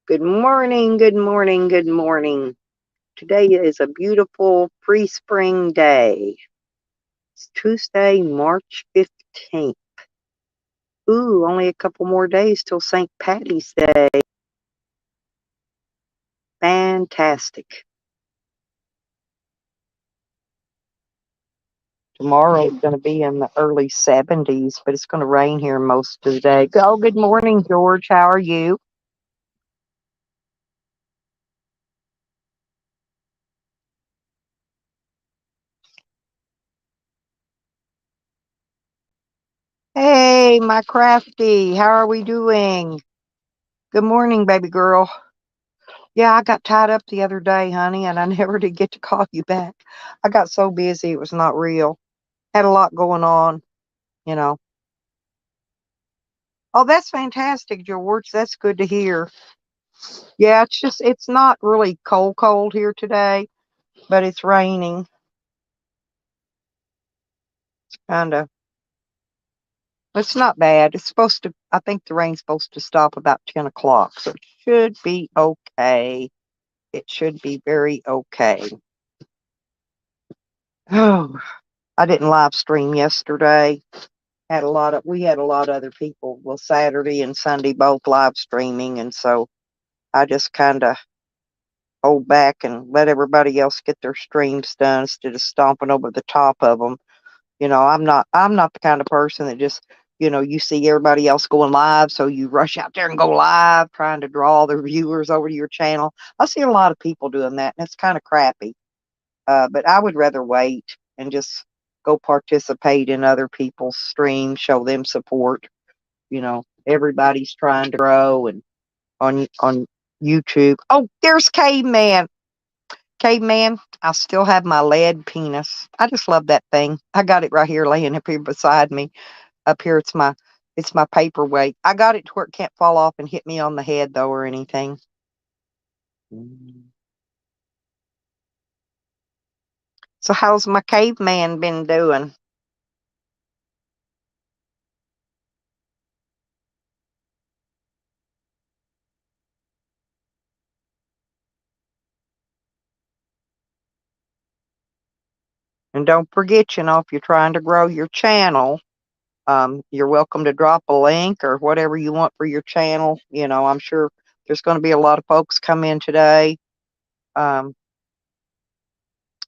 Good morning, good morning, good morning. Today is a beautiful pre-spring day. It's Tuesday, March 15th. Ooh, only a couple more days till St. Patty's Day. Fantastic. Tomorrow is going to be in the early 70s, but it's going to rain here most of the day. Oh, good morning, George. How are you? Hey, my crafty. How are we doing? Good morning, baby girl. Yeah, I got tied up the other day, honey, and I never did get to call you back. I got so busy, it was not real. Had a lot going on, you know. Oh, that's fantastic, George. That's good to hear. Yeah, it's not really cold here today, but it's raining, kind of. It's not bad. It's supposed to, I think the rain's supposed to stop about 10 o'clock, so it should be okay. It should be very okay. Oh, I didn't live stream yesterday. We had a lot of other people, well, Saturday and Sunday both live streaming, and so I just kind of hold back and let everybody else get their streams done instead of stomping over the top of them. I'm not the kind of person that just, you see everybody else going live, so you rush out there and go live trying to draw their viewers over to your channel. I see a lot of people doing that, and it's kind of crappy. But I would rather wait and just go participate in other people's streams, show them support. Everybody's trying to grow and on YouTube. Oh, there's Caveman. Caveman, I still have my lead penis. I just love that thing. I got it right here laying up here beside me. Up here it's my paperweight. I got it to where it can't fall off and hit me on the head though or anything. So how's my caveman been doing? And don't forget, if you're trying to grow your channel, you're welcome to drop a link or whatever you want for your channel. I'm sure there's going to be a lot of folks come in today. Um,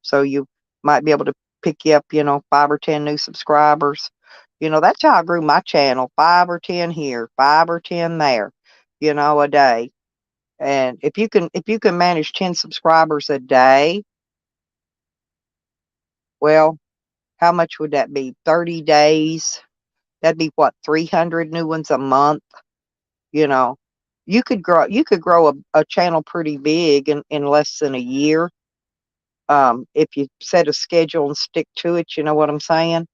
so you might be able to pick you up, 5 or 10 new subscribers. That's how I grew my channel. 5 or 10 here, 5 or 10 there, a day. And if you can manage 10 subscribers a day, well, how much would that be? 30 days. That'd be what, 300 new ones a month? you know you could grow a channel pretty big in less than a year, if you set a schedule and stick to it. You know what I'm saying?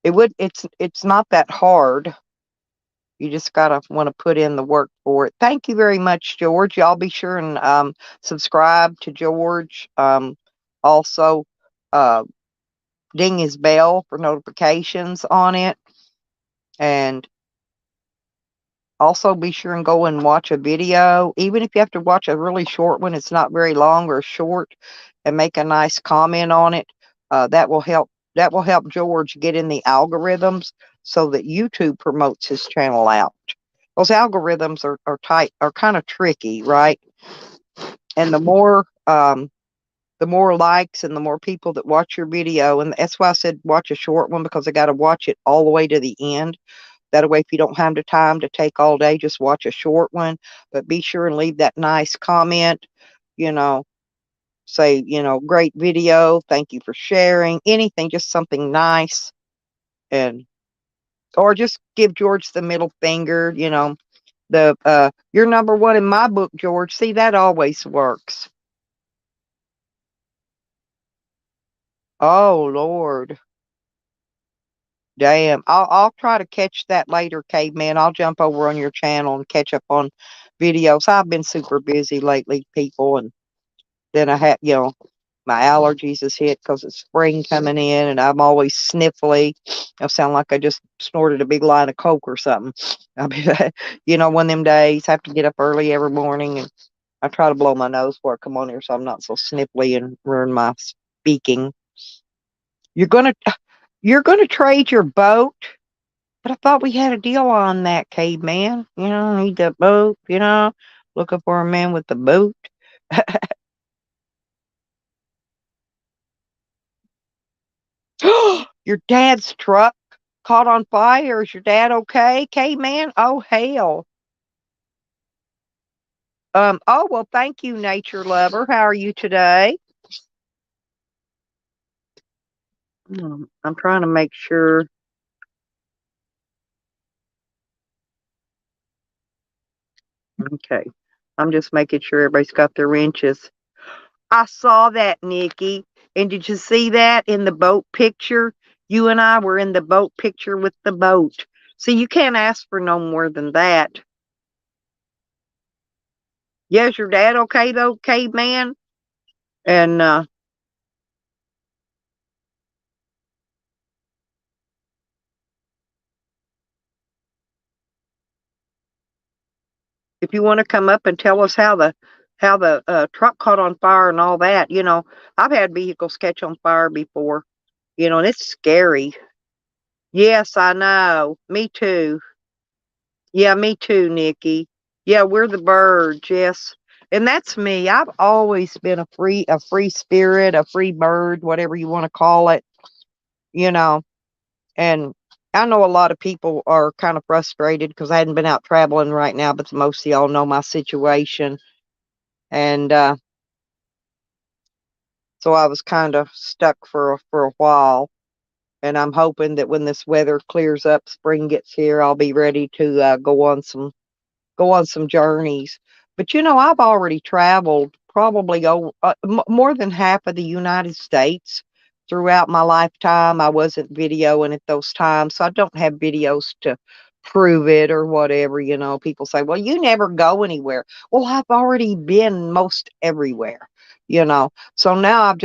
It's not that hard. You just gotta want to put in the work for it. Thank you very much, George. Y'all be sure and subscribe to George. Also, uh ding his bell for notifications on it, and also, be sure and go and watch a video. Even if you have to watch a really short one, it's not very long or short, and make a nice comment on it. That will help. That will help George get in the algorithms so that YouTube promotes his channel out. Those algorithms are kind of tricky, right? And the more likes and the more people that watch your video, and that's why I said watch a short one, because I got to watch it all the way to the end. That way, if you don't have the time to take all day, just watch a short one. But be sure and leave that nice comment. You know, say, great video. Thank you for sharing. Anything, just something nice. And, or just give George the middle finger. You're number one in my book, George. See, that always works. Oh, Lord. Damn. I'll try to catch that later, caveman. I'll jump over on your channel and catch up on videos. I've been super busy lately, people, and then I had, my allergies is hit because it's spring coming in, and I'm always sniffly. I sound like I just snorted a big line of coke or something. I mean, one of them days I have to get up early every morning, and I try to blow my nose before I come on here so I'm not so sniffly and ruin my speaking. You're gonna you're gonna trade your boat, but I thought we had a deal on that, caveman. Need the boat. Looking for a man with the boat. Your dad's truck caught on fire. Is your dad okay, caveman? Oh hell. Oh well, thank you, nature lover. How are you today? I'm trying to make sure. Okay. I'm just making sure everybody's got their wrenches. I saw that, Nikki. And did you see that in the boat picture? You and I were in the boat picture with the boat. See, you can't ask for no more than that. Yeah, is your dad okay though, caveman? And if you want to come up and tell us how the truck caught on fire and all that, I've had vehicles catch on fire before, and it's scary. Yes, I know. Me too. Yeah, me too, Nikki. Yeah, we're the birds, yes. And that's me. I've always been a free spirit, a free bird, whatever you want to call it, you know. And I know a lot of people are kind of frustrated because I hadn't been out traveling right now, but most of y'all know my situation. And so I was kind of stuck for a while. And I'm hoping that when this weather clears up, spring gets here, I'll be ready to go on some journeys. But I've already traveled probably more than half of the United States throughout my lifetime. I wasn't videoing at those times, so I don't have videos to prove it or whatever. People say, well, you never go anywhere. Well, I've already been most everywhere, So now I've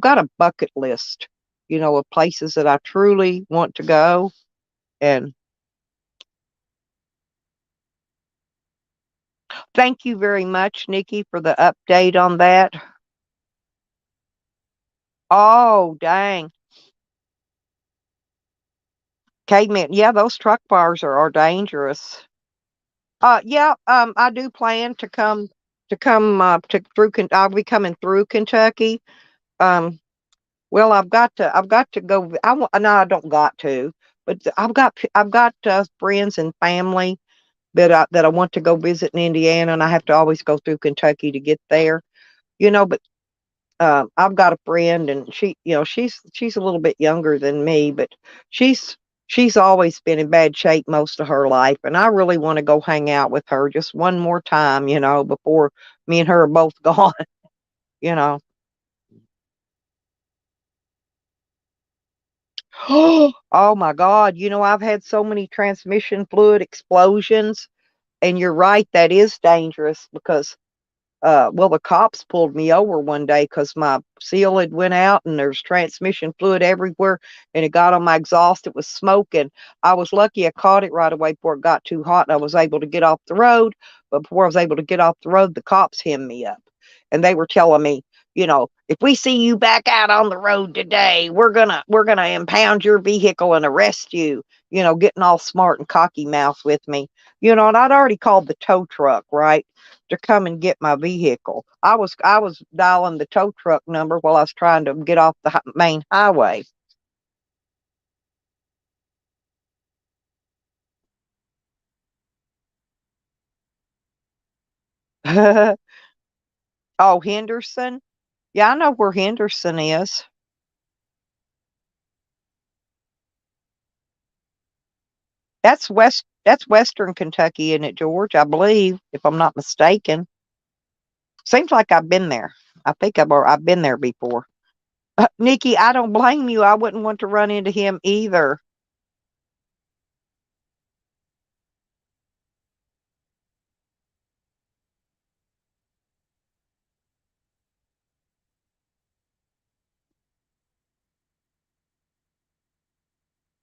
got a bucket list, of places that I truly want to go. And thank you very much, Nikki, for the update on that. Oh, dang. Caveman. Yeah, those truck bars are dangerous. Yeah, I do plan to come I'll be coming through Kentucky. Um, well, I've got to go. No, I don't got to, but I've got friends and family that I want to go visit in Indiana, and I have to always go through Kentucky to get there. But I've got a friend, and she's a little bit younger than me, but she's she's always been in bad shape most of her life, and I really want to go hang out with her just one more time, before me and her are both gone. you know. Oh my God! I've had so many transmission fluid explosions, and you're right, that is dangerous because well, the cops pulled me over one day because my seal had went out and there's transmission fluid everywhere, and it got on my exhaust. It was smoking. I was lucky I caught it right away before it got too hot and I was able to get off the road. But before I was able to get off the road, the cops hemmed me up, and they were telling me, if we see you back out on the road today, we're gonna impound your vehicle and arrest you. Getting all smart and cocky mouth with me. And I'd already called the tow truck, right, to come and get my vehicle. I was dialing the tow truck number while I was trying to get off the main highway. Oh, Henderson. Yeah, I know where Henderson is. That's Western Kentucky, isn't it, George? I believe, if I'm not mistaken. Seems like I've been there. I think I've been there before. Nikki, I don't blame you. I wouldn't want to run into him either.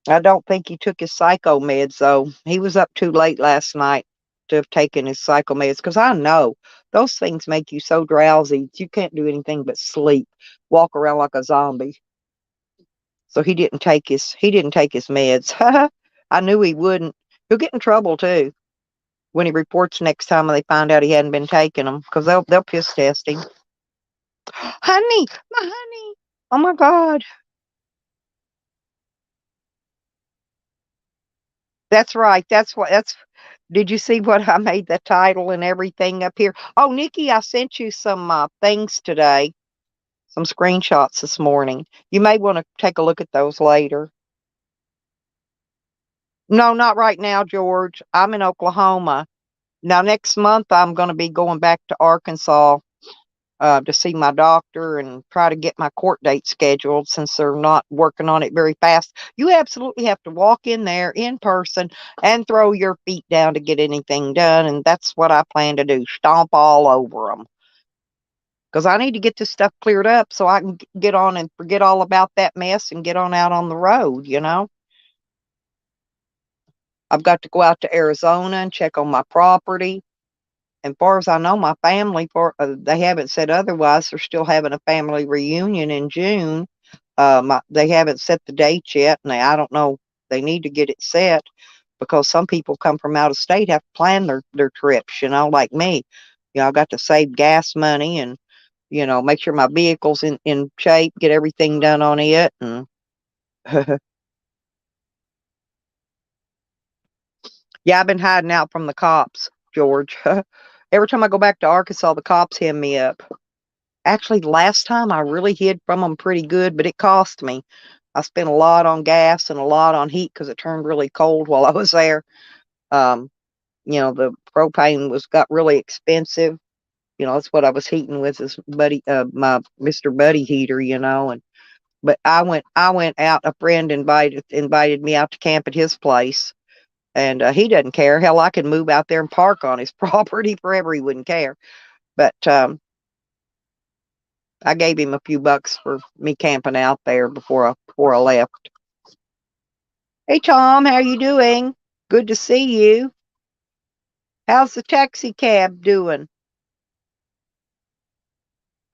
I don't think he took his psycho meds though. He was up too late last night to have taken his psycho meds because I know those things make you so drowsy you can't do anything but sleep, walk around like a zombie. So he didn't take his meds. I knew he wouldn't. He'll get in trouble too when he reports next time they find out he hadn't been taking them because they'll piss test him. Honey, my honey. Oh my God. That's right. That's did you see what I made the title and everything up here? Oh, Nikki, I sent you some things today, some screenshots this morning. You may want to take a look at those later. No, not right now, George. I'm in Oklahoma. Now, next month, I'm going to be going back to Arkansas to see my doctor and try to get my court date scheduled since they're not working on it very fast. You absolutely have to walk in there in person and throw your feet down to get anything done. And that's what I plan to do, stomp all over them. Because I need to get this stuff cleared up so I can get on and forget all about that mess and get on out on the road, you know? I've got to go out to Arizona and check on my property. And far as I know, my family, for they haven't said otherwise. They're still having a family reunion in June. They haven't set the date yet, and I don't know. They need to get it set because some people come from out of state have to plan their trips. You know, like me. You know, I got to save gas money and make sure my vehicle's in shape, get everything done on it, and yeah, I've been hiding out from the cops, George. Every time I go back to Arkansas, the cops hem me up. Actually, last time I really hid from them pretty good, but it cost me. I spent a lot on gas and a lot on heat because it turned really cold while I was there. Um, the propane got really expensive. That's what I was heating with this my Mr. Buddy heater, and but I went out. A friend invited me out to camp at his place, and he doesn't care. Hell, I could move out there and park on his property forever. He wouldn't care. But I gave him a few bucks for me camping out there before I left. Hey Tom, how you doing? Good to see you. How's the taxi cab doing?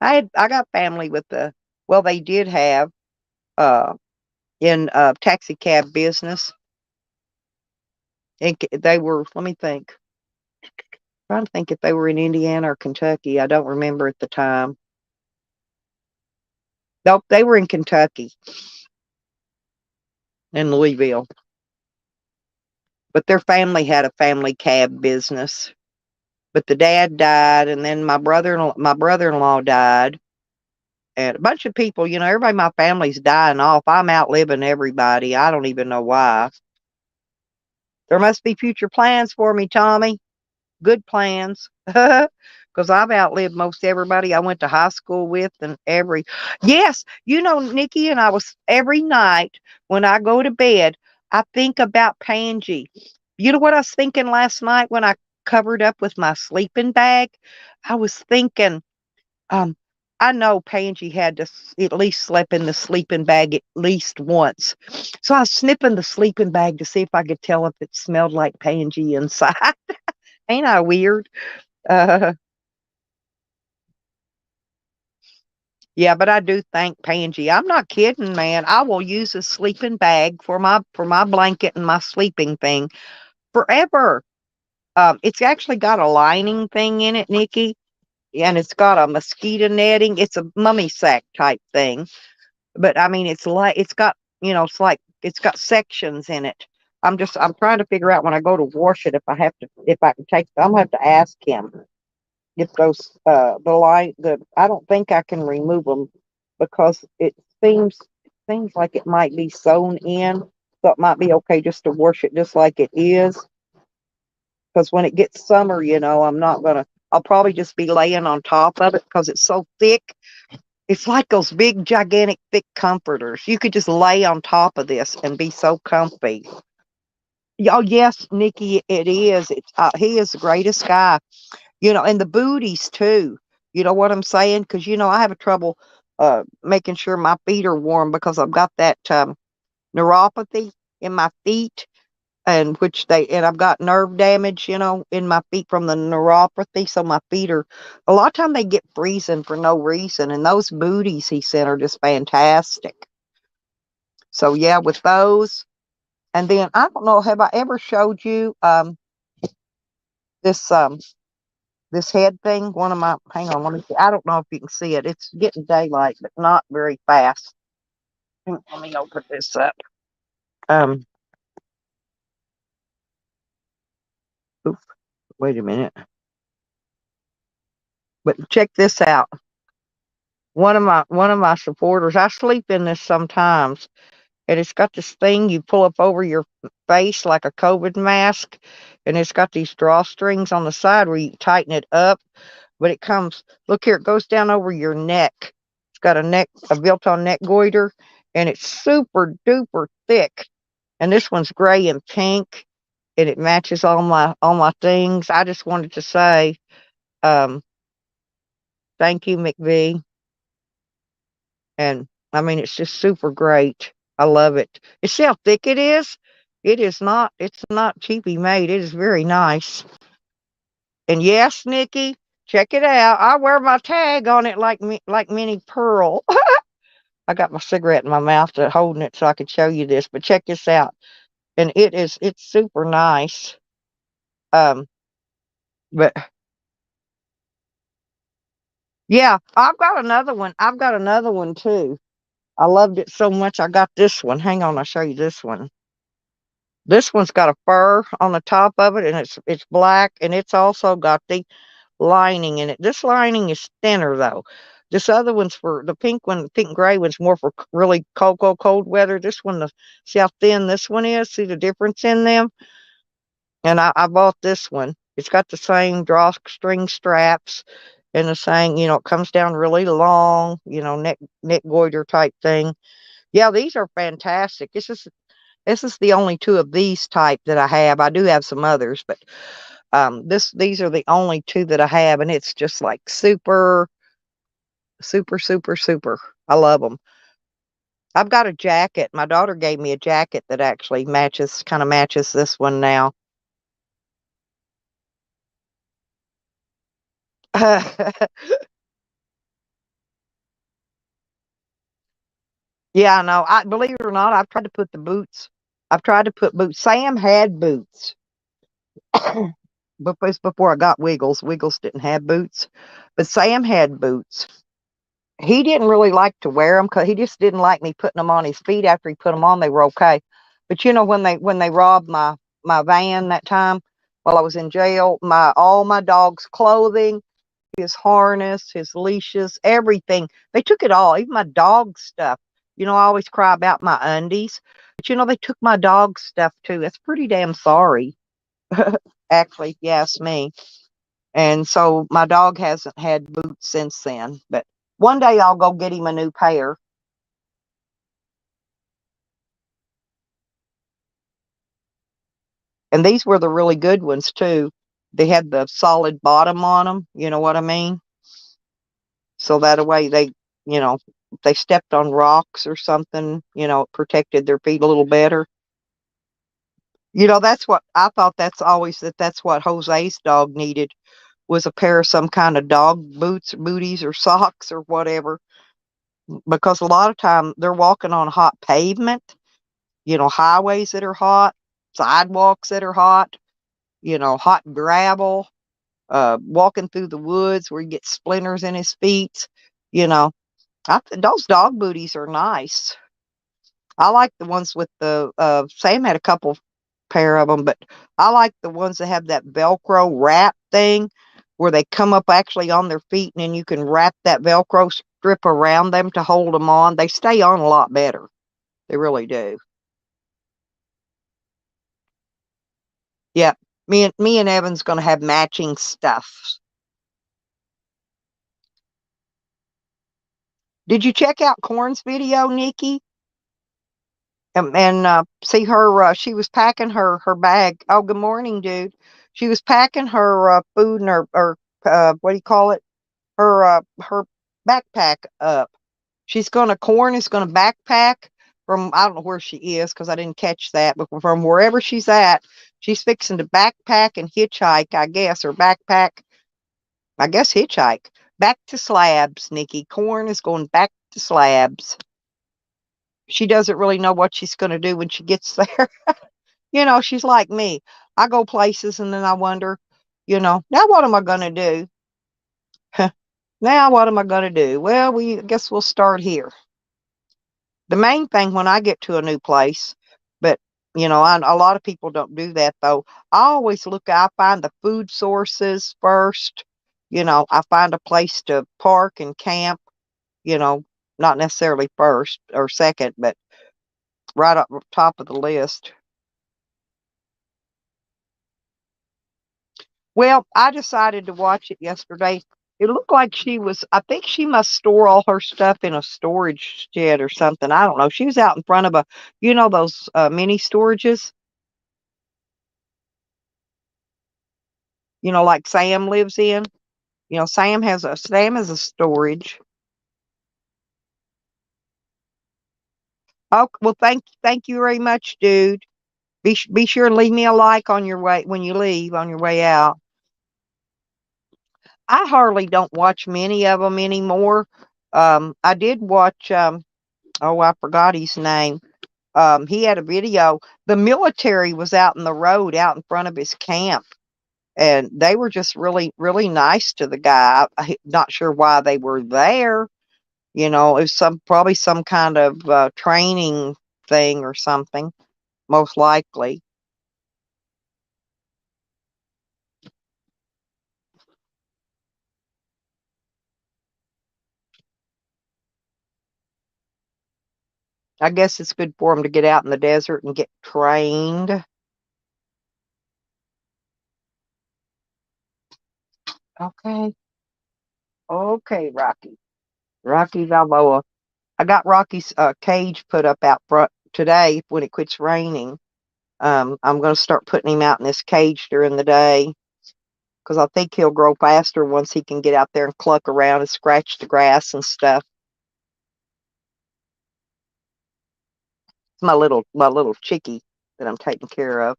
I got family with they did have uh in taxi cab business. And they were, let me think. Trying to think if they were in Indiana or Kentucky. I don't remember at the time. Nope, they were in Kentucky, in Louisville. But their family had a family cab business. But the dad died, and then my brother-in-law died, and a bunch of people. Everybody in my family's dying off. I'm outliving everybody. I don't even know why. There must be future plans for me, Tommy. Good plans. Because I've outlived most everybody I went to high school with, and yes, Nikki, and I was every night when I go to bed, I think about Pangy. You know what I was thinking last night when I covered up with my sleeping bag? I was thinking, um, I know Pangy had to at least sleep in the sleeping bag at least once. So I was sniffing the sleeping bag to see if I could tell if it smelled like Pangy inside. Ain't I weird? Uh, yeah, but I do thank Pangy. I'm not kidding, man. I will use a sleeping bag for my blanket and my sleeping thing forever. It's actually got a lining thing in it, Nikki, and it's got a mosquito netting. It's a mummy sack type thing, but I mean, it's got sections in it. I'm trying to figure out when I go to wash it if I can take. I'm gonna have to ask him if those the I don't think I can remove them because it seems like it might be sewn in, so it might be okay just to wash it just like it is. Because when it gets summer, I'm not gonna. I'll probably just be laying on top of it because it's so thick. It's like those big, gigantic, thick comforters. You could just lay on top of this and be so comfy. Oh yes, Nikki, it is. He is the greatest guy. And the booties too. You know what I'm saying? Because I have a trouble making sure my feet are warm because I've got that neuropathy. in my feet, and I've got nerve damage, in my feet from the neuropathy. So my feet are a lot of time they get freezing for no reason. And those booties he sent are just fantastic. So yeah, with those. And then I don't know, have I ever showed you this this head thing? One of my hang on, let me see. I don't know if you can see it. It's getting daylight, but not very fast. Let me open this up. Um oof, wait a minute. But check this out. One of my supporters, I sleep in this sometimes, and it's got this thing you pull up over your face like a COVID mask, and it's got these drawstrings on the side where you tighten it up, but it comes, look here, it goes down over your neck. It's got a built-on neck goiter, and it's super duper thick. And this one's gray and pink, and it matches all my things. I just wanted to say, um, thank you, McVie. And I mean, it's just super great. I love it. You see how thick it is? It's not cheapy made. It is very nice. And yes, Nikki, check it out. I wear my tag on it like Minnie Pearl. I got my cigarette in my mouth holding it so I could show you this, but check this out. And it's super nice. Um, but yeah, I've got another one. I've got another one too. I loved it so much. I got this one. Hang on, I'll show you this one. This one's got a fur on the top of it, and it's black, and it's also got the lining in it. This lining is thinner though. This other one's for the pink one, the pink and gray one's more for really cold weather. This one, see how thin this one is? See the difference in them? And I bought this one. It's got the same drawstring straps and the same, it comes down really long, neck goiter type thing. Yeah, these are fantastic. This is the only two of these type that I have. I do have some others, but these are the only two that I have, and it's just like super, super, super, super. I love them. I've got a jacket. My daughter gave me a jacket that actually kind of matches this one now. Yeah, I know. I believe it or not, I've tried to put the boots. I've tried to put boots. Sam had boots, but it's before I got Wiggles. Wiggles didn't have boots, but Sam had boots. He didn't really like to wear them because he just didn't like me putting them on his feet. After he put them on, they were okay. But when they robbed my van that time while I was in jail, my all my dog's clothing, his harness, his leashes, everything. They took it all, even my dog stuff. I always cry about my undies, but they took my dog stuff too. That's pretty damn sorry. Actually, if you ask me. And so my dog hasn't had boots since then. But one day I'll go get him a new pair. And these were the really good ones too. They had the solid bottom on them. You know what I mean? So that way if they stepped on rocks or something, it protected their feet a little better. That's what I thought. That's what Jose's dog needed, was a pair of some kind of dog booties or socks or whatever. Because a lot of time they're walking on hot pavement, highways that are hot, sidewalks that are hot, hot gravel, walking through the woods where he gets splinters in his feet. You know, those dog booties are nice. I like the ones with Sam had a couple pair of them, but I like the ones that have that Velcro wrap thing where they come up actually on their feet, and then you can wrap that Velcro strip around them to hold them on. They stay on a lot better. They really do. Yeah. Me and Evan's gonna have matching stuff. Did you check out Corn's video, Nikki? And see her, she was packing her bag. Oh, good morning, dude. She was packing her food and her what do you call it? Her backpack up. Corn is gonna backpack from I don't know where she is because I didn't catch that, but from wherever she's at, she's fixing to backpack and hitchhike, I guess, or backpack, I guess hitchhike back to Slabs. Nikki Corn is going back to Slabs. She doesn't really know what she's going to do when she gets there. She's like me. I go places and then I wonder, now what am I going to do? Now what am I going to do? Well, we I guess we'll start here. The main thing when I get to a new place, but a lot of people don't do that though. I find the food sources first. I find a place to park and camp, you know, not necessarily first or second, but right up top of the list. Well, I decided to watch it yesterday. It looked like I think she must store all her stuff in a storage shed or something. I don't know. She was out in front of those mini storages, like Sam lives in. Sam has a storage. Oh, well, thank you very much, dude. Be sure and leave me a like on your way when you leave on your way out. I hardly don't watch many of them anymore. I did watch. Oh, I forgot his name. He had a video. The military was out in the road, out in front of his camp, and they were just really, really nice to the guy. Not sure why they were there. It was probably some kind of training thing or something, most likely. I guess it's good for them to get out in the desert and get trained. Okay. Okay, Rocky. Rocky Balboa. I got Rocky's cage put up out front today when it quits raining. I'm going to start putting him out in this cage during the day because I think he'll grow faster once he can get out there and cluck around and scratch the grass and stuff. It's my little chickie that I'm taking care of.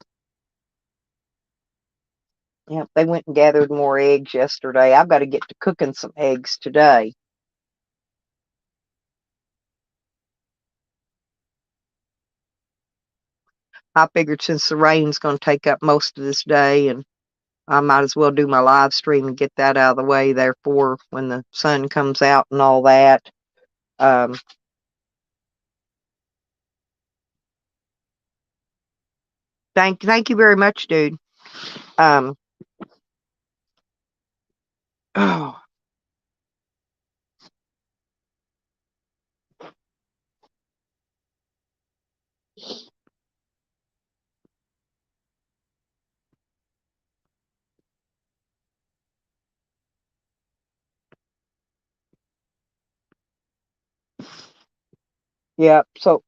Yep, they went and gathered more eggs yesterday. I've got to get to cooking some eggs today. I figured since the rain's going to take up most of this day, and I might as well do my live stream and get that out of the way. Therefore, when the sun comes out and all that. Um, thank you very much, dude. Um, oh, yeah. So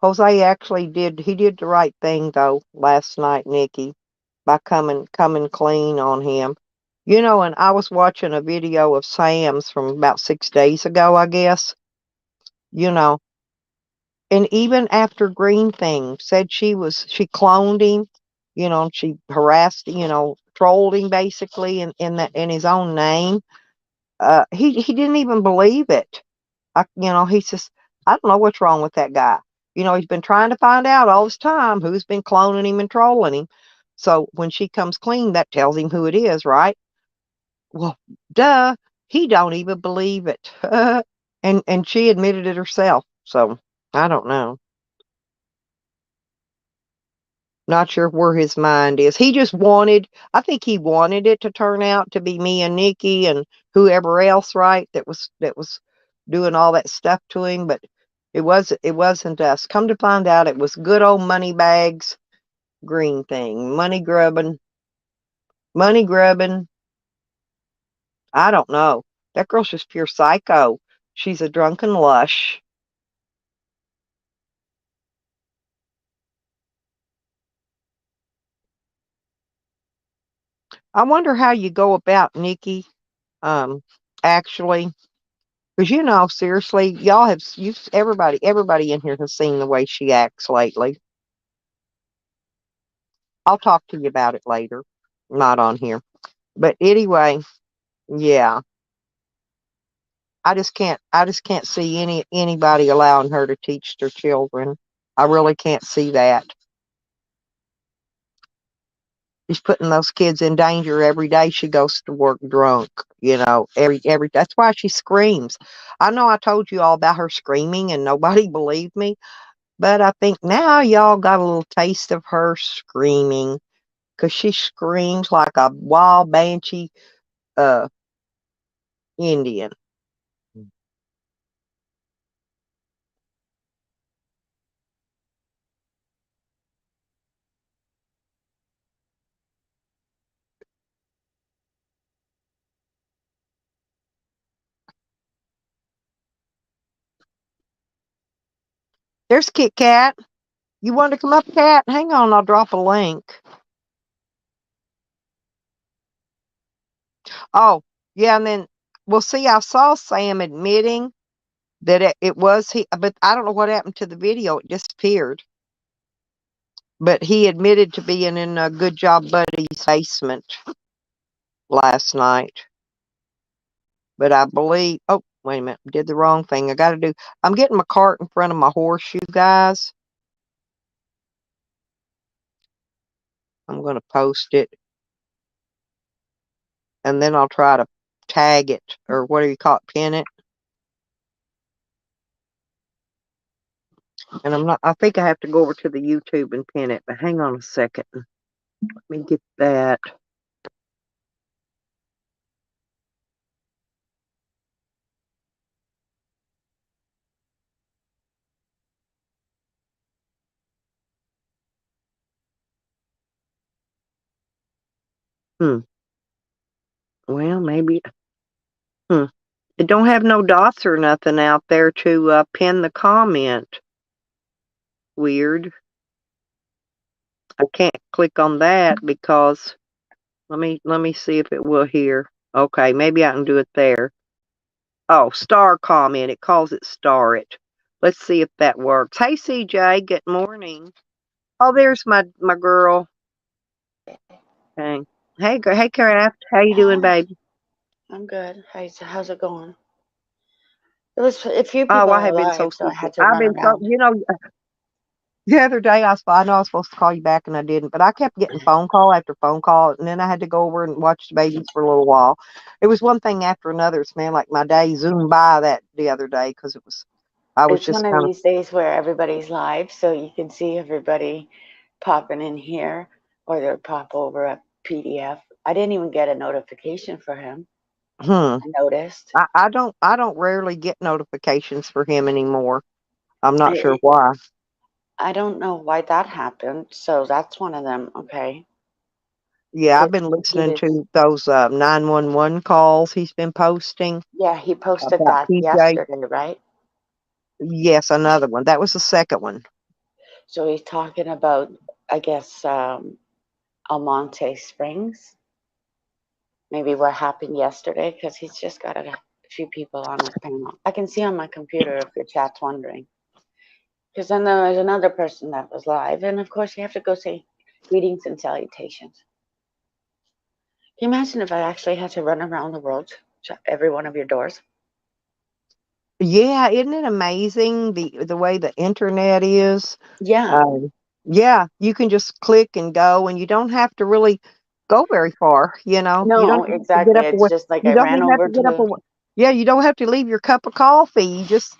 Jose actually did the right thing though last night, Nikki, by coming clean on him. And I was watching a video of Sam's from about 6 days ago, I guess. You know, and even after Green Thing said she cloned him, and she harassed, trolled him basically in his own name. He didn't even believe it. He's just I don't know what's wrong with that guy. He's been trying to find out all this time who's been cloning him and trolling him. So when she comes clean, that tells him who it is, right? Well, duh, he don't even believe it. And she admitted it herself. So I don't know. Not sure where his mind is. I think he wanted it to turn out to be me and Nikki and whoever else, right? That was doing all that stuff to him, but it wasn't us. Come to find out, it was good old money bags, Green Thing, money grubbing. I don't know. That girl's just pure psycho. She's a drunken lush. I wonder how you go about Nikki. Um, actually. Because seriously, everybody in here has seen the way she acts lately. I'll talk to you about it later. Not on here. But anyway, yeah. I just can't see anybody allowing her to teach their children. I really can't see that. She's putting those kids in danger every day she goes to work drunk, every that's why she screams. I know I told you all about her screaming and nobody believed me, but I think now y'all got a little taste of her screaming because she screams like a wild banshee uh Indian. There's Kit Kat. You want to come up, Cat? Hang on, I'll drop a link. Oh, yeah, and then we'll see. I saw Sam admitting that it was he, but I don't know what happened to the video. It disappeared. But he admitted to being in a Good Job Buddy's basement last night. But I believe, oh, wait a minute, did the wrong thing. I'm getting my cart in front of my horse, you guys. I'm going to post it. And then I'll try to tag it, or what do you call it, pin it. And I think I have to go over to the YouTube and pin it, but hang on a second. Let me get that. Hmm. Well, maybe. Hmm. It don't have no dots or nothing out there to pin the comment. Weird. I can't click on that because let me see if it will here. Okay, maybe I can do it there. Oh, star comment. It calls it star it. Let's see if that works. Hey CJ, good morning. Oh, there's my girl. Okay. Hey Craft. How you doing, Hi, baby? I'm good. How's it going? It was a few Oh, people I are have been so alive, so I sleepy. had to I've run been so, around. the other day I know I was supposed to call you back and I didn't, but I kept getting phone call after phone call, and then I had to go over and watch the babies for a little while. It was one thing after another. It's man like my day zoomed by that the other day because I was It's just one of kind of these days where everybody's live, so you can see everybody popping in here, or they'll pop over a PDF. I didn't even get a notification for him. hmm. I noticed. I don't rarely get notifications for him anymore. I'm not sure I, why. I don't know why that happened, so that's one of them. Okay, Yeah, I've because been he listening was, to those 911 calls he's been posting yeah, he posted about that PJ. yesterday, right? Yes, another one. That was the second one. So he's talking about, I guess, Almonte Springs. Maybe what happened yesterday, because he's just got a few people on his panel. I can see on my computer if your chat's wondering. Because then there was another person that was live, and of course you have to go say greetings and salutations. Can you imagine if I actually had to run around the world to every one of your doors? Yeah, isn't it amazing the way the internet is? Yeah. Um, yeah, you can just click and go, and you don't have to really go very far. You don't No, have to get exactly. up It's away. just like You I don't ran even have over to get up to. away. Yeah, you don't have to leave your cup of coffee. You just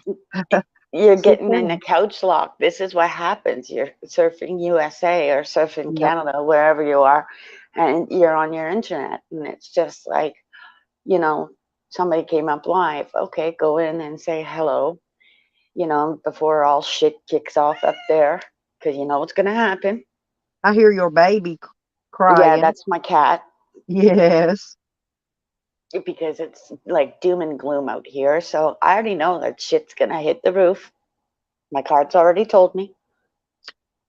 You're sit getting in a down. couch lock. This is what happens. You're surfing USA or surfing Yep. Canada, wherever you are, and you're on your internet. And it's just like, you know, somebody came up live. Okay, go in and say hello, before all shit kicks off up there, because you know what's going to happen. I hear your baby Yeah, crying. that's my cat, Yes. because it's like doom and gloom out here. So I already know that shit's going to hit the roof. My card's already told me.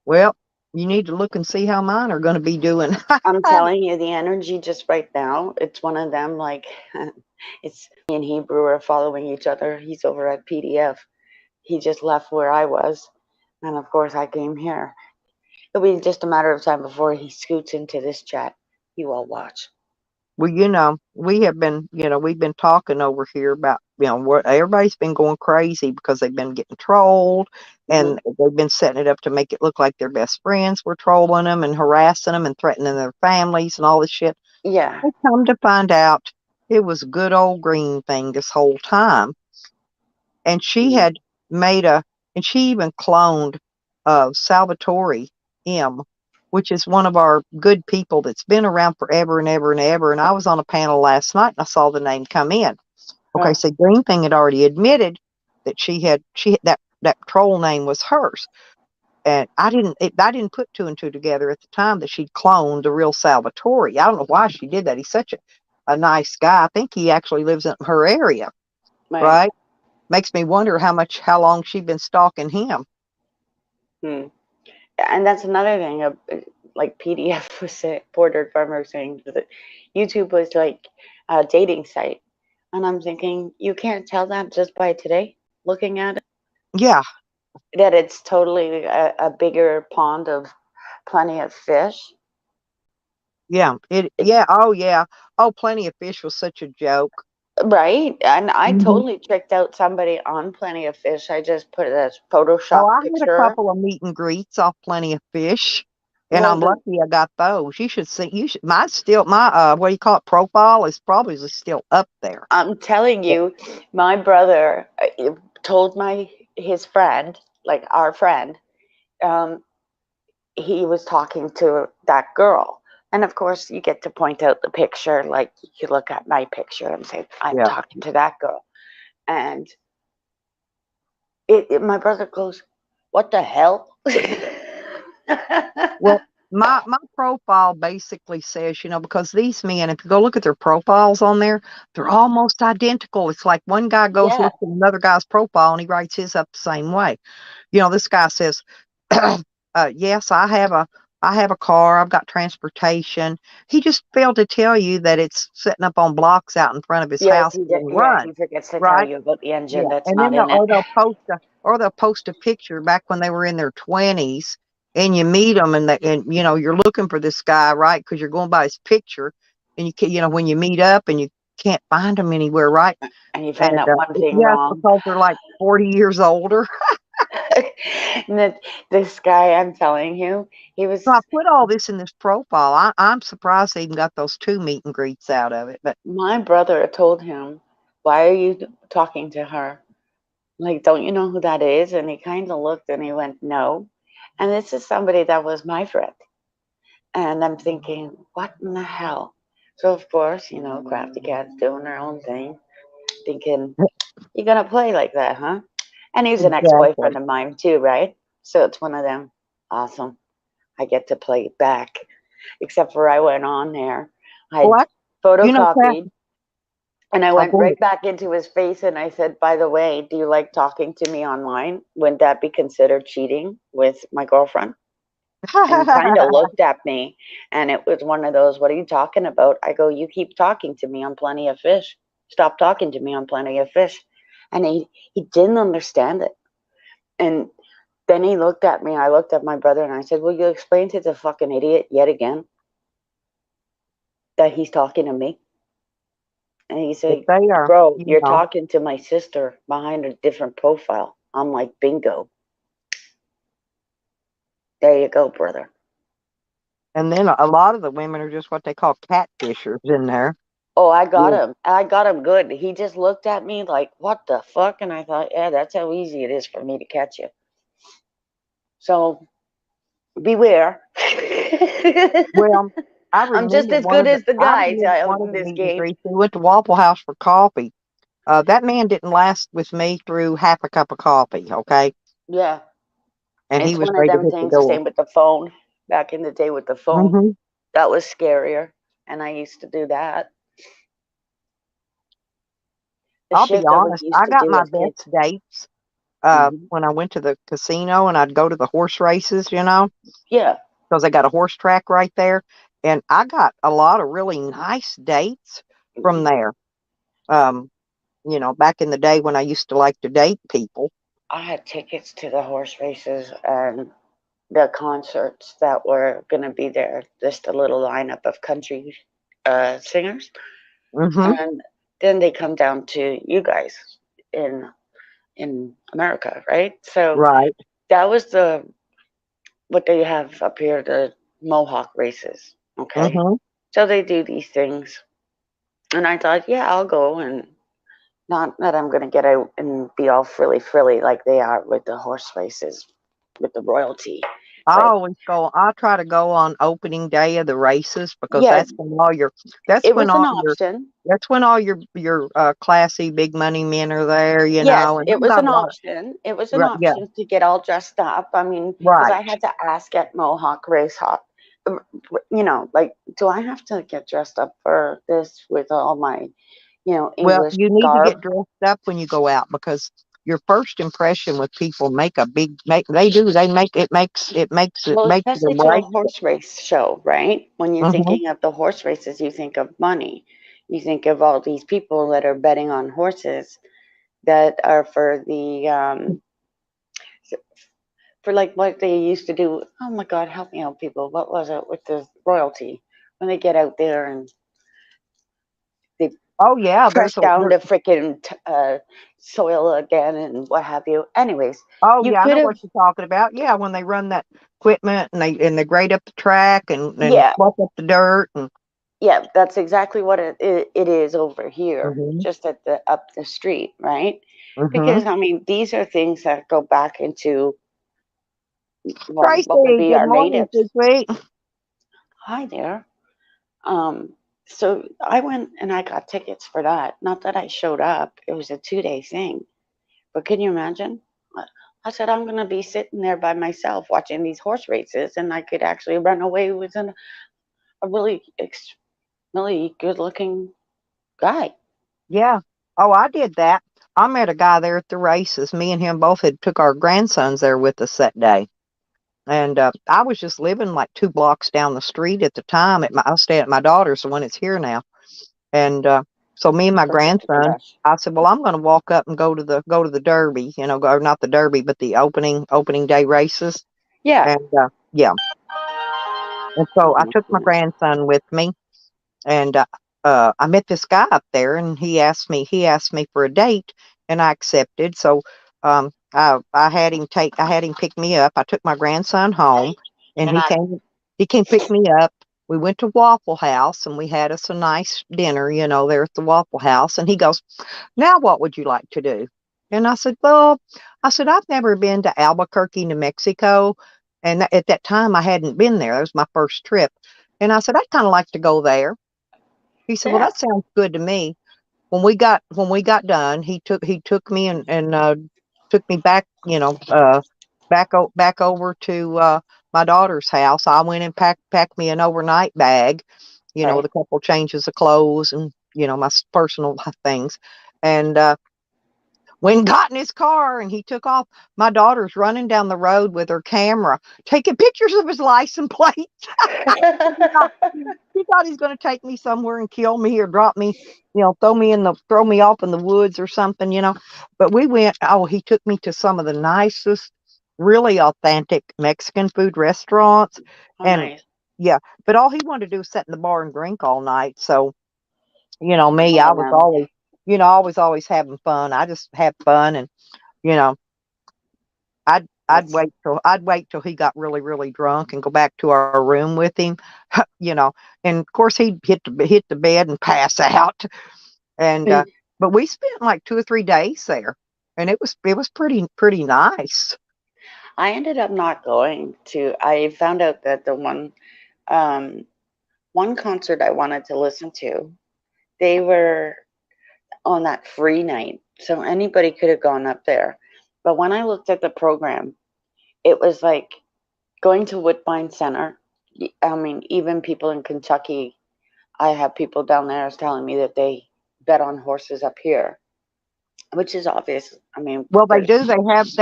Well, you need to look and see how mine are going to be doing. I'm telling you, the energy just right now, it's one of them like It's me and Hebrew are following each other. He's over at PDF. He just left where I was, and of course I came here. It'll be just a matter of time before he scoots into this chat. You all watch. Well, we have been, we've been talking over here about, what everybody's been going crazy because they've been getting trolled Hmm. and they've been setting it up to make it look like their best friends were trolling them and harassing them and threatening their families and all this shit. Yeah. I come to find out it was good old green thing this whole time. And she Mm. had made and she even cloned Salvatore M, which is one of our good people that's been around forever and ever and ever. And I was on a panel last night and I saw the name come in. Okay, Oh, so Green Thing had already admitted that that troll name was hers. And I didn't put two and two together at the time that she'd cloned the real Salvatore. I don't know why she did that. He's such a nice guy. I think he actually lives in her area, right. right? Makes me wonder how long she'd been stalking him. Hmm. And that's another thing. Like PDF was saying, Bordered Farmer was saying that YouTube was like a dating site, and I'm thinking you can't tell that just by today looking at it Yeah, that it's totally a bigger pond of plenty of fish. yeah. It, Oh yeah. Oh, Plenty of Fish was such a joke. right? And I Hmm. totally tricked out somebody on Plenty of Fish. I just put a Oh, Photoshop I had a picture. couple of meet and greets off Plenty of Fish, and Well, I'm lucky I got those. You should see. You should. My what do you call it? Profile is probably still up there. I'm telling you, my brother told his friend, like our friend, um, he was talking to that girl. And of course, you get to point out the picture, like you could look at my picture and say, I'm Yeah. talking to that girl. And my brother goes, what the hell? Well, my profile basically says, because these men, if you go look at their profiles on there, they're almost identical. It's like one guy goes Yeah, looks at another guy's profile and he writes his up the same way. This guy says, "Yes, I have a car. I've got transportation." He just failed to tell you that it's sitting up on blocks out in front of his yes, house being yeah, run, he forgets to tell right? you about the engine Yeah, that's and not then in it. they'll post a picture back when they were in their 20s, and you meet them, and you're looking for this guy, right? Because you're going by his picture, and you can, when you meet up and you can't find him anywhere, right? And you And find out one thing yeah, it's wrong. because they're like 40 years older. And this guy, I'm telling you, he was So I put all this in this profile. I'm surprised they even got those two meet and greets out of it, but my brother told him, why are you talking to her? Like, don't you know who that is? And he kind of looked and he went, no. And this is somebody that was my friend. And I'm thinking, what in the hell? So, of course, Crafty Cat's doing her own thing, thinking, you're going to play like that, huh? And he's an ex exactly. boyfriend of mine, too, right? So it's one of them. Awesome. I get to play it back. Except for I went on there. I Well, Pat, photocopied and I I'll went go ahead. right back into his face and I said, by the way, do you like talking to me online? Wouldn't that be considered cheating with my girlfriend? And he kind of looked at me and it was one of those, what are you talking about? I go, you keep talking to me on Plenty of Fish. Stop talking to me on Plenty of Fish. And he didn't understand it. And then he looked at me. I looked at my brother and I said, will you explain to the fucking idiot yet again that he's talking to me? And he If said, they are, bro, you're talking to my sister behind a different profile. I'm like, bingo. There you go, brother. and then a lot of the women are just what they call catfishers in there. Oh, I got Yeah. him. I got him good. He just looked at me like, what the fuck? And I thought, yeah, that's how easy it is for me to catch you. So beware. Well, I'm just as good as the I guys remember out one of in the this meet and game. greets. We went to Waffle House for coffee. That man didn't last with me through half a cup of coffee, okay? Yeah. And he It's was one of ready to them hit the things, door. same with the phone. Back in the day with the phone, Hmm. that was scarier. And I used to do that. The I'll be shit that we honest, used I to got do my as best kids. dates Hmm. when I went to the casino and I'd go to the horse races, Yeah. because they got a horse track right there. And I got a lot of really nice dates from Hmm. there. Um, back in the day when I used to like to date people. I had tickets to the horse races and the concerts that were going to be there. Just a little lineup of country singers, Mm-hmm. and then they come down to you guys in in America, right? So Right. that was the what they have up here, the Mohawk races. Okay, Mm-hmm. so they do these things, and I thought, yeah, I'll go, and not that I'm gonna get out and be all frilly frilly like they are with the horse races with the royalty, but I try to go on opening day of the races because yeah, that's it when was an all your option. classy big money men are there, Yes, and it I've was got a an lot of option. It was an right, yeah, option to get all dressed up. I mean, because I right. had to ask at Mohawk Race Hop, like, do I have to get dressed up for this with all my, Well, English you need to get garb? dressed up when you go out because your first impression with people make a big make they do they make it Well, makes it or especially to a breaks it. horse race show, right? When you're Mhm. thinking of the horse races, you think of money. You think of all these people that are betting on horses that are for the for like what they used to do. Oh my God, help me out, people. What was it with the royalty when they get out there and they Oh yeah, press down the freaking soil again and what have you? Anyways, oh you yeah, I could know have, what you're talking about. Yeah, when they run that equipment and they grade up the track and yeah, pluck up the dirt and yeah, that's exactly what it is over here, mhm. just at the up the street, right? Mhm. Because I mean, these are things that go back into, well, what would Tracy, be good our morning, natives. sweet sweet. Hi there. Um, so I went and I got tickets for that. Not that I showed up. It was a 2 day thing. But can you imagine? I said I'm gonna be sitting there by myself watching these horse races, and I could actually run away with a really good looking guy. Yeah. Oh, I did that. I met a guy there at the races. Me and him both had took our grandsons there with us that day. And I was just living like 2 blocks down the street at the time. I was staying at my daughter's, the one that's here now. And so me and my Perfect grandson, crush. I said, "Well, I'm going to walk up and go to the Derby, go not the Derby, but the opening day races." Yeah. And yeah, and so Oh I my took my goodness. grandson with me, and I met this guy up there, and he asked me for a date, and I accepted. So I had him pick me up. I took my grandson home, and And I he came pick me up. We went to Waffle House, and we had us a nice dinner, there at the Waffle House. And he goes, "Now, what would you like to do?" And I said, "Well," I said, "I've never been to Albuquerque, New Mexico." And at that time, I hadn't been there. It was my first trip. And I said, "I'd kind of like to go there." He said, "Well, yeah. that sounds good to me." When we got done, he took me and took me back, back over to my daughter's house. I went and packed me an overnight bag, with Right. a couple changes of clothes and my personal things, and when got in his car and he took off. My daughter's running down the road with her camera, taking pictures of his license plate. He thought he's going to take me somewhere and kill me or drop me, throw me off in the woods or something. But we went. Oh, he took me to some of the nicest, really authentic Mexican food restaurants, Oh, and nice. yeah. But all he wanted to do was sit in the bar and drink all night. So me, I Oh was man. always, always having fun. I just had fun, and you know, That's I'd wait till he got really really drunk and go back to our room with him, you know. And of course he'd hit the bed and pass out. And but we spent like 2 or 3 days there, and it was pretty nice. I ended up not going to. I found out that the um one concert I wanted to listen to, they were on that free night. So anybody could have gone up there. But when I looked at the program, it was like going to Woodbine Center. I mean, even people in Kentucky, I have people down there telling me that they bet on horses up here, which is obvious. I mean, Well, they there's, do. They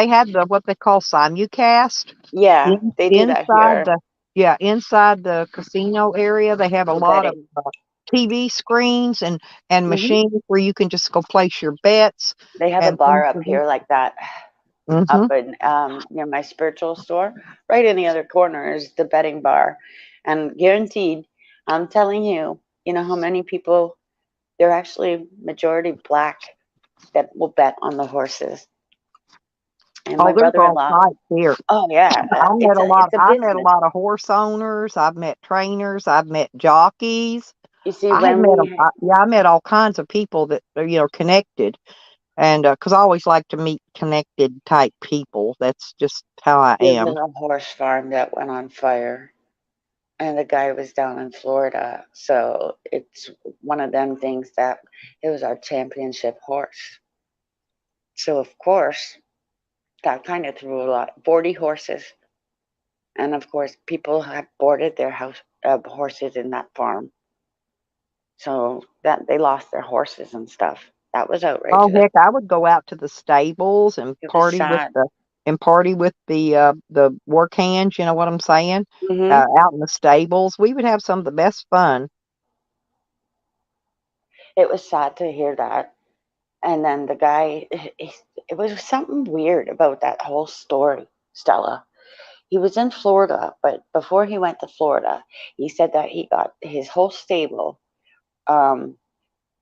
have the what they call simulcast yeah, they do that inside here. the, yeah, inside the casino area. They have a The lot of betting. TV screens and Hmm. machines where you can just go place your bets They have a and bar things up of that. here like that, Mm-hmm. up in near my spiritual store. Right in the other corner is the betting bar, and guaranteed, I'm telling you, you know how many people? They're actually majority black that will bet on the horses. And my Oh, there's all brother-in-law, types here. oh yeah, it's a I met a business. lot of horse owners. I've met trainers. I've met jockeys. You see, I have when met we yeah, I met all kinds of people that are, connected. And because I always like to meet connected type people. That's just how I there was am. a horse farm that went on fire, and the guy was down in Florida, so it's one of them things that it was our championship horse. So of course, that kind of threw a lot. 40 horses, and of course, people had boarded their house horses in that farm, so that they lost their horses and stuff. That was Oh outrageous. heck, I would go out to the stables and It was sad. party with the work hands. You know what I'm saying? Hmm. Out in the stables, we would have some of the best fun. It was sad to hear that. And then the guy, it was something weird about that whole story, Stella. He was in Florida, but before he went to Florida, he said that he got his whole stable um,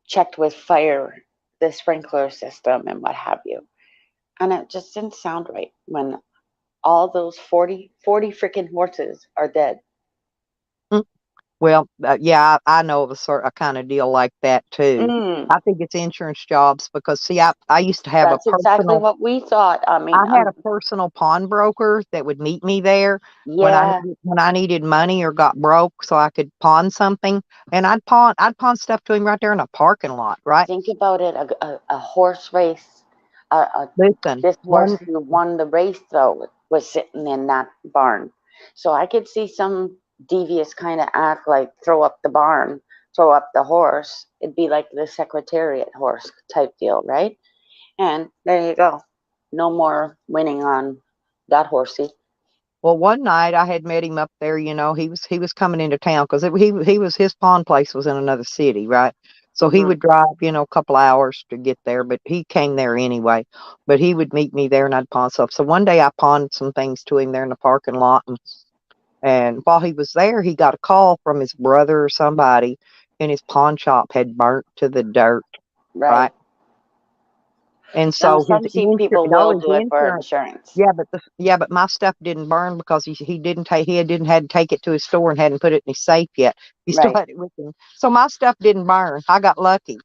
checked with fire, the sprinkler system, and what have you. And it just didn't sound right when all those 40 freaking horses are dead. Mm. Well, yeah, I know of a kind of deal like that too. Mm, I think it's insurance jobs because see, I used to have a that's exactly personal what we thought. I I mean, had a personal pawnbroker that would meet me there yeah, when I needed money or got broke, so I could pawn something, and I'd pawn stuff to him right there in a parking lot. Right? think about it, a horse race. Listen, This horse one who won the race, though, was sitting in that barn. So I could see some devious kind of act like throw up the barn, throw up the horse. It'd be like the secretariat horse type deal, right? And there you go. No more winning on that horsey. well, one night I had met him up there. He was coming into town because he was his pawn place was in another city, right? So he Hmm. would drive, a couple hours to get there, but he came there anyway. But he would meet me there, and I'd pawn stuff. So one day I pawned some things to him there in the parking lot, and while he was there, he got a call from his brother or somebody, and his pawn shop had burnt to the dirt, right? Right. And Now, so his some insurance, people no, will his do it for insurance, insurance. but my stuff didn't burn because he didn't take he didn't had to take it to his store and hadn't put it in his safe yet. He still Right. had it with him, so my stuff didn't burn. I got lucky,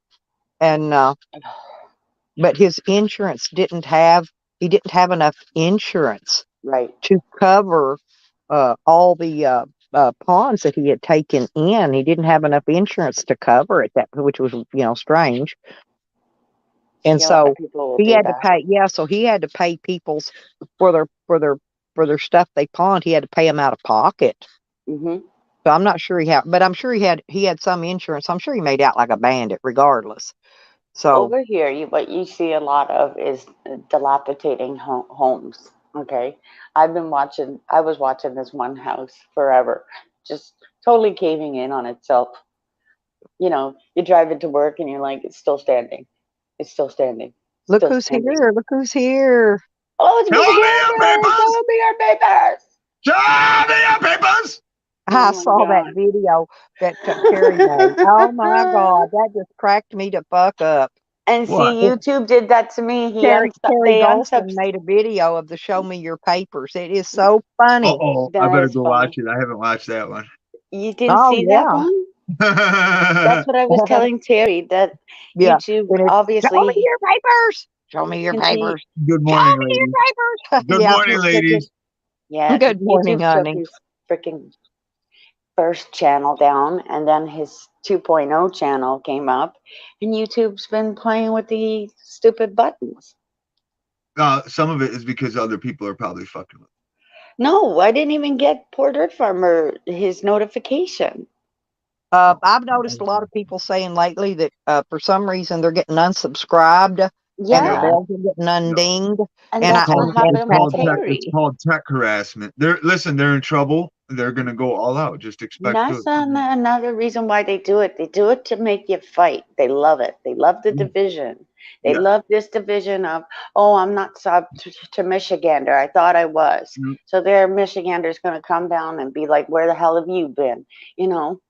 and but his insurance didn't have he didn't have enough insurance Right. to cover all the pawns that he had taken in. He didn't have enough insurance to cover it, which was strange. And See, a lot of so people will he do had to that. pay. Yeah, so he had to pay people's for their for their for their stuff they pawned. He had to pay them out of pocket. Hmm. So I'm not sure but I'm sure he had some insurance. I'm sure he made out like a bandit, regardless. So Over here, what you see a lot of is dilapidating homes. Okay, I was watching this one house forever, just totally caving in on itself. You know, you drive into work and you're like, it's still standing, it's still standing, look still who's standing. here! Look who's here! Oh, it's Show Mr. me your Gilbert! papers! Show me your papers! Show me your papers! I Oh saw that my video that Terry made. Oh my god! God, that just cracked me to fuck up. And see, What? YouTube did that to me. Terry They Golston unsubs. made a video of the "Show Me Your Papers." It is so funny. Uh-oh, I That better is go funny. watch it. I haven't watched that one. You didn't Oh see that yeah, one? That's what I was telling Terry, that yeah. YouTube And it's "Show me obviously your papers. Show me your can see. papers. Good Show morning, me ladies. your papers." Good Yeah. morning, He took his, ladies. yeah, Good morning, YouTube took honey. his freaking first channel down, and then his 2.0 channel came up, and YouTube's been playing with the stupid buttons. Some of it is because other people are probably fucking with. No, I didn't even get Poor Dirt Farmer his notification. Oh, I've noticed a lot of people saying lately that for some reason they're getting unsubscribed and their yeah, Yeah, bells are getting undinged. and And it's I that's what called and happened with it's Terry. called tech harassment. They're in trouble. they're gonna go all out. Just expect That's another reason why they do it. They do it to make you fight. They love it. They love the division. They Yeah. love this division of, oh, I'm not sub to Michigander. I thought I was. Mm. So their Michigander's going to come down and be like, where the hell have you been? You know,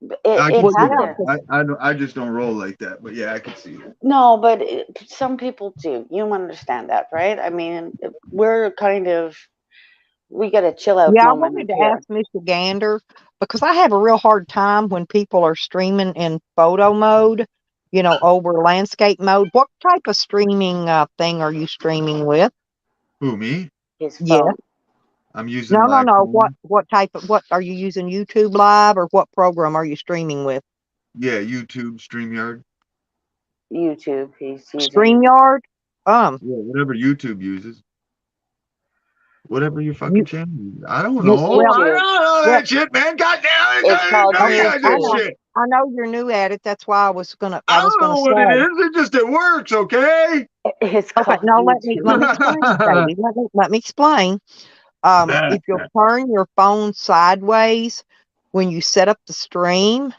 I it can Well, see yeah, happens. 'cause that. I just don't roll like that. But yeah, I can see it. No, but some people do. You understand that, right? I mean, we're kind of, we got a chill out yeah, I moment wanted up to here. ask Mr. Gander because I have a real hard time when people are streaming in photo mode, over landscape mode. What type of streaming thing are you streaming with? Who, me? His Yeah. phone. I'm using No, no, my no. What phone. what type of what are you using YouTube Live or what program are you streaming with? Yeah, YouTube, StreamYard. YouTube. He's using. StreamYard? Yeah, whatever YouTube uses. Whatever your fucking You channel is. I don't you know. well I YouTube. don't know well that shit, man. God damn it. It's I didn't called know you okay, had I that YouTube. know. shit. I know you're new at it. That's why I I was don't gonna know what it say. is. It just it works, okay? It's Okay, called no, let me YouTube. explain, baby. Let me explain. If you'll turn your phone sideways when you set up the stream,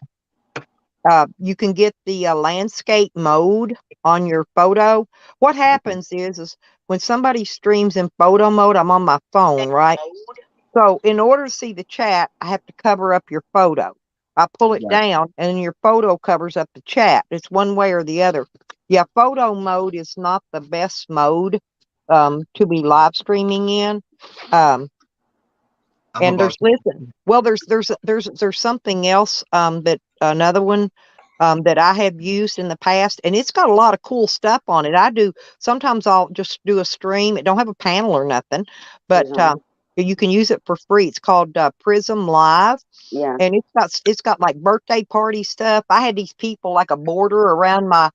you can get the landscape mode on your photo. What Okay. happens is when somebody streams in photo mode, I'm on my phone, right? So in order to see the chat, I have to cover up your photo. I pull it Gotcha. down and your photo covers up the chat. It's one way or the other. Yeah, photo mode is not the best mode to be live streaming in. Um, I'm and about there's to. listen, well, there's something else that another one that I have used in the past, and it's got a lot of cool stuff on it. Sometimes I'll just do a stream. It don't have a panel or nothing, but Prism. you can use it for free. It's called Prism Live, Yeah. and it's got like birthday party stuff. I had these people like a border around my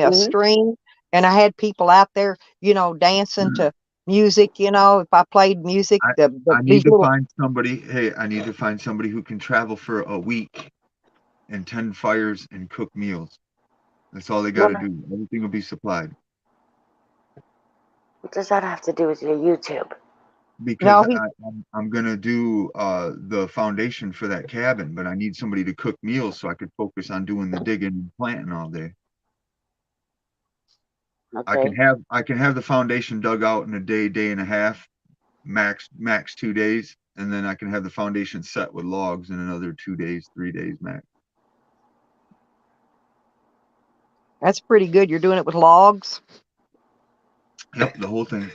Hmm. stream, and I had people out there, dancing to music. If I played music, I I these need to little find somebody. Hey, I need to find somebody who can travel for a week and tend fires and cook meals. That's all they got What, to do. Everything will be supplied. what does that have to do with your YouTube? Because no he I'm gonna do the foundation for that cabin, but I need somebody to cook meals so I could focus on doing the digging and planting all day. Okay. I can have the foundation dug out in a day, day and a half, max 2 days, and then I can have the foundation set with logs in another 2 days, 3 days max. That's pretty good. You're doing it with logs. Yep, the whole thing.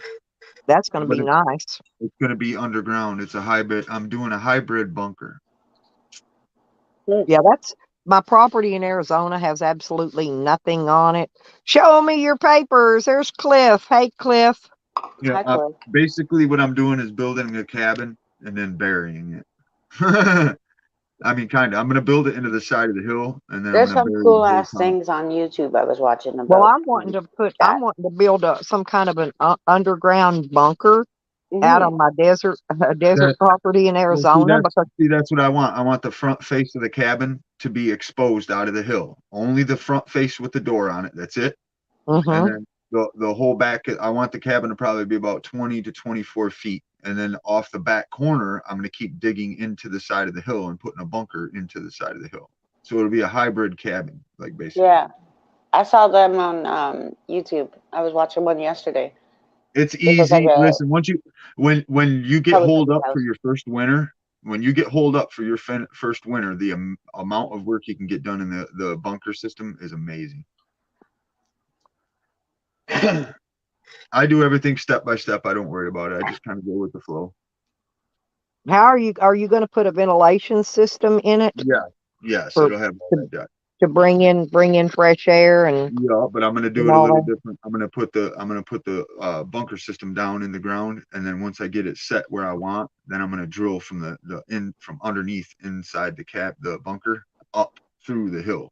That's going to But be nice. it's gonna be underground. It's a hybrid. I'm doing a hybrid bunker. Hmm. Yeah, that's my property in Arizona has absolutely nothing on it. Show me your papers. There's Cliff. Hey, Cliff. Yeah, Hi, Cliff. basically what I'm doing is building a cabin and then burying it. I mean, kind of. I'm gonna build it into the side of the hill, and then I'm There's gonna some bury the cool whole ass top. things on YouTube I was watching Well, about I'm that. wanting to build some kind of an underground bunker out Hmm. on my desert That property in well, Arizona because see that's what I want. I want the front face of the cabin to be exposed out of the hill. Only the front face with the door on it. That's it. And hmm then the whole back. I want the cabin to probably be about 20 to 24 feet. And then off the back corner, I'm gonna keep digging into the side of the hill and putting a bunker into the side of the hill. So it'll be a hybrid cabin, like basically. Yeah. I saw them on YouTube. I was watching one yesterday. It's It was like easy. a Listen, once you when you get holed Teletubby up for house. your first winter, when you get holed up for your first winter, the amount of work you can get done in the bunker system is amazing. I do everything step by step. I don't worry about it. I just kind of go with the flow. How are you going to put a ventilation system in it Yeah. Yes, for it'll have all to, that done. to bring in fresh air Yeah, but I'm gonna do and it a all little that? different. I'm gonna put the bunker system down in the ground, and then once I get it set where I want, then I'm gonna drill from the in from underneath inside the bunker up through the hill.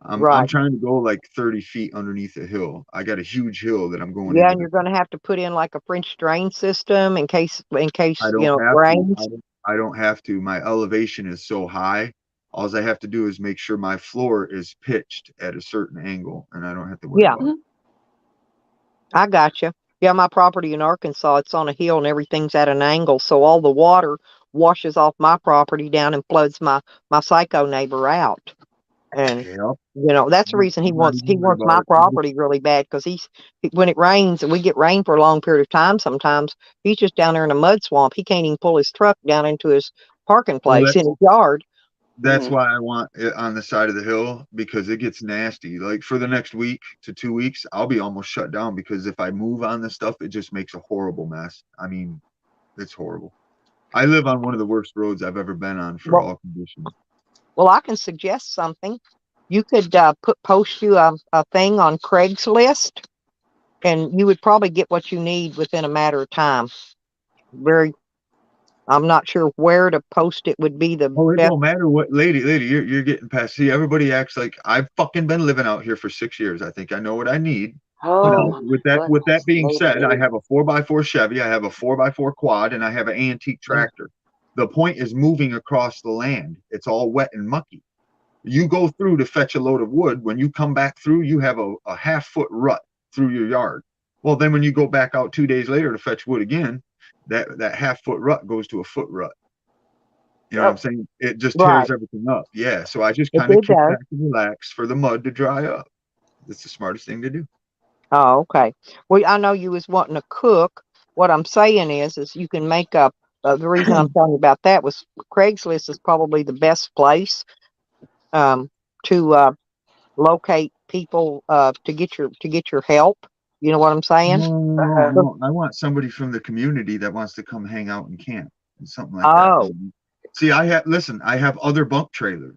I'm Right. trying to go like 30 feet underneath the hill. I got a huge hill that I'm going Yeah, into and the. you're going to have to put in like a French drain system in case I don't it have to. rains. I don't have to. My elevation is so high. All I have to do is make sure my floor is pitched at a certain angle, and I don't have to worry Yeah, about it. I got you. Yeah, my property in Arkansas, it's on a hill and everything's at an angle, so all the water washes off my property down and floods my psycho neighbor out. And Yep. that's the reason he I'm not wants even worried my about it. property really bad, because when it rains and we get rain for a long period of time, sometimes he's just down there in a mud swamp. He can't even pull his truck down into his parking Well, place in his yard. that's why I want it on the side of the hill, because it gets nasty. Like for the next week to 2 weeks, I'll be almost shut down, because if I move on this stuff, it just makes a horrible mess. I mean, it's horrible. I live on one of the worst roads I've ever been on for Well, all conditions. well, I can suggest something. You could post you a thing on Craigslist, and you would probably get what you need within a matter of time. I'm not sure where to post it would be the Oh, it best. don't matter what, lady, you're getting past. See, everybody acts like I've fucking been living out here for 6 years. I think I know what I need. Oh, Now, with that being said, I have a 4x4 Chevy, I have a 4x4 quad, and I have an antique tractor. The point is moving across the land. It's all wet and mucky. You go through to fetch a load of wood. When you come back through, you have a half-foot rut through your yard. Well, then when you go back out 2 days later to fetch wood again, that half-foot rut goes to a foot rut. You know what I'm saying? It just tears everything up. Yeah. So I just kind of kick back and relax for the mud to dry up. That's the smartest thing to do. Oh, okay. Well, I know you was wanting to cook. What I'm saying is you can make up. The reason I'm telling you about that was Craigslist is probably the best place to locate people to get your help. You know what I'm saying? No, I want somebody from the community that wants to come hang out and camp and something like Oh. that. See, I have other bunk trailers.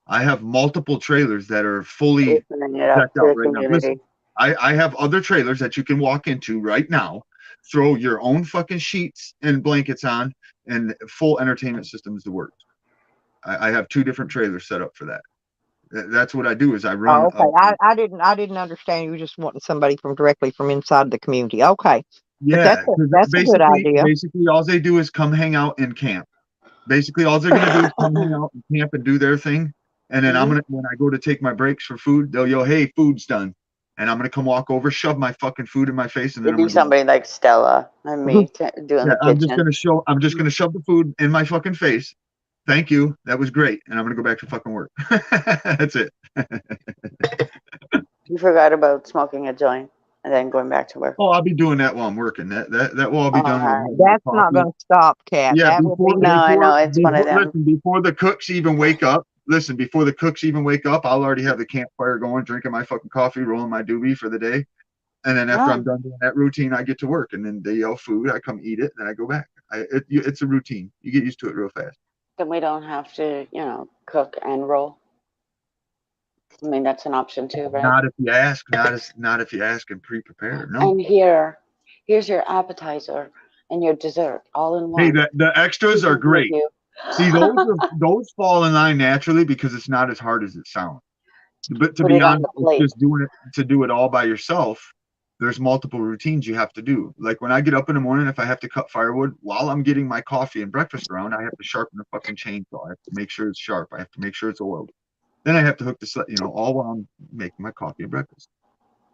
I have multiple trailers that are fully decked out right now. Listen, I have other trailers that you can walk into right now, throw your own fucking sheets and blankets on, and full entertainment systems to work. I have 2 different trailers set up for that. That's what I do is I run. Oh, okay. I didn't understand. You were just wanting somebody directly from inside the community. Okay. But Yeah, that's a good idea. basically all they do is come hang out and camp. Basically, all they're gonna do is come hang out and camp and do their thing. And then when I go to take my breaks for food, they'll yell, "Hey, food's done!" And I'm gonna come walk over, shove my fucking food in my face, and then It'd be somebody like Stella and me doing the I'm kitchen. I'm just gonna shove the food in my fucking face. Thank you, that was great, and I'm gonna go back to fucking work. That's it. You forgot about smoking a joint and then going back to work. Oh, I'll be doing that while I'm working. That will all be done. That's not going to stop, Kat. Yeah, that before, will be I know it's one of them. Listen, before the cooks even wake up. Listen, before the cooks even wake up, I'll already have the campfire going, drinking my fucking coffee, rolling my doobie for the day. And then after I'm done doing that routine, I get to work. And then they yell food, I come eat it, and then I go back. It's a routine. You get used to it real fast. Then we don't have to, cook and roll. I mean, that's an option too, right? Not if you ask. Not if you ask and pre-prepare. No. And here's your appetizer and your dessert all in one. Hey, the extras are great. See, those fall in line naturally because it's not as hard as it sounds. But to be honest, just doing it to do it all by yourself, there's multiple routines you have to do. Like when I get up in the morning, if I have to cut firewood while I'm getting my coffee and breakfast around, I have to sharpen the fucking chainsaw. I have to make sure it's sharp. I have to make sure it's oiled. Then I have to hook the, all while I'm making my coffee and breakfast.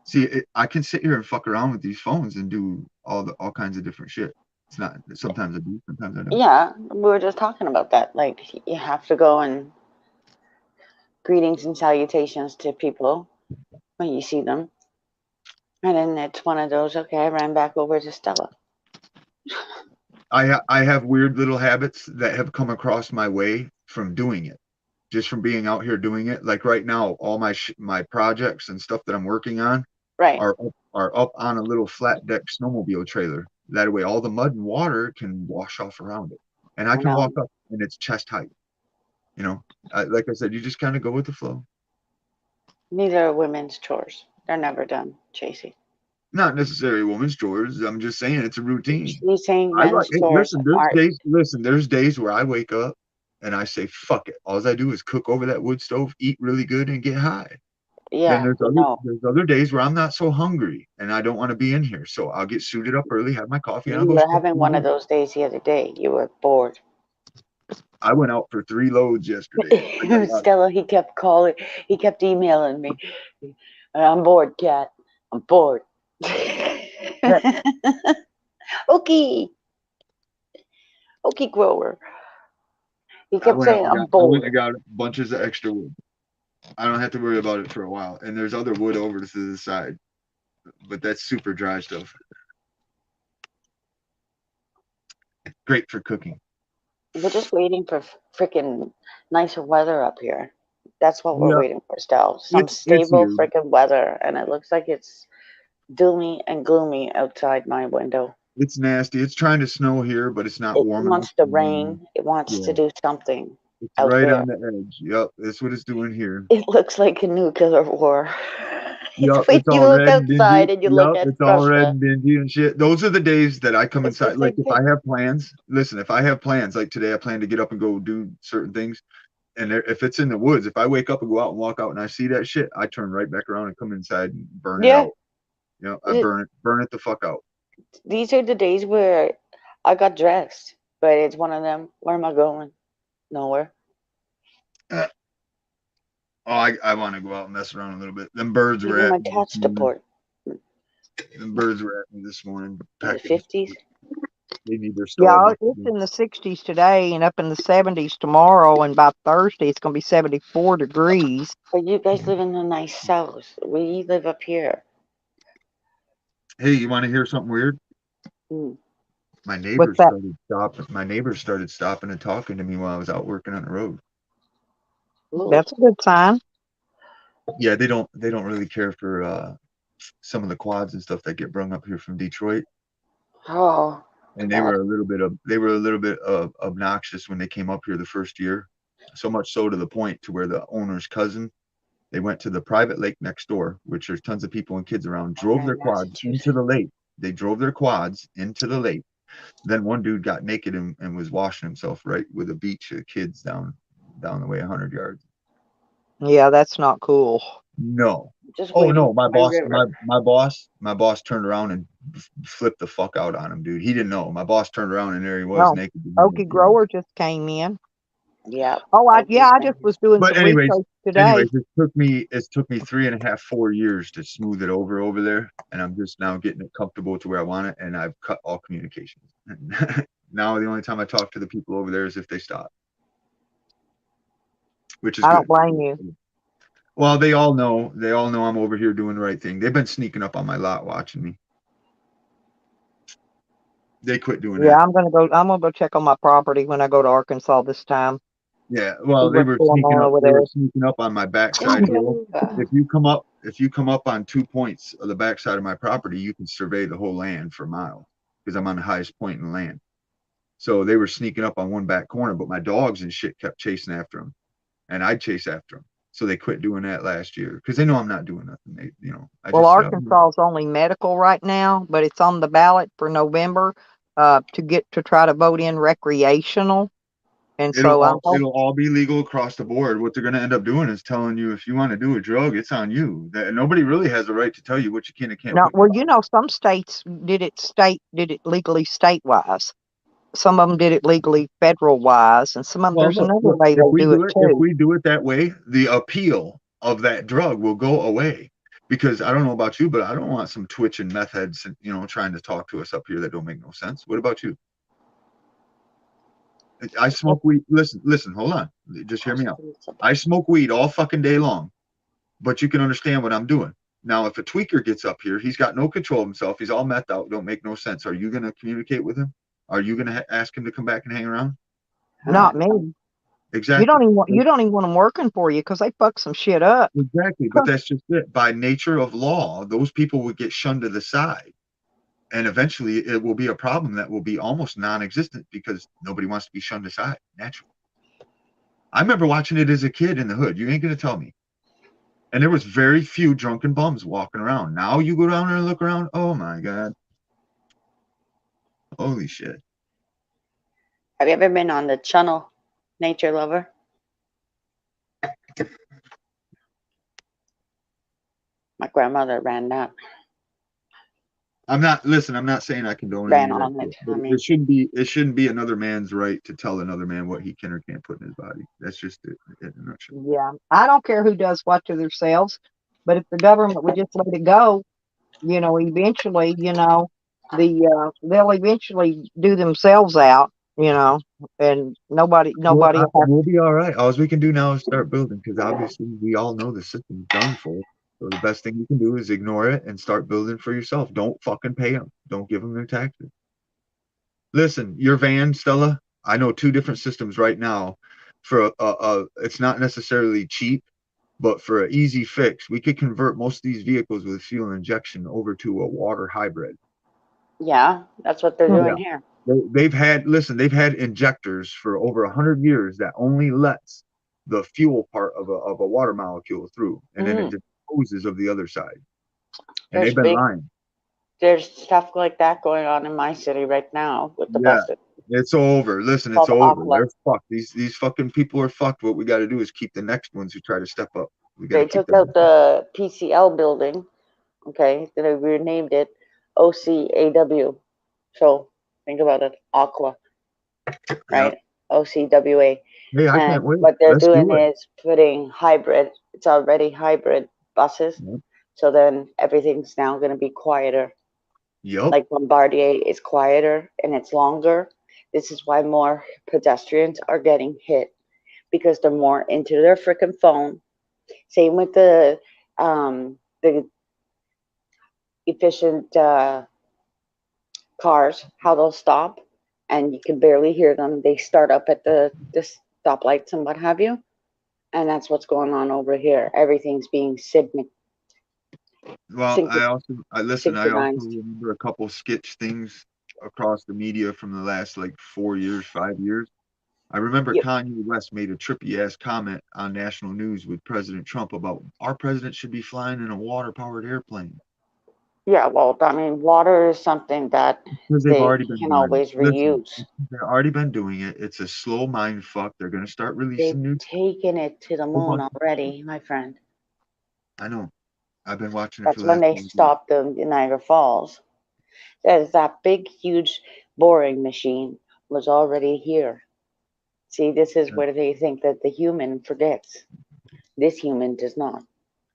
See, I can sit here and fuck around with these phones and do all kinds of different shit. It's not, sometimes I do, sometimes I don't. Yeah, we were just talking about that. Like, you have to go and greetings and salutations to people when you see them. And then it's one of those, okay, I ran back over to Stella. I have weird little habits that have come across my way from doing it. Just from being out here doing it. Like right now, all my projects and stuff that I'm working on are up on a little flat deck snowmobile trailer. That way all the mud and water can wash off around it. And I can walk up and it's chest height. Like I said, you just kind of go with the flow. These are women's chores. They're never done, Chasey. Not necessarily women's chores. I'm just saying it's a routine. She's saying men's chores. There's days where I wake up and I say, fuck it. All I do is cook over that wood stove, eat really good, and get high. Yeah. Then there's other days where I'm not so hungry and I don't want to be in here. So I'll get suited up early, have my coffee. You were having one of those days the other day. You were bored. I went out for 3 loads yesterday. Stella, he kept calling. He kept emailing me. I'm bored, Kat. I'm bored. Okay. Okie grower. He I kept went out saying, and I'm got I went bold. and got bunches of extra wood. I don't have to worry about it for a while. And there's other wood over to the side, but that's super dry stuff. Great for cooking. We're just waiting for freaking nicer weather up here. That's what we're Yeah, waiting for still. Some it's stable here. freaking weather. And it looks like it's doomy and gloomy outside my window. It's nasty. It's trying to snow here, but it's not It warm enough. wants to rain. It wants to Yeah, do something it's out right there. on the edge. Yep, that's what it's doing here. It looks like a nuclear war. It's Yep, when it's you all look red and dingy. outside and you look Yep, at it's all red Russia. and dingy and shit. Those are the days that I come It's the inside. Like same if thing. I have plans, listen, if I have plans, like today I plan to get up and go do certain things. And if it's in the woods, if I wake up and go out and walk out and I see that shit, I turn right back around and come inside and burn it Yeah. out. You know, I burn it the fuck out. These are the days where I got dressed, but it's one of them. Where am I going? Nowhere. Uh, oh, I want to go out and mess around a little bit. Them birds were Even at my me this cat's morning. deport Them birds were at me this morning. in the Pecking. 50s. They need their Yeah, stall. it's in the 60s today and up in the 70s tomorrow. And by Thursday, it's going to be 74 degrees. But you guys live in the nice south. We live up here. Hey, you want to hear something weird? Mm. My What's neighbors that? started stopping. My neighbors started stopping and talking to me while I was out working on the road. Ooh. That's a good sign. Yeah, they don't really care for some of the quads and stuff that get brung up here from Detroit. Oh. And God. they were a little bit obnoxious when they came up here the first year. So much so to the point to where the owner's cousin, they went to the private lake next door, which there's tons of people and kids around, drove We're their in quads into Massachusetts. the lake. They drove their quads into the lake. Then one dude got naked and was washing himself right with a beach of kids down the way 100 yards. Yeah, that's not cool. No. Just Oh waiting no, for my river. my boss turned around and flipped the fuck out on him, dude. He didn't know. My boss turned around and there he was No, naked. Okie Grower just came in. Yeah. Oh, Okay. I just was doing But some research today. it took me 3.5, 4 years to smooth it over there, and I'm just now getting it comfortable to where I want it, and I've cut all communications. Now the only time I talk to the people over there is if they stop, which is I don't good. blame you. Well, they all know I'm over here doing the right thing. They've been sneaking up on my lot watching me. They quit doing Yeah, that. I'm gonna go check on my property when I go to Arkansas this time. Yeah, See well, what's going on over they there. were sneaking up on my backside hill. If you come up on 2 points of the backside of my property, you can survey the whole land for miles because I'm on the highest point in the land. So they were sneaking up on one back corner, but my dogs and shit kept chasing after them, and I'd chase after them. So they quit doing that last year because they know I'm not doing nothing. I Well, just said, Arkansas is only medical right now, but it's on the ballot for November to get to try to vote in recreational. And so I'm hoping. it'll all be legal across the board. What they're going to end up doing is telling you if you want to do a drug, it's on you. Nobody really has the right to tell you what you can and can't No, put in your well, body. some states did it legally statewise. Some of them did it legally federal wise, and some of them Well, there's another look, way they do it if too. we do it that way, the appeal of that drug will go away. Because I don't know about you, but I don't want some Twitch and meth heads, trying to talk to us up here that don't make no sense. What about you? I smoke weed. Listen, hold on. Just hear me out. I smoke weed all fucking day long, but you can understand what I'm doing. Now, if a tweaker gets up here, he's got no control of himself. He's all methed out. Don't make no sense. Are you going to communicate with him? Are you going to ask him to come back and hang around? Not me. Exactly. You don't even want them working for you because they fuck some shit up. Exactly. But that's just it. By nature of law, those people would get shunned to the side. And eventually it will be a problem that will be almost non-existent because nobody wants to be shunned aside. Naturally. I remember watching it as a kid in the hood. You ain't going to tell me. And there was very few drunken bums walking around. Now you go down there and look around. Oh my God. Holy shit. Have you ever been on the channel Nature Lover? My grandmother ran that. I'm not saying I condone any Ran of that on it. shit, but I mean, it shouldn't be another man's right to tell another man what he can or can't put in his body. That's just it in a nutshell. Yeah, I don't care who does what to themselves, but if the government would just let it go, eventually, they'll eventually do themselves out. you know, and nobody Well, nobody will have, we'll be all right. All we can do now is start building because obviously we all know the system's done for. So the best thing you can do is ignore it and start building for yourself. Don't fucking pay them. Don't give them their taxes. Listen, your van, Stella, I know two different systems right now for it's not necessarily cheap, but for an easy fix, we could convert most of these vehicles with fuel injection over to a water hybrid. Yeah, that's what they're Yeah. doing here. They've had injectors for over 100 years that only lets the fuel part of a water molecule through, and then it Mm. disposes of the other side. And There's they've been big, lying. there's stuff like that going on in my city right now with the Yeah, buses it's over. Listen, it's called over. Aqua. They're fucked. These fucking people are fucked. What we got to do is keep the next ones who try to step up. We got to They keep took them. out the PCL building, okay, they renamed it OCAW. So think about it, Aqua, Yeah. right? OCWA. Hey, I can't And wait. what they're Let's doing do it. is putting hybrid, it's already hybrid buses. Yep. So then everything's now going to be quieter. Yep. Like Bombardier is quieter and it's longer. This is why more pedestrians are getting hit because they're more into their freaking phone. Same with the efficient cars, how they'll stop and you can barely hear them. They start up at the stoplights and what have you. And that's what's going on over here. Everything's being Well, I also synchronized. remember a couple sketch things across the media from the last like 4 years, 5 years. I remember Yep. Kanye West made a trippy ass comment on national news with President Trump about our president should be flying in a water powered airplane Yeah, well, I mean, water is something that because they've they already been can doing it. always Listen, reuse. they've already been doing it. It's a slow mind fuck. They're gonna start They've releasing new taken it to the whole moon bunch. already, my friend. I know. I've been watching it for That's the when last they 5 years. stopped the Niagara Falls. There's that big, huge boring machine was already here. See, this is where they think that the human forgets. This human does not.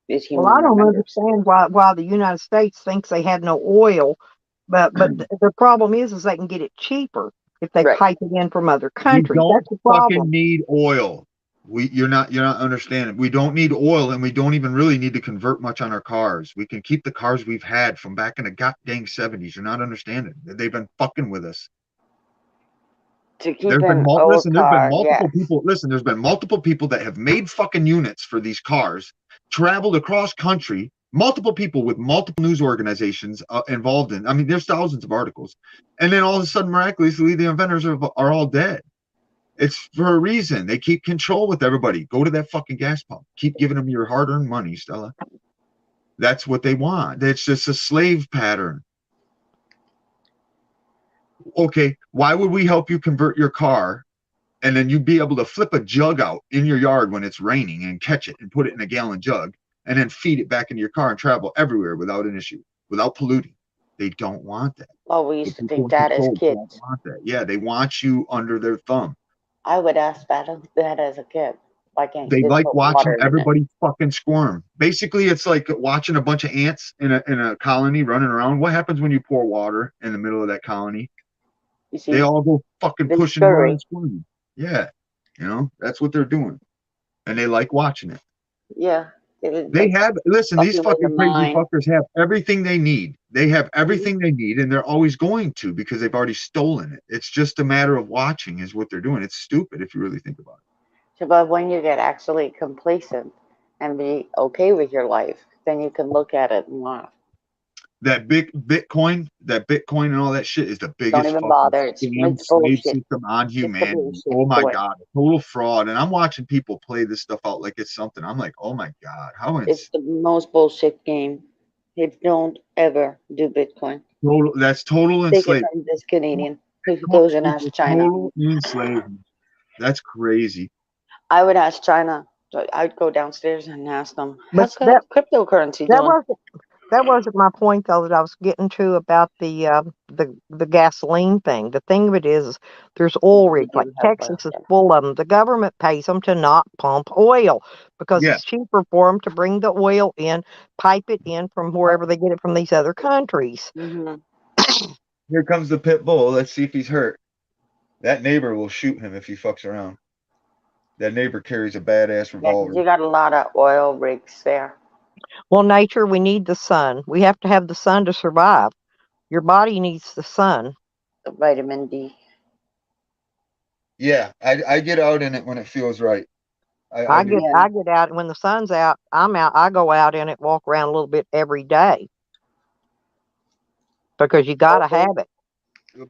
This well, human I don't remembers. understand why the United States thinks they have no oil, but the problem is they can get it cheaper if they Right. pipe it in from other We countries. don't That's the fucking problem. need oil. You're not understanding. We don't need oil and we don't even really need to convert much on our cars. We can keep the cars we've had from back in the goddamn 70s. You're not understanding. They've been fucking with us. To keep an old Listen, there's been car, multiple yes. people. Listen, there's been multiple people that have made fucking units for these cars, traveled across country, multiple people with multiple news organizations involved in. I mean, there's thousands of articles. And then all of a sudden, miraculously, the inventors are all dead. It's for a reason. They keep control with everybody. Go to that fucking gas pump. Keep giving them your hard-earned money, Stella. That's what they want. It's just a slave pattern. Okay, why would we help you convert your car and then you'd be able to flip a jug out in your yard when it's raining and catch it and put it in a gallon jug and then feed it back into your car and travel everywhere without an issue, without polluting? They don't want that. Well, we The used to people think in that as control don't kids. want that. Yeah, they want you under their thumb. I would ask that as a kid. Why can't They you just like put watching water in it? everybody fucking squirm. Basically, it's like watching a bunch of ants in a colony running around. What happens when you pour water in the middle of that colony? You They see, all go fucking they pushing around scurry. and squirming. Yeah, that's what they're doing, and they like watching it. Yeah, it was They like have listen. These fucking with your fucking crazy mind. fuckers have everything they need. They have Mhm. everything they need, and they're always going to because they've already stolen it. It's just a matter of watching, is what they're doing. It's stupid if you really think about it. So, but when you get actually complacent and be okay with your life, then you can look at it and laugh. That Bitcoin and all that shit is the Don't biggest even fucking bother. scam It's slave bullshit. system on It's a humanity. bullshit Oh my toy. God, total fraud. And I'm watching people play this stuff out like it's something. I'm like, oh my God, It's the most bullshit game. If don't ever do Bitcoin. that's total Take it enslavement. from this Canadian who goes and asks China. Total enslavement. That's crazy. I would ask China. So I'd go downstairs and ask them, But how's that cryptocurrency that doing? wasn't that wasn't my point though that I was getting to about the gasoline thing. The thing of it is there's Yes, oil we rigs like do have oil. Texas is Yes. full of them. The government pays them to not pump oil because Yeah. it's cheaper for them to bring the oil in, pipe it in from wherever they get it from these other countries. Hmm. Here comes the pit bull. Let's see if he's hurt. That neighbor will shoot him if he fucks around. That neighbor carries a badass Yeah, 'cause revolver. you got a lot of oil rigs there. Well, nature, we need the sun. We have to have the sun to survive. Your body needs the sun. The vitamin D. Yeah, I get out in it when it feels right. I I do. get Yeah. I get out when the sun's out. I'm out. I go out in it, walk around a little bit every day because you got to have it.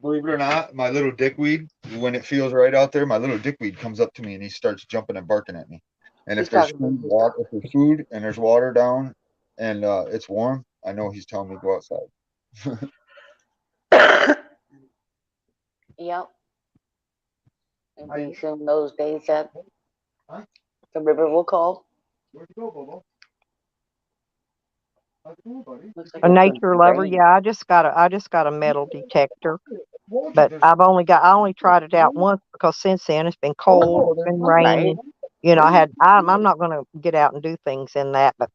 Believe it or not, my little dickweed, when it feels right out there, my little dickweed comes up to me and he starts jumping and barking at me. And He's if there's talking about food, water, if there's food and there's water down and it's warm, I know he's telling me to go outside. Yep. Maybe soon those days that the river will call. Where'd you go, Bobo? How's it going, buddy? Looks like A it's going nature to lover, rain. yeah. I just got a metal detector, but I only tried it out once because since then it's been cold, it's been Right? raining. I'm not going to get out and do things in that, but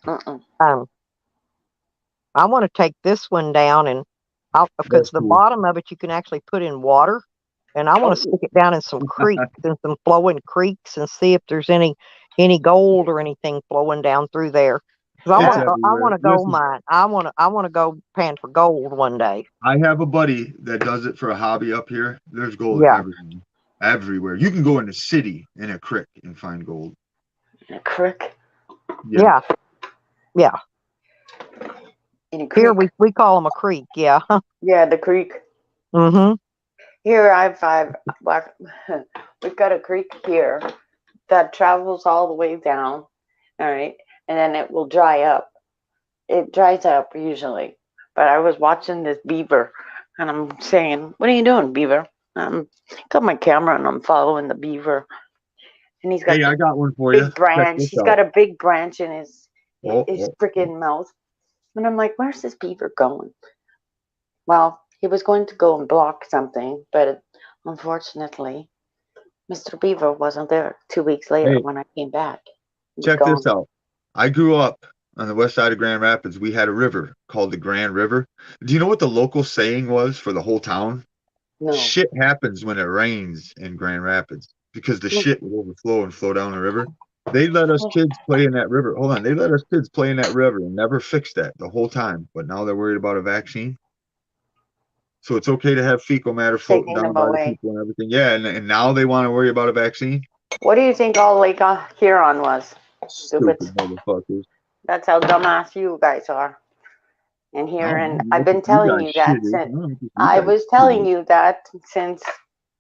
Uh-uh. um, I want to take this one down because That's the cool. bottom of it you can actually put in water, and I want to stick it down in some creeks and some flowing creeks and see if there's any gold or anything flowing down through there. Because It's I want everywhere. to go Listen, mine. I want to go pan for gold one day. I have a buddy that does it for a hobby up here. There's gold Yeah, everywhere. Everywhere. You can go in the city in a creek and find gold. In a creek. Yeah. yeah. In a Here creek. we call them a creek. Yeah. Yeah, the creek. Mm-hmm. Here we've got a creek here that travels all the way down. All right. And then it will dry up. It dries up usually. But I was watching this beaver and I'm saying, "What are you doing, beaver?" Got my camera and I'm following the beaver. And he's got Hey, the I got one for you. big Check branch. this He's got out. a big branch in his Oh, his oh, oh. freaking mouth. And I'm like, "Where's this beaver going?" Well, he was going to go and block something, but unfortunately, Mr. Beaver wasn't there 2 weeks later Hey, when I came back. He was check this gone. out. I grew up on the west side of Grand Rapids. We had a river called the Grand River. Do you know what the local saying was for the whole town? No. Shit happens when it rains in Grand Rapids because the shit would overflow and flow down the river. They let us kids play in that river. Hold on. They let us kids play in that river and never fixed that the whole time. But now they're worried about a vaccine. So it's okay to have fecal matter floating Taking down them by the away. people and everything. Yeah. And now they want to worry about a vaccine. What do you think all Lake Huron was? Stupid. Stupid motherfuckers. That's how dumbass you guys are. And I here, don't and know. I've I been think you telling guys you that shitty. I since don't think you I guys was telling shitty. you that since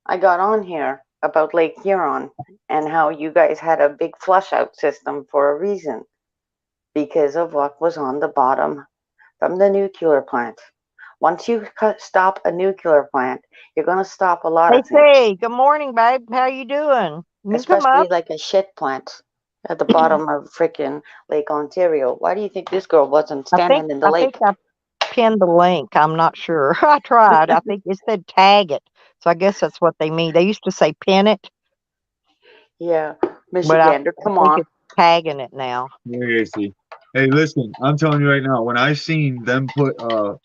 I got on here about Lake Huron and how you guys had a big flush out system for a reason because of what was on the bottom from the nuclear plant. Once you stop a nuclear plant, you're going to stop a lot Hey, of things, Say, good morning, babe. How you doing? You can come especially up. like a shit plant at the bottom of freaking Lake Ontario. Why do you think this girl wasn't standing in the I think lake? I pinned the link. I'm not sure. I tried. I think it said tag it. So I guess that's what they mean. They used to say pin it, Yeah, but Michigander, I come think on. it's tagging it now. Yeah, see. Hey, listen, I'm telling you right now, when I seen them put uh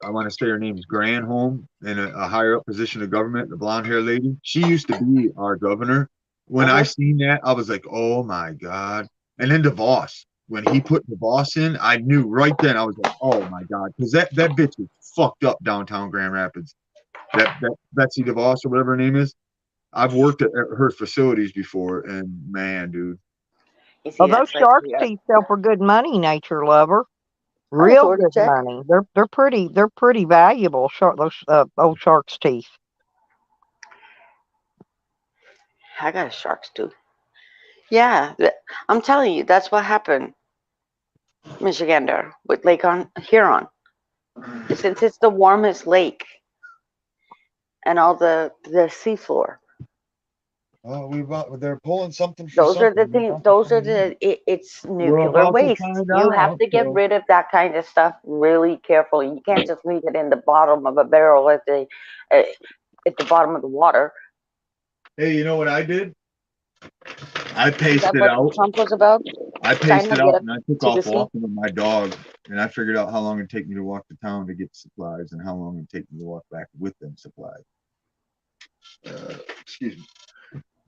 I want to say her name's Granholm in a higher up position of government, the blonde hair lady. She used to be our governor. When I Uh-huh. seen that, I was like, oh my God. And then DeVos, when he put DeVos in, I knew right then, I was like, oh my God. Because that bitch is fucked up downtown Grand Rapids. That Betsy DeVos or whatever her name is. I've worked at her facilities before, and man, dude. You Well, see, those that's like shark's teeth sell for good money, nature lover. I'll Real afford a good check. money. They're pretty valuable. Those old shark's teeth. I got a shark's tooth. Yeah, I'm telling you, that's what happened, Michigander, with Lake Huron. Since it's the warmest lake and all the seafloor, They're pulling something for those are the something. We're things. about to Those are find out. it's We're nuclear about to waste. find You have out. to get So rid of that kind of stuff really carefully. You can't just leave it in the bottom of a barrel uh, at the bottom of the water. hey, you know what I did? I Is that paced it what out. Trump was about? I Trying paced to it get out us and I took to the off sea? walking with my dog. And I figured out how long it'd take me to walk to town to get supplies and how long it'd take me to walk back with them supplies. excuse me.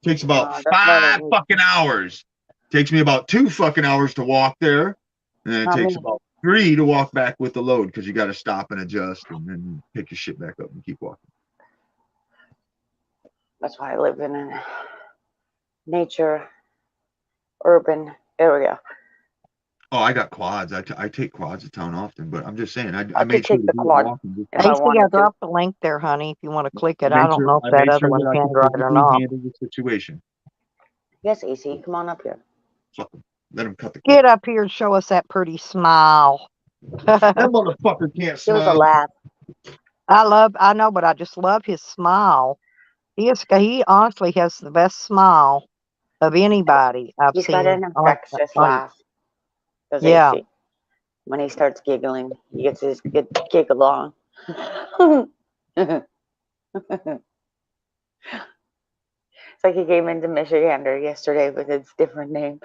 Takes about that's 5 better. fucking hours. Takes me about 2 fucking hours to walk there, and then it Not takes me. about 3 to walk back with the load because you got to stop and adjust and then pick your shit back up and keep walking. That's why I live in a nature, urban area. Oh, I got quads. I take quads to town often, but I'm just saying I I could made sure take to the do it quad walking. Just if I AC, I wanted to. dropped the link there, honey, if you want to click it. I I made don't sure, know if I that made other sure one that I can could drive it or physically not. handle the situation. Yes, AC, come on up here. Fuck 'em. Let him cut the Get cord. up here and show us that pretty smile. That motherfucker can't Give us a smile. laugh. I know, but I just love his smile. He honestly has the best smile of anybody I've He's got seen. an infectious laugh. Does Yeah. AC. When he starts giggling, he gets his good giggle on. It's like he came into Michigander yesterday with its different name.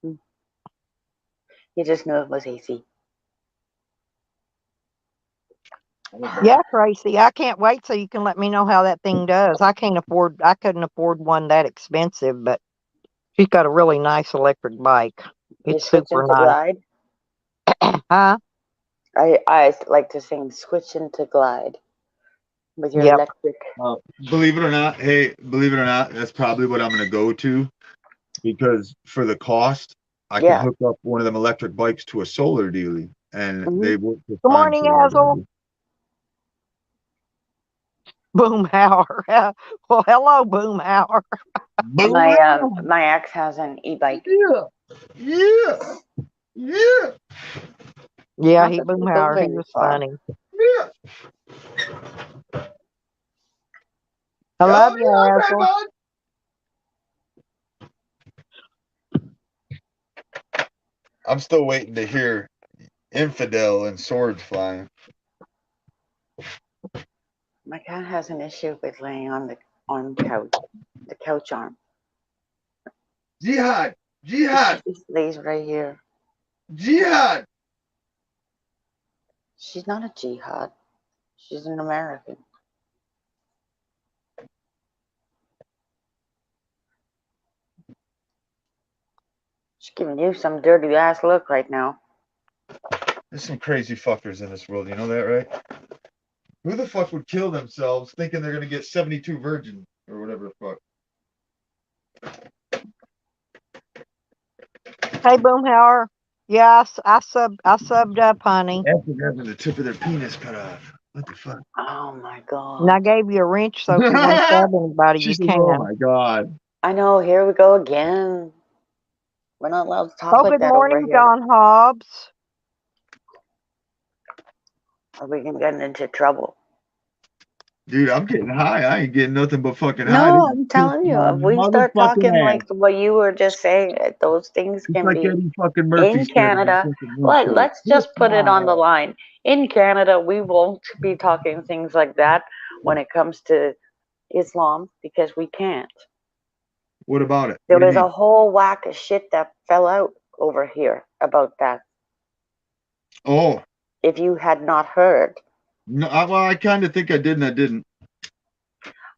You just knew it was AC. Yeah, Tracy, I can't wait so you can let me know how that thing does. I couldn't afford one that expensive, but she's got a really nice electric bike. You It's switch super into nice. glide. Huh? I like to sing switch into glide with your Yep. electric. Believe it or not, that's probably what I'm gonna go to because for the cost, I can hook up one of them electric bikes to a solar dealie, and they work just Good fine morning, for Hazel. Boomhauer. Well, hello, Boomhauer. My ex has an e-bike. Yeah. Yeah, Not he that they go Boomhauer. He very was far. funny. Yeah. I love you, okay, Hazel. bud. I'm still waiting to hear Infidel and Swords Flying. My cat has an issue with laying on the couch arm. Jihad! She just lays right here. Jihad! She's not a jihad. She's an American. She's giving you some dirty ass look right now. There's some crazy fuckers in this world, you know that, right? Who the fuck would kill themselves thinking they're gonna get 72 virgins or whatever the fuck? Hey, Boomhauer. Yeah, I subbed up, honey. After having the tip of their penis cut off. What the fuck? Oh my god. And I gave you a wrench, so if you want to sub anybody, She you says, can. oh my god. I know, here we go again. We're not allowed to talk Oh, like good that over morning, here. John Hobbs. Or we can get into trouble. Dude, I'm getting high. I ain't getting nothing but fucking high. No, This I'm is telling you, my if we start motherfucking talking ass. like what you were just saying, those things It's can like be Eddie fucking Murphy in said Canada. Let's just put it on the line. In Canada, we won't be talking things like that when it comes to Islam because we can't. What about it? There What do you was a mean? whole whack of shit that fell out over here about that. Oh, If you had not heard. no, well, I kind of think I did and I didn't.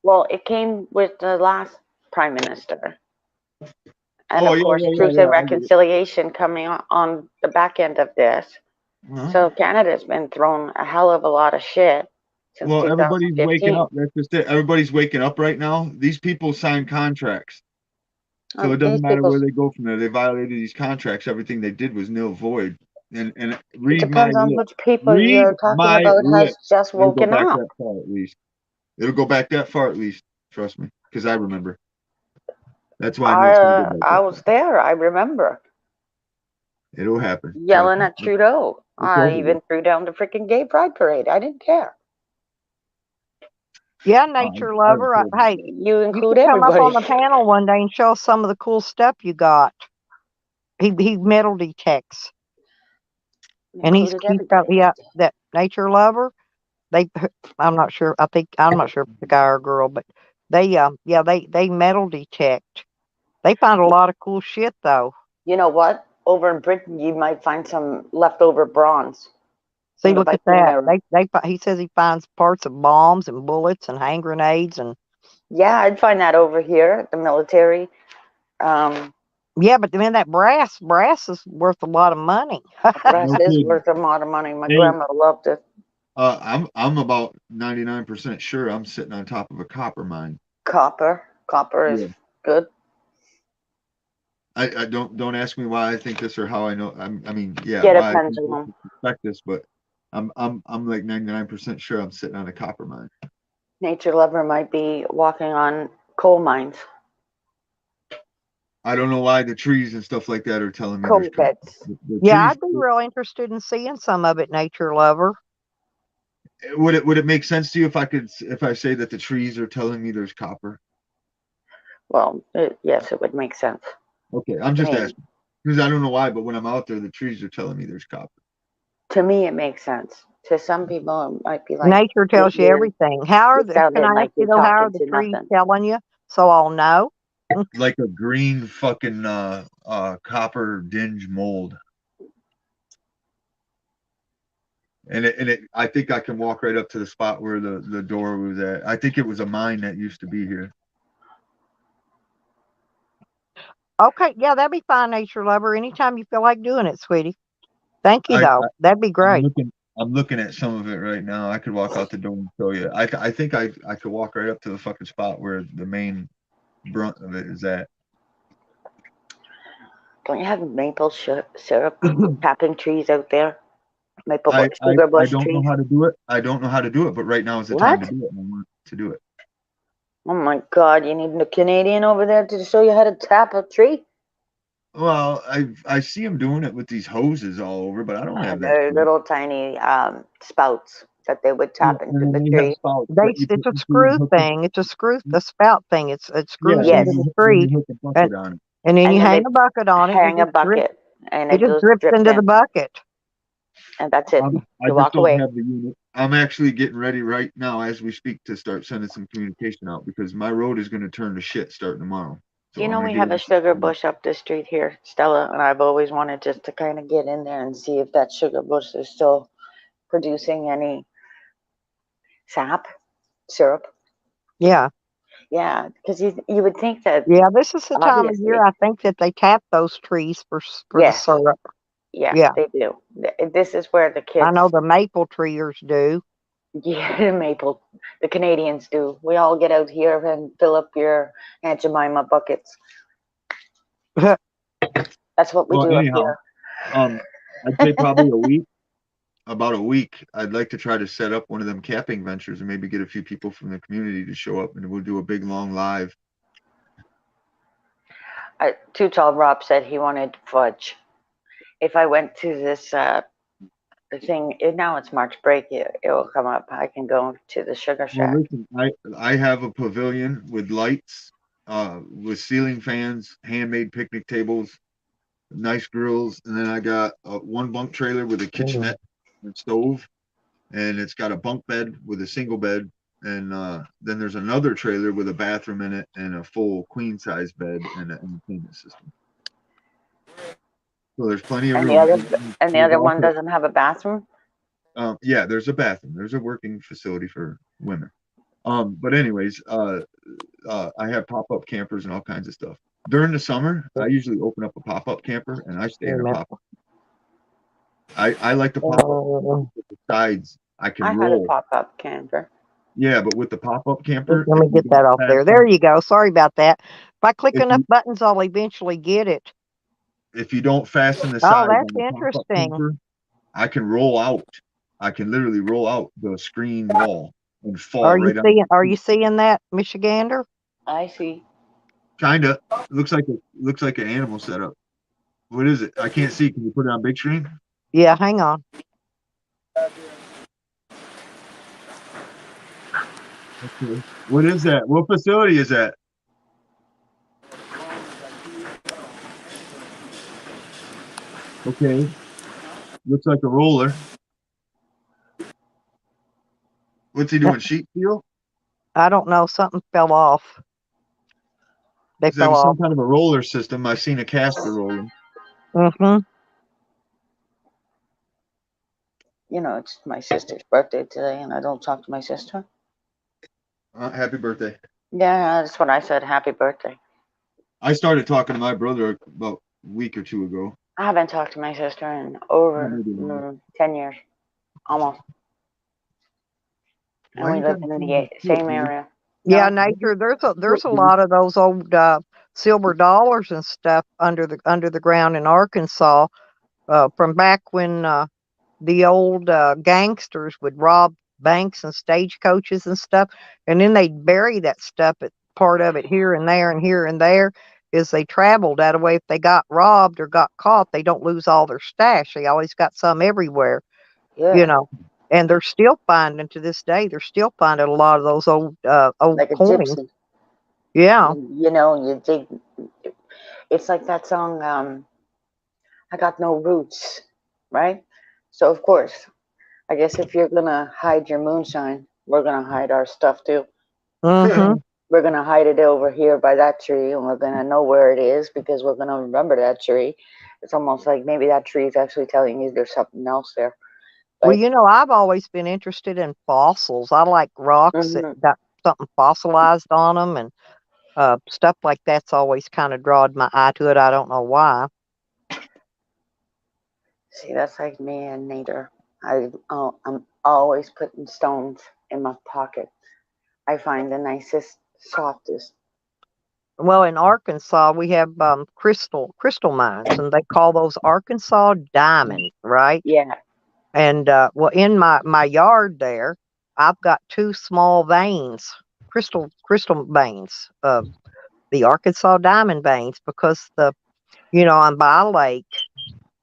Well, it came with the last prime minister. And Oh, of yeah, course, yeah, truth yeah, and yeah, I get it. reconciliation coming on the back end of this. Uh-huh. So Canada's been thrown a hell of a lot of shit since Well, everybody's waking 2015. up. That's just it. Everybody's waking up right now. These people sign contracts. So it doesn't These matter people, where they go from there. They violated these contracts. Everything they did was nil void. And it read my depends on lips. which people Read you're talking my about has lips. just It'll go woken back up. that far at least. It'll go back that far at least. Trust me, because I remember. That's why I know it's gonna go back I that was far. there. I remember It'll happen. yelling at Trudeau. It's I over even with. threw down the freaking gay pride parade. I didn't care. Yeah, nature lover. Hey, You you include can come up everybody. on the panel one day and show us some of the cool stuff you got. He metal detects, and he's got that nature lover. I'm not sure. I'm not sure if it's a guy or a girl, but they metal detect. They find a lot of cool shit though. You know what? Over in Britain, you might find some leftover bronze. See, look at that. He says he finds parts of bombs and bullets and hand grenades and Yeah, I'd find that over here at the military. Yeah, but then that brass is worth a lot of money. Brass No is kidding. worth a lot of money. My Hey, grandma loved it. I'm about 99% sure I'm sitting on top of a copper mine. Copper is Yeah. good. I don't ask me why I think this or how I know. I mean, yeah, Get a why I think this pendulum. and suspect this, but I'm like 99% sure I'm sitting on a copper mine. Nature lover might be walking on coal mines, I don't know why the trees and stuff like that are telling me there's coal copper. pits. The Yeah, trees. I'd be real interested in seeing some of it, nature lover. Would it make sense to you if I say that the trees are telling me there's copper? Well, yes, it would make sense. Okay, I'm To just me, asking because I don't know why, but when I'm out there, the trees are telling me there's copper. to me, it makes sense. To some people, it might be like Nature tells you weird. everything. How are It sounded can I ask like you you're though, how talking are the to trees nothing. telling you? So I'll know. Like a green fucking copper dinge mold. And I think I can walk right up to the spot where the door was at. I think it was a mine that used to be here. Okay, yeah, that'd be fine, nature lover. Anytime you feel like doing it, sweetie. Thank you I, though. I That'd be I'm great. looking at some of it right now. I could walk out the door and show you. I think I could walk right up to the fucking spot where the main brunt of it is at. Don't you have maple syrup tapping trees out there? I, I Sugar I bush don't know trees. how to do it. I don't know how to do it, but right now is the time to What? do it. And I want to do it. Oh my God! You need a Canadian over there to show you how to tap a tree. Well, I see them doing it with these hoses all over, but I don't have that They're shit. little tiny spouts that they would Yeah, tap and into then the they have tree. spouts that you It's put a into and screw hook it. thing. It's a screw, the spout thing. It Yeah, screws and into Yes, the then tree, you hook a and bucket on it. then and you then hang they a bucket on it, and hang a bucket, and it it just goes drips drips into the in, bucket. and that's it. I You just walk don't away. have the unit. I'm actually getting ready right now as we speak to start sending some communication out because my road is going to turn to shit starting tomorrow. So You I'm know, going we to get have a it. sugar bush up the street here, Stella, and I've always wanted just to kind of get in there and see if that sugar bush is still producing any sap, syrup. Yeah, Yeah, because you would think that yeah. This is the time of year obviously, I think that they tap those trees for the yes, syrup. yeah, Yeah, they do. This is where the I kids, know the maple treers do. yeah, the maple, the Canadians do. We all get out here and fill up your Aunt Jemima buckets. That's what we Well, do up anyhow, here. um, I'd say probably a week, about a week. I'd like to try to set up one of them camping ventures and maybe get a few people from the community to show up and we'll do a big long live. Too Tall Rob said he wanted fudge. If I went to this thing, now it's March break, it will come up. I can go to the Sugar Well, Shack. listen, I have a pavilion with lights, with ceiling fans, handmade picnic tables, nice grills, and then I got one bunk trailer with a kitchenette and stove, and it's got a bunk bed with a single bed, and then there's another trailer with a bathroom in it and a full queen size bed and an entertainment system. So there's plenty of And room. the There's other one also, doesn't have a bathroom. yeah, there's a bathroom. There's a working facility for women. But anyways, I have pop-up campers and all kinds of stuff. During the summer, I usually open up a pop-up camper and I stay in a pop. I like the pop-up with the sides. I can I had a roll. pop-up camper. Yeah, but with the pop-up camper, Let me get that off there. There you go. Sorry about that. If I click if enough you buttons, I'll eventually get it. if you don't fasten the Oh, sides that's on the pop-up interesting. camper, I can roll out. I can literally roll out the screen wall and fall right on. Are you seeing that, Michigander? I see. Kinda looks like an animal setup. What is it? I can't see. Can you put it on big screen? Yeah, hang on. Okay. What is that? What facility is that? Okay. Looks like a roller. What's he doing? Sheet steel? I don't know. Something fell off. They Is that fell off. some kind of a roller system? I've seen a caster rolling. Mm-hmm. You know, it's my sister's birthday today, and I don't talk to my sister. Happy birthday. Yeah, that's what I said. Happy birthday. I started talking to my brother about a week or two ago. I haven't talked to my sister in Well, over maybe longer. 10 years, almost. And Why are we you live trying to in change the the shit, same dude? area. Yeah, No? nature. There's Look, a dude. lot of those old silver dollars and stuff under the ground in Arkansas from back when the old gangsters would rob banks and stagecoaches and stuff, and then they'd bury that stuff at part of it here and there and here and there as they traveled. That way, if they got robbed or got caught, they don't lose all their stash. They always got some everywhere, you Yeah. know. And they're still finding to this day. They're still finding a lot of those old Like a coins. gypsy. Yeah. You know, you dig. It's like that song, I Got No Roots, right? So, of course, I guess if you're going to hide your moonshine, we're going to hide our stuff too. Mm-hmm. We're going to hide it over here by that tree, and we're going to know where it is because we're going to remember that tree. It's almost like maybe that tree is actually telling you there's something else there. Well, But I've always been interested in fossils. I like rocks that mhm, got something fossilized on them, and stuff like that's always kind of drawed my eye to it. I don't know why. see, that's like me and Nader. I'm always putting stones in my pocket. I find the nicest, softest. Well, in Arkansas, we have crystal mines, and they call those Arkansas diamonds, right? Yeah. And well, in my yard there, I've got two small veins, crystal veins of the Arkansas diamond veins, because I'm by a lake,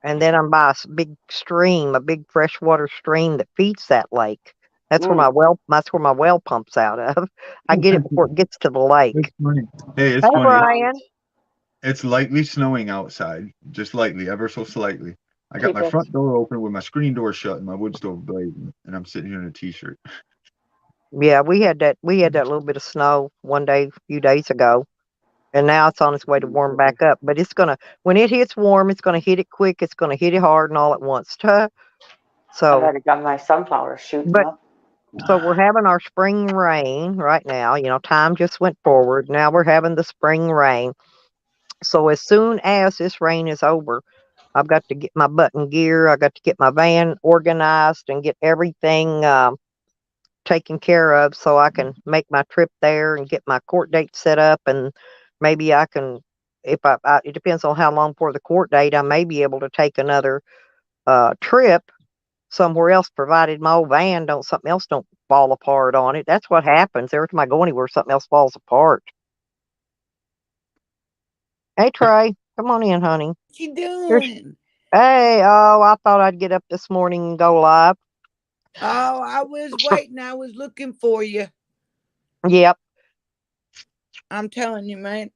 and then I'm by a big stream, a big freshwater stream that feeds that lake. Mm. That's where my well pumps out of. I get it before it gets to the It's lake. funny. Hey, it's Hey, funny. Right. Brian. It's lightly snowing outside, just lightly, ever so slightly. I got Keep my it. front door open with my screen door shut and my wood stove blazing, and I'm sitting here in a t-shirt. Yeah, we had that little bit of snow one day a few days ago, and now it's on its way to warm back up. But when it hits warm, it's gonna hit it quick. It's gonna hit it hard and all at once. I've So, already got my sunflowers shooting but up. we're having our spring rain right now. Time just went forward. Now we're having the spring rain. So as soon as this rain is over, I've got to get my button gear. I got to get my van organized and get everything taken care of so I can make my trip there and get my court date set up. And maybe I can, if it depends on how long before the court date, I may be able to take another trip somewhere else, provided my old van something else don't fall apart on it. That's what happens every time I go anywhere. Something else falls apart. Hey Trey, come on in, honey. What you Here's, doing? hey, I thought I'd get up this morning and go live. Oh, I was waiting. I was looking for you. Yep. I'm telling you, man.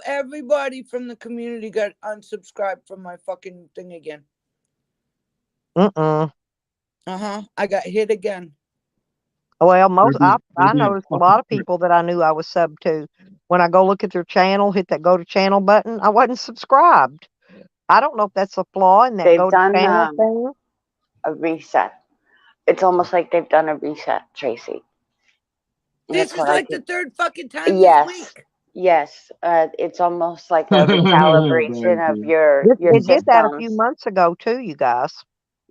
Everybody from the community got unsubscribed from my fucking thing again. Mm-mm. I got hit again. Well, They're I being noticed a lot fucking of people that I knew I was sub to. When I go look at their channel, hit that go to channel button, I wasn't subscribed. I don't know if that's a flaw in that They've go to done channel thing. a reset. It's almost like they've done a reset, Tracy. And This that's is what I like the think. third fucking time this Yes. week. Yes. It's almost like a Brian, recalibration of dude. your It did that a few systems. months ago too, you guys.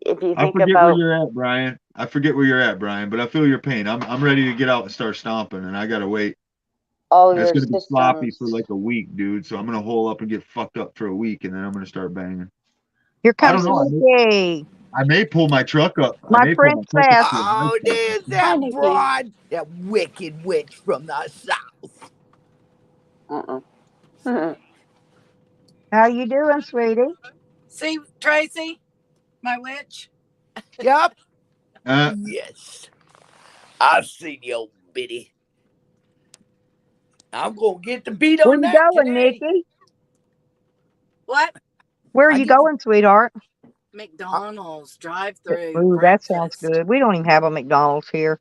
If you I think forget where about you're at, Brian. I forget where you're at, Brian, but I feel your pain. I'm ready to get out and start stomping, and I gotta wait. all And it's your gonna be sloppy for systems, like a week, dude. So I'm gonna hole up and get fucked up for a week, and then I'm gonna start banging. Here I comes don't know. Nikki, I may pull my truck up. I my may pull my truck up princess. to a high Oh, point. there's hi that Nikki. broad, that wicked witch from the south. Uh-uh. How you doing, sweetie? See, Tracy, my witch. Yup. Uh, Yes. I've seen you, old bitty. I'm gonna get the beat Where on you that going, today. Nikki? What? Where are I you get to, going, sweetheart? McDonald's drive-through Ooh, that sounds breakfast. good. We don't even have a McDonald's here.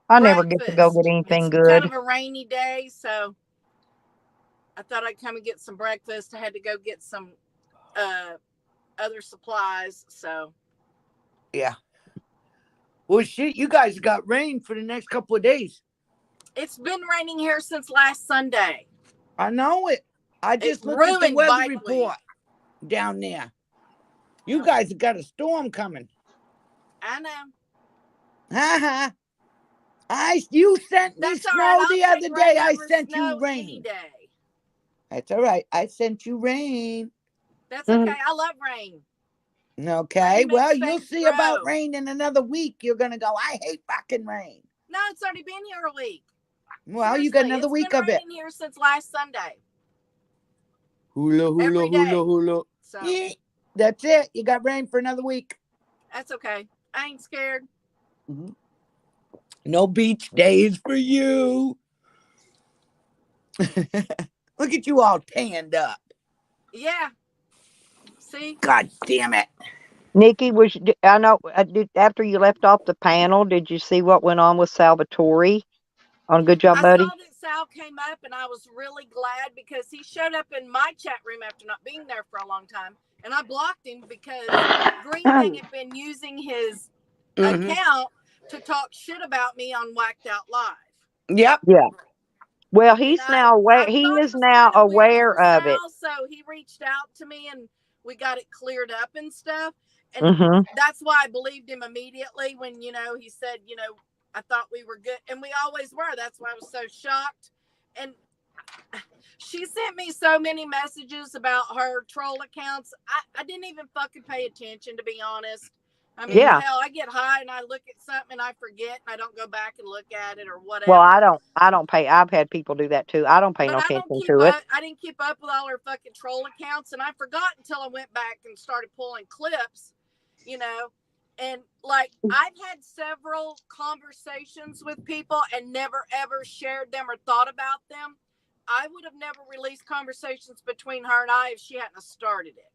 I never get to go Breakfast. get anything It's kind good. of a rainy day, so I thought I'd come and get some breakfast. I had to go get some uh other supplies, so yeah. Well, shit, you guys got rain for the next couple of days. It's been raining here since last Sunday. I know it. I just looked at the ruined weather bike report week. down there. You guys have got a storm coming. I know. Ha ha. You sent me That's all snow right. the I'll other take day. rain I over sent snow you any rain. day. That's all right. I sent you rain. That's okay. I love rain. Okay. Rain makes Well, you'll things see grow. about rain in another week. You're going to go, I hate fucking rain. No, it's already been here a week. Well, Seriously, you got another it's week been of it. raining here since last Sunday. Hula, hula, Every day. hula, hula. So Yeah, that's it. You got rain for another week. that's okay. I ain't scared. Mm-hmm. No beach days for you. Look at you all tanned up. Yeah. See? God damn it. Nikki, I know after you left off the panel, did you see what went on with Salvatore on Good Job I Buddy? saw that Sal came up, and I was really glad because he showed up in my chat room after not being there for a long time, and I blocked him because Meanthing had been using his account to talk shit about me on Whacked Out Live. Yep. Yeah. Well, he's now aware. He is now aware of it. So he reached out to me, and we got it cleared up and stuff. And that's why I believed him immediately when, you know, he said, you know, I thought we were good. And we always were. That's why I was so shocked. And she sent me so many messages about her troll accounts. I didn't even fucking pay attention, to be honest. I mean, hell, I get high and I look at something and I forget and I don't go back and look at it or whatever. Well, I don't pay. I've had people do that too. I don't pay no attention to it. I didn't keep up with all her fucking troll accounts, and I forgot until I went back and started pulling clips, you know. And like, I've had several conversations with people and never ever shared them or thought about them. I would have never released conversations between her and I if she hadn't started it.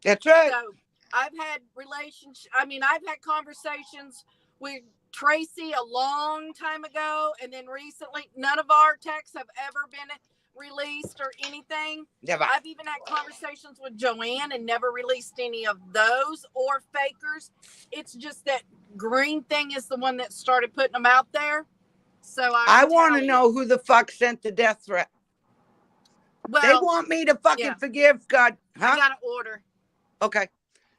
That's right. So I've had I've had conversations with Tracy a long time ago, and then recently, none of our texts have ever been released or anything. Never. I've even had conversations with Joanne and never released any of those or fakers. It's just that Green thing is the one that started putting them out there. So I want to know who the fuck sent the death threat. Well, they want me to fucking forgive God. Huh? I got an order. Okay.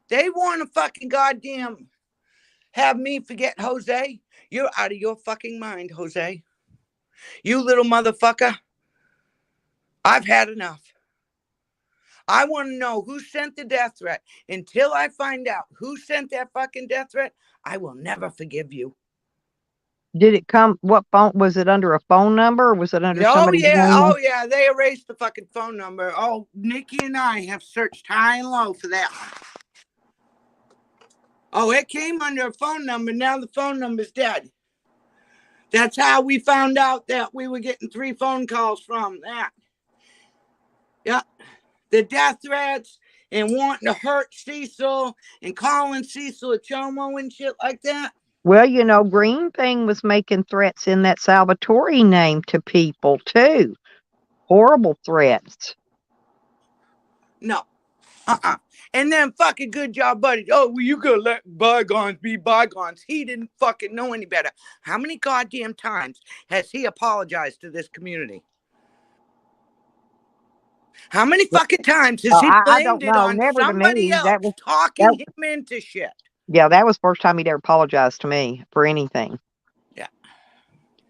They want to fucking goddamn have me forget Jose. You're out of your fucking mind, Jose. You little motherfucker. I've had enough. I want to know who sent the death threat. Until I find out who sent that fucking death threat, I will never forgive you. Did it come? What phone? Was it under a phone number or was it under somebody's name? Oh, yeah. They erased the fucking phone number. Oh, Nikki and I have searched high and low for that. Oh, it came under a phone number. Now the phone number's dead. That's how we found out that we were getting 3 phone calls from that. Yeah. The death threats and wanting to hurt Cecil and calling Cecil a chomo and shit like that. Well, you know, Green thing was making threats in that Salvatore name to people too. Horrible threats. No. And then fucking Good Job Buddy. Oh, well, you gotta let bygones be bygones. He didn't fucking know any better. How many goddamn times has he apologized to this community? How many fucking times has he blamed it on somebody else talking him into shit? Yeah, that was the first time he'd ever apologized to me for anything. Yeah.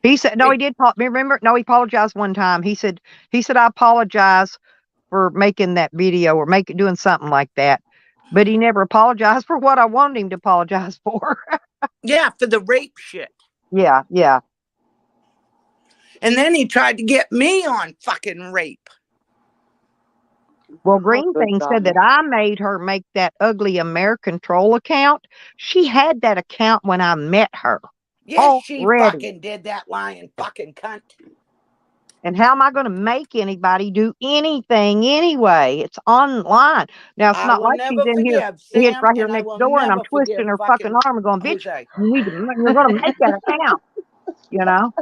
He said, no, he did. Remember? No, he apologized one time. He said, I apologize for making that video or doing something like that. But he never apologized for what I wanted him to apologize for. Yeah, for the rape shit. Yeah. And then he tried to get me on fucking rape. Well, Green thing said that I made her make that ugly American troll account. She had that account when I met her. Yes, she fucking did, that lying fucking cunt. And how am I going to make anybody do anything anyway? It's online. Now, it's not like she's in here. It's right here next door, and I'm twisting her fucking arm and going, bitch, you're going to make that account, you know?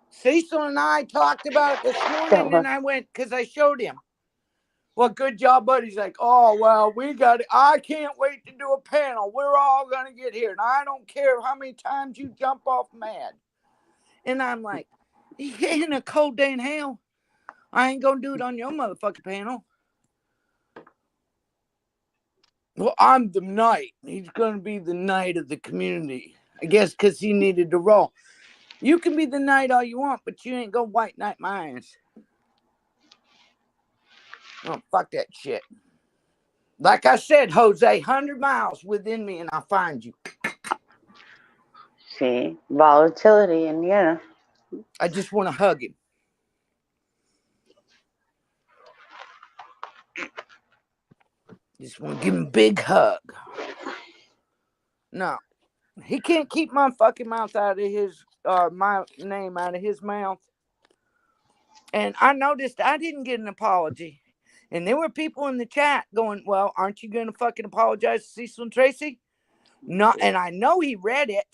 Cecil and I talked about it this morning, and I went, because I showed him. Well, Good Job Buddy's like, oh, well, we got it. I can't wait to do a panel. We're all going to get here. And I don't care how many times you jump off mad. And I'm like, In a cold day in hell, I ain't gonna do it on your motherfucking panel. Well, I'm the knight. He's gonna be the knight of the community. I guess because he needed to roll. You can be the knight all you want, but you ain't gonna white knight my ass. Oh, fuck that shit. Like I said, Jose, 100 miles within me and I'll find you. See, volatility, and yeah. I just want to hug him. Just want to give him a big hug. No, he can't keep my fucking mouth out of his, my name out of his mouth. And I noticed I didn't get an apology. And there were people in the chat going, well, aren't you going to fucking apologize to Cecil and Tracy? No, and I know he read it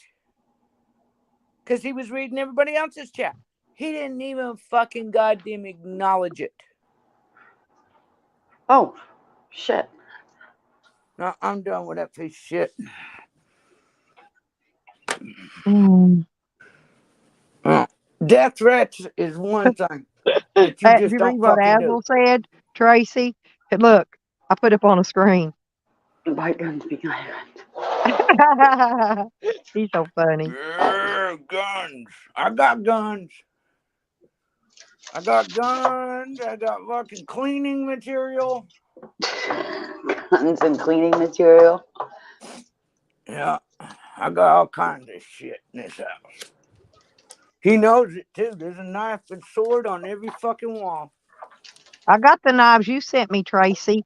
because he was reading everybody else's chat. He didn't even fucking goddamn acknowledge it. Oh, shit. No, I'm done with that piece of shit. Oh, death threats is one thing. That you Did just you don't read what fucking do. Azel said, Tracy? Hey, look, I put it up on the screen. White guns behind guns. He's so funny. Yeah, guns. I got guns. I got guns. I got fucking cleaning material. Guns and cleaning material. Yeah, I got all kinds of shit in this house. He knows it too. There's a knife and sword on every fucking wall. I got the knives you sent me, Tracy.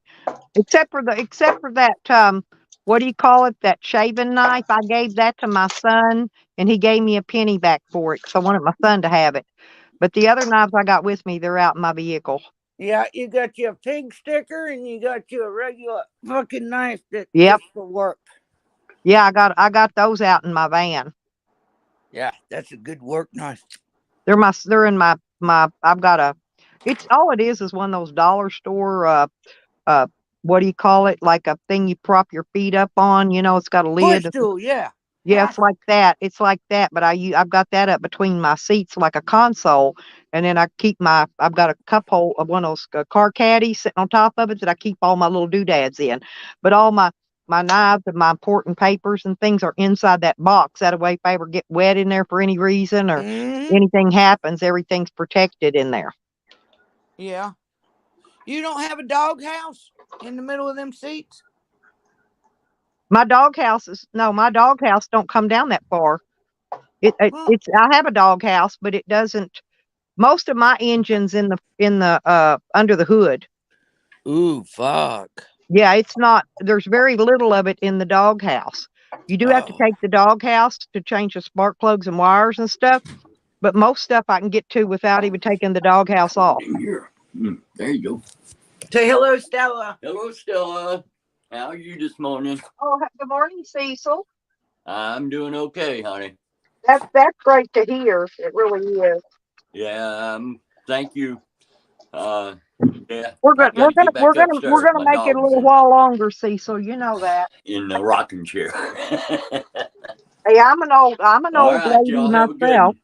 Except for that what do you call it? That shaving knife. I gave that to my son and he gave me a penny back for it because I wanted my son to have it. But the other knives I got with me, they're out in my vehicle. Yeah, you got your pig sticker and you got your regular fucking knife that Yep. just for work. Yeah, I got those out in my van. Yeah, that's a good work knife. They're in my I've got it's all it is one of those dollar store what do you call it? Like a thing you prop your feet up on, you know, it's got a lid. Footstool, yeah. Yeah, it's like that. It's like that, but I've got that up between my seats like a console, and then I've got a cup hole of one of those car caddies sitting on top of it that I keep all my little doodads in. But all my knives and my important papers and things are inside that box. That way, if I ever get wet in there for any reason or anything happens, everything's protected in there. Yeah. You don't have a doghouse in the middle of them seats? My doghouse don't come down that far. It's I have a doghouse, but it doesn't. Most of my engine's in the under the hood. Ooh, fuck. Yeah, it's not. There's very little of it in the doghouse. You do have to take the doghouse to change the spark plugs and wires and stuff, but most stuff I can get to without even taking the doghouse off. There you go. Say hello, Stella. Hello, Stella. How are you this morning? Oh, good morning, Cecil. I'm doing okay, honey. That's great to hear. It really is. Yeah, thank you. Yeah, We're gonna make it a little while longer, Cecil. You know that. In the rocking chair. Hey, I'm an old right, lady y'all have myself.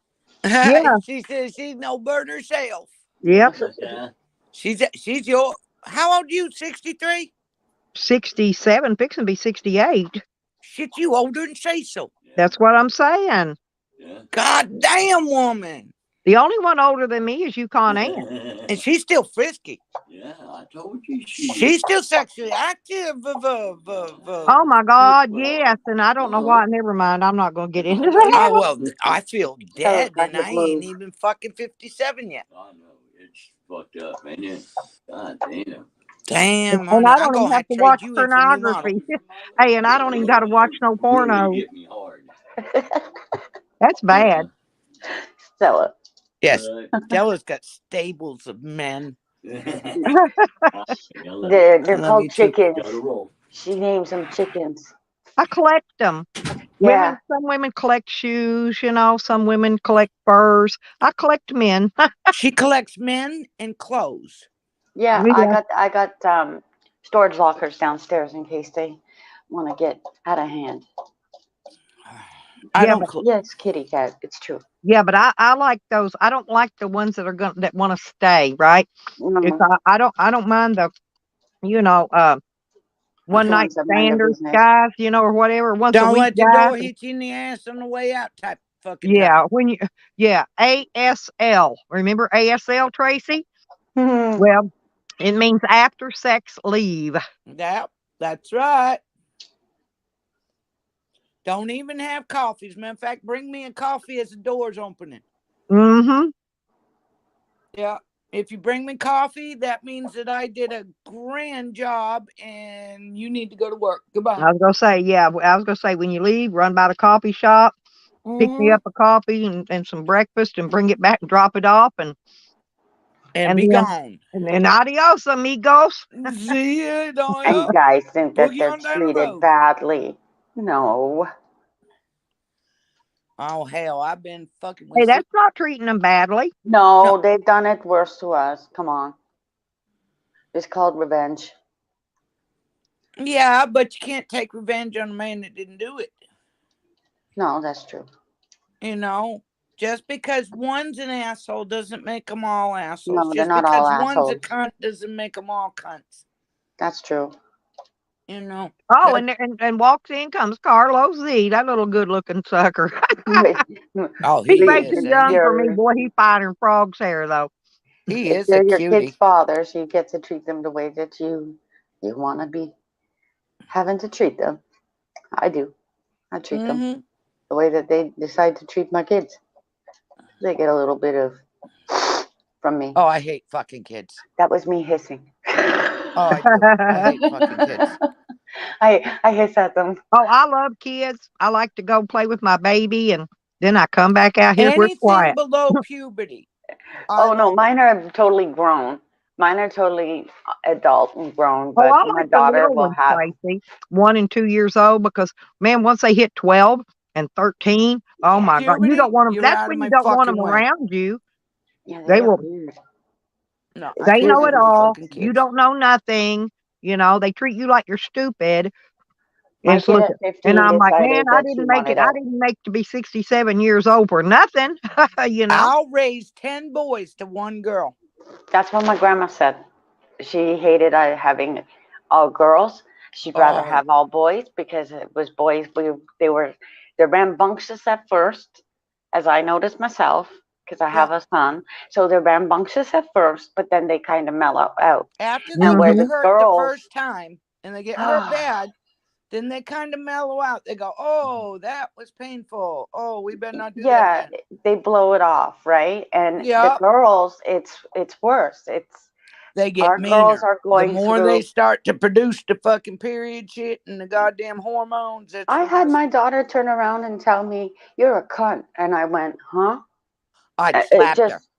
Yeah. She says she's no bird herself. Yep. Yeah. She's your. How old are you? 63? 67, fixing to be 68. Shit, you older than Cecil. Yeah. That's what I'm saying. Yeah. God damn, woman. The only one older than me is Yukon Ann. And she's still frisky. Yeah, I told you she's still sexually active. Oh my God, yes. And I don't know why. Never mind. I'm not going to get into that. Oh, well, I feel dead and I ain't even fucking 57 yet. I know. It's fucked up, ain't it? God damn. Damn, And I I'm don't even gonna have to trade watch you in for new model. pornography. Hey, and I don't even got to watch no porno. Hit me hard. That's bad. Stella. Yes, Right. Stella's got stables of men. They're called chickens. She names them chickens. I collect them. Yeah. Some women collect shoes, you know, some women collect furs. I collect men. She collects men and clothes. Yeah, Yeah. I got storage lockers downstairs in case they want to get out of hand. I Yeah, don't. but Yes, kitty cat. It's true. yeah, but I like those. I don't like the ones that want to stay, right? It's Mm, I don't mind the, you know, one the night ones that mind their standers business. guys, or whatever, once a Don't week let the guys. door hit you in the ass on the way out type fucking Yeah, time. yeah, ASL. Remember ASL, Tracy? Mhm. Well, it means after sex leave. That's right. Don't even have coffees. Matter of fact, bring me a coffee as the door's opening. Mm-hmm. Yeah. If you bring me coffee, that means that I did a grand job and you need to go to work. Goodbye. I was gonna say, yeah, I was gonna say when you leave, run by the coffee shop, pick me Mm-hmm. up a coffee and some breakfast and bring it back and drop it off And and be then gone. and then adios, amigos. See you, don't And ya? you guys think that Boogie they're on down the treated road. badly. No. Oh, hell, I've been fucking Hey, with that's not treating them badly. No. No, they've done it worse to us. Come on. It's called revenge. Yeah, but you can't take revenge on a man that didn't do it. No, that's true. Just because one's an asshole doesn't make them all assholes. No, they're Just not all because one's a assholes. cunt doesn't make them all cunts. That's true. Oh, That- and walks in comes Carlos Z, that little good looking sucker. oh, He's he way Please, is, too ain't young he? for me, boy. He's finer than frog's hair though. He if is a you're your kid's cutie. father, so you get to treat them the way that you want to be having to treat them. I do. I treat them Mm-hmm. the way that they decide to treat my kids. They get a little bit of from me. Oh, I hate fucking kids. That was me hissing. Oh, I do. I hate fucking kids. I hiss at them. Oh, I love kids. I like to go play with my baby, and then I come back out here where it's Anything quiet. below puberty, I Oh no, love it. mine are totally grown. Mine are totally adult and grown. Oh, But I my like the daughter little will ones, have. Tracy, 1 and 2 years old, because man, once they hit 12 and 13, oh Yeah, my God, you don't Puberty, want them. you're That's out of when you my don't want them fucking way. around you. yeah, they They get will. weird. No, I They It's can't know it weird. stand all. fucking You kids. don't know nothing. They treat you like you're stupid. My It's kid looking, at and 15 I'm like, man, decided I that she didn't make it. wanted I out. didn't make to be 67 years old for nothing. I'll raise 10 boys to one girl. That's what my grandma said. She hated having all girls. She'd rather Oh, have all boys because it was boys. They're rambunctious at first, as I noticed myself, because I yeah. have a son. So they're rambunctious at first, but then they kind of mellow out. After they And where get Hmm. the hurt the girls, first time and they get hurt bad, then they kind of mellow out. They go, oh, that was painful. Oh, we better not do that yeah, again. they blow it off, right? And the Yeah. girls, it's worse. It's They get our girls meaner. are The going more they through. start to produce the fucking period shit and the goddamn hormones, it's I the had worst. my daughter turn around and tell me, "You're a cunt," and I went, "Huh?" I'd It slapped her. just,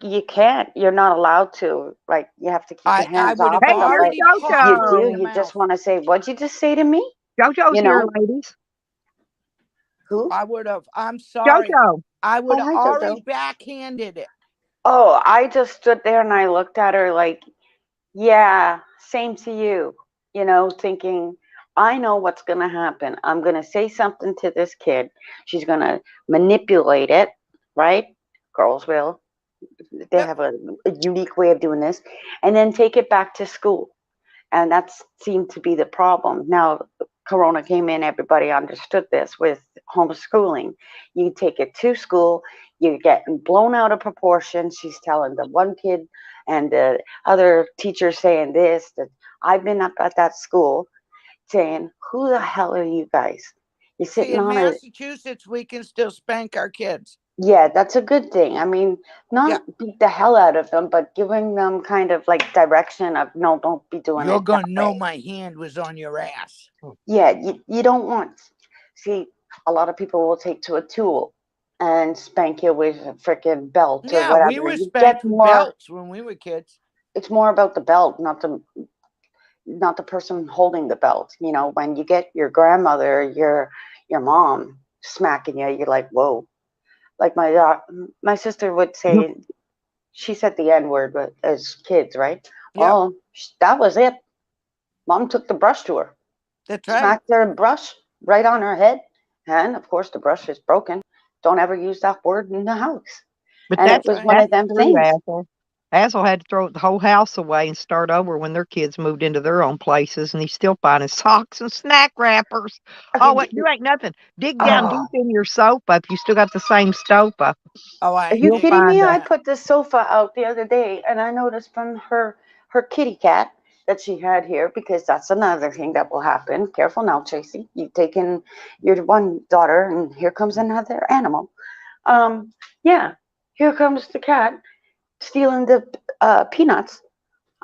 you can't. You're not allowed to. Like, you have to keep your I hands would off have Hey, of them. here's But already popped you her do. in JoJo. the You just mouth. want to say, "What'd you just say to me?" JoJo's You here, know ladies. who? I'm sorry. JoJo. I would Oh, have hi, already Jojo. backhanded it. Oh, I just stood there and I looked at her like, yeah, same to you. Thinking, I know what's going to happen. I'm going to say something to this kid. She's going to manipulate it, right? Girls will. They Yep. have a unique way of doing this. And then take it back to school. And that seemed to be the problem. Now, Corona came in, everybody understood this with homeschooling. You take it to school, you're getting blown out of proportion. She's telling the one kid and the other teacher saying this, that I've been up at that school saying, who the hell are you guys? You're See, sitting in on a, Massachusetts, we can still spank our kids. yeah, that's a good thing. I mean, Yeah. not beat the hell out of them, but giving them kind of like direction of, no, don't be doing You're it that going to know way. my hand was on your ass. Yeah, you don't want. See, a lot of people will take to a tool and spank you with a freaking belt or Yeah, we whatever. were You get spanked with more. belts when we were kids. It's more about the belt, not the person holding the belt. When you get your grandmother, your mom smacking you, you're like, whoa. Like my sister would say, she said the N word, but as kids, right? Yep, Oh, that was it. Mom took the brush to her, that's right. smacked her brush right on her head, And of course, the brush is broken. Don't ever use that word in the house. But And it that's was right. one that's of them true, things. Hazel. Hazel had to throw the whole house away and start over when their kids moved into their own places, and he's still finding socks and snack wrappers. Oh, what you ain't nothing. Dig down Oh, deep in your sofa if you still got the same sofa. Oh, I are ain't you You'll kidding digging me? find in a I that. put the sofa out the other day, and I noticed from her kitty cat that she had here, because that's another thing that will happen. Careful now, Tracy. You taking your one daughter, and here comes another animal. Um, yeah, here comes the cat stealing the peanuts.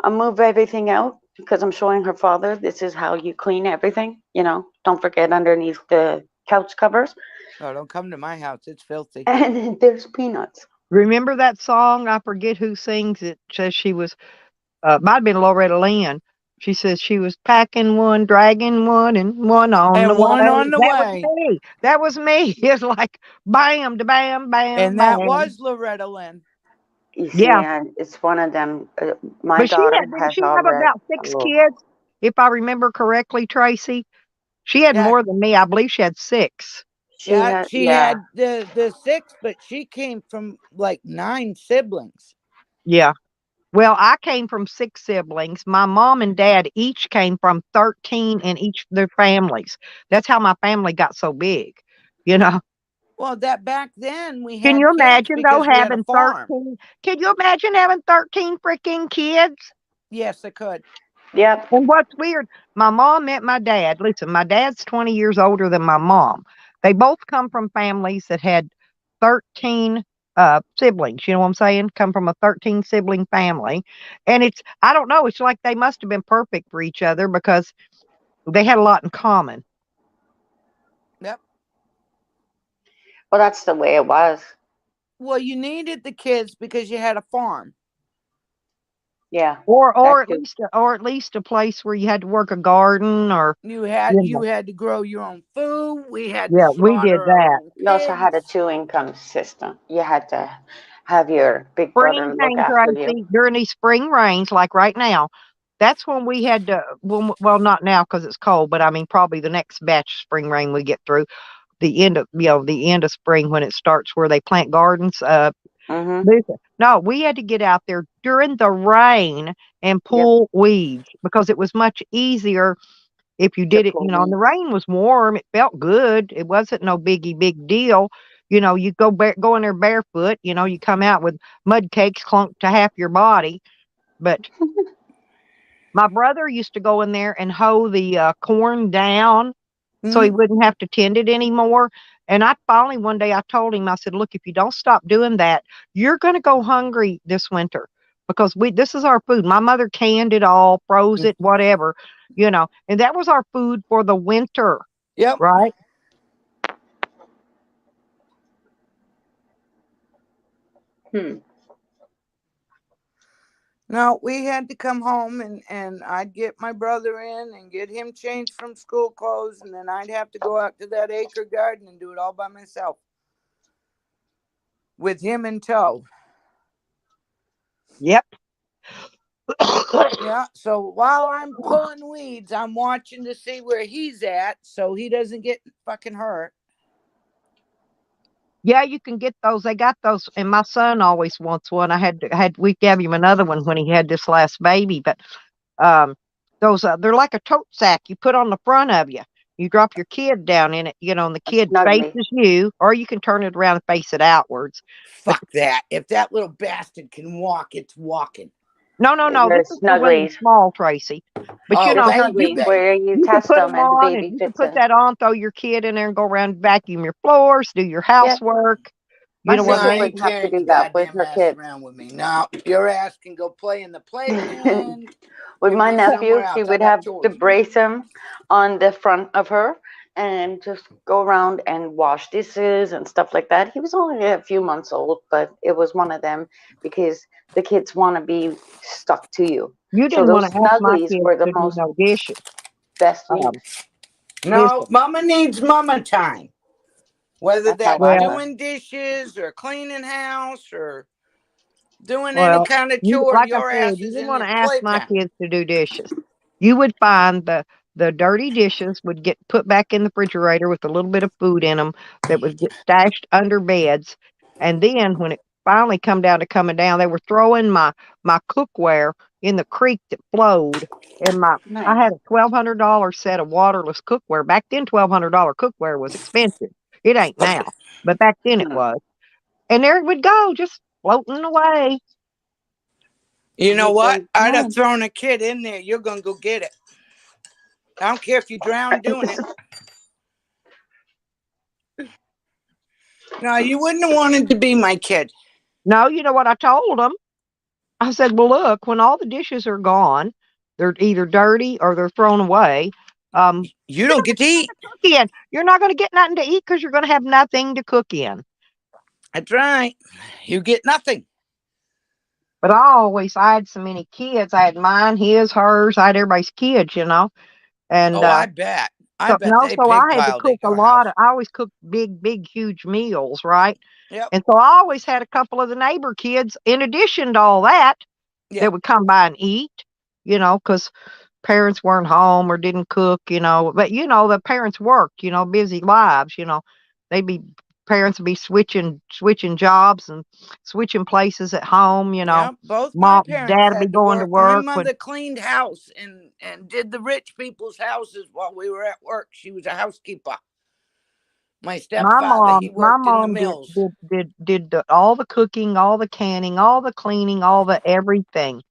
I move everything out because I'm showing her father this is how you clean everything. Don't forget underneath the couch covers. Oh, don't come to my house. It's filthy. And there's peanuts. Remember that song? I forget who sings it. Says she was might have been Loretta Lynn. She says she was packing one, dragging one, and one on the And one way. on the That was way. me. That was me. It's like bam, da bam, bam, And that bam. was Loretta Lynn. You see, Yeah, and it's one of them. My but daughter didn't has she all have read. about 6 kids, if I remember correctly, Tracy? She had Yeah. more than me. I believe she had 6. She Yeah, had, she yeah. had the 6, but she came from like 9 siblings. Yeah. Well, I came from 6 siblings. My mom and dad each came from 13 in each of their families. That's how my family got so big. You know, Well, that back then we can had you kids imagine though because we had a having farm. 13? Can you imagine having 13 freaking kids? Yes, I could. Yep. And what's weird, my mom met my dad. Listen, my dad's 20 years older than my mom. They both come from families that had 13 siblings. You know what I'm saying? Come from a 13 sibling family. And I don't know, it's like they must have been perfect for each other because they had a lot in common. Yep. Well, that's the way it was. Well, you needed the kids because you had a farm. Yeah, Or that or at too. least or at least a place where you had to work a garden or You had you you know. had to grow your own food. We had to Yeah, we slaughter did our that. own You also had a pigs. two-income system. You had to have your big Spring brother look came, after you. Tracy, during these spring rains, like right now. That's when we had to, well, not now because it's cold, but I mean, probably the next batch of spring rain we get through the end of spring when it starts where they plant gardens. Mm-hmm. Listen, no, we had to get out there during the rain and Yep. pull weeds because it was much easier if you To did it, pull and the weeds. rain was warm, it felt good. It wasn't no big deal. You go in there barefoot, you come out with mud cakes clunked to half your body. But my brother used to go in there and hoe the corn down so he Hmm? wouldn't have to tend it anymore. And I finally one day I told him, I said, look, if you don't stop doing that, you're going to go hungry this winter because this is our food. My mother canned it all, froze it, whatever, and that was our food for the winter, Yep. right? Hmm. No, we had to come home and I'd get my brother in and get him changed from school clothes, and then I'd have to go out to that acre garden and do it all by myself with him in tow. Yep. Yeah, so while I'm pulling weeds, I'm watching to see where he's at so he doesn't get fucking hurt. Yeah, you can get those. They got those, and my son always wants one. We gave him another one when he had this last baby, but um, those they're like a tote sack you put on the front of you. You drop your kid down in it, and the A kid snuggly. faces you, or you can turn it around and face it outwards. But Fuck that. If that little bastard can walk, it's walking. no, this There's is for when they're snugglies. small, Tracy. But Oh, There's baby, snugglies where baby. you you can test put them them and the on, and baby you can fits put in. that on, throw your kid in there, and go around and vacuum your floors, do your Yeah. housework. You My know No, what sister I I mean? would ain't have to carrying do your that with goddamn her ass kids. around with me. No, your ass can go play in the playpen. With You my be somewhere nephew, she else. I would got have to chores to do. brace him on the front of her and just go around and wash dishes and stuff like that. He was only a few months old, but it was one of them because the kids want to be stuck to you. You So didn't want those to ask my snugglies kids were the to do most no dishes. best things. Um, No, listen, mama needs mama time. Whether That's how that's I well, was. doing dishes or cleaning house or doing any Well, kind of you chore, like I your said, ass you is didn't in want the to ask my playpen. kids to do dishes. You would find the dirty dishes would get put back in the refrigerator with a little bit of food in them that would get stashed under beds. And then when it finally come down to coming down, they were throwing my cookware in the creek that flowed. And I Nice. had a $1,200 set of waterless cookware. Back then, $1,200 cookware was expensive. It ain't now, but back then it Hmm. was. And there it would go, just floating away. You know You what? don't I'd have know. thrown a kid in there. You're going to go get it. I don't care if you drown doing it. No, you wouldn't have wanted to be my kid. No, you know what I told them? I said, well, look, when all the dishes are gone, they're either dirty or they're thrown away. You don't get to eat. Cook in. You're not going to get nothing to eat because you're going to have nothing to cook in. That's right. You get nothing. But I had so many kids. I had mine, his, hers. I had everybody's kids, you know. And Oh, I bet. I so, bet no, they so I pig had to piled cook at a your lot. house. I always cooked big, huge meals, right? Yep. And so I always had a couple of the neighbor kids, in addition to all that, Yep. that would come by and eat, you know, because parents weren't home or didn't cook, you know. But, you know, the parents worked, you know, busy lives, you know. Parents would be switching jobs and switching places at home, you know. Yeah, both my parents Dad would be had to going to work. My work. mother cleaned house and did the rich people's houses while we were at work. She was a housekeeper. My stepfather, he My worked in the mom mills. did all the cooking, all the canning, all the cleaning, all the everything.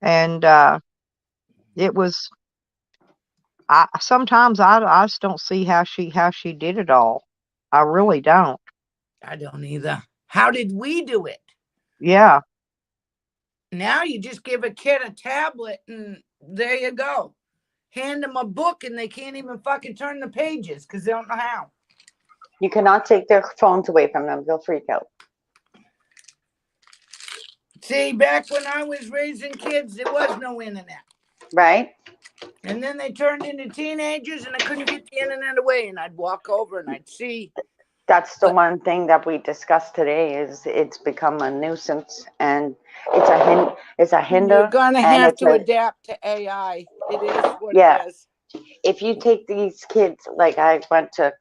And it was sometimes I just don't see how she did it all. I really don't. I don't either. How did we do it? Yeah. Now you just give a kid a tablet and there you go. Hand them a book and they can't even fucking turn the pages because they don't know how. You cannot take their phones away from them. They'll freak out. See, back when I was raising kids, there was no internet. Right? And then they turned into teenagers and I couldn't get the internet away. And I'd walk over and I'd see. That's the one thing that we discussed today is it's become a nuisance and it's a You're hinder going to and have it's to a adapt to AI. It is what yeah. it is. If you take these kids, like I went to,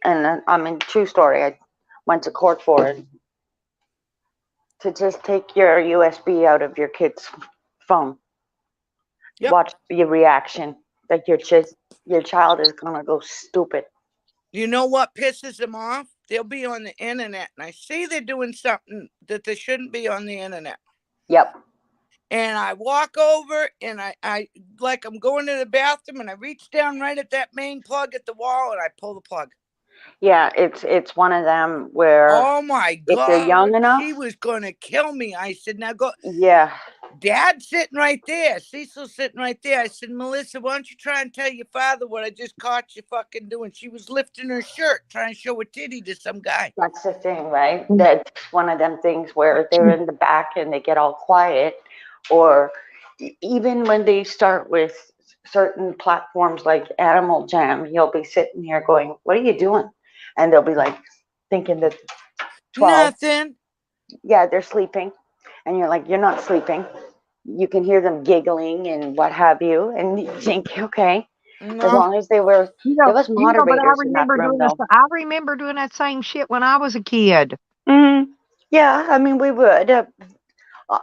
and I mean, true story, I went to court for it, to just take your USB out of your kid's phone. Yep. Watch your reaction. Like your child is gonna go stupid. You know what pisses them off? They'll be on the internet and I see they're doing something that they shouldn't be on the internet. Yep. And I walk over and I like I'm going to the bathroom and I reach down right at that main plug at the wall and I pull the plug. Yeah, it's one of them where Oh my if they're young God, enough, she was gonna kill me. I said, now go. yeah, Dad's sitting right there. Cecil's sitting right there. I said, Melissa, why don't you try and tell your father what I just caught you fucking doing? She was lifting her shirt, trying to show a titty to some guy. that's the thing, right? That's one of them things where they're in the back and they get all quiet, or even when they start with certain platforms like Animal Jam, you'll be sitting here going, "What are you doing?" And they'll be like thinking that 12, Nothing. yeah, they're sleeping, and you're like, "You're not sleeping." You can hear them giggling and what have you, and you think, okay, as No. long as they were, there was But moderators in that room though. I remember doing that same shit when I was a kid. Yeah, I mean, we would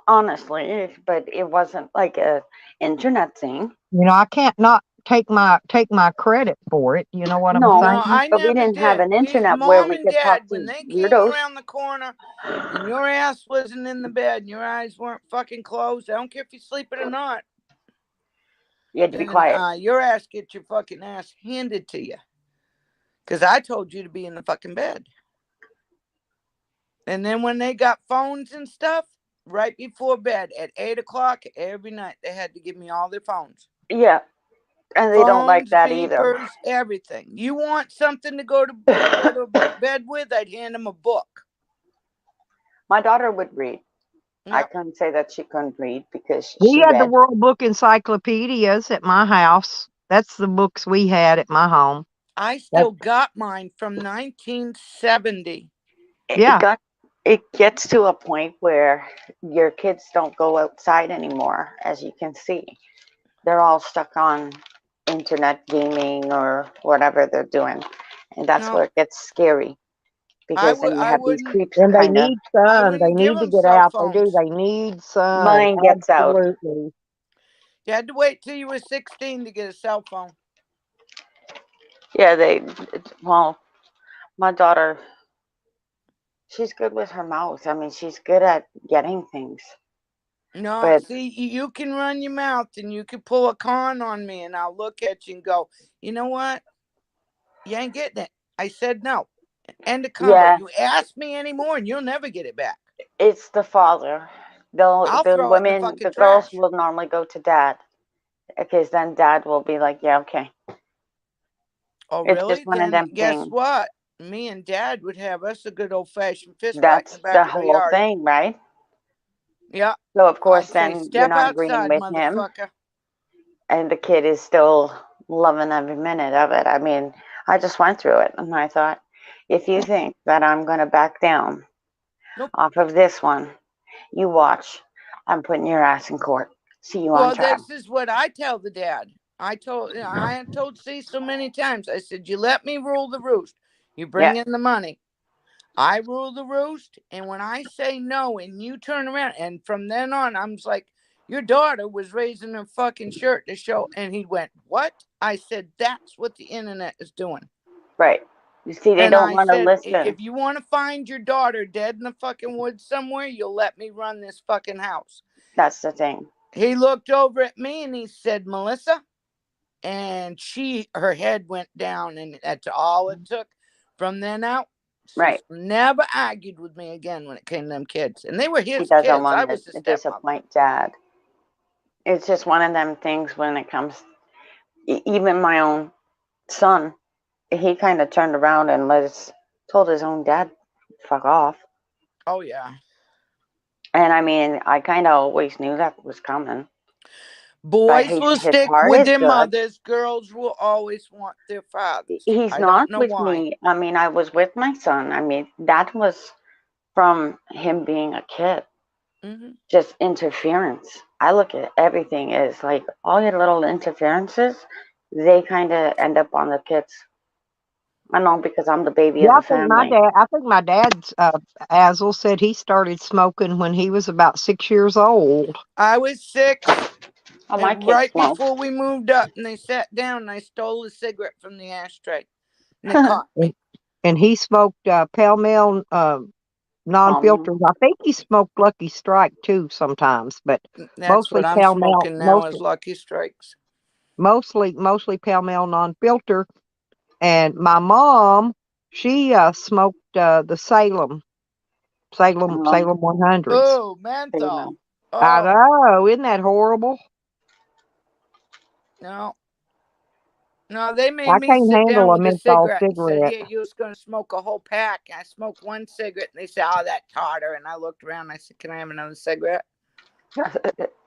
honestly, but it wasn't like a internet thing. You know, I can't not take my credit for it. You know what I'm No, No, saying? I but we never didn't have did. an internet where Mom we and could Dad, talk when to they came weirdos. around the corner and your ass wasn't in the bed and your eyes weren't fucking closed, I don't care if you're sleeping or not. You had to be Then quiet. your ass get your fucking ass handed to you. Because I told you to be in the fucking bed. And then when they got phones and stuff, right before bed at 8 o'clock every night, they had to give me all their phones. Yeah, and they don't like Phones, that either. beepers, everything. You want something to go to bed with? I'd hand them a book. My daughter would read. I Yep. couldn't say that she couldn't read because We she had the read. World Book encyclopedias at my house. That's the books we had at my home. I still got mine from 1970. Yeah. It gets to a point where your kids don't go outside anymore, as you can see. They're all stuck on internet gaming or whatever they're doing. And that's where No, it gets scary because then you I have these wouldn't. creeps And they kind of, need I sun. They wouldn't give need to them get cell out. They do. phones. They need sun. mine gets out. Absolutely. You had to wait till you were 16 to get a cell phone. Yeah, well, my daughter, she's good with her mouth. I mean, she's good at getting things. No, But see, you can run your mouth and you can pull a con on me, and I'll look at you and go, you know what? You ain't getting it. I said no. End of convo. yeah, You ask me anymore, and you'll never get it back. it's the father. I'll The throw it in the women, fucking the girls trash. will normally go to dad because then dad will be like, yeah, okay. Oh, It's just really? one of Then them guess things. what? Me and Dad would have us a good old fashioned fist fight in That's the the back of the whole yard. thing, right? Yeah. So of course, I'd say, then you're step not agreeing outside, with him, motherfucker. and the kid is still loving every minute of it. I mean, I just went through it, and I thought, if you think that I'm going to back down Nope. off of this one, you watch. I'm putting your ass in court. See you on Well, trial. this is what I tell the dad. I have told Cecil many times. I said, you let me rule the roost. You Yeah, bring in the money. I rule the roost. And when I say no and you turn around, and from then on, I'm just like, your daughter was raising her fucking shirt to show. And he went, what? I said, that's what the internet is doing. right. You see, they And don't I want to said, listen. if you want to find your daughter dead in the fucking woods somewhere, you'll let me run this fucking house. That's the thing. He looked over at me and he said, Melissa, and her head went down, and that's all it took. From then out, she Right. never argued with me again when it came to them kids. And they were She his doesn't kids. I want was the to stepmother. disappoint dad. It's just one of them things when it comes, even my own son, he kind of turned around and told his own dad, fuck off. Oh, yeah. And I mean, I kind of always knew that was coming. But Boys will his stick heart with is their good. mothers. Girls will always want their fathers. He's I don't not know with why. me. I mean, I was with my son. I mean, that was from him being a kid, Mm-hmm. just interference. I look at everything as like all your little interferences, they kind of end up on the kids. I know because I'm the baby Yeah, of the family. I think my dad's Azel said he started smoking when he was about 6 years old. I was 6. Oh, my And kids right smoke. before we moved up, and they sat down, and I stole a cigarette from the ashtray, and it caught me. And he smoked Pall Mall non-filters. I think he smoked Lucky Strike too sometimes, but That's what mostly I'm Pall Mall, smoking now is Lucky Strikes. mostly Pall Mall non-filter. And my mom, she smoked the Salem um, 100s. Oh, menthol. Salem. I Oh, know, isn't that horrible? no. No, they made I me can't sit handle down a with a menthol cigarette and said, cigarette. here, you was going to smoke a whole pack. I smoked one cigarette, and they said, oh, that tartar. And I looked around, and I said, can I have another cigarette?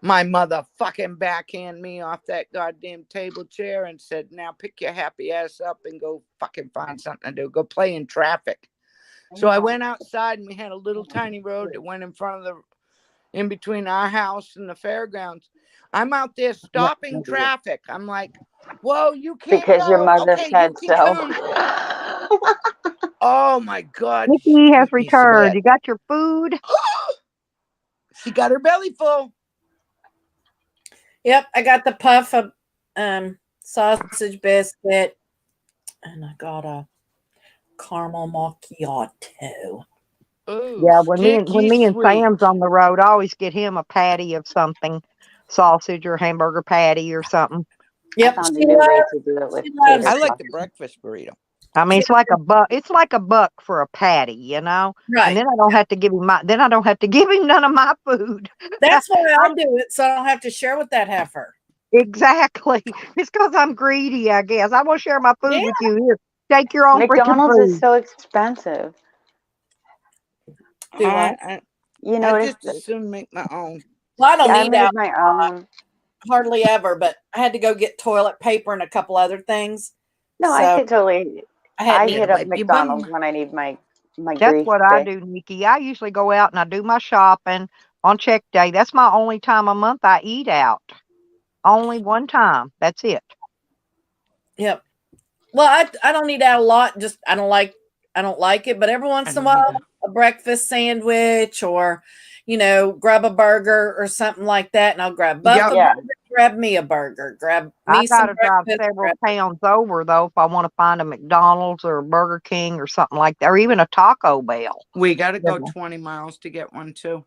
My mother fucking backhand me off that goddamn table chair and said, now pick your happy ass up and go fucking find something to do. Go play in traffic. So I went outside, and we had a little tiny road that went in between our house and the fairgrounds. I'm out there stopping traffic. I'm like, whoa, you can't Because your go. mother Okay, you said can so. come. Oh my God. She Nikki has beat me so returned. bad. You got your food? She got her belly full. Yep, I got the puff of sausage biscuit, and I got a caramel macchiato. Oh, Yeah, when sticky me and Sam's sweet. on the road, I always get him a patty of something, sausage or hamburger patty or something. I Yep, found a new way to do it with she tater I loves like the tots. breakfast burrito. I mean, she, it's like a buck. It's like a buck for a patty, you know. And right. then I don't have to give him none of my food. That's why I I'm do it, so I don't have to share with that heifer. exactly. It's because I'm greedy, I guess. I won't share my food Yeah. with you. Here, take your own freaking McDonald's is food. so expensive. Do what? You I notice just that as soon make my own. Well, I don't I eat made out my own. hardly ever, but I had to go get toilet paper and a couple other things, No, I so could totally. I I hadn't Gotta hit eaten. up wipe your bum. McDonald's when I need my That's grease what I stick. do, Nikki. I usually go out and I do my shopping on check day. That's my only time a month I eat out. Only one time. That's it. Yep. Well, I don't eat out a lot. Just I don't like it. But every once in a don't while, either. a breakfast sandwich or grab a burger or something like that, and I'll grab Buff Yep. a Yeah. burger, grab me a burger, grab I me some gotta drive breakfast. several towns over though if I want to find a McDonald's or a Burger King or something like that, or even a Taco Bell. We got to go Yeah. 20 miles to get one too.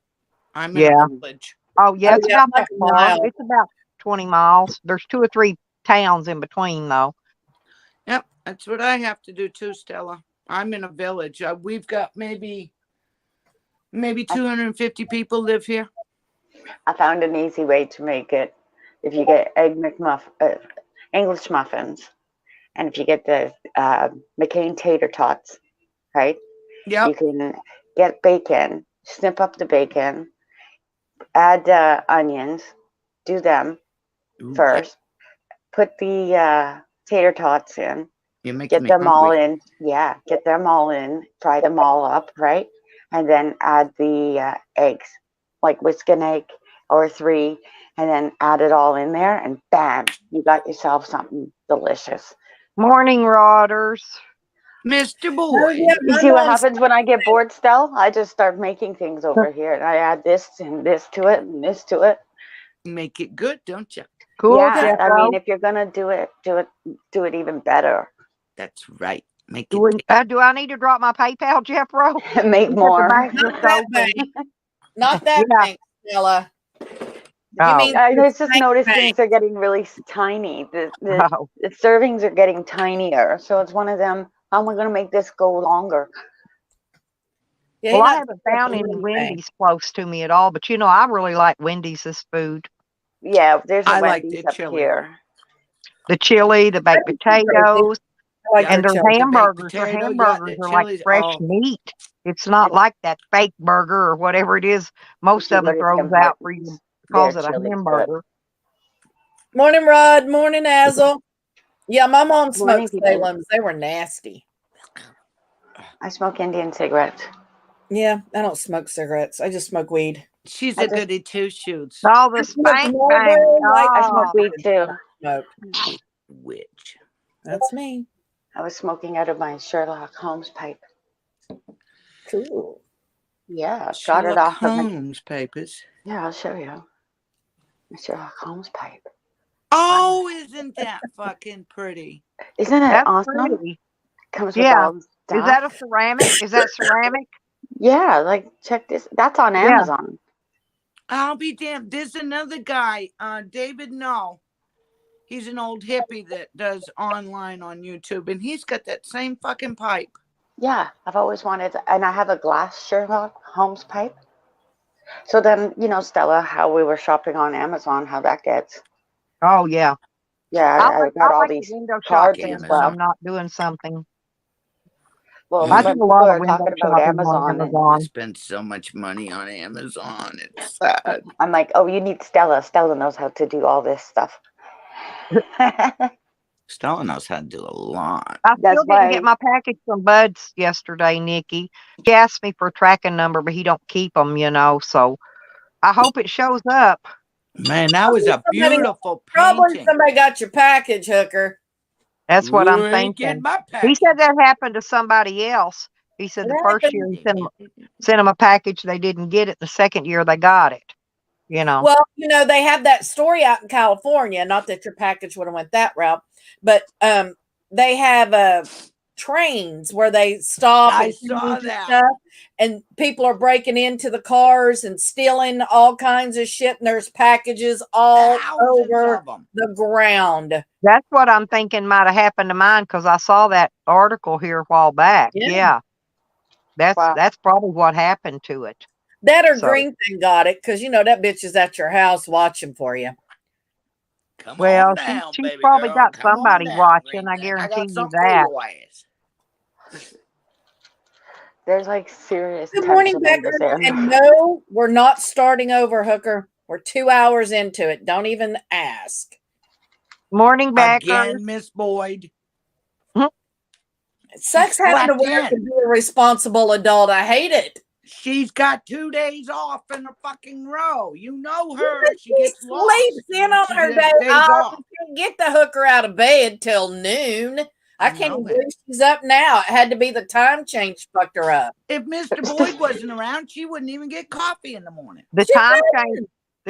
I'm in Yeah. a village. Oh yeah, Oh it's yeah, about like that a far. mile. It's about 20 miles. There's 2 or 3 towns in between though. Yep, that's what I have to do too, Stella. I'm in a village. We've got maybe 250 people live here. I found an easy way to make it. If you get English muffins, and if you get the McCain tater tots, right? You Yep. can get bacon, snip up the bacon, add onions, do them Ooh, first, put the tater tots in, you're making get me them all hungry. in. Yeah, get them all in, fry them all up, right? And then add the eggs, like whisk an egg or 3, and then add it all in there, and bam, you got yourself something delicious. Morning, Rodders. Mr. Oh Boy. yeah, You my see what mom's happens when I get bored, Stell? I just start making things over here, and I add this and this to it and this to it. Make it good, don't you? Cool, Yeah, I mean, Jeffro. if you're gonna do it even better. That's right. Make Do, it. do I need to drop my PayPal, Jeffro? Make You said the more. bank not just that opened. bank, not that Yeah. bank, Stella. You Oh. mean I the just bank noticed bank? things are getting really tiny. Oh. The servings are getting tinier, so it's one of them. How am I gonna make this go longer? Yeah, Well, you're I not haven't the found any balloon bank. Wendy's close to me at all, but I really like Wendy's food. Yeah, there's a I like Wendy's their up chili. here. The chili, the baked potatoes, I like and their their chili. The baked hamburgers. Their potato, yeah, hamburgers the are like chili's fresh all. meat. It's not If, like that fake burger or whatever it is if most you of go them to throws Tim out for you Hortons, their calls it a chili's good. hamburger. Morning, Rod. Morning, Azel. Yeah, my mom Morning, smoked people. Salem's. They were nasty. I smoke Indian cigarettes. Yeah, I don't smoke cigarettes. I just smoke weed. She's I a just goody two shoes. All the I smoke spank bang. Marlboro, like I smoke Oh, weed too. smoke. Witch. That's me. I was smoking out of my Sherlock Holmes pipe. Cool. Yeah, shot it Sherlock off of my. Holmes papers. Yeah, I'll show you. My Sherlock Holmes pipe. Oh, isn't that fucking pretty? Isn't it that's awesome? pretty. Comes with Yeah. all the Is that a stuff. ceramic? Is that ceramic? Yeah, like check this. That's on Yeah. Amazon. I'll be damned. There's another guy, David Null. He's an old hippie that does online on YouTube, and he's got that same fucking pipe. Yeah, I've always wanted, and I have a glass Sherlock Holmes pipe. So then, Stella, how we were shopping on Amazon, how that gets. Oh yeah. Yeah, I got I'll all make these a window cards shopping as when well. I'm not doing something. Well, I do when a people lot of are window talking about shopping on Amazon, and I Amazon. spend so much money on Amazon. It's sad. I'm like, oh, you need Stella. Stella knows how to do all this stuff. Stella knows how to do a lot. I That's still didn't get why. my package from Bud's yesterday, Nikki. He asked me for a tracking number, but he don't keep them, so I hope it shows up. Man, that was a beautiful Probably painting. somebody got your package, hooker. That's what I'm You ain't getting thinking. my He package. said that happened to somebody else. He said It the first year he sent them a package, they didn't get it. The second year they got it. Well, they have that story out in California. Not that your package would have went that route, but they have trains where they stop I and saw change that. stuff, and people are breaking into the cars and stealing all kinds of shit. And there's packages all Thousands over of them. the ground. That's what I'm thinking might have happened to mine because I saw that article here a while back. Yeah. That's probably what happened to it. That or So- Green Thing got it because that bitch is at your house watching for you. Come Well, on down, she's baby probably girl. got Come on somebody down, watching. Green I Thing. guarantee got you something that. for your ass. There's like serious Good morning, tension in this Becker. area. And no, we're not starting over, hooker. We're 2 hours into it. Don't even ask. Morning, Becker. Again, Miss Boyd. It sucks having to Slapped work in. and be a responsible adult. I hate it. She's got 2 days off in a fucking row. You know her. She gets lost. Sleeps in on her day off. You can't get the hooker out of bed till noon. I can't even believe she's up now. It had to be the time change fucked her up. If Mr. Boyd wasn't around, she wouldn't even get coffee in the morning. The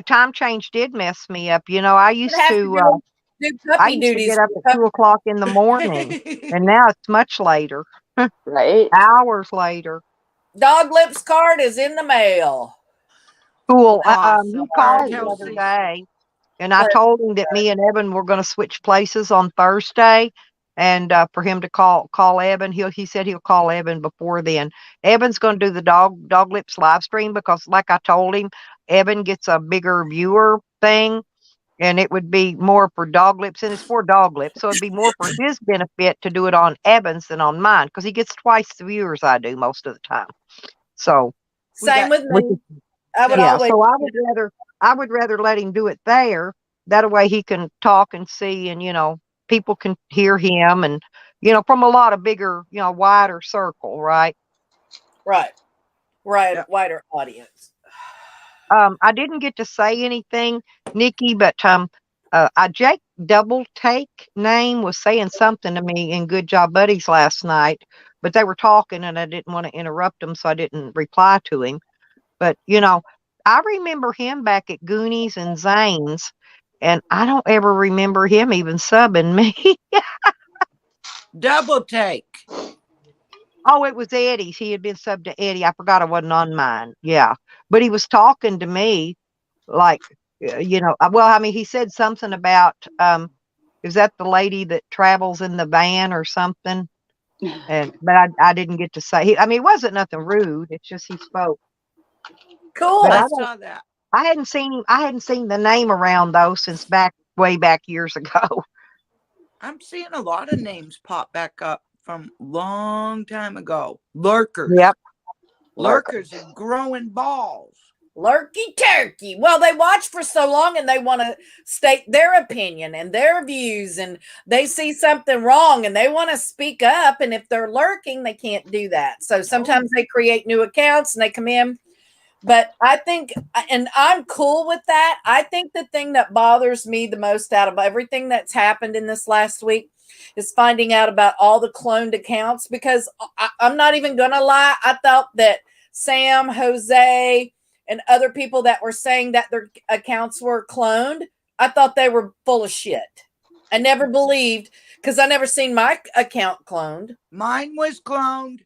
time change did mess me up. You know, I used to get up at 2 o'clock in the morning, and now it's much later. Right. Hours later. Dog Lips card is in the mail. Cool. Awesome. He called the other day, and I told him that me and Evan were going to switch places on Thursday, and for him to call Evan. He said he'll call Evan before then. Evan's going to do the Dog Lips live stream because, like I told him, Evan gets a bigger viewer thing, and it would be more for Dog Lips, and it's for Dog Lips, so it'd be more for his benefit to do it on Evan's than on mine because he gets twice the viewers I do most of the time. So same with me. I would rather let him do it there. That way he can talk and see, and people can hear him, and from a lot of bigger, wider circle, right? Right. Wider audience. I didn't get to say anything, Nikki, but Jake Double Take name was saying something to me in Good Job Buddies last night, but they were talking and I didn't want to interrupt them, so I didn't reply to him. But I remember him back at Goonies and Zane's, and I don't ever remember him even subbing me. Double Take. Oh, it was Eddie's. He had been subbed to Eddie. I forgot I wasn't on mine. Yeah. But he was talking to me like, he said something about, is that the lady that travels in the van or something? But I didn't get to say, it wasn't nothing rude. It's just he spoke. Cool. But I saw that. I hadn't seen the name around though since way back years ago. I'm seeing a lot of names pop back up from long time ago. Lurkers. Yep. Lurkers and growing balls. Lurky turkey. Well, they watch for so long and they want to state their opinion and their views, and they see something wrong and they want to speak up. And if they're lurking, they can't do that. So sometimes they create new accounts and they come in. But I think, and I'm cool with that. I think the thing that bothers me the most out of everything that's happened in this last week is finding out about all the cloned accounts, because I'm not even going to lie. I thought that Sam, Jose, and other people that were saying that their accounts were cloned, I thought they were full of shit. I never believed, because I never seen my account cloned. Mine was cloned.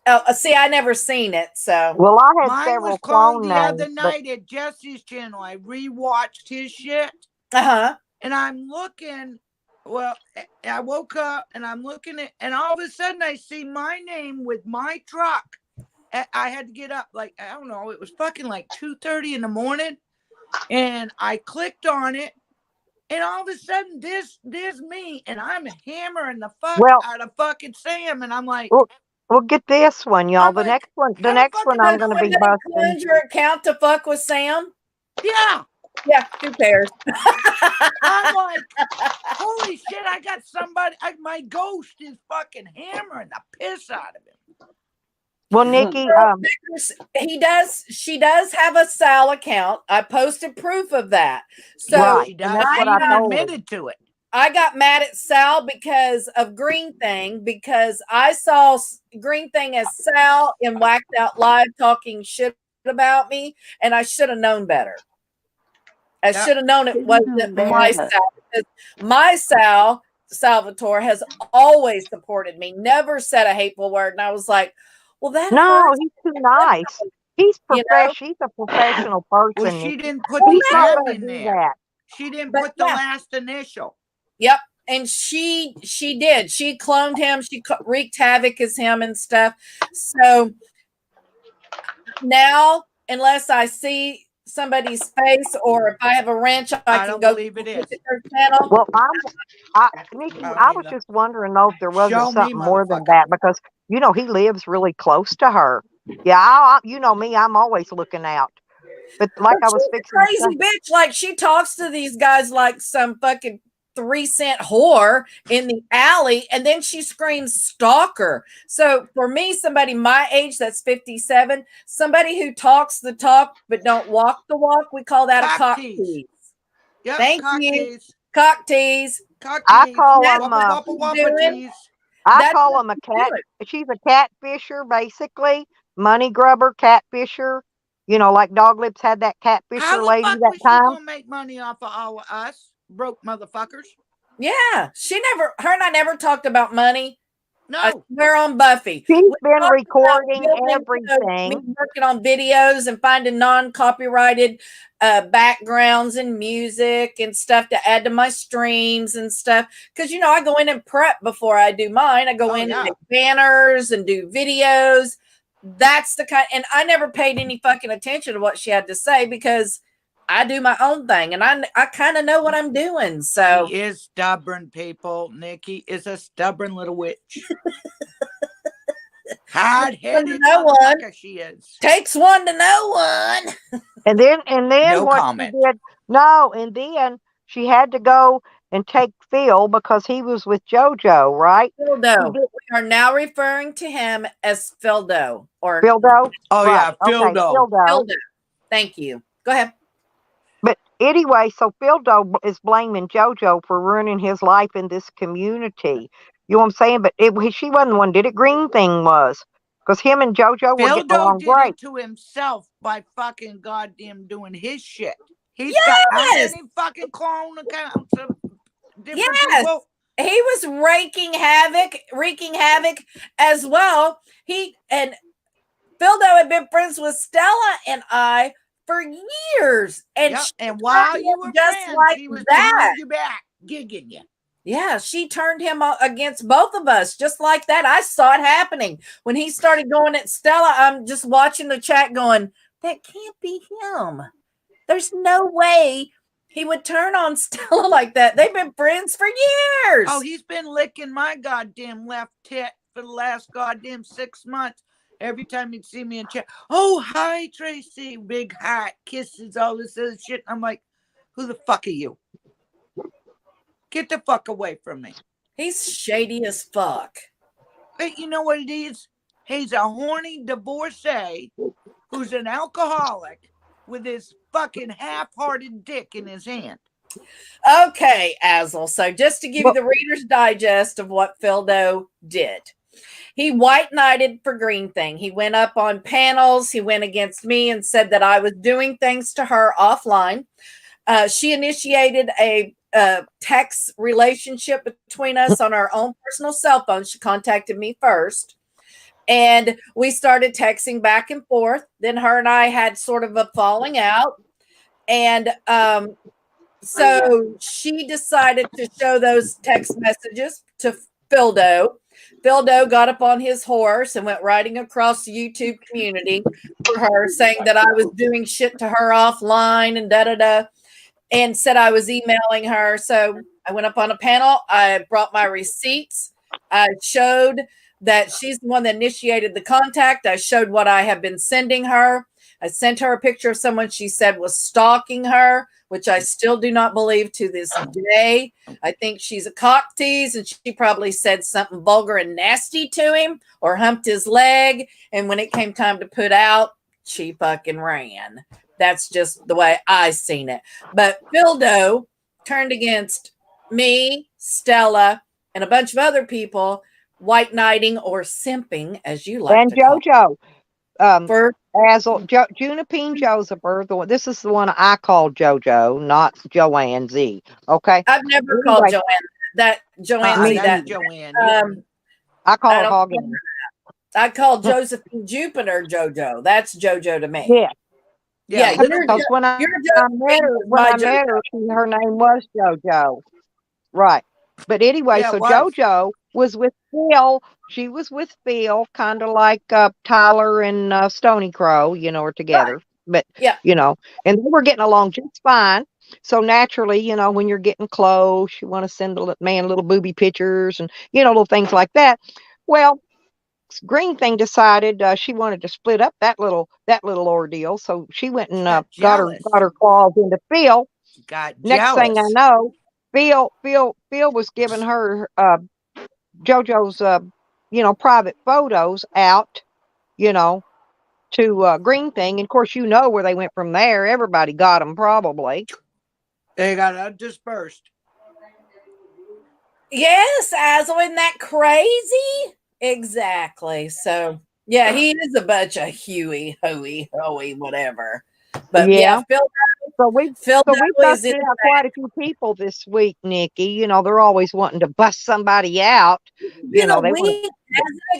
Oh, see, I never seen it. So, well, I had mine several was cloned the names, other night at Jesse's channel. I rewatched his shit. And I'm looking. Well, I woke up and I'm looking at, and all of a sudden I see my name with my truck. I had to get up, like, I don't know, it was fucking like 2:30 in the morning, and I clicked on it, and all of a sudden there's me, and I'm hammering the fuck out of fucking Sam, and I'm like, well, get this one, y'all. The next one I'm going to be busting. Your account to fuck with Sam? Yeah. Yeah, who cares? I'm like, holy shit, I got somebody, my ghost is fucking hammering the piss out of him. Well, Nikki, she does have a Sal account. I posted proof of that. So right, I admitted to it. I got mad at Sal because of Green Thing, because I saw Green Thing as Sal in Whacked Out Live talking shit about me, and I should have known better. I should have known it wasn't my Sal, because my Sal, Salvatore, has always supported me, never said a hateful word. And I was like, well, that hurts. He's too nice. He's He's a professional person. Well, she didn't put the M in there. She didn't put the last initial. Yep. And she did. She cloned him. She wreaked havoc as him and stuff. So now, unless I see somebody's face, or if I have a wrench, I can go believe it is. Her channel. Well, Nikki, I was just wondering though if there wasn't something more than that, because he lives really close to her. Yeah, you know me, I'm always looking out. But like I was fixing crazy bitch, like she talks to these guys like some fucking 3-cent whore in the alley, and then she screams stalker. So for me, somebody my age, that's 57, somebody who talks the talk but don't walk the walk, we call that a cock tease. Yep, Thank cock you. tease. Cock tease. Cock I tease. call That's them. Wappa wappa what she's wappa doing. tease. I That's call what them a she's cat. doing. She's a catfisher, basically. Money grubber, catfisher. You know, like Dog Lips had that How catfisher the lady fuck that was she time. gonna make money off of all of us broke motherfuckers? Yeah, her and I never talked about money. I No. swear on Buffy. She's We been talked about recording building, me everything. working on videos and finding non-copyrighted backgrounds and music and stuff to add to my streams and stuff. Because I go in and prep before I do mine. I go in and make banners and do videos. That's the kind, and I never paid any fucking attention to what she had to say because I do my own thing and I kind of know what I'm doing. So She is stubborn, people. Nikki is a stubborn little witch. Hard-headed motherfucker she is. Takes one to know one. And then No what comment. she did? No, and then she had to go and take Phil because he was with JoJo, right? Phildo. We are now referring to him as Phildo or Phildo. Oh right. yeah, Okay, Phildo. Phildo. Thank you. Go ahead. But anyway, so Phildo is blaming JoJo for ruining his life in this community. You know what I'm saying? But she wasn't the one did it. Green thing was. Because him and JoJo were getting Phildo along did great. it to himself by fucking goddamn doing his shit. He's Yes! got how many fucking clone accounts of different people? He was wreaking havoc as well. He and Phildo had been friends with Stella and I for years. And Yep. And while you were just friends, like he was that. behind your back, gigging you. Yeah, she turned him against both of us just like that. I saw it happening. When he started going at Stella, I'm just watching the chat going, that can't be him. There's no way he would turn on Stella like that. They've been friends for years. Oh, he's been licking my goddamn left tit for the last goddamn 6 months. Every time he'd see me in chat, oh, hi, Tracy, big heart, kisses, all this other shit. I'm like, who the fuck are you? Get the fuck away from me. He's shady as fuck. But you know what it is? He's a horny divorcee who's an alcoholic with his fucking half-hearted dick in his hand. Okay, Azel. So just to give you the Reader's Digest of what Phildo did. He white knighted for Green Thing. He went up on panels. He went against me and said that I was doing things to her offline. She initiated a text relationship between us on our own personal cell phone. She contacted me first. And we started texting back and forth. Then her and I had sort of a falling out. And so she decided to show those text messages to Phildo. Phildo got up on his horse and went riding across the YouTube community for her, saying that I was doing shit to her offline and da-da-da, and said I was emailing her. So I went up on a panel. I brought my receipts. I showed that she's the one that initiated the contact. I showed what I have been sending her. I sent her a picture of someone she said was stalking her, which I still do not believe to this day. I think she's a cock tease, and she probably said something vulgar and nasty to him or humped his leg. And when it came time to put out, she fucking ran. That's just the way I seen it. But Phildo turned against me, Stella, and a bunch of other people, white knighting or simping, as you like to call it. And JoJo. For Junipine Joseph, this is the one I call JoJo, not Joanne Z. Okay, I've never called Joanne that. Joanne Z. That Joanne. I call her Hogging. I call Josephine Jupiter JoJo. That's JoJo to me. Yeah, because when I met her, her name was JoJo. Right. But anyway, so JoJo was with Phil. She was with Phil, kind of like Tyler and Stony Crow, are together. Right. But, and they were getting along just fine. So naturally, when you're getting close, you want to send the man little booby pictures and, little things like that. Well, Green Thing decided she wanted to split up that little ordeal. So she went and got her claws into Phil. Got Next jealous. thing I know, Phil was giving her JoJo's private photos out, to Green Thing. And of course, where they went from there. Everybody got them probably. They got dispersed. Yes, Azel, isn't that crazy? Exactly. So yeah, he is a bunch of hoey, whatever. But yeah, Phil So we've busted out quite a few people this week, Nikki. They're always wanting to bust somebody out. They want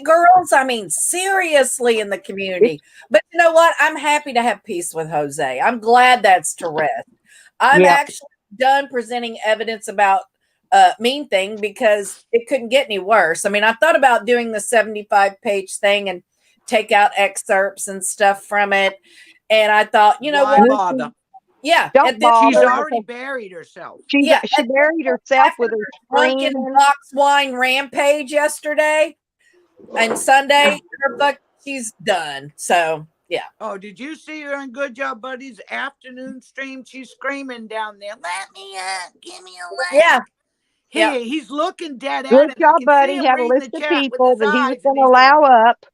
girls. I mean, seriously, in the community. But you know what? I'm happy to have peace with Jose. I'm glad that's to rest. I'm actually done presenting evidence about Meanthing because it couldn't get any worse. I mean, I thought about doing the 75-page thing and take out excerpts and stuff from it. And I thought, why bother? Yeah. Don't bother. She's already buried herself. She buried herself with her drunken box wine rampage yesterday and Sunday. She's done. So yeah. Oh, did you see her on Good Job Buddy's afternoon stream? She's screaming down there, "Let me up, give me a leg." Yeah. He's looking dead at Good it. Job Buddy had a list of people that he was going to allow up,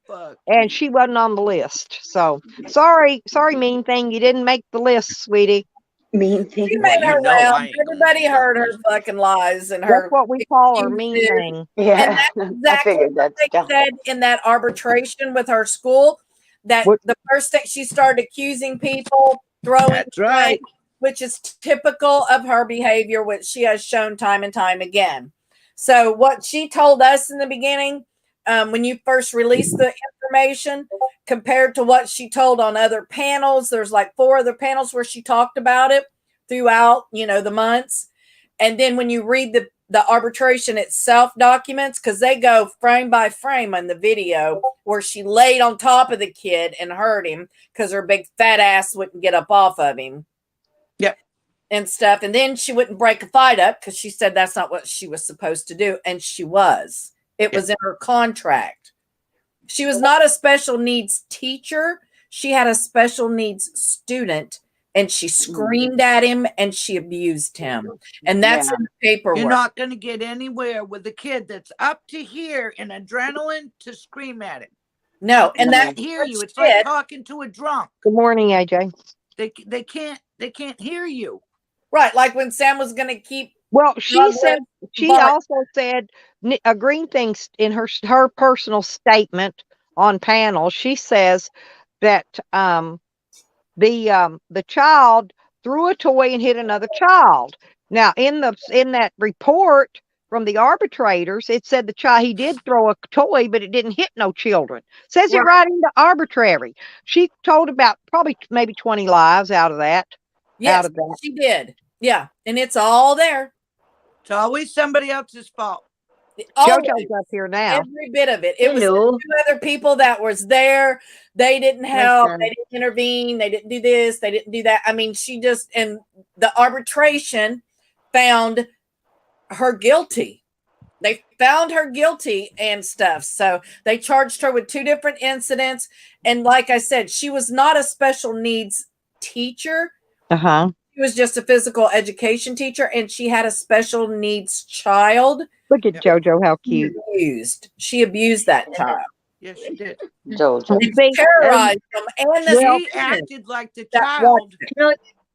and she wasn't on the list. So sorry, Mean Thing, you didn't make the list, sweetie. Meanthing. She made her round. Everybody heard her fucking lies and her. That's what we call her, Mean Thing. Yeah, and that's exactly what they said in that arbitration with her school. That the first thing she started accusing people, throwing. That's right. Which is typical of her behavior, which she has shown time and time again. So what she told us in the beginning, when you first released the information, compared to what she told on other panels, there's like 4 other panels where she talked about it throughout, the months. And then when you read the arbitration itself documents, because they go frame by frame on the video where she laid on top of the kid and hurt him because her big fat ass wouldn't get up off of him. And stuff. And then she wouldn't break a fight up because she said that's not what she was supposed to do. And she was. It was in her contract. She was not a special needs teacher. She had a special needs student and she screamed at him and she abused him. And that's in the paperwork. You're not going to get anywhere with a kid that's up to here in adrenaline to scream at him. No. And they can't hear you. It's like talking to a drunk. Good morning, AJ. They can't hear you. Right, like when Sam was going to keep. Well, she also said a Green Thing in her personal statement on panel. She says that the child threw a toy and hit another child. Now, in that report from the arbitrators, it said he did throw a toy, but it didn't hit no children. Says it right in the arbitrary. She told about maybe 20 lies out of that. Yes, she did. Yeah, and it's all there. It's always somebody else's fault. JoJo's up here now. Every bit of it. It was 2 other people that was there. They didn't help. They didn't intervene. They didn't do this. They didn't do that. I mean, and the arbitration found her guilty. They found her guilty and stuff. So they charged her with 2 different incidents. And like I said, she was not a special needs teacher. She was just a physical education teacher, and she had a special needs child. Look at JoJo, how cute. She abused that child. Yes, she did. JoJo. And terrorized them. And she acted like the child.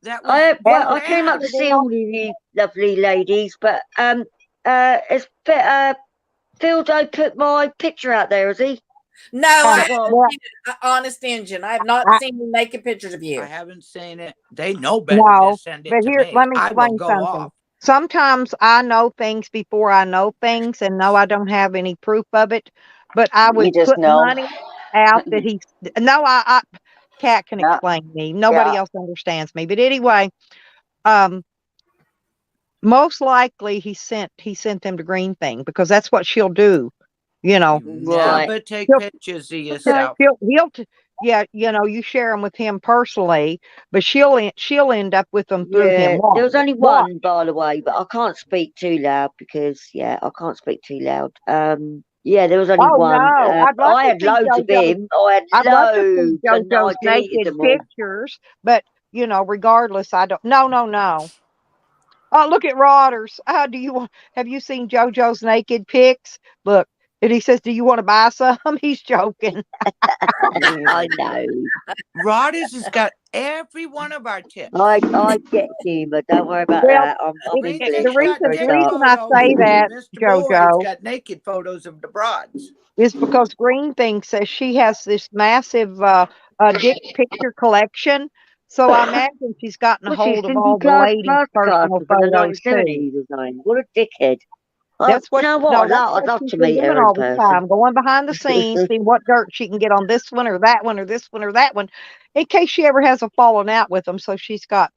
I came up to see all of you lovely ladies, but Phil Joe put my picture out there, has he? No, I haven't seen it. Honest engine. I have not seen you making pictures of you. I haven't seen it. They know better than to send it to me. Let me explain something. Sometimes I know things before I know things, and no, I don't have any proof of it. But I would put money out that he's. No, Kat can explain me. Nobody else understands me. But anyway, most likely he sent them to Green Thing because that's what she'll do. Never take pictures of yourself. You share them with him personally, but she'll end up with them through him. There was only one, by the way, but I can't speak too loud because I can't speak too loud. There was only one. No. I had loads of him. I had loads of JoJo's naked pictures, but regardless, I don't. No. Oh, look at Rodders. Do you want? Have you seen JoJo's naked pics? Look, and he says, "Do you want to buy some?" He's joking. I know. Rodders has got every one of our tips. I get humour. Don't worry about Well, that. I'm Green into the Thing's stuff got for a reason dick the start. reason I photos, say that, and Mr. Boyd's JoJo, got naked photos of the broads. is because Green Thing says she has this massive dick picture collection. So I imagine she's gotten a What's she, hold of Cindy all the ladies' Clark personal from the photos too. 1970s or something? What a dickhead. That's Do you what know no, what? that's I'd what love she's to been meet doing her in all the person. time, going behind the scenes, seeing what dirt she can get on this one or that one or this one or that one, in case she ever has a falling out with them. So she's got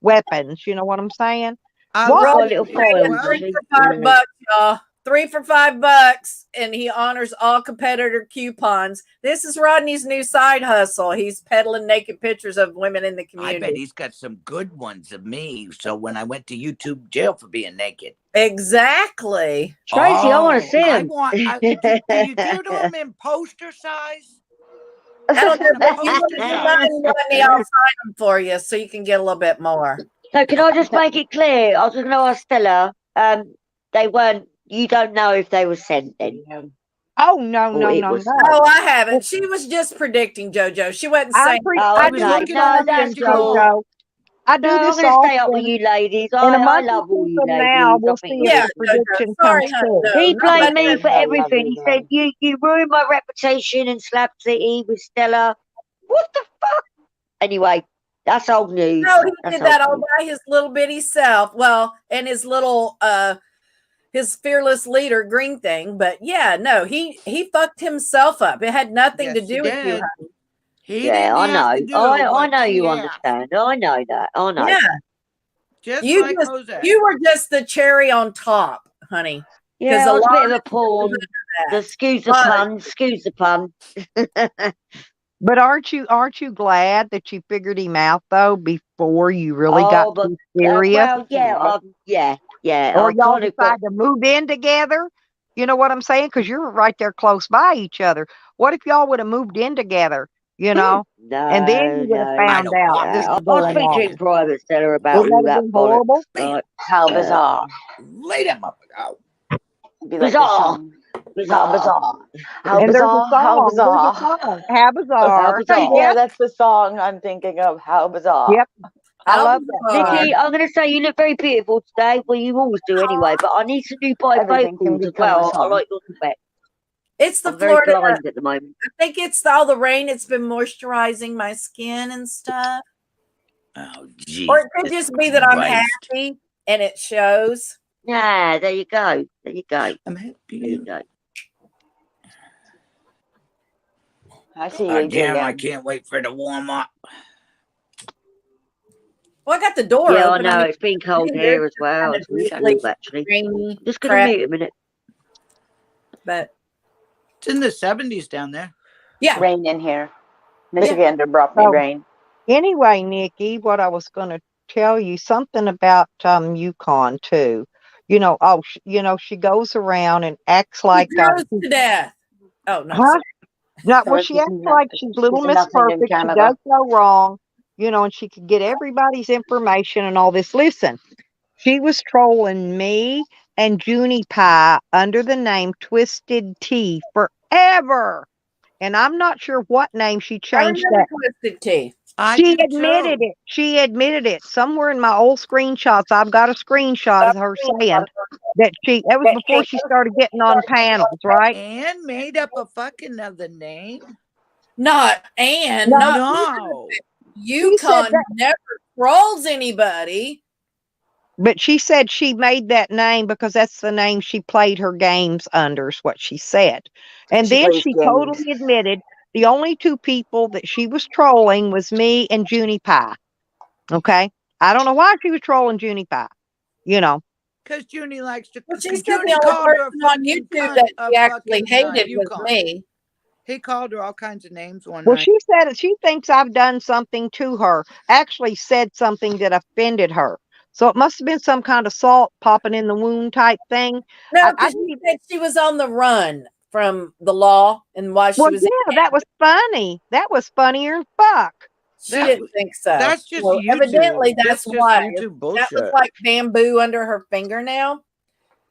weapons. You know what I'm saying? I What? love Got it. little Yeah, files, well, has 3 she? for $5, y'all. 3 for $5, and he honors all competitor coupons. This is Rodney's new side hustle. He's peddling naked pictures of women in the I community. bet he's got some good ones of me. So when I went to YouTube jail for being naked. Exactly. Tracy, I want to see I him. want. Do you do them in poster size? I don't know, Kind but of if you want poster to do size. mine, Rodney, I'll sign them for you so you can get a little bit more. So can I just make it clear? I was going to ask Stella. They weren't. You don't know if they were sent then. Oh no, Or no, it no, was. no. Oh, I haven't. She was just predicting JoJo. She wasn't saying. Oh, I I do was okay. this looking No, for that's often, cool. JoJo. I do No, I'm this going to stay up with often. you ladies. In a I month or love all two you from now, ladies. we'll I think see you're if Yeah, the beautiful. JoJo. prediction Sorry, comes honey. true. No, He not blamed like me that. for everything. He said, you ruined my reputation in Slab City with Stella. What the fuck? Anyway, that's old news. No, he That's did that old all news. by his little bitty self. Well, and his little his fearless leader Green Thing. But yeah, no, he fucked himself up. It had nothing to Yes, he do with you, did. honey. He Yeah, didn't I have know. to do I what know she you asked. understand. I know that. I know. Yeah, Just you like just Jose. you were just the cherry on top, honey. Yeah, I was a bit of a pawn. that. Excuse the pun. Excuse the pun. But aren't you glad that you figured him out though before you really got but too serious? well, yeah. Or I y'all kind of got. decide to move in together? You know what I'm saying? Because you're right there close by each other. What if y'all would have moved in together? You know, and then you would have No. I found don't out want this to is I'll going speak to you on. in private, Stella, about Wouldn't all that have that been horrible? bollocks. Like, How bizarre. lay them up. Oh, Be like the bizarre. song. How bizarre. How And there's a bizarre. How song. There's a bizarre. song. How bizarre. bizarre. Yeah, Yep. that's the song I'm thinking of. How bizarre. Yep. I How love that bizarre. song. Nikki, I'm going to say you look very beautiful today. Well, you always do anyway, but I need some new Everything can bifocals as become a well. I song. like your spec. It's the I'm very Florida. blind at the moment. I think it's all the rain. It's been moisturizing my skin and stuff. oh geez. Or it could just be that I'm Christ. happy and it shows. Yeah, there you go. There you go. I'm There happy. you go. I see Oh, you, damn, I Julian. can't wait for it to warm up. Well, I got the door Yeah, I open. know. mean, It's been cold here as well. kind It's of really cold, actually. rainy, Just going to crap, mute a minute. but It's in the 70s down there. yeah. Rain in here. Michigander brought me So rain. anyway, Nikki, what I was going to tell you something about Yukon too. You know, she goes around and acts like He froze to death. Oh no, huh? sorry. Not So well, she she's acts not, like she's little she's Miss nothing in Perfect. She Canada. does no wrong, and she could get everybody's information and all this. Listen, she was trolling me and Junie Pie under the name Twisted Tea forever. And I'm not sure what name she I changed remember that. Twisted Tea. I She do admitted too. it. She admitted it. Somewhere in my old screenshots, I've got a screenshot of her saying that that was before she started getting on panels, right? And made up a fucking other name. Not Anne. No, Not No. she said Yukon that, never trolls anybody. but she said she made that name because that's the name she played her games under, is what she said. And She then plays she games. totally admitted the only two people that she was trolling was me and Junie Pie. Okay. I don't know why she was trolling Junie Pie, you know. Because Junie likes to. Well, she said Junie the called only her a person on fucking YouTube cunt that of she actually fucking hated was Yukon. me. He called her all kinds of names one Well, night. she said it. She thinks I've done something to her, actually said something that offended her. So it must have been some kind of salt popping in the wound type thing. No, I because didn't she said she was on the run from the law and why she Well, was. yeah, that was funny. That was funnier than fuck. She didn't think so. That's just So YouTube. evidently, that's just why. YouTube That bullshit. was like bamboo under her fingernail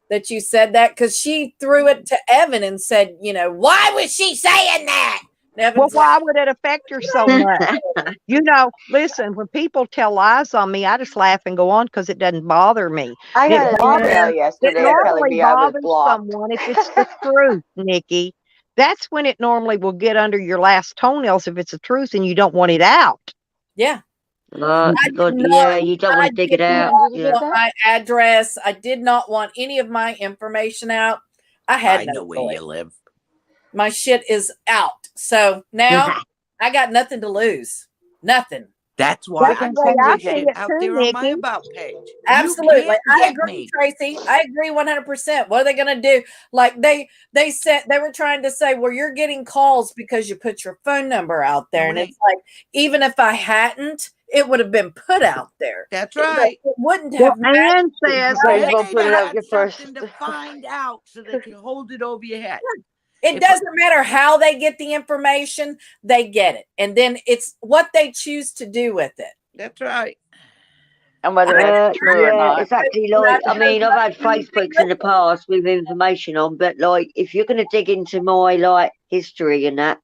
that you said that, because she threw it to Evan and said, you know, why was she saying that? And Well, Evan's like, why would it affect her so much? You know, listen, when people tell lies on me, I just laugh and go on because it doesn't bother me. I It got an bothers, email it yesterday telling normally me I was bothers blocked. someone if it's the truth, Nikki. That's when it normally will get under your last toenails if it's the truth and you don't want it out. yeah. God, I did not, yeah, you don't want I to dig did it out. not Yeah. want my address. I did not want any of my information out. I had I no know where choice. you live. My shit is out. So now I got nothing to lose. Nothing. That's why That's I the way put I this see shit it out too, there on my Nikki. about page. Absolutely. You can't I get agree, me. Tracy. I agree 100%. What are they going to do? Like they said, they were trying to say, well, you're getting calls because you put your phone number out there. No, And it it's like, even if I hadn't, it would have been put out there. That's right. It wouldn't Well, have mattered. Ann says, Might as They well need put to it out have there first. something to find out so they can hold it over your head. It doesn't matter how they get the information, they get it. And then it's what they choose to do with it. That's right. And whether it's true or Yeah, not. exactly. Like, I mean, I've had Facebooks in the past with information on, but like, if you're going to dig into my like history and that,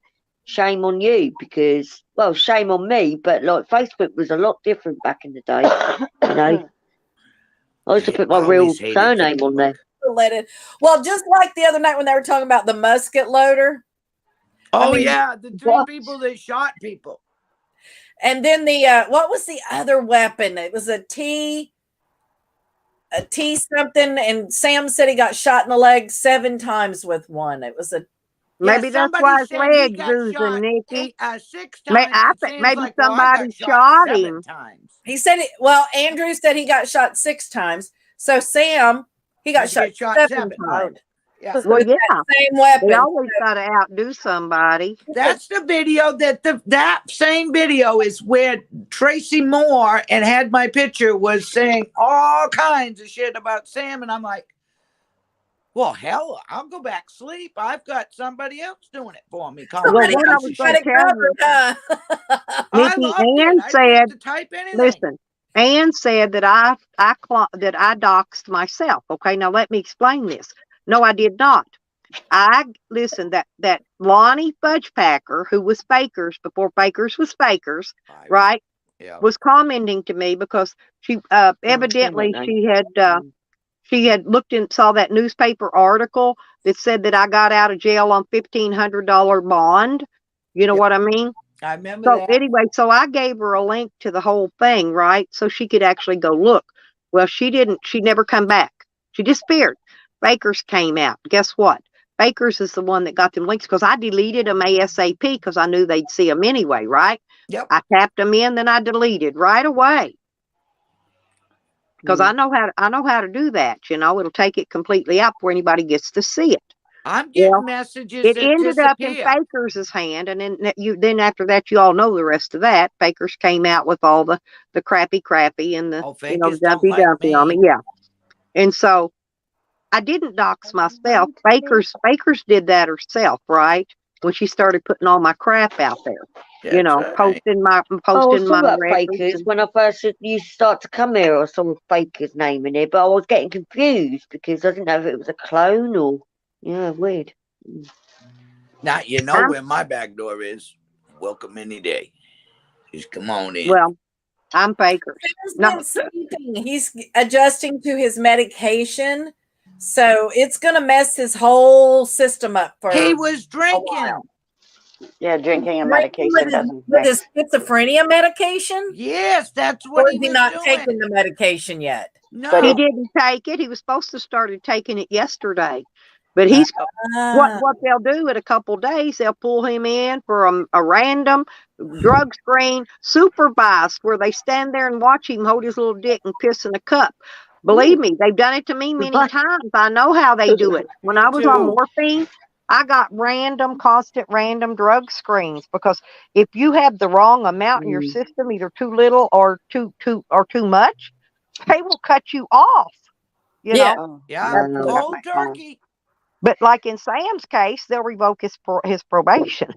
shame on you, because, well, shame on me, but like, Facebook was a lot different back in the day. You know, I used to put my real Always hated surname on there. Let it. Well, just like the other night when they were talking about the musket loader. Oh, mean, yeah. The three what? people that shot people. And then the what was the other weapon? It was a T something, and Sam said he got shot in the leg 7 times with one. It was a maybe that's somebody why his said he leg's got oozing, shot Nikki. 6 May, times. I It think seems maybe like, well, I somebody got shot 7 him. times. he said it, well, Andrew said he got shot 6 times. So Sam, he got Must shot get 7 times. Yeah. So Well, with yeah, that same they weapon. always got to outdo somebody. That's the video that same video is where Tracy Moore and had my picture was saying all kinds of shit about Sam. And I'm like, well, hell, I'll go back sleep. I've got somebody else doing it for me. Well, Somebody what I else was got going to it tell you, covered, huh? I Nikki, loved it. Ann I didn't have said, to type anything. listen, Ann said that I doxed myself. Okay, now let me explain this. No, I did not. Listen, that Lonnie Fudgepacker, who was Fakers before Fakers was Fakers, right, was commenting to me because she evidently she had looked and saw that newspaper article that said that I got out of jail on $1,500 bond. You know what I mean? I remember So that. anyway, so I gave her a link to the whole thing, right? So she could actually go look. Well, she didn't. She never come back. She disappeared. Bakers came out. Guess what? Bakers is the one that got them links because I deleted them ASAP because I knew they'd see them anyway, right? Yep. I tapped them in, then I deleted right away because I know how to do that. You know, it'll take it completely out before anybody gets to see it. I'm getting Well, messages it that ended up in disappear. Fakers' hand, and then after that, you all know the rest of that. Fakers came out with all the crappy and the Fakers don't dumpy like on me. me, yeah. And so I didn't dox myself. Fakers did that herself, right? When she started putting all my crap out there, Right. posting my Oh, I saw my that records. Fakers when I first used to start to come here. I saw Fakers name in it, but I was getting confused because I didn't know if it was a clone or weird. Now you know where my back door is. Welcome any day. Just come on in. Well, I'm Fakers. He's been sleeping. He's adjusting to his medication, so it's gonna mess his whole system up for. He was drinking. Yeah, drinking and medication doesn't with mix. his schizophrenia medication. Yes, that's Or what is he he was not doing. taking the medication yet? No, He didn't take it. He was supposed to started taking it yesterday, but he's what they'll do in a couple days. They'll pull him in for a random drug screen, supervised, where they stand there and watch him hold his little dick and piss in a cup. Believe me, they've done it to me many times. I know how they do it. When I was on morphine, I got constant random drug screens because if you have the wrong amount in your system, either too little or too much, they will cut you off. You know? Yeah, cold turkey. But like in Sam's case, they'll revoke his probation.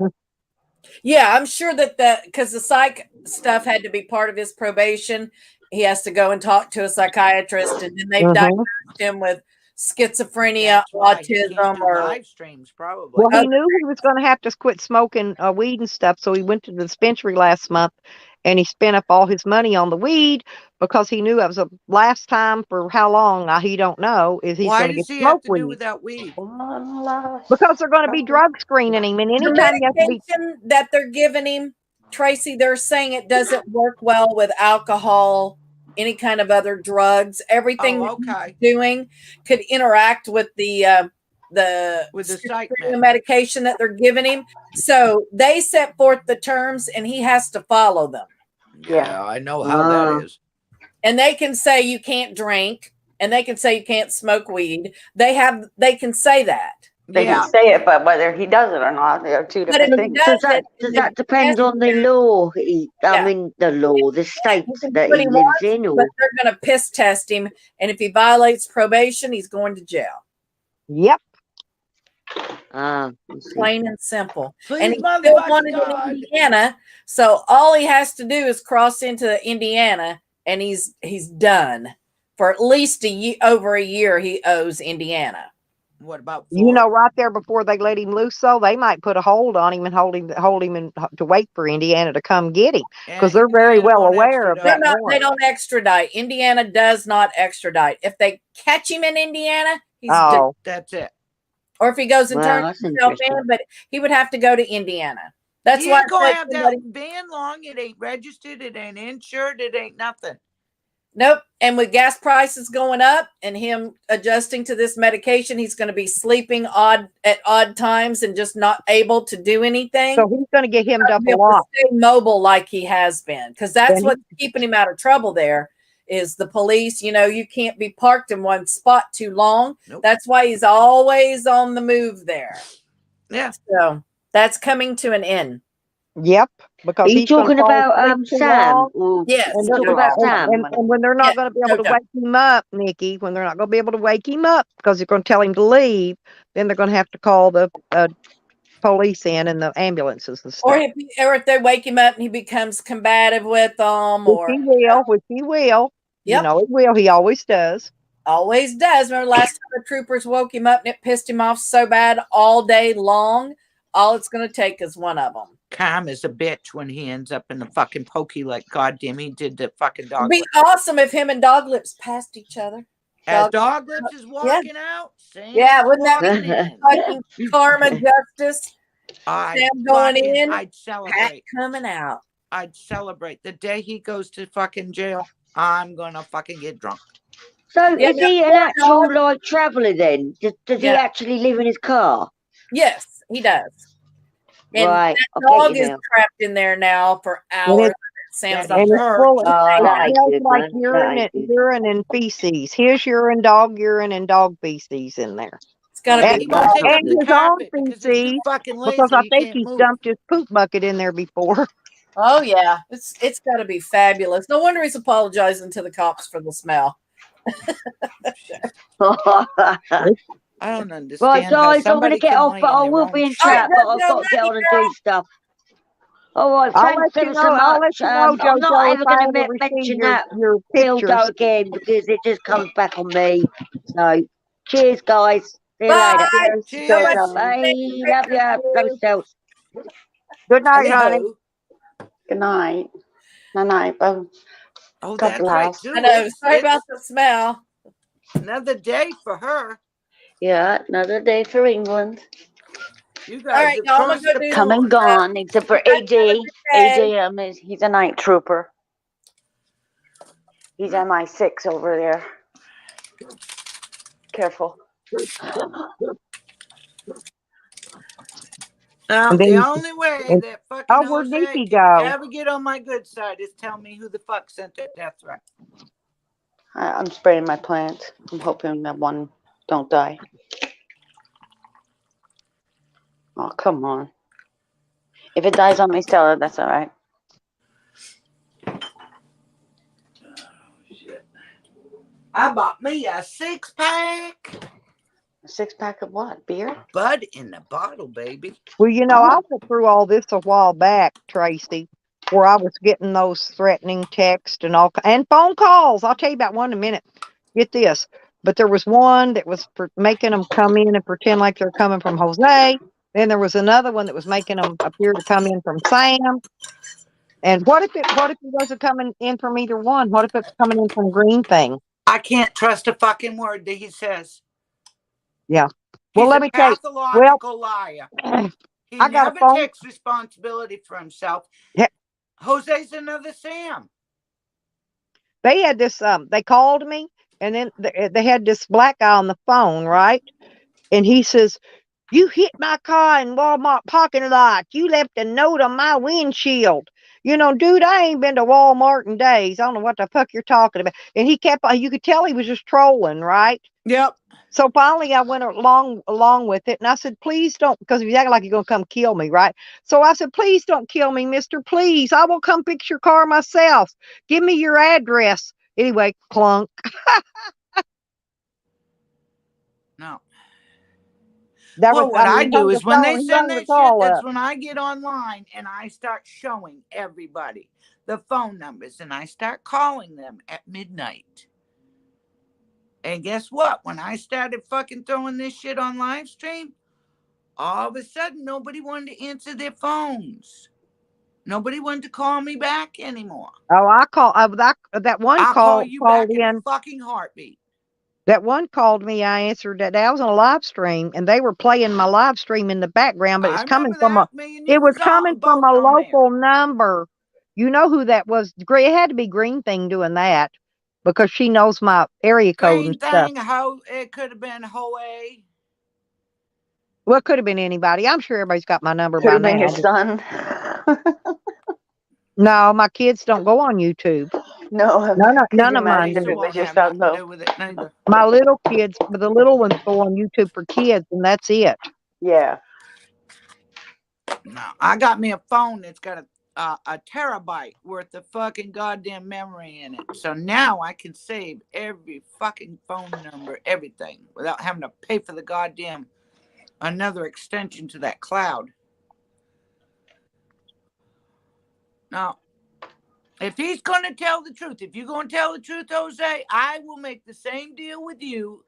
Yeah, I'm sure that because the psych stuff had to be part of his probation. He has to go and talk to a psychiatrist, and then they've diagnosed him with schizophrenia, That's why he can't autism, do or live streams, probably. Well, he knew he was going to have to quit smoking weed and stuff, so he went to the dispensary last month, and he spent up all his money on the weed because he knew it was the last time for how long, he don't know, is he's Why going to does get he have smoke to do weed. without weed? Because they're going to be drug screening him, and the anytime you have to be. medication that they're giving him, Tracy, they're saying it doesn't work well with alcohol, any kind of other drugs. Everything Oh, okay. he's doing could interact with the psych schizophrenia medication that they're giving him. So they set forth the terms, and he has to follow them. Yeah, I know how that is. And they can say you can't drink, and they can say you can't smoke weed. They can say that. They can say it, but whether he does it or not, they're two But different if he things. Does that depend on the law? I mean, the law, the state that what he he lives wants, in, but or they're going to piss test him, and if he violates probation, he's going to jail. Yep. I see. Plain and simple. Please, and he still wanted God. in Indiana, so all he has to do is cross into Indiana, and he's done for at least over a year. He owes Indiana. What about right there before they let him loose, though, they might put a hold on him and hold him and to wait for Indiana to come get him, because they're very well aware of that. They don't extradite. Indiana does not extradite. If they catch him in Indiana, he's done. That's it. Or if he goes and Wow, turns that's himself in, but he would have to go to Indiana. That's why ain't gonna have that van long. It ain't registered. It ain't insured. It ain't nothing. Nope. And with gas prices going up and him adjusting to this medication, he's going to be sleeping at odd times and just not able to do anything. So he's going to get him double to locked. stay mobile like he has been, because that's what's keeping him out of trouble. There is the police. You can't be parked in one spot too long. Nope. That's why he's always on the move there. Yeah. So that's coming to an end. Yep. Because are you talking about Sam? Yes. And talking about Sam. And when they're not going to be able to wake him up, Nikki, when they're not going to be able to wake him up because they're going to tell him to leave, then they're going to have to call the police in and the ambulances and stuff. Or if they wake him up and he becomes combative with them, which he will. Yep. It will. He always does. Always does. Remember last time the troopers woke him up and it pissed him off so bad all day long? All it's going to take is one of them. Calm as a bitch when he ends up in the fucking pokey like goddamn he did the fucking dog. It'd be awesome if him and Dog Lips passed each other. As Dog Lips is walking out. Yeah, wouldn't that be fucking karma justice? Sam going in, I'd celebrate. Pat coming out. I'd celebrate. The day he goes to fucking jail, I'm gonna fucking get drunk. So is he an actual like traveller then? Does he actually live in his car? Yes, he does. And right. that dog is trapped in there now for hours. It sounds like like urine and feces. His urine, and dog feces in there. It's gotta be and his own feces because I think he's dumped his poop bucket in there before. Oh yeah, it's got to be fabulous. No wonder he's apologizing to the cops for the smell. I don't understand. Right, guys, I'm going to get off, but I will be in chat, but I've got to get on and do stuff. All right, thanks ever so much. I'm not ever going to mention that dildo again because it just comes back on me. So, cheers, guys. See you later. Cheers. Bye. Love you. Love yourselves. Good night, honey. Good night. Good night. Oh, that's right. I know. Sorry about the smell. Another day for her. Yeah, another day for England. You guys come and gone, except for AD. AD, he's a night trooper. He's MI6 over there. Careful. The only way that fucking where'd Jose Nikki can go? ever get on my good side is tell me who the fuck sent that death threat. I'm spraying my plants. I'm hoping that one don't die. Oh, come on. If it dies on me, Stella, that's all right. I bought me a 6-pack. A 6-pack of what? Beer? Bud in the bottle, baby. Well, I Oh. went through all this a while back, Tracy, where I was getting those threatening texts and phone calls. I'll tell you about one in a minute. Get this. But there was one that was making them come in and pretend like they're coming from Jose. Then there was another one that was making them appear to come in from Sam. And what if he wasn't coming in from either one? What if it's coming in from Green Thing? I can't trust a fucking word that he says. Yeah. Well, He's let a me tell you. pathological liar. He I got a never phone. takes responsibility for himself. Yeah. Jose's another Sam. They had this. They called me, and then they had this black guy on the phone, right? And he says, "You hit my car in Walmart parking lot. You left a note on my windshield. Dude, I ain't been to Walmart in days. I don't know what the fuck you're talking about." And he kept. You could tell he was just trolling, right? Yep. So finally, I went along with it, and I said, "Please don't," because he's acting like you're gonna come kill me, right? So I said, "Please don't kill me, Mister. Please, I will come fix your car myself. Give me your address." Anyway, clunk. No. That was. Well, what I He hung do the is when they phone. He send hung the that shit, call that's up. when I get online and I start showing everybody the phone numbers and I start calling them at midnight. And guess what? When I started fucking throwing this shit on live stream, all of a sudden nobody wanted to answer their phones. Nobody wanted to call me back anymore. Oh, I call that one I'll call you called back in a in. fucking heartbeat. That one called me. I answered that. I was on a live stream, and they were playing my live stream in the background, but I remember that. Me and it you was was coming from both a on there. local number. You know who that was? It had to be Green Thing doing that because she knows my area code and Green stuff. Thing, how it could have been Hoey. Well, it could have been anybody. I'm sure everybody's got my number Could by have been now. your son. No, my kids don't go on YouTube. No, None you of mine imagine if do. it won't was your have son, nothing to though. do with it neither. My little kids, the little ones go on YouTube for kids, and that's it. Yeah. No, I got me a phone that's got a terabyte worth of fucking goddamn memory in it. So now I can save every fucking phone number, everything, without having to pay for the goddamn another extension to that cloud. Now, if he's going to tell the truth, if you're going to tell the truth, Jose, I will make the same deal with you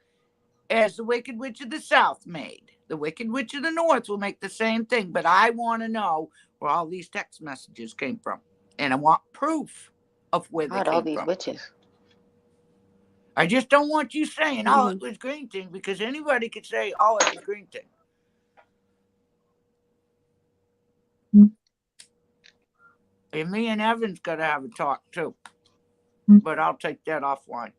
as the Wicked Witch of the South made. The Wicked Witch of the North will make the same thing, but I want to know where all these text messages came from. And I want proof of where they God, came all these from. witches. I just don't want you saying, oh, it was Green Thing, because anybody could say, oh, it was Green Thing. And me and Evan's got to have a talk, too. But I'll take that offline.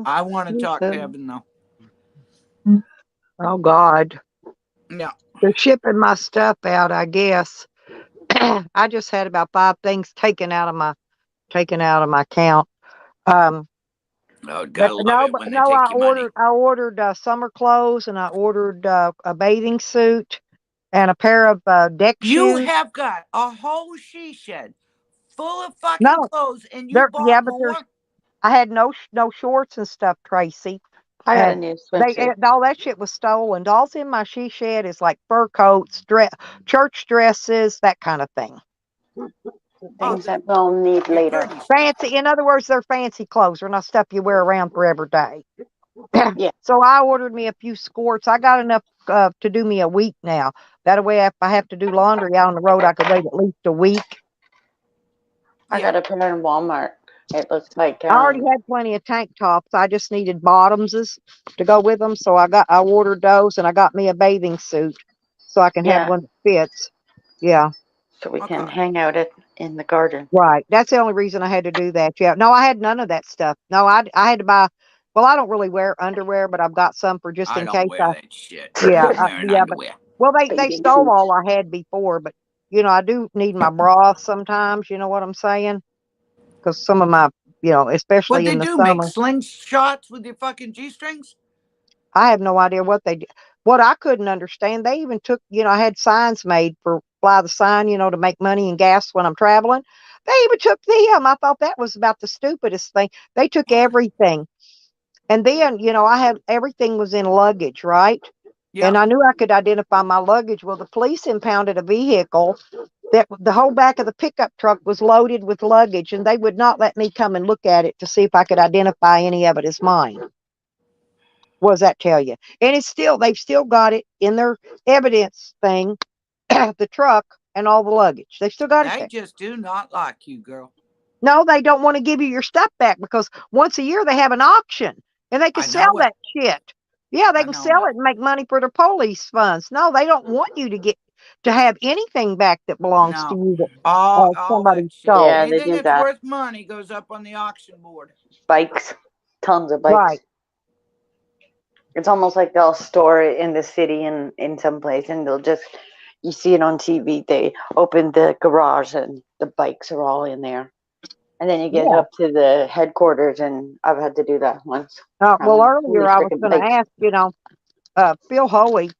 I want to talk to Evan, though. Oh, God. Yeah. They're shipping my stuff out, I guess. I just had about 5 things taken out of my account. Oh, gotta love it when they take I your money. ordered summer clothes, and I ordered a bathing suit and a pair of deck You shoes. have got a whole she shed full of fucking No, clothes, and you bought more. I had no shorts and stuff, Tracy. I got a And new swimsuit. all that shit was stolen. All's in my she shed is like fur coats, church dresses, that kind of thing. Things that we'll need later. Fancy. In other words, they're fancy clothes. They're not stuff you wear around for every day. Yeah. So I ordered me a few skirts. I got enough to do me a week now. That way, if I have to do laundry out on the road, I could wait at least a week. I got a pair in Walmart. It looks like I already had plenty of tank tops. I just needed bottoms to go with them. So I ordered those, and I got me a bathing suit so I can have one that fits. Yeah. So we can hang out in the garden. Right. That's the only reason I had to do that. Yeah. No, I had none of that stuff. No, I had to buy. Well, I don't really wear underwear, but I've got some for just in case. I don't wear that shit. Yeah. Underwear. Well, they stole all I had before, but I do need my bra sometimes. You know what I'm saying? Because some of my, especially in the summer. Make slingshots with your fucking G-strings? I have no idea what they did. What I couldn't understand, they even took, I had signs made for fly the sign, to make money and gas when I'm traveling. They even took them. I thought that was about the stupidest thing. They took everything. And then, I had everything was in luggage, right? Yeah. And I knew I could identify my luggage. Well, the police impounded a vehicle that the whole back of the pickup truck was loaded with luggage, and they would not let me come and look at it to see if I could identify any of it as mine. What does that tell you? And they've still got it in their evidence thing, the truck and all the luggage. They've still got it They there. just do not like you, girl. No, they don't want to give you your stuff back because once a year they have an auction and they can I sell know it. that shit. Yeah, they I can know sell it. it and make money for their police funds. No, they don't want you to have anything back that belongs to No. you that All somebody that shit. stole. Yeah, they Anything do that's that. worth money goes up on the auction board. Bikes, tons of bikes. Right. It's almost like they'll store it in the city in some place, and you see it on TV. They open the garage and the bikes are all in there, and then you get Yeah. up to the headquarters, and I've had to do that once. Well, earlier Holy I was freaking going to bikes. ask, Phil Hoey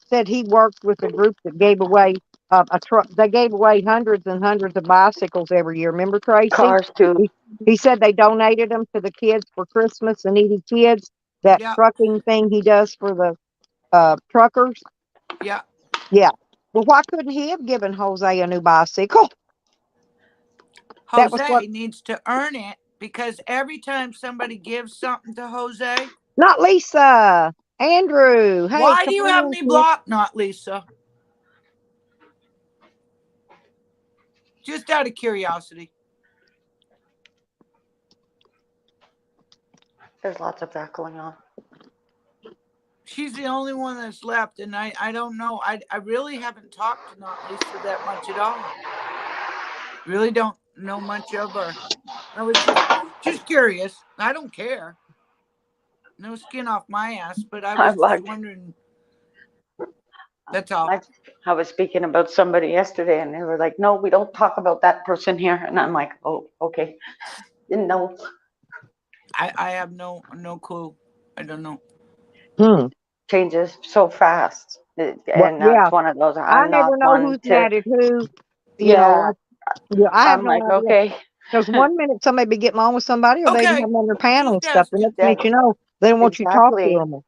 said he worked with a group that gave away a truck. They gave away hundreds and hundreds of bicycles every year. Remember, Tracy? Cars too. He said they donated them to the kids for Christmas, the needy kids. That Yeah. trucking thing he does for the truckers. Yeah. Yeah. Well, why couldn't he have given Jose a new bicycle? That was what. Jose needs to earn it because every time somebody gives something to Jose. Not Lisa. Andrew. Hey, Why do come you on have in, me kid. blocked, not Lisa? Just out of curiosity. There's lots of that going on. She's the only one that's left, and I don't know. I really haven't talked to not Lisa that much at all. Really don't know much of her. I was just curious. I don't care. No skin off my ass, but I was just wondering. That's all. I was speaking about somebody yesterday, and they were like, "No, we don't talk about that person here." And I'm like, "Oh, okay." Didn't know. I have no clue. I don't know. Changes so fast, and Yeah. that's one of those. I I'm never not know one who's to. mad at who. Yeah, I have I'm no like, idea. okay. Because one minute somebody be getting on with somebody, or they even Okay. have them on their panel and Just stuff. The asking. next minute, you know, they don't want you to talk to Exactly. them.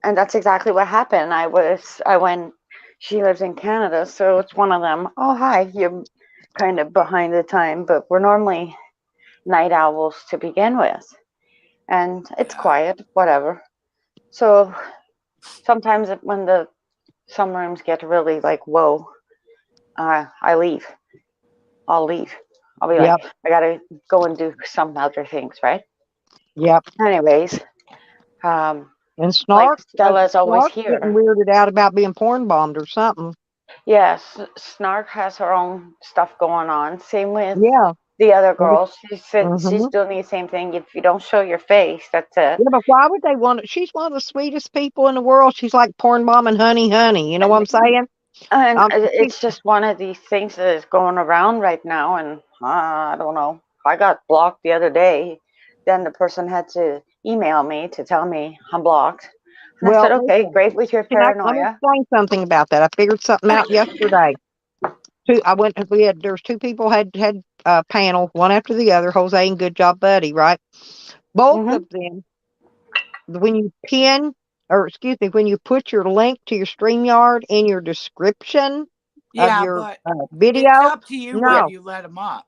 And that's exactly what happened. I went. She lives in Canada, so it's one of them. Oh, hi, you're kind of behind the time, but we're normally night owls to begin with, and it's quiet, whatever. So sometimes when some rooms get really like, whoa, I leave. I'll leave. I'll be like, I gotta go and do some other things, right? Yep. Anyways, And like Snark, Stella's always Snark's getting here. weirded out about being porn bombed or something. Yes, Snark has her own stuff going on. Same with Yeah. the other girls. She said she's Mm-hmm. doing the same thing. If you don't show your face, that's it. Yeah, but why would they want it? She's one of the sweetest people in the world. She's like porn bombing honey. You know what I'm saying? And She, it's just one of these things that is going around right now. And I don't know. I got blocked the other day. Then the person had to email me to tell me I'm blocked. And I said, okay, listen, great with your let me paranoia. explain something about that. I figured something out yesterday. There's two people had panel, one after the other, Jose and Good Job Buddy, right? Both Mm-hmm. of them, when you when you put your link to your StreamYard in your description of your but video, it's up to you whether no. you let them up.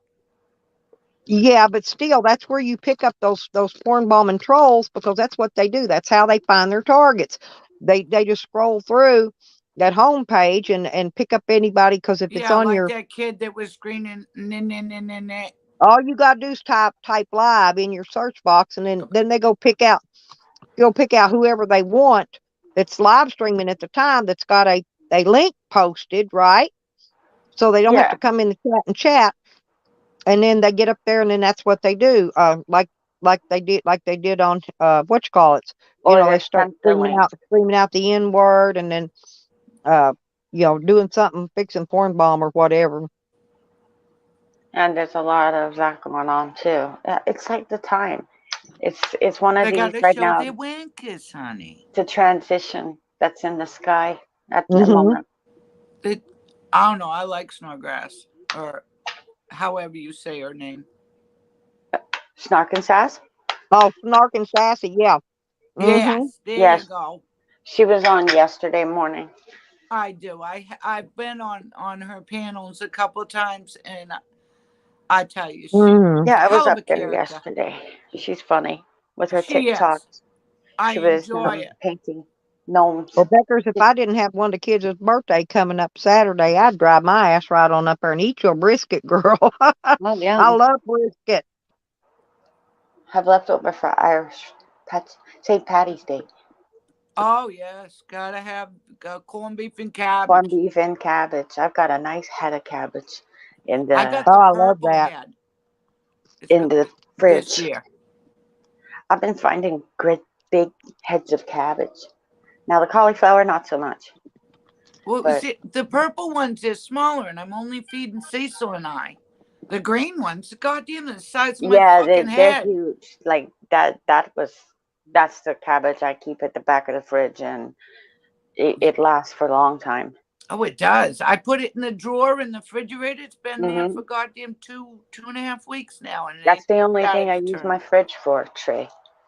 Yeah, but still, that's where you pick up those porn bombing trolls because that's what they do. That's how they find their targets. They just scroll through that homepage and pick up anybody because if it's on like your, that kid that was screaming, all you gotta do is type live in your search box, and then they go pick out whoever they want that's live streaming at the time that's got a link posted, right? So they don't have to come in the chat and chat. And then they get up there, and then that's what they do. Like they did on what you call it. They start screaming out the N word, and then doing something, fixing porn bomb or whatever. And there's a lot of that going on too. It's like the time. It's one of they these gotta right show now. their winkers, honey. The transition that's in the sky at the Mm-hmm. moment. I don't know. I like Snodgrass. Or however you say her name. Snark and Sass. Oh, Snark and Sassy, yeah. Yes, there you Yes. go. She was on yesterday morning. I do. I've been on her panels a couple of times, and I tell you, she's Mm. Yeah, I was hell of up a there character. yesterday. She's funny with her She is. TikToks. I She was enjoy it. painting gnomes. Well, Beckers, if I didn't have one of the kids' birthday coming up Saturday, I'd drive my ass right on up there and eat your brisket, girl. Oh yeah. I love brisket. Have leftover for Irish St. Patty's Day. Oh yes, gotta have corned beef and Corned cabbage. beef and cabbage. I've got a nice head of cabbage in I the got Oh, the I love purple that. head. It's in the this fridge. year. I've been finding great big heads of cabbage. Now the cauliflower, not so much. Well, But see, the purple ones are smaller, and I'm only feeding Cecil and I. The green ones, goddamn, the size of my yeah, fucking they're head. huge. Like that's the cabbage I keep at the back of the fridge, and it lasts for a long time. Oh, it does. I put it in the drawer in the refrigerator. It's been there hmm for goddamn 2.5 weeks now, and it That's ain't the only thing died I a use turn. my fridge for,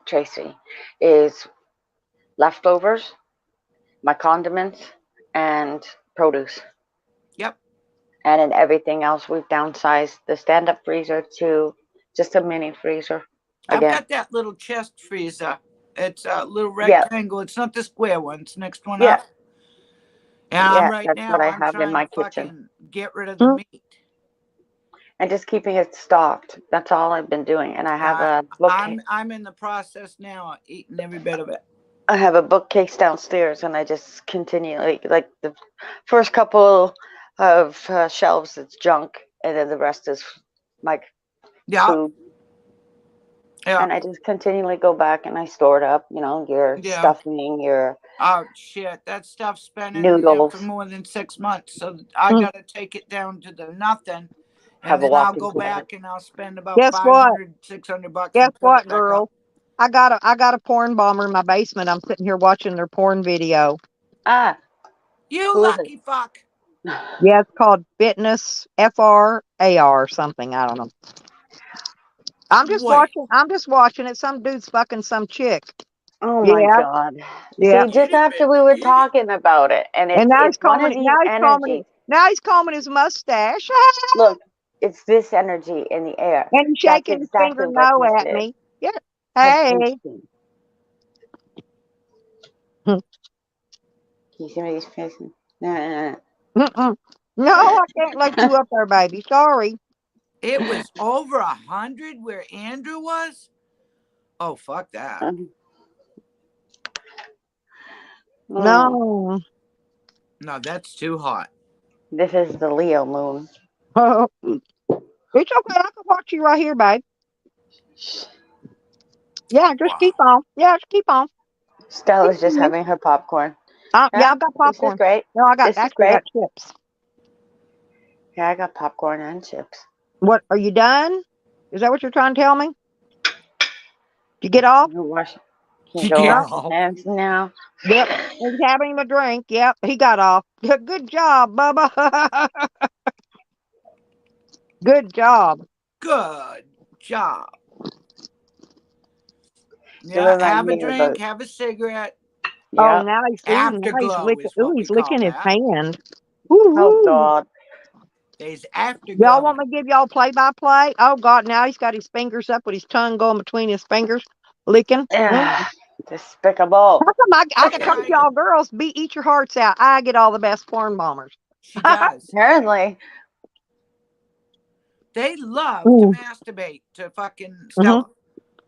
Tracy, is leftovers, my condiments, and produce. Yep. And in everything else, we've downsized the stand-up freezer to just a mini freezer I've again. got that little chest freezer. It's a little Yeah, rectangle. It's not the square one. It's the next one yeah, up. And yeah. right That's what now I I'm have in trying my to kitchen, fucking get rid of the Mm. meat. and just keeping it stocked. That's all I've been doing. And I have a bookcase. I'm in the process now of eating every bit of it. I have a bookcase downstairs, and I just continually like the first couple of shelves. It's junk, and then the rest is my Yeah, food. yeah, And I just continually go back and I store it up. You know, your yeah. stuffing, your Oh shit, that stuff's been in there for noodles. more than 6 months. So I Mm. gotta take it down to the nothing, and Have a then I'll walk-in go closet. back and I'll spend about Guess what? 500, 600 bucks Guess and fill what, it back up. girl? I got a porn bomber in my basement. I'm sitting here watching their porn video. Ah, You who is it? lucky fuck. Yeah, it's called Fitness FRAR something. I don't know. Wait, I'm just watching it. Some dude's fucking some chick. Oh my Yeah, God. yeah. See, just after we were Eat it. talking about it, and And it's one of these energies. now he's combing his mustache. Look, it's this energy in the air. And he's That's shaking his exactly finger what no this at is. me. Yeah. Hey. Attention. Can you see me facing? Mm-mm. No, I can't let you up there, baby. Sorry. It was over 100 where Andrew was. Oh fuck that. No. No, that's too hot. This is the Leo moon. It's okay. I can watch you right here, babe. Yeah, just Wow. keep on. Yeah, just keep on. Stella's just having her popcorn. Yeah, I've got This is popcorn. great. No, I got This is actually great. got chips. Yeah, I got popcorn and chips. What are you done? Is that what you're trying to tell me? Did you get off? Can you go Get wash your off. hands now? Yep. He's having him a drink. Yep. He got off. Good job, Bubba. Good job. Good job. You Yeah, remind have a me drink, about. have a cigarette. Oh, Yeah. now he's Afterglow is what we call licking his that. hand. Oh Ooh. God. There's Y'all afterglow. want me to give y'all play by play? Oh God, now he's got his fingers up with his tongue going between his fingers, licking. Despicable. How come I That's told right. y'all girls eat your hearts out. I get all the best porn bombers. She does. Apparently. They love to Mm. masturbate to fucking Mhm. Stella.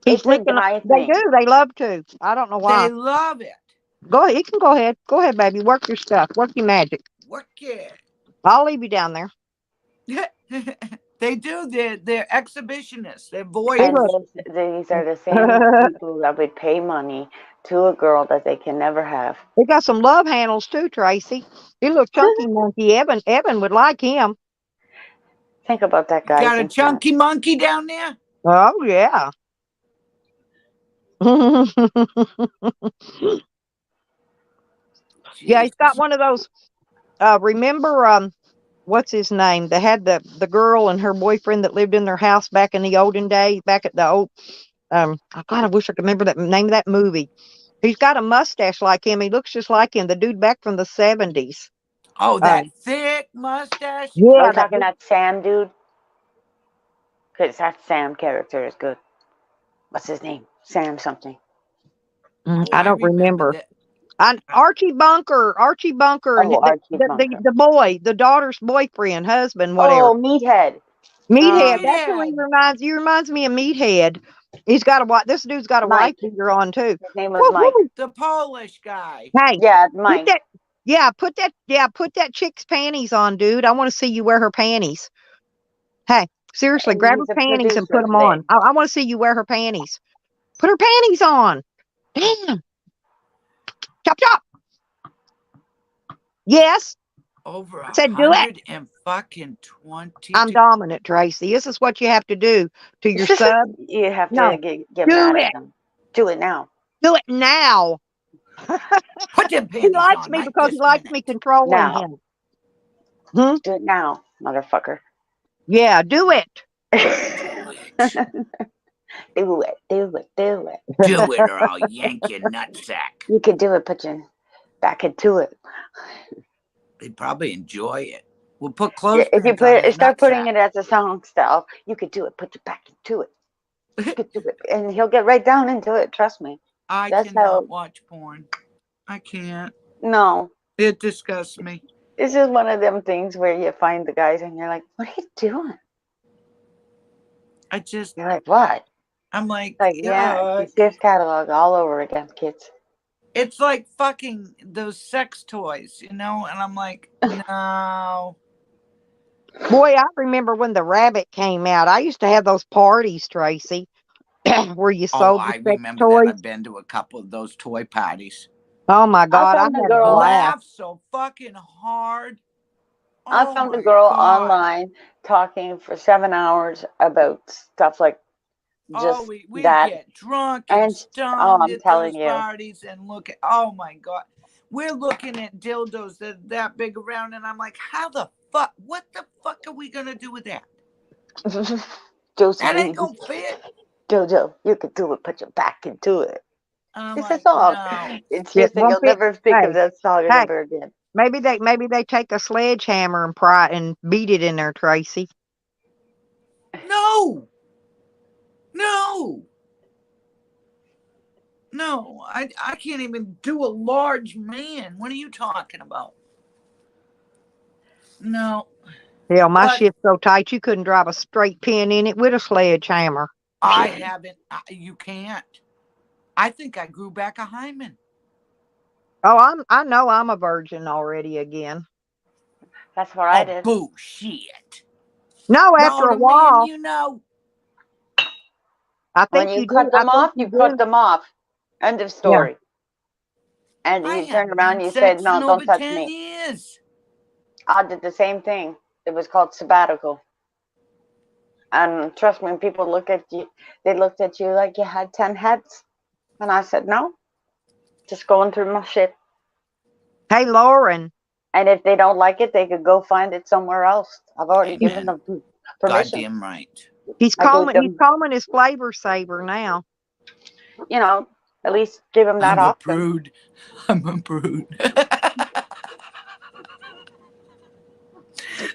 He's It's a licking. guy They thing. do. They love to. I don't know why. They love it. Go ahead. You can go ahead. Go ahead, baby. Work your stuff. Work your magic. Work it. I'll leave you down there. They do. They're exhibitionists. They're See, And voyeurs. look. these are the same people that would pay money to a girl that they can never have. They got some love handles too, Tracy. He look chunky monkey. Evan would like him. Think about that, guys. Got a chunky monkey down there? Oh yeah. Yeah, he's got Jesus. one of those. Remember what's his name? They had the girl and her boyfriend that lived in their house back in the olden days, back at the old. Oh God, I wish I could remember that name of that movie. He's got a mustache like him. He looks just like him. The dude back from the 70s. Oh, that thick mustache. Are Yeah, you talking that Sam dude? Because that Sam character is good. What's his name? Sam something. I don't remember. that. Archie Bunker, and Oh, Archie Bunker. the boy, the daughter's boyfriend, husband, whatever. Oh, Meathead. Meathead. That's who he reminds. He reminds me of Meathead. He's got a This dude's got a wife Mike. beater on too. His name was Mike. The Polish guy. Hey, Yeah, Mike. put that chick's panties on, dude. I want to see you wear her panties. Hey, seriously, And grab he's her a panties and put producer them on. today. I want to see you wear her panties. Put her panties on. Damn. Chop chop. Yes. Over Said do it. 120. I'm dominant, Tracy. This is what you have to do to your sub. You have No, to get do mad it. at them. Do it now. Do it now. Put them He panties likes on me right because this he likes minute. me controlling Now. him. Hmm? Do it now, motherfucker. Yeah, do it. Do it. Do it or I'll yank your nutsack. You can do it. Put your back into it. They'd probably enjoy it. We'll put clothes. If you start putting it as a song style, you could do it. Put your back into it. You could do it, and he'll get right down into it. Trust me. I That's cannot watch porn. I can't. No. It disgusts me. This is one of them things where you find the guys and you're like, "What are you doing?" You're like, "What?" I'm like, yeah, Sears catalog all over again, kids. It's like fucking those sex toys, and I'm like, no. Boy, I remember when the rabbit came out. I used to have those parties, Tracy, where you sold the I sex remember toys. that. I've been to a couple of those toy parties. Oh my God, I had a blast. Laugh so fucking hard. I found a girl online talking for 7 hours about stuff like just we that. get drunk and stoned at those parties and look at, oh my God. We're looking at dildos that big around, and I'm like, what the fuck are we going to do with that? That ain't going to fit. Jojo, you can do it. Put your back into it. It's a song. No. It's just that you'll never think of that song ever again. Maybe they take a sledgehammer and pry and beat it in there, Tracy. No, I can't even do a large man. What are you talking about? No. Hell, my shit's so tight you couldn't drive a straight pin in it with a sledgehammer. I haven't. You can't. I think I grew back a hymen. Oh, I know I'm a virgin already again. That's what I did. Bullshit. No, after a while. I think when you cut them off, you cut them off. End of story. Yeah. And you turned around and you said, no, don't touch me. I did the same thing. It was called sabbatical. And trust me, when people look at you, they looked at you like you had 10 heads. And I said, no, just going through my shit. Hey, Lauren. And if they don't like it, they could go find it somewhere else. I've already given them permission. Goddamn right. He's calling his flavor saver now. At least give him that option. I'm a prude.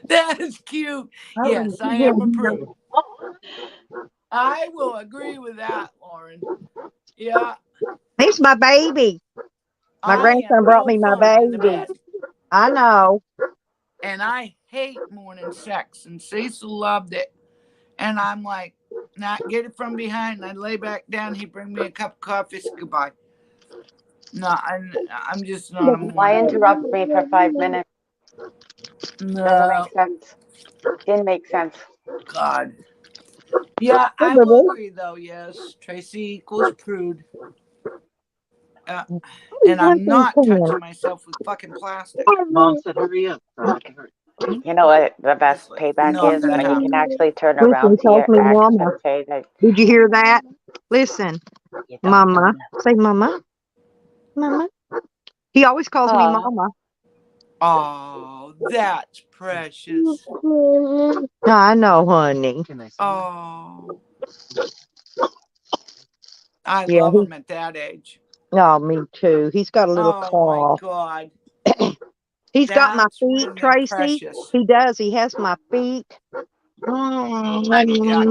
That is cute. Yes, I am a prude. I will agree with that, Lauren. Yeah. He's my baby. My grandson brought me my baby. I know. And I hate morning sex. And Cecil loved it. And I'm like, get it from behind. And I lay back down. He bring me a cup of coffee. Say goodbye. No, I'm just not. Why interrupt me for 5 minutes? No. Doesn't make sense. Didn't make sense. God. Yeah, I will agree though. Yes, Tracy equals prude. And I'm not touching myself with fucking plastic. Mom said, "Hurry up." You know what the best payback is when you can actually turn around to your ex and say that. Did you hear that? Listen, Mama. Say Mama. Mama. He always calls me Mama. Oh, that's precious. I know, honey. Oh, I Yeah, love him at that age. oh, me too. He's got a little Oh my claw. God. He's got my That's feet, really Tracy. precious. He does. He has my feet. Yeah.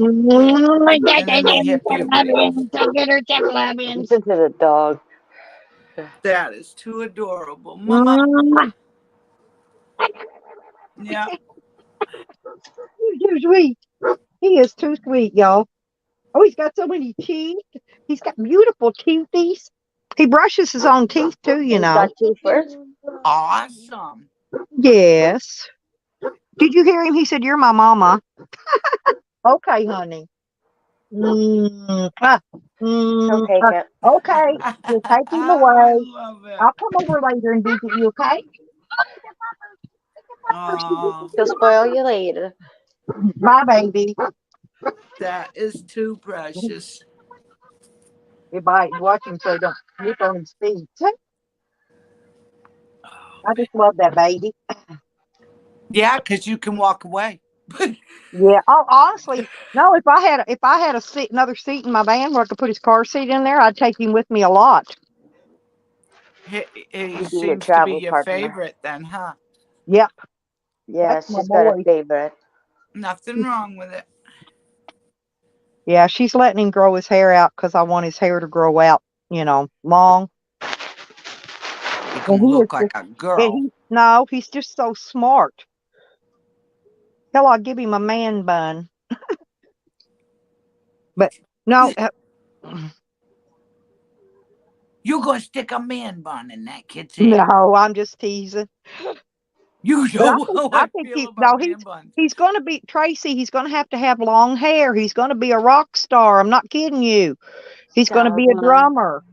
And then they hit puberty. Listen to the dog. That is too adorable. Mama. Yeah. He's too sweet. He is too sweet, y'all. Oh, he's got so many teeth. He's got beautiful teethies. He brushes his own teeth too, you He's know. got teeth first. Awesome. Yes. Did you hear him? He said, "You're my mama." Okay, honey. He'll take it. Okay, we'll take him I away. love it. I'll come over later and visit you, okay? Oh, He'll spoil you later. Bye, baby. that is too precious. Goodbye. Watch him so he don't slip on his feet. I just love that baby. Yeah, because you can walk away. Yeah. Oh, honestly, no. If I had a seat, another seat in my van where I could put his car seat in there, I'd take him with me a lot. He He'd be your seems to be travel your partner. favorite then, huh? Yep. Yeah, That's my she's got a boy. favorite. Nothing wrong with it. Yeah, she's letting him grow his hair out because I want his hair to grow out, long. He And gonna he is look like just, a girl. no, he's just so smart. Hell, I'll give him a man bun. But no, You gonna stick a man bun in that kid's hair? no, I'm just teasing. You But know how I I think feel about he's man buns. he's going to be Tracy. He's going to have long hair. He's going to be a rock star. I'm not kidding you. He's going to Star be a one. drummer.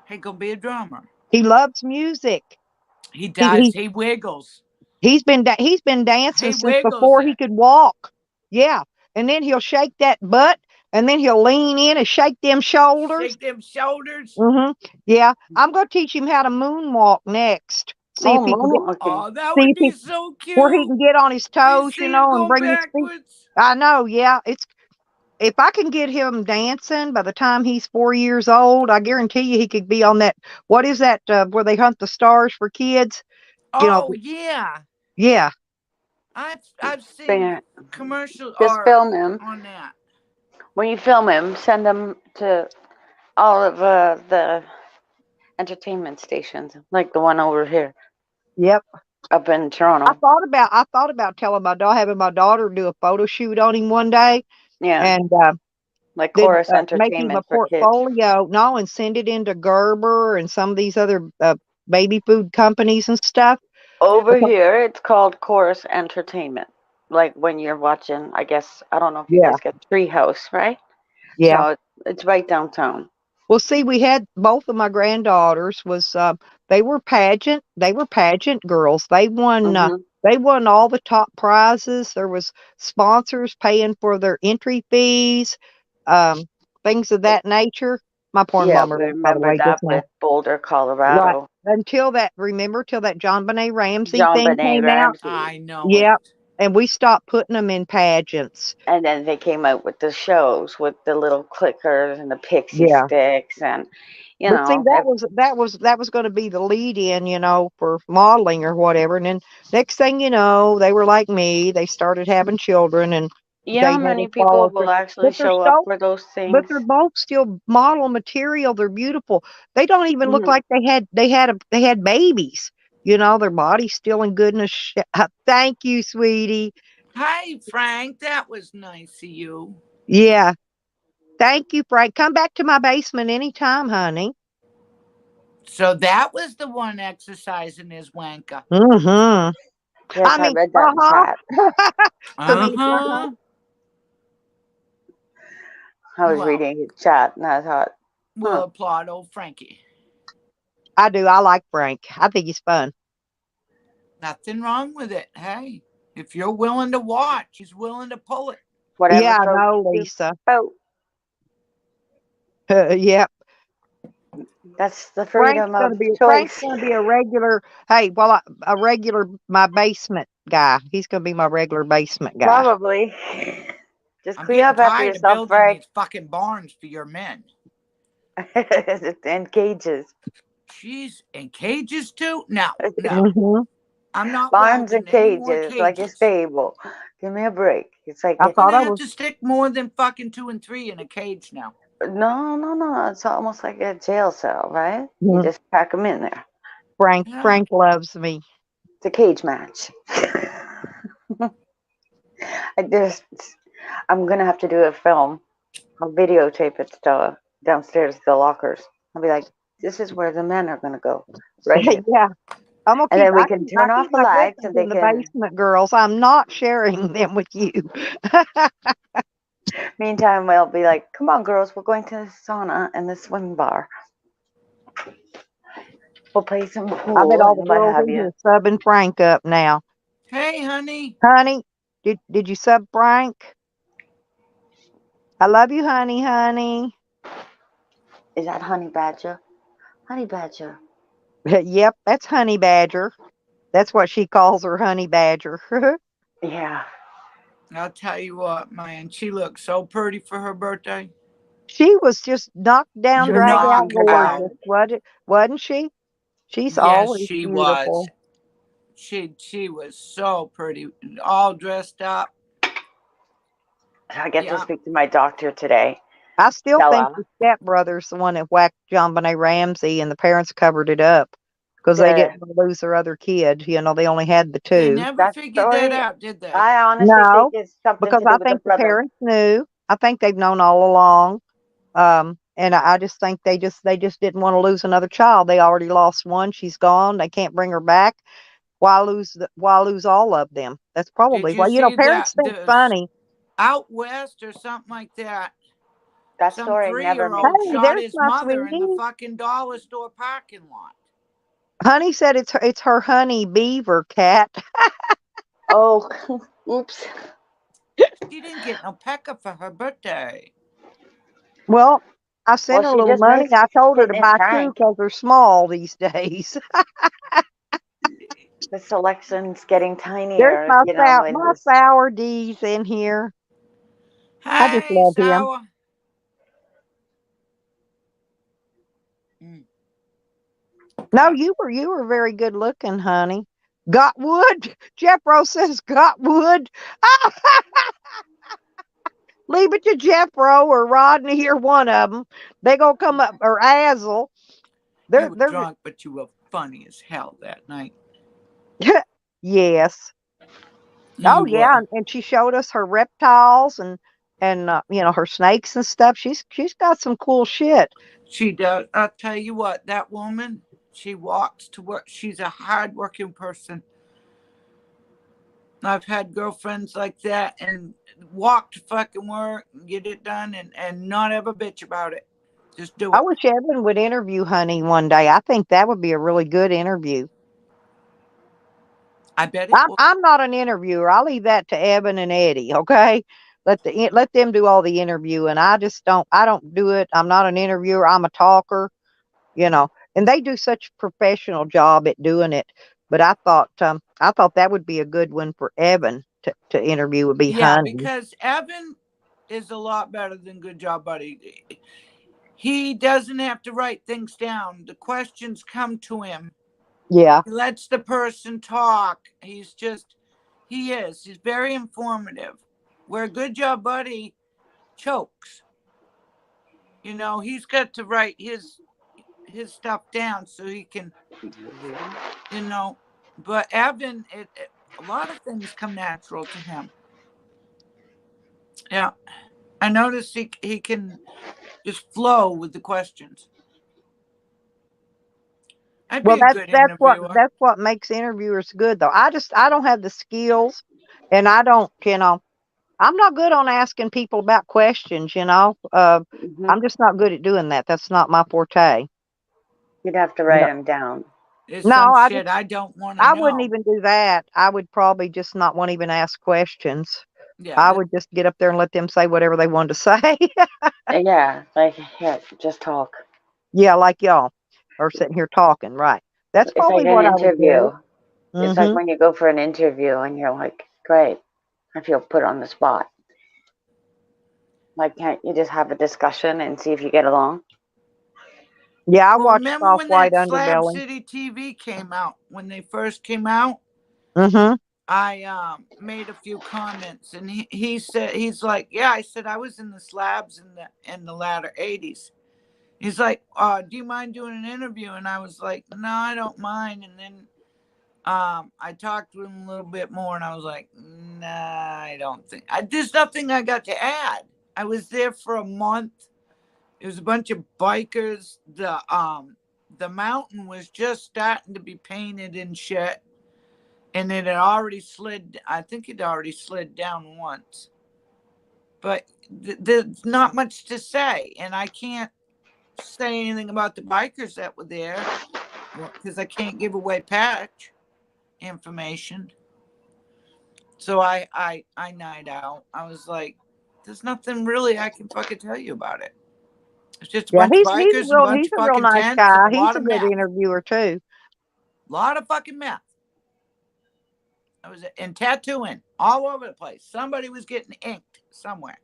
He gonna be a drummer. He loves music. He He, does. he He wiggles. he's been dancing He since wiggles before he it. could walk. Yeah, and then he'll shake that butt, and then he'll lean in and shake them shoulders. Shake them shoulders. Yeah, I'm going to teach him how to moonwalk next. See Oh, if he can get moonwalking. Oh, that see would if he be so where he cute. can get on his Do you toes, see him and going bring his feet. backwards? I know, yeah. It's if I can get him dancing by the time he's 4 years old, I guarantee you he could be on that. What is that where they hunt the stars for kids? You know, Oh yeah. yeah, I've seen Bring it. commercial Just art film him. on that. When you film him, send him to all of the entertainment stations, like the one over here yep. up in I Toronto. thought about telling having my daughter do a photo shoot on him one day, Yeah, and like then chorus make him a entertainment for kids. portfolio. No, and send it into Gerber and some of these other baby food companies and stuff. Over here, it's called chorus entertainment. Like when you're watching, I guess, I don't know if you Yeah, guys get Treehouse, right? yeah. So it's right downtown. Well, see, we had both of my granddaughters was they were pageant girls. Hmm. They won all the top prizes. There was sponsors paying for their entry fees, um, things of that nature. My poor Yeah, mama, we by the remember way, just that now. with Boulder, Right. Colorado. Till that John Benet Ramsey John thing Benet came out. Ramsey. I know it. Yep. And we stopped putting them in pageants. And then they came out with the shows with the little clickers and the pixie Yeah. sticks and But see, that was going to be the lead in, for modeling or whatever. And then next thing you know, they were like me. They started having children, and you know they how never many people followed through. will actually But they're show up so, for those but things? they're both still model material. They're beautiful. They don't even look Hmm. like they had babies. Their body's still in goodness. Thank you, sweetie. Hi, Frank. That was nice of you. Yeah, thank you, Frank. Come back to my basement anytime, honey. So that was the one exercising his wanker. Mm-hmm. Yes, I I mean, read that in chat. For Uh me, huh. I was Well, reading his chat and I thought, we'll applaud old Frankie. I do. I like Frank. I think he's fun. Nothing wrong with it. Hey, if you're willing to watch, he's willing to pull it. whatever Yeah, I floats know, your Lisa. boat. Yep. That's the Frank's freedom gonna of be Frank's choice. gonna be a regular. Hey, well, a regular my basement guy. He's gonna be my regular basement guy. Probably. Just I'm clean getting up after tired of yourself, building Frank. these fucking barns for your men. And cages. Jeez, and cages too? No, no. Hmm. I'm not Barns and welding any more cages, like a cages. stable. Give me a break. It's like I I'm gonna thought I have was to stick more than fucking 2 and 3 in a cage now. no. It's almost like a jail cell, right? You Mhm. just pack them in there. Frank. Yeah. Frank loves me. It's a cage match. I'm gonna have to do a film. I'll videotape it downstairs the lockers. I'll be like, this is where the men are gonna go, right here. Yeah, I'm gonna And keep. then we can I turn off keep the my lights blessings and they in the can. basement, girls. I'm not sharing them with you. Meantime, we'll be like, come on, girls, we're going to the sauna and the swim bar. We'll play some I bet pool all the and what girls have in you. here subbing Frank up now. Hey, honey. Honey, did you sub Frank? I love you, honey, honey. Is that Honey Badger? Honey Badger. Yep, that's Honey Badger. That's what she calls her, Honey Badger. Yeah. I'll tell you what, man. She looked so pretty for her birthday. She was just knocked down, She was drag out Knocked knocking gorgeous, down. out. wasn't she? She's Yes, always she was. beautiful. She was so pretty, all dressed up. I get to Yeah. speak to my doctor today. I still think Stella. the stepbrother's the one that whacked John Benet Ramsey, and the parents covered it up because they The didn't want to lose their other kid. You know, they only had the They two. never that figured that story, out, did they? I honestly think No, it's something because to I do with the think the brother. parents knew. I think they've known all along. And I just think they just didn't want to lose another child. They already lost one. She's gone. They can't bring her back. Why lose all of them? That's Did probably you why. see that Parents think funny. out west or something like that? That Some story never made three-year-old Hey, sense. shot there's his my mother in the sweetie. fucking dollar store parking lot. Honey said it's her honey beaver cat. Oh, oops. She didn't get no pecker for her birthday. Well, I Well, sent her a she little just money. missed I told her to hitting his buy two tank. because they're small these days. The selection's getting There's tinier, my with my this. sour D's in here. I just Hey, love him. sour. Mm. No, you were very good looking, honey. Got wood? Jeffro says got wood. Leave it to Jeffro or Rodney or one of them. They gonna come up or Azel. You They're were they're drunk, but you were funny as hell that night. yes. Oh You yeah, were. and she showed us her reptiles and her snakes and stuff. She's got some cool shit. She does. I'll tell you what, that woman, she walks to work. She's a hard-working person. I've had girlfriends like that and walk to fucking work and get it done and not ever bitch about it. Just do I it. wish Evan would interview Honey one day. I think that would be a really good interview. I bet it will. I'm not an interviewer. I leave that to Evan and Eddie. Okay, let them do all the interviewing. I don't do it. I'm not an interviewer. I'm a talker. And they do such a professional job at doing it. But I thought that would be a good one for Evan to interview would be Yeah, Honey. because Evan is a lot better than Good Job Buddy. He doesn't have to write things down. The questions come to him. Yeah. He lets the person talk. He's very informative. Where Good Job Buddy chokes. He's got to write his stuff down so he can, but Evan, a lot of things come natural to him. Yeah. I noticed he can just flow with the questions. I'd Well, be a good interviewer. that's what makes interviewers good, though. I don't have the skills, and I don't. I'm not good on asking people about questions. Hmm. I'm just not good at doing that. That's not my forte. You'd have to write No, them down. There's no, some shit I don't want to I wouldn't know. even do that. I would probably just not want to even ask questions. Yeah, I would just get up there and let them say whatever they wanted to say. Yeah, like, yeah, just talk. Yeah, like y'all are sitting here talking, right? That's It's like probably an what I would interview. do. It's like Mm-hmm. when you go for an interview and you're like, great, I feel put on the spot. Like, can't you just have a discussion and see if you get along? Yeah, I Well, watched remember Soft when White that Slab Underbelly. City TV came out? When they first came out, Mm-hmm. I made a few comments, and he said, he's like, yeah. I said I was in the slabs in the latter '80s. He's like, do you mind doing an interview? And I was like, no, I don't mind. And then I talked to him a little bit more, and I was like, nah, I don't think. There's nothing I got to add. I was there for a month. It was a bunch of bikers. The mountain was just starting to be painted and shit, and it had already slid. I think it already slid down once, but there's not much to say, and I can't say anything about the bikers that were there because I can't give away patch information. So I night out. I was like, there's nothing really I can fucking tell you about it. It's just a Yeah, bunch of he's bikers and a real. bunch He's of a real fucking nice tents and guy. a He's lot a of good meth. interviewer too. A lot of fucking meth. I was and tattooing all over the place. Somebody was getting inked somewhere.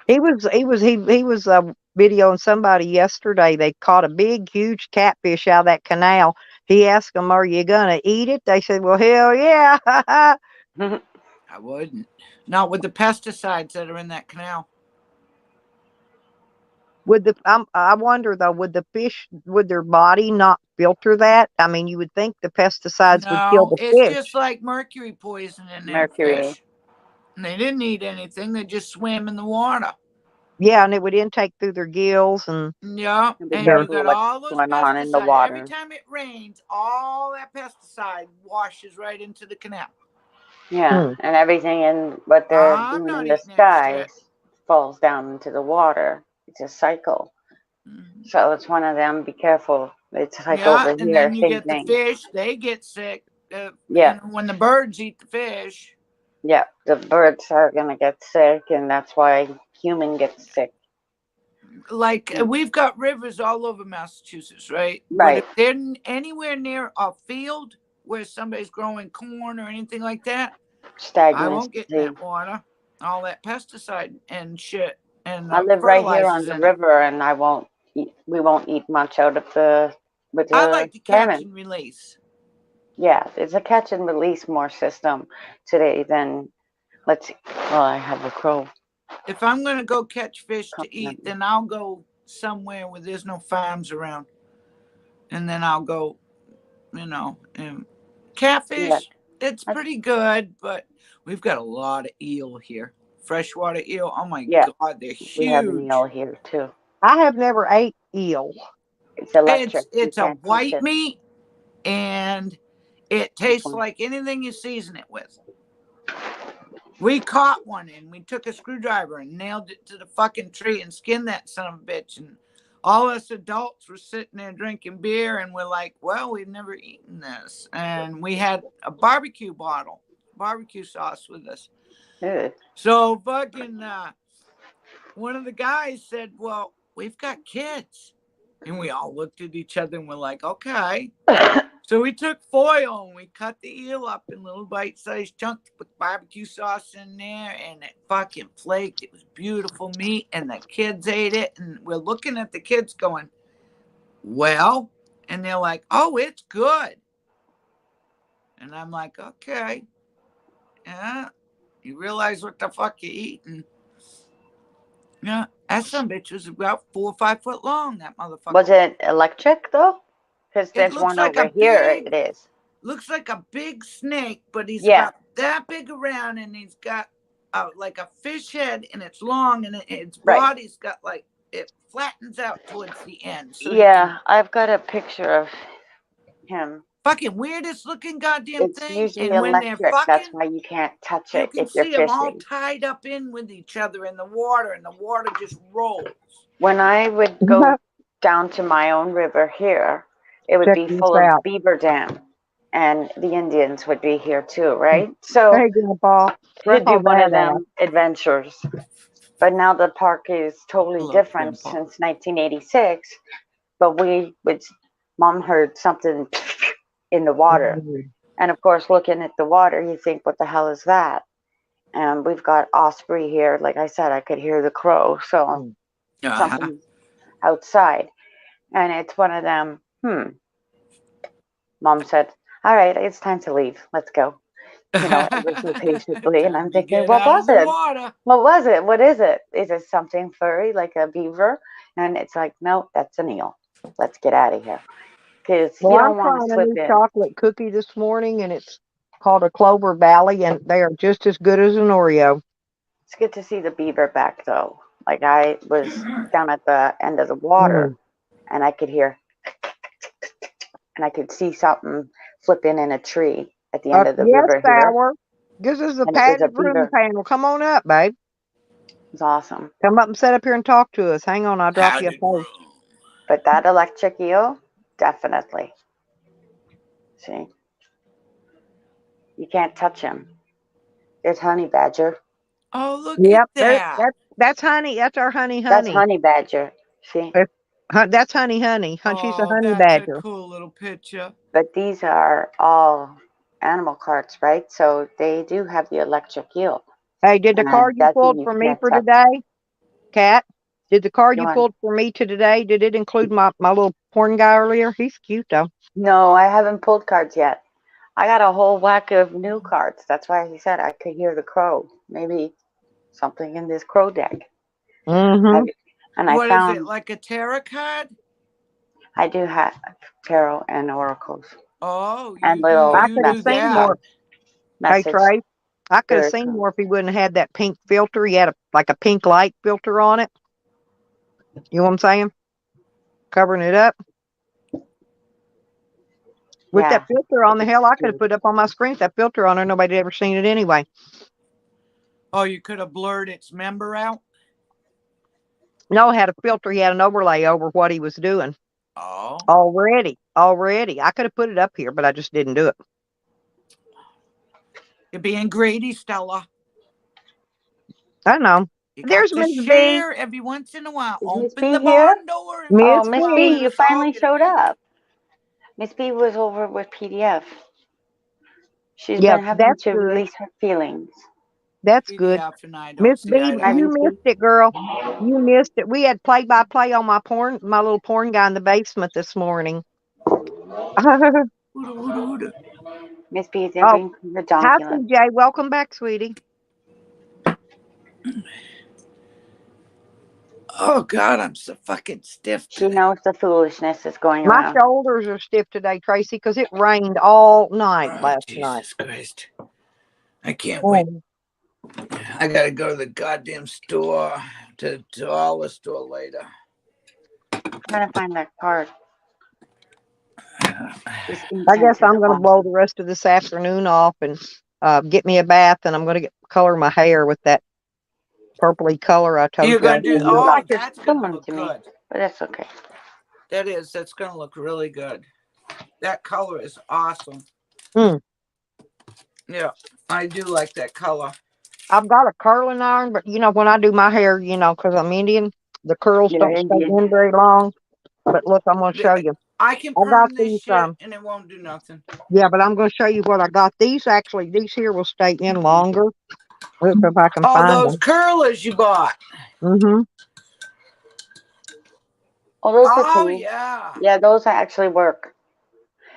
He was videoing somebody yesterday. They caught a big, huge catfish out of that canal. He asked them, "Are you gonna eat it?" They said, "Well, hell yeah." I wouldn't. Not with the pesticides that are in that canal. I wonder though, would the fish, would their body not filter that? I mean, you would think the pesticides would kill No, the it's just fish. like mercury poison in them Mercury. fish. And they didn't eat anything. They just swam in the water. Yeah, and it would intake through their gills and Yeah, And be and their. you careful got what's all those going on in the pesticides. Every water. time it rains, all that pesticide washes right into the canal. Yeah, Hmm. and everything in what they're I'm doing not in the eating that shit. skies falls down into the water. It's a cycle. Mhm. So it's one of them. Be careful. It's like Yeah, over and here, then you same get the thing. fish. They get sick. Yeah, When the birds eat the fish. yeah. The birds are gonna get sick, and that's why human gets sick. Like we've got rivers all over Massachusetts, right? But if Right. they're anywhere near a field where somebody's growing corn or anything like that, I won't get in Stagnancy. that water. All that pesticide and shit and I live right here on fertilizers the in it. river, and I won't. We won't eat much out of the with I the like to catch salmon. and release. Yeah, it's a catch and release more system today than let's see. Well, I have a crow If I'm going to go catch fish to coming eat, at me. then I'll go somewhere where there's no farms around. And then I'll go, and Yeah, catfish, it's I, pretty good, but we've got a lot of eel here. Freshwater eel. Oh my yeah. God, they're We have an eel huge. here too. I have never ate eel. It's electric. You It's a can't touch white it. meat and it This tastes one. like anything you season it with. We caught one and we took a screwdriver and nailed it to the fucking tree and skinned that son of a bitch. And all us adults were sitting there drinking beer and we're like, well, we've never eaten this. And we had a barbecue sauce with us. Ew. So fucking one of the guys said, well, we've got kids. And we all looked at each other and we're like, okay. So we took foil and we cut the eel up in little bite-sized chunks, put barbecue sauce in there, and it fucking flaked. It was beautiful meat, and the kids ate it. And we're looking at the kids going, well, and they're like, oh, it's good. And I'm like, okay, yeah, you realize what the fuck you're eating. Yeah, that son bitch was about 4 or 5 foot long, that motherfucker. Was it electric though? Because It there's looks one like over a here. big It is. looks like a big snake, but he's Yeah. about that big around, and he's got like a fish head, and it's long, and its Right. body's got like it flattens out towards the end, so Yeah, I've got a picture of him. fucking weirdest looking goddamn It's thing. usually And when they're electric. That's fucking, why you can't touch you it can if you're see them all fishing. tied up in with each other in the water, and the water just rolls. When I would go down to my own river here, it would Check be this full of out. beaver dam, and the Indians would be here too, right? So Hey, Grandpa. to do Grandpa one of Dad asked. them adventures. But now the park is totally Hello, different Grandpa. since 1986 but Mom heard something in the water. Mm. And of course, looking at the water, you think, what the hell is that? And we've got osprey here. Like I said, I could hear the crow. So Uh-huh. something outside. And it's one of them, Mom said, all right, it's time to leave. Let's go. Ever so patiently. And I'm Time to thinking, get what out was of the it? water. What was it? What is it? Is it something furry like a beaver? And it's like, no, that's an eel. Let's get out of here. Because Well, you I'm don't want to trying a slip new in. chocolate cookie this morning, and it's called a Clover Valley, and they are just as good as an Oreo. It's good to see the beaver back, though. Like I was down at the end of the water, Mm. and I could hear, and I could see something flipping in a tree at the end of the Yes, river here, Sour. This is the and it was a padded room beaver. panel. Come on up, babe. It was awesome. Come up and sit up here and talk to us. Hang on, I'll drop you a Padded post. room. But that electric eel, definitely. See, you can't touch him. There's honey badger. Oh, look Yep, at that. that's honey. That's our honey, That's honey. honey badger. See, That's honey, honey. She's a Oh, honey that's a badger. cool little picture. but these are all animal carts, right? So they do have the electric eel, Hey, did the and card you that's pulled you for me can't for touch. today, Kat? Did the card You you want? pulled for me to today? Did it include my little porn guy earlier? He's cute though. No, I haven't pulled cards yet. I got a whole whack of new cards. That's why he said I could hear the crow. Maybe something in this crow deck. Mm-hmm. I, and I What is it, found like a tarot card? I do have tarot and oracles Oh, and I little you could have do seen that. more. Hey message Trey, I could have spirit seen cards. more if he wouldn't have had that pink filter. He had like a pink light filter on it. You know what I'm saying? Covering it up. With that Yeah, filter on the it's hell, I could have true. put up on my screen with that filter on there. Nobody'd ever seen it anyway. Oh, you could have blurred its member out. No, it had a filter. He had an overlay over what he was doing Oh, already. Already. I could have put it up here, but I just didn't do it. you're being greedy, Stella. I know. You got There's to Miss B. share every once in a while. Is Miss Open B the here? barn door and Miss Oh, let's Miss go out. B, B. Let you us all finally get a showed peek. up. Miss B was over with PDF. She's Yeah, been having that's to good. release her feelings. That's good. PDF and I don't Miss see B, eye to Right, eye. you Miss B? missed it, girl. You missed it. We had play by play on my little porn guy in the basement this morning. Oh, Hooda, hooda, hooda. Miss B is every hi, redonkulous. CJ. Welcome back, sweetie. Oh God, I'm so fucking stiff She today. knows the foolishness is going My around. shoulders are stiff today, Tracy, because it rained all night Oh last night. Jesus Christ! I can't wait. Mm. I gotta go to the goddamn store, to the dollar store later. I'm trying to find that card. This I guess incense is I'm going to blow awesome. the rest of this afternoon off and get me a bath, and I'm going to color my hair with that purpley color I told You're you I gonna was do? You going to look do. Oh, like you're that's gonna similar look to me, good. but that's okay. That is. That's gonna look really good. That color is awesome. Mm. Yeah, I do like that color. I've got a curling iron, but when I do my hair, because I'm Indian, the curls You're don't stay Indian. in very long. But look, I'm going to show you. I can I got perm this these. shit and it won't do nothing. Yeah, but I'm going to show you what I got. These here will stay in longer. Let's see if I can Oh, find those them. curlers you bought. Mm-hmm. Oh, those are Oh cool. yeah. Yeah, those actually work.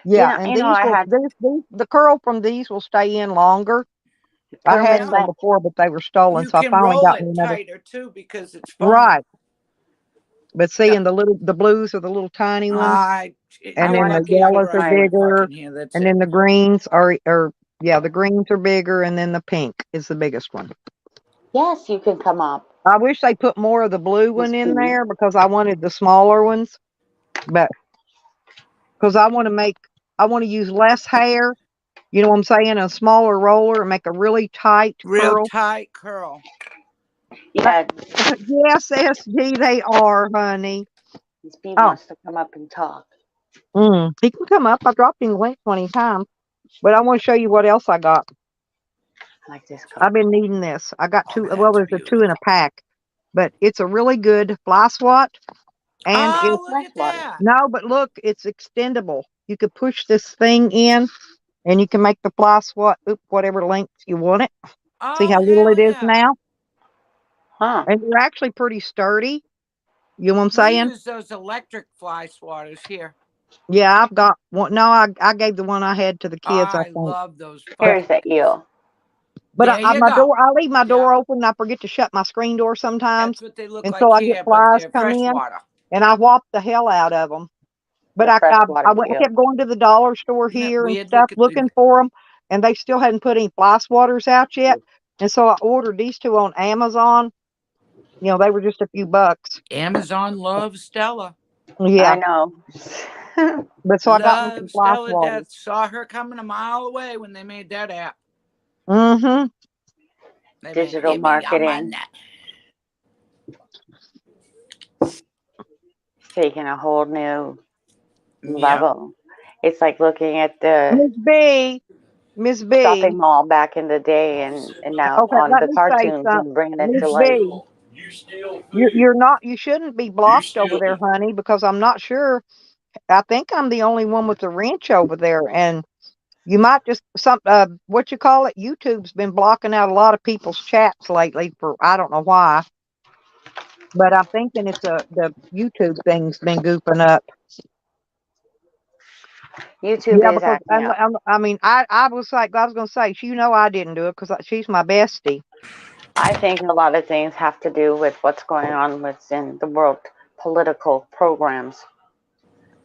Yeah, and I had the curl from these will stay in longer. I had permanent Yeah. some wax. before, but they were stolen, You so I can finally roll got me it another. tighter too because it's foam. Right, but see, Yeah. and the blues are the little tiny ones, and I You're then the wanted to lucky I yellows fix are brought you my. a bigger, fucking here. That's and it. then the greens are yeah, the greens are bigger, and then the pink is the biggest one. Yes, you can come up, I wish they put more of the blue Miss one in B. there because I wanted the smaller ones, but because I want to use less hair. You know what I'm saying? A smaller roller and make a really tight Real curl. tight curl. Yeah, Yes, SG, they are, honey. Miss B Oh, wants to come up and talk. he can come up. I dropped him the link 20 times. But I want to show you what else I got. I like this I've color. been needing this. I got Oh, two. Well, that's there's a two in beautiful. a pack, but it's a really good fly swat. And It's it's Oh, look fresh at water. that. no, but look, it's extendable. You could push this thing in, and you can make the fly swat whatever length you want it. See how Oh, little hell it is yeah. now, Huh. and they're actually pretty sturdy. You know what I'm We saying? use those electric fly swatters here. Yeah, I've got one. No, I gave the one I had to the kids, I I think. love those But Here's fucking. the eel. but There you my go. door, I leave my Yeah, door open. And I forget to shut my screen door sometimes, that's what they look and like so I get here, but flies they're come in, freshwater. and I whop the hell out of them. But The freshwater I eel. kept going to the dollar store Isn't that here and weird? stuff Look at the. looking for them, and they still hadn't put any fly swatters out yet. And so I ordered these two on Amazon. You know, they were just a few bucks. Amazon loves Stella. Yeah, I know. but so I got me some Love fly Stella swatters. Death. Saw her coming a mile away when they made that app. Mm-hmm. They Digital give me the marketing. money. Taking a whole new Yep. level. It's like looking at the Miss B, Miss B. shopping mall back in the day and now Okay, on let the me say cartoons something. and bringing it Miss to life. B, you're not. You shouldn't be blocked over there, honey, because I'm not sure. I think I'm the only one with the wrench over there, and you might just what you call it. YouTube's been blocking out a lot of people's chats lately for I don't know why, but I'm thinking it's the YouTube thing's been gooping up. YouTube Yeah, is because acting up. I mean I was like I was gonna say you know I didn't do it because she's my bestie. I think a lot of things have to do with what's going on within the world political programs.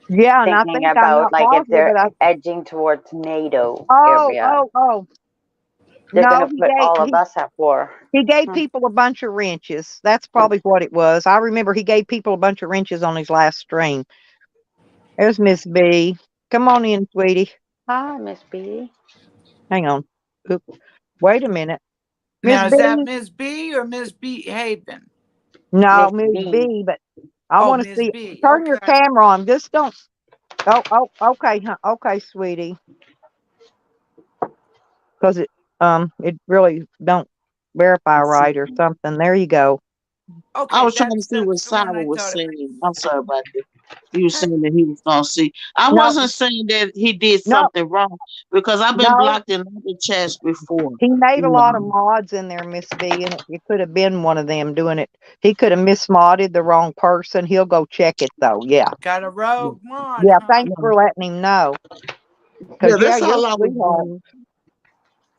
Yeah, and I Thinking think I'm about not like if positive, they're but I edging towards NATO oh area, oh oh they're going no to put all of us at war. he gave Hmm. people a bunch of wrenches. That's probably what it was. I remember he gave people a bunch of wrenches on his last stream. There's Miss B. Come on in, sweetie. Hi, Miss B. Hang on. Oop. Wait a minute. Miss Now, B? is that Miss B or Miss B Haven? No, Miss Miss B. B, but I Oh, want to Miss see. B. Turn your Okay. camera on. Just don't. Oh, okay, okay, sweetie. Because it really don't verify right or something. There you go. I Okay, was trying to see what that's the one Simon I was thought it. saying. I'm sorry about that. He was saying that he was gonna see. I No, wasn't saying that he did no, something wrong because I've been no. blocked in other chats before. He made a You lot of know. mods in there, Miss B, and it could have been one of them doing it. He could have mismodded the wrong person. He'll go check it though. Yeah. Got a Yeah, rogue mod, Yeah. huh? Thanks yeah, for letting him know. yeah, Because yeah, that's you're a all I was sweetheart. doing.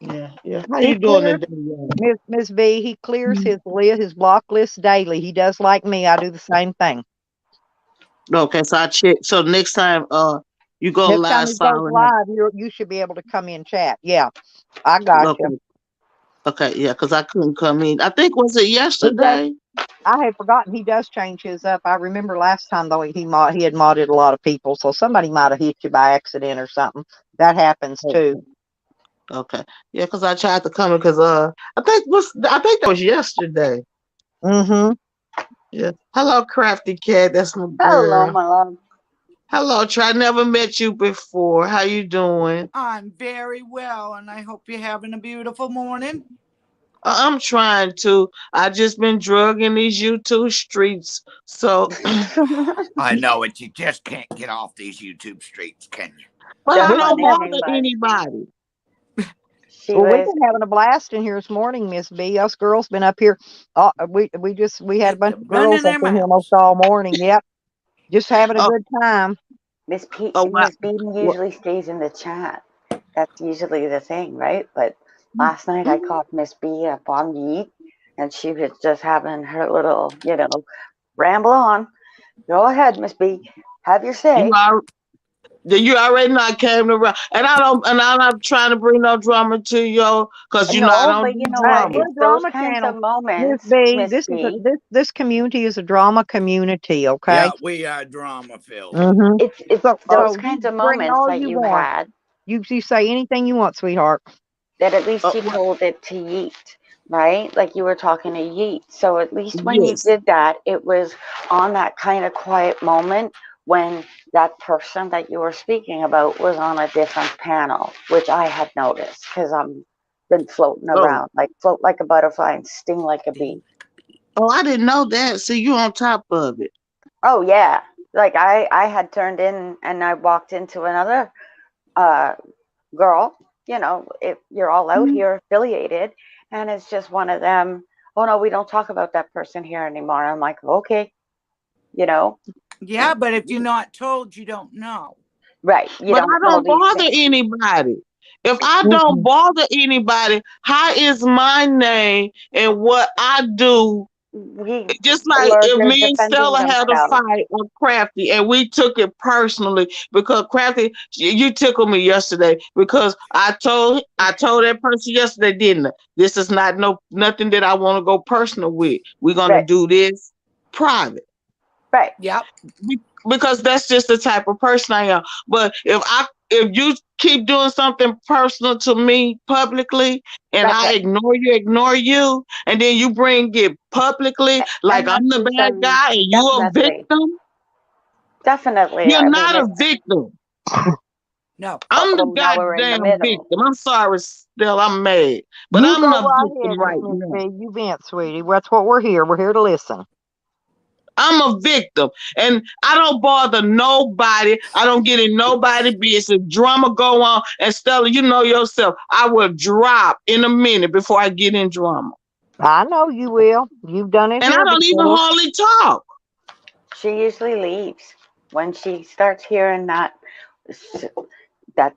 Yeah, yeah. How He you doing clears today, y'all? Miss B. He clears his block list daily. He does like me. I do the same thing. Okay, so I check. So next time, you go Next time live, he goes Siren. live, you should be able to come in chat. Yeah, I got you. Okay, okay, yeah, because I couldn't come in. I think was it He does. yesterday? I had forgotten he does change his up. I remember last time though he had modded a lot of people, so somebody might have hit you by accident or something. That happens too. Okay. Yeah, because I tried to come in because I think that was yesterday. Mm-hmm. Yeah. Hello, Crafty Cat. That's my Hello, girl. my love. Hello, Try. Never met you before. How you doing? I'm very well, and I hope you're having a beautiful morning. I'm trying to. I just been drugging these YouTube streets. So, I know it. You just can't get off these YouTube streets, can you? but Don't I We've let don't been bother anybody. anybody. She Well, we've was been having a blast in here this morning, Miss B. Us girls been up here. We had a Get bunch to of running girls up their in here most mouths. all morning. Yep, just having a Oh, good time. oh, wow. Miss B usually stays in the chat. That's usually the thing, right? But last night I caught Miss B up on Yeet, and she was just having her little, ramble on. Go ahead, Miss B. Have your You say. are. You already know I came around, and I'm not trying to bring no drama to you, cause I No, don't but do you know what? drama. We're It's a those drama kinds of channel, Miss moments, B. Miss B. This community is a drama community. Okay. Yeah, we are drama filled. Mm-hmm. It's So those you kinds of bring moments all that you you want. had You say anything you want, sweetheart. that at least you What? told it to Yeet, right? Like you were talking to Yeet. So at least when you Yes. did that, it was on that kind of quiet moment when that person that you were speaking about was on a different panel, which I had noticed because I'm been floating Oh, around, like float like a butterfly and sting like a bee. oh, I didn't know that. See, you on top of it. Oh yeah. Like I had turned in and I walked into another uh girl, if you're all out here affiliated, and it's just one of them, oh no, we don't talk about that person here anymore. I'm like, okay, you know, Yeah, but if you're not told, you don't know. right. You But don't I know don't these bother things. anybody. If I don't Mm-mm. bother anybody, how is my name and what I do? We Just like Lord, if they're me and defending Stella had a themselves. fight on Crafty and we took it personally because Crafty, you tickled me yesterday because I told that person yesterday, didn't I? This is not nothing that I want to go personal with. We're gonna Right, do this private. right, Yep. Because that's just the type of person I am. But if you keep doing something personal to me publicly and that's I right. ignore you, and then you bring it publicly like And I'm that's the bad then guy and you a definitely, victim, definitely. you're I mean, not a it's victim. No. I'm the oh, now we're in the goddamn middle. victim. I'm sorry, still I'm mad. But You I'm go a right victim ahead, right Miss now. B. You vent, sweetie. That's what we're here. We're here to listen. I'm a victim, and I don't bother nobody. I don't get in nobody business. Drama go on, and Stella, you know yourself. I will drop in a minute before I get in drama, I know you will. You've done it and I here don't even before. hardly talk. She usually leaves when she starts hearing that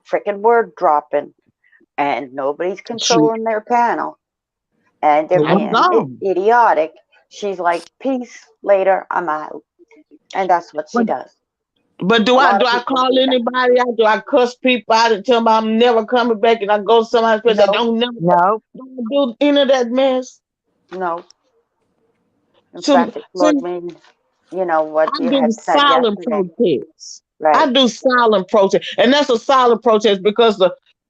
freaking word dropping, and nobody's Shoot, controlling their panel, and they're I'm being gone. idiotic. She's like, peace, later, I'm out. And that's what she But does. do A I lot do of I people call do that. anybody out? Do I cuss people out and tell them I'm never coming back? And I go to somebody's place and No, don't never No. don't do any of that mess. no. In To fact, it see, floored me, what I you do had said silent yesterday. protests. Right. I do silent protest, and that's a silent protest because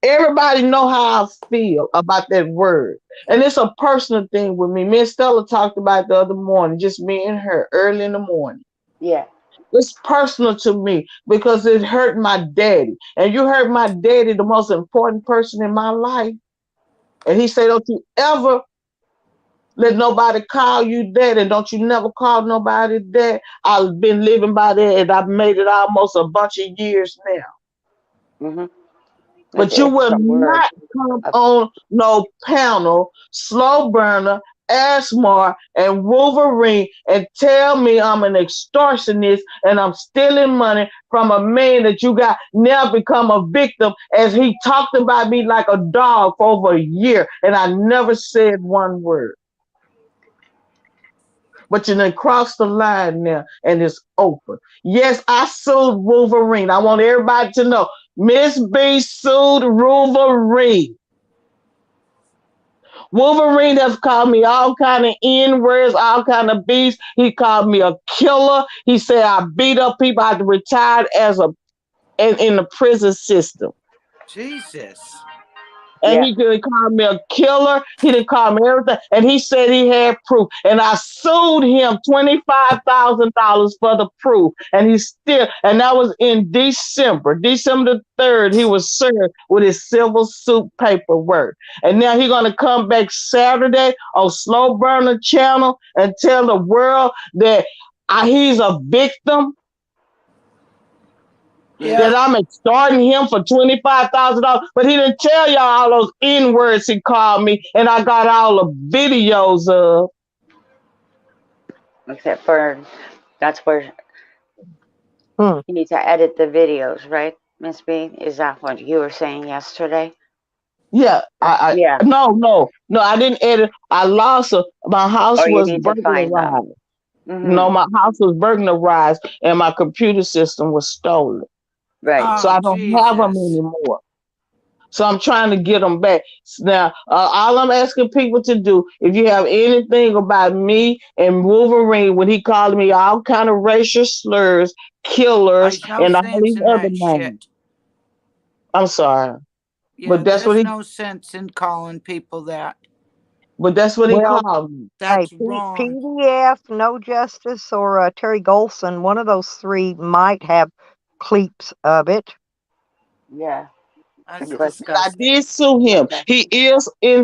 everybody know how I feel about that word, and it's a personal thing with me. Me and Stella talked about it the other morning, just me and her, early in the morning. Yeah. It's personal to me because it hurt my daddy, and you hurt my daddy, the most important person in my life, and he said, "Don't you ever let nobody call you that, and don't you never call nobody that." I've been living by that, and I've made it almost a bunch of years now. Hmm. But you It's will a word. not come Of, on no panel, slow burner, Asmar, and Wolverine and tell me I'm an extortionist and I'm stealing money from a man that you got now become a victim as he talked about me like a dog for over a year and I never said one word. But you done crossed the line now and it's open. Yes, I sued Wolverine. I want everybody to know Miss B sued Wolverine. Wolverine has called me all kind of N-words, all kind of beasts. He called me a killer. He said I beat up people. I retired as in the prison system. Jesus. And yeah. he didn't call me a killer. He didn't call me everything. And he said he had proof. And I sued him $25,000 for the proof. And and that was in December. December the 3rd, he was served with his civil suit paperwork. And now he's going to come back Saturday on Slow Burner Channel and tell the world that he's a victim, Hmm. that Yeah. I'm extorting him for $25,000, but he didn't tell y'all all those N words he called me, and I got all the videos of. Except for that's where Hmm. you need to edit the videos, right, Miss B? Is that what you were saying yesterday? Yeah, Yeah. no, I didn't edit. I lost my house Or you was need to find them. burglarized. No, Hmm. my house was burglarized, and my computer system was stolen, Right. so Oh, I don't have them Jesus. anymore. So I'm trying to get them back. Now, all I'm asking people to do, if you have anything about me and Wolverine, when he called me all kind of racial slurs, killers, There's no and all sense these in other that names, shit. I'm sorry, Yeah, but that's what there's he, no sense in calling people that. Well, called me. hey, That's wrong. PDF, No Justice, or Terry Golson, one of those three might have clips of it. Yeah. That's Because I disgusting. did sue him. okay. He is in.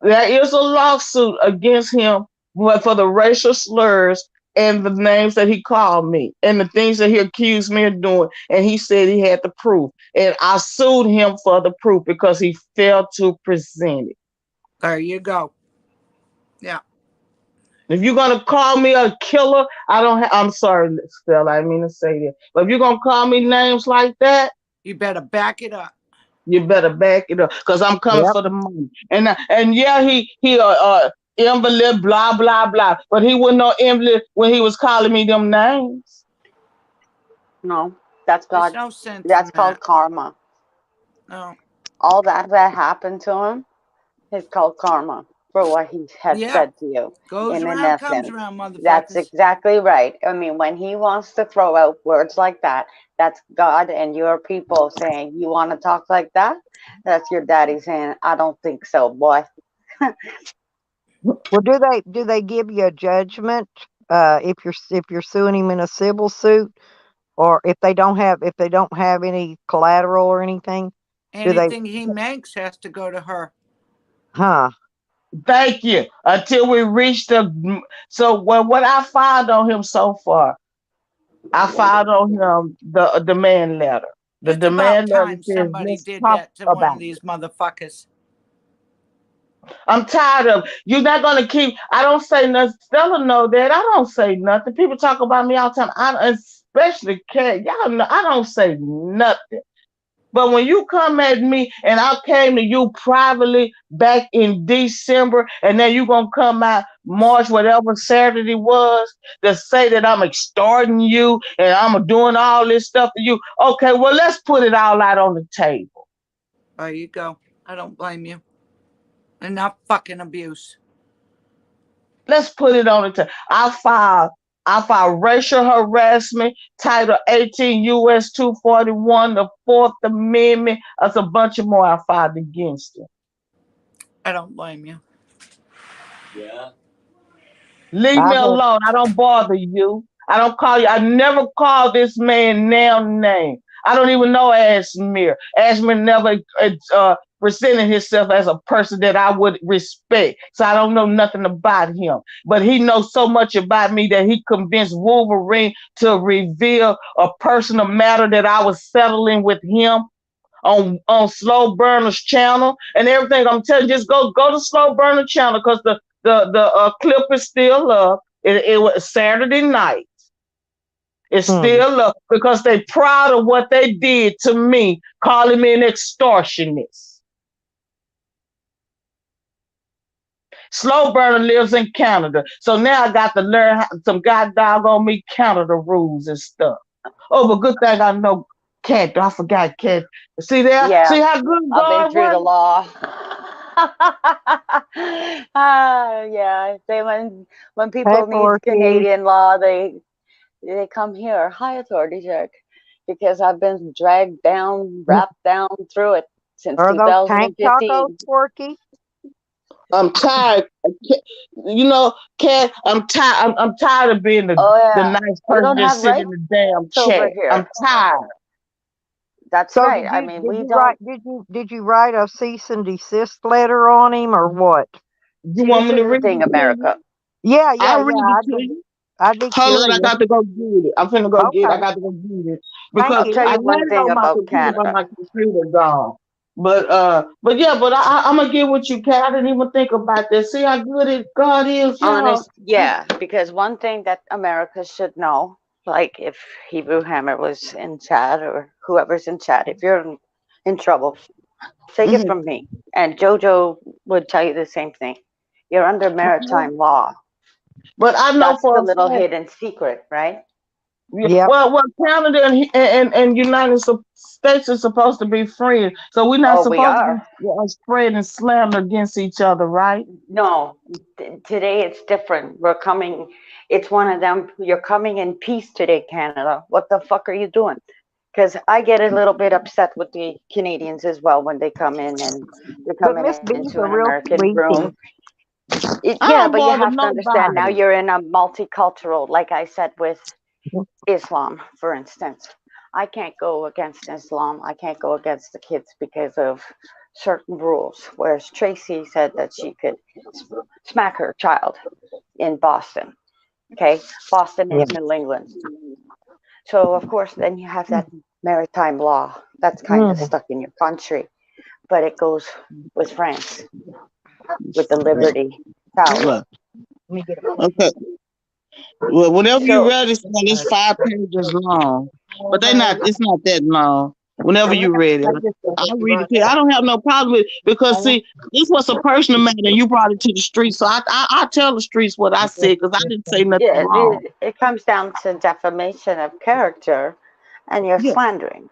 There is a lawsuit against him for the racial slurs and the names that he called me and the things that he accused me of doing. And he said he had the proof. And I sued him for the proof because he failed to present it. There you go. Yeah. If you're gonna call me a killer, I'm sorry, Stella, I didn't mean to say that. But if you're gonna call me names like that, You better back it up. you better back it up, because I'm coming Yep. for the money. And yeah, he invalid, blah blah blah, but he wasn't no invalid when he was calling me them names. No, that's There's God. no sense That's in called that. karma. No. All that happened to him is called karma for what he had Yeah. said to you. Goes In around, comes essence, around, that's motherfuckers. exactly right. I mean, when he wants to throw out words like that, that's God and your people saying, "You want to talk like that?" That's your daddy saying, "I don't think so, boy." Well, do they give you a judgment if you're suing him in a civil suit, or if they don't have any collateral or anything? Do they? Anything he makes has to go to her. Huh? Thank you. Until we reach what I filed on him so far, I filed on him the demand letter. The It's about demand letter time says, somebody let's did talk that to one about of it. these motherfuckers. I'm tired of you're not gonna keep. I don't say nothing. Stella know that I don't say nothing. People talk about me all the time. Especially Kat. Y'all know I don't say nothing. But when you come at me, and I came to you privately back in December, and then you gonna come out March, whatever Saturday was, to say that I'm extorting you and I'm doing all this stuff to you. Okay, well, let's put it all out on the table. There you go. I don't blame you. Enough fucking abuse. Let's put it on the table. I filed racial harassment, Title 18 U.S. 241, the Fourth Amendment. That's a bunch of more I filed against him. I don't blame you. Yeah. Leave I me bet. alone. I don't bother you. I don't call you. I never call this man now name. I don't even know Ashmere. Ashmere never presented himself as a person that I would respect. So I don't know nothing about him. But he knows so much about me that he convinced Wolverine to reveal a personal matter that I was settling with him on Slow Burner's channel and everything. I'm telling you, just go to Slow Burner channel, because the clip is still up. It was Saturday night. It's Hmm. still up because they proud of what they did to me, calling me an extortionist. Slow Burner lives in Canada, so now I got to learn some god dog on me Canada rules and stuff. Oh, but good thing I know Cat. I forgot Cat. See there? Yeah, See how good I've been God through was? the law. Yeah. Say when Hey, people need Porky. Canadian law, they come here. Hi, authority check, because I've been dragged down, wrapped down through it since Are those tank tacos, 2015. Porky? I'm tired. Cat. I'm tired. I'm tired of being Oh the yeah, nice we person don't have just sitting in rights the damn over chat. I'm here. tired. That's So right. I mean, we don't. did you write a cease and desist letter on him or what? You See, want this me is to the read thing, it to you? America. Yeah, I'll read it to you. I'd be Hold on, I curious. got to go get it. I'm finna go get it. I Okay, got to go get it thank because I'll you. tell I you had one it thing on my about computer, but Canada. my computer gone. But yeah, I'm gonna get with you, Cat. I didn't even think about that. See how good God is, y'all. Honest, yeah, because one thing that America should know, like if Hebrew Hammer was in chat or whoever's in chat, if you're in trouble, take it Mhm. from me. And JoJo would tell you the same thing. You're under maritime law. But I know That's for the a little fact. hidden secret, right? Yeah, Yep. well, Canada and United States are supposed to be friends, so we're not Oh, we supposed to are. be spreading slander against each other, right? No, today it's different. We're coming. It's one of them. You're coming in peace today, Canada. What the fuck are you doing? Because I get a little bit upset with the Canadians as well when they come in and they're But coming Miss into B's an a real American room. sweetie. I Yeah, don't but you bother have to understand now nobody. you're in a multicultural, like I said with Islam, for instance. I can't go against Islam. I can't go against the kids because of certain rules. Whereas Tracy said that she could smack her child in Boston. Okay, Boston Yeah. is New England. So of course, then you have that maritime law that's kind of Mm. stuck in your country, but it goes with France with the Liberty Tower. Right. Let me get a Okay. Well, whenever you're So ready, son, it's 5 pages long, but they hallway. not. It's not that long. Whenever Well, you're ready, I just go I'll be read right it to you. back. I don't have no problem with it because see, this was a personal matter, and you brought it to the streets. So I tell the streets what I said because I didn't say nothing yeah, wrong. it comes down to defamation of character, and you're Yeah, slandering.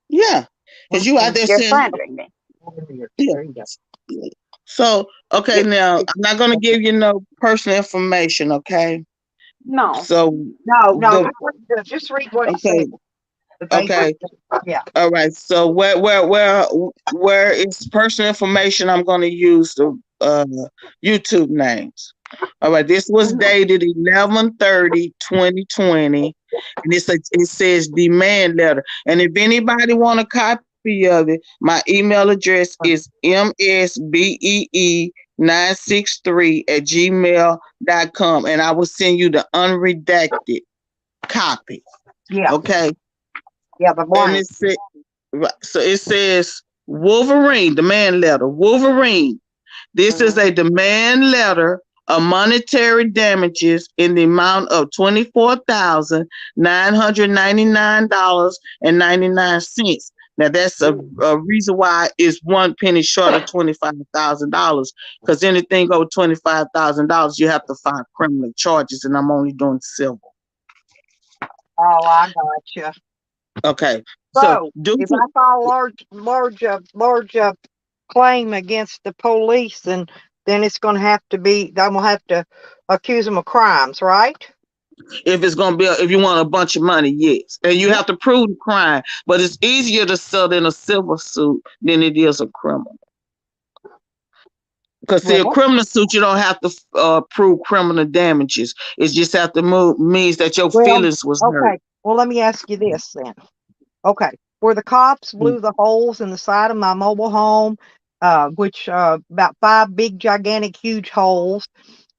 yeah, because you out there You're saying, slandering me. yeah. There you go. So okay, You, now I'm not gonna give you no personal information. Okay, no, so No, the just read what it says. okay, The okay. basic. Yeah. All right. So where is personal information? I'm going to use the YouTube names. All right. This was dated 11/30/2020, and it says demand letter. And if anybody want a copy of it, my email address is msbee963@gmail.com, and I will send you the unredacted copy. Yeah. Okay. Yeah. The And blank. right, so it says Wolverine, demand letter. Wolverine. This is a demand letter of monetary damages in the amount of $24,999.99. Now that's a reason why it's 1 penny short of $25,000. Because anything over $25,000, you have to file criminal charges, and I'm only doing civil. Oh, I got you. Okay, so So due if to I file large claim against the police, then it's going to have to be. I'm going to have to accuse them of crimes, right? if it's gonna be if you want a bunch of money, yes, and you Yeah. have to prove the crime. But it's easier to sell in a civil suit than it is a criminal. Because see, a Well, criminal suit you don't have to prove criminal damages. It just have to move means that your well, feelings was hurt. okay. Well, let me ask you this then. Okay, where the cops blew the holes in the side of my mobile home, which about 5 big, gigantic, huge holes.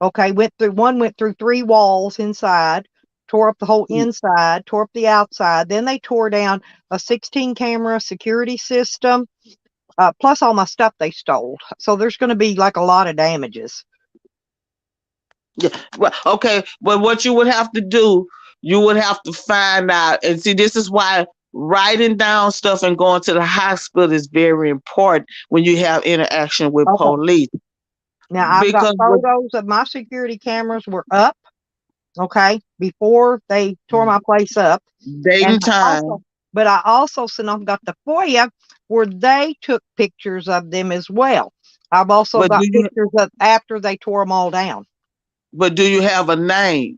Okay, one went through 3 walls inside, tore up the whole inside, tore up the outside. Then they tore down a 16 camera security system, plus all my stuff they stole. So there's going to be like a lot of damages. Yeah. Well, okay, but what you would have to do, you would have to find out. And see, this is why writing down stuff and going to the hospital is very important when you have interaction with Okay. police. Now I've got Because photos of my security cameras were up. Okay, before they tore my place up. date And and time. I also sent off got the FOIA where they took pictures of them as well. I've also But got pictures of after they tore them all down. do you have a name?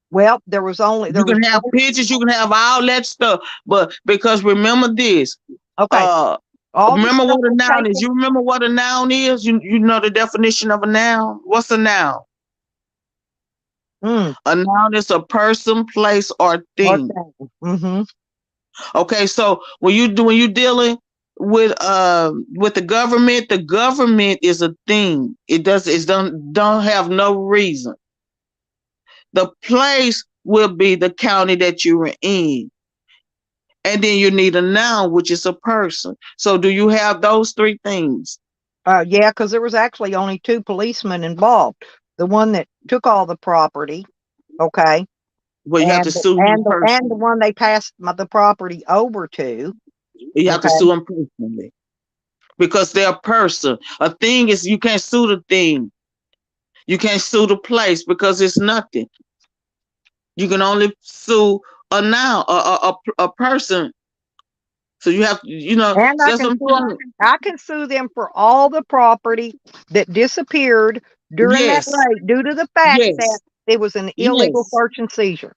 Well, there was You can have pictures, you can have all that stuff. But because remember this, okay. All the remember stuff what a was noun is. taken. You remember what a noun is? You know the definition of a noun? What's a noun? A noun is a person, place, or thing. Mm-hmm. Okay, so when you're dealing with the government is a thing. It don't have no reason. The place will be the county that you're in. And then you need a noun, which is a person. So do you have those 3 things? Yeah, because there was actually only 2 policemen involved. The one that took all the property, okay, Well, you have to sue him and the personally. one they passed the property over to. You have to Okay. sue him personally because they're a person. A thing is you can't sue the thing. You can't sue the place because it's nothing. You can only sue a noun, a person. So you have, And so that's what I'm saying. I can sue them for all the property that disappeared during that Yes, raid due to the fact that yes, it was an illegal yes. search and seizure.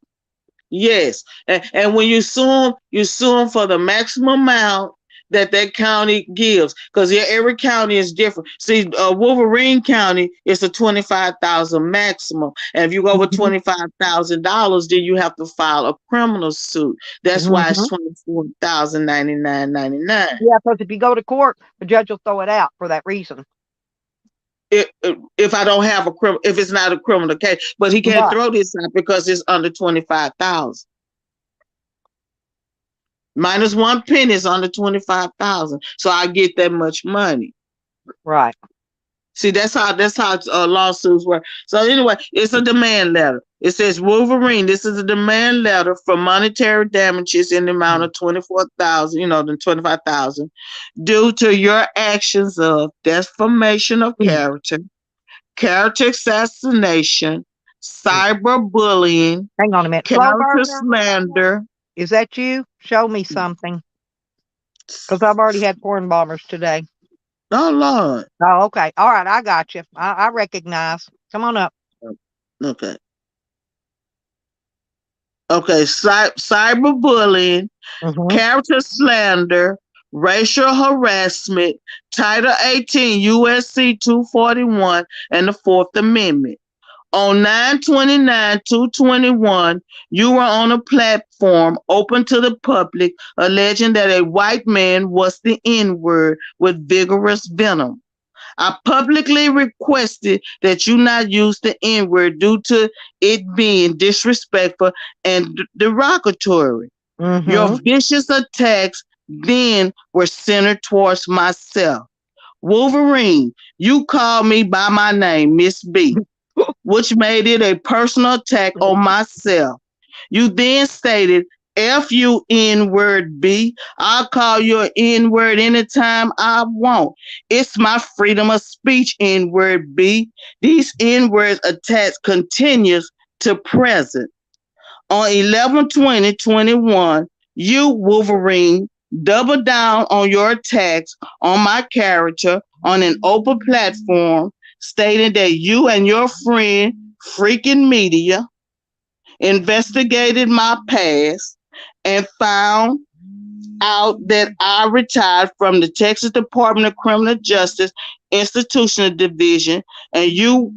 Yes, and when you sue them for the maximum amount that county gives, because every county is different. See, Wolverine County is a 25,000 maximum, and if you go over Mm-hmm. $25,000, then you have to file a criminal suit. That's why it's Mm-hmm. 24,099.99. Yeah, because if you go to court, the judge will throw it out for that reason. if I don't have a criminal, if it's not a criminal case. But he can't Right. throw this out because it's under 25,000. Minus 1 penny is under 25,000. So I get that much money. Right. See, that's how lawsuits work. So anyway, it's a demand letter. It says Wolverine. This is a demand letter for monetary damages in the amount of 24,000. The 25,000, due to your actions of defamation of character assassination, cyberbullying, Hang on a minute. Slow character burger. slander. Is that you? Show me something. Because I've already had corn bombers today. Oh Lord. Oh, okay. All right. I got you. I recognize. Come on up. Okay. Okay. Cyberbullying, character slander, racial harassment, Title 18 USC 241, and the Fourth Amendment. On 9/29/2021, you were on a platform open to the public alleging that a white man was the N-word with vigorous venom. I publicly requested that you not use the N-word due to it being disrespectful and derogatory. Your vicious attacks then were centered towards myself. Wolverine, you called me by my name, Miss B, which made it a personal attack on myself. You then stated, F you N-word B. I'll call you an N-word anytime I want. It's my freedom of speech, N-word B. These N-word attacks continues to present. On 11/20/21, you, Wolverine, doubled down on your attacks on my character on an open platform, stating that you and your friend, Freaking Media, investigated my past and found out that I retired from the Texas Department of Criminal Justice Institutional Division, and you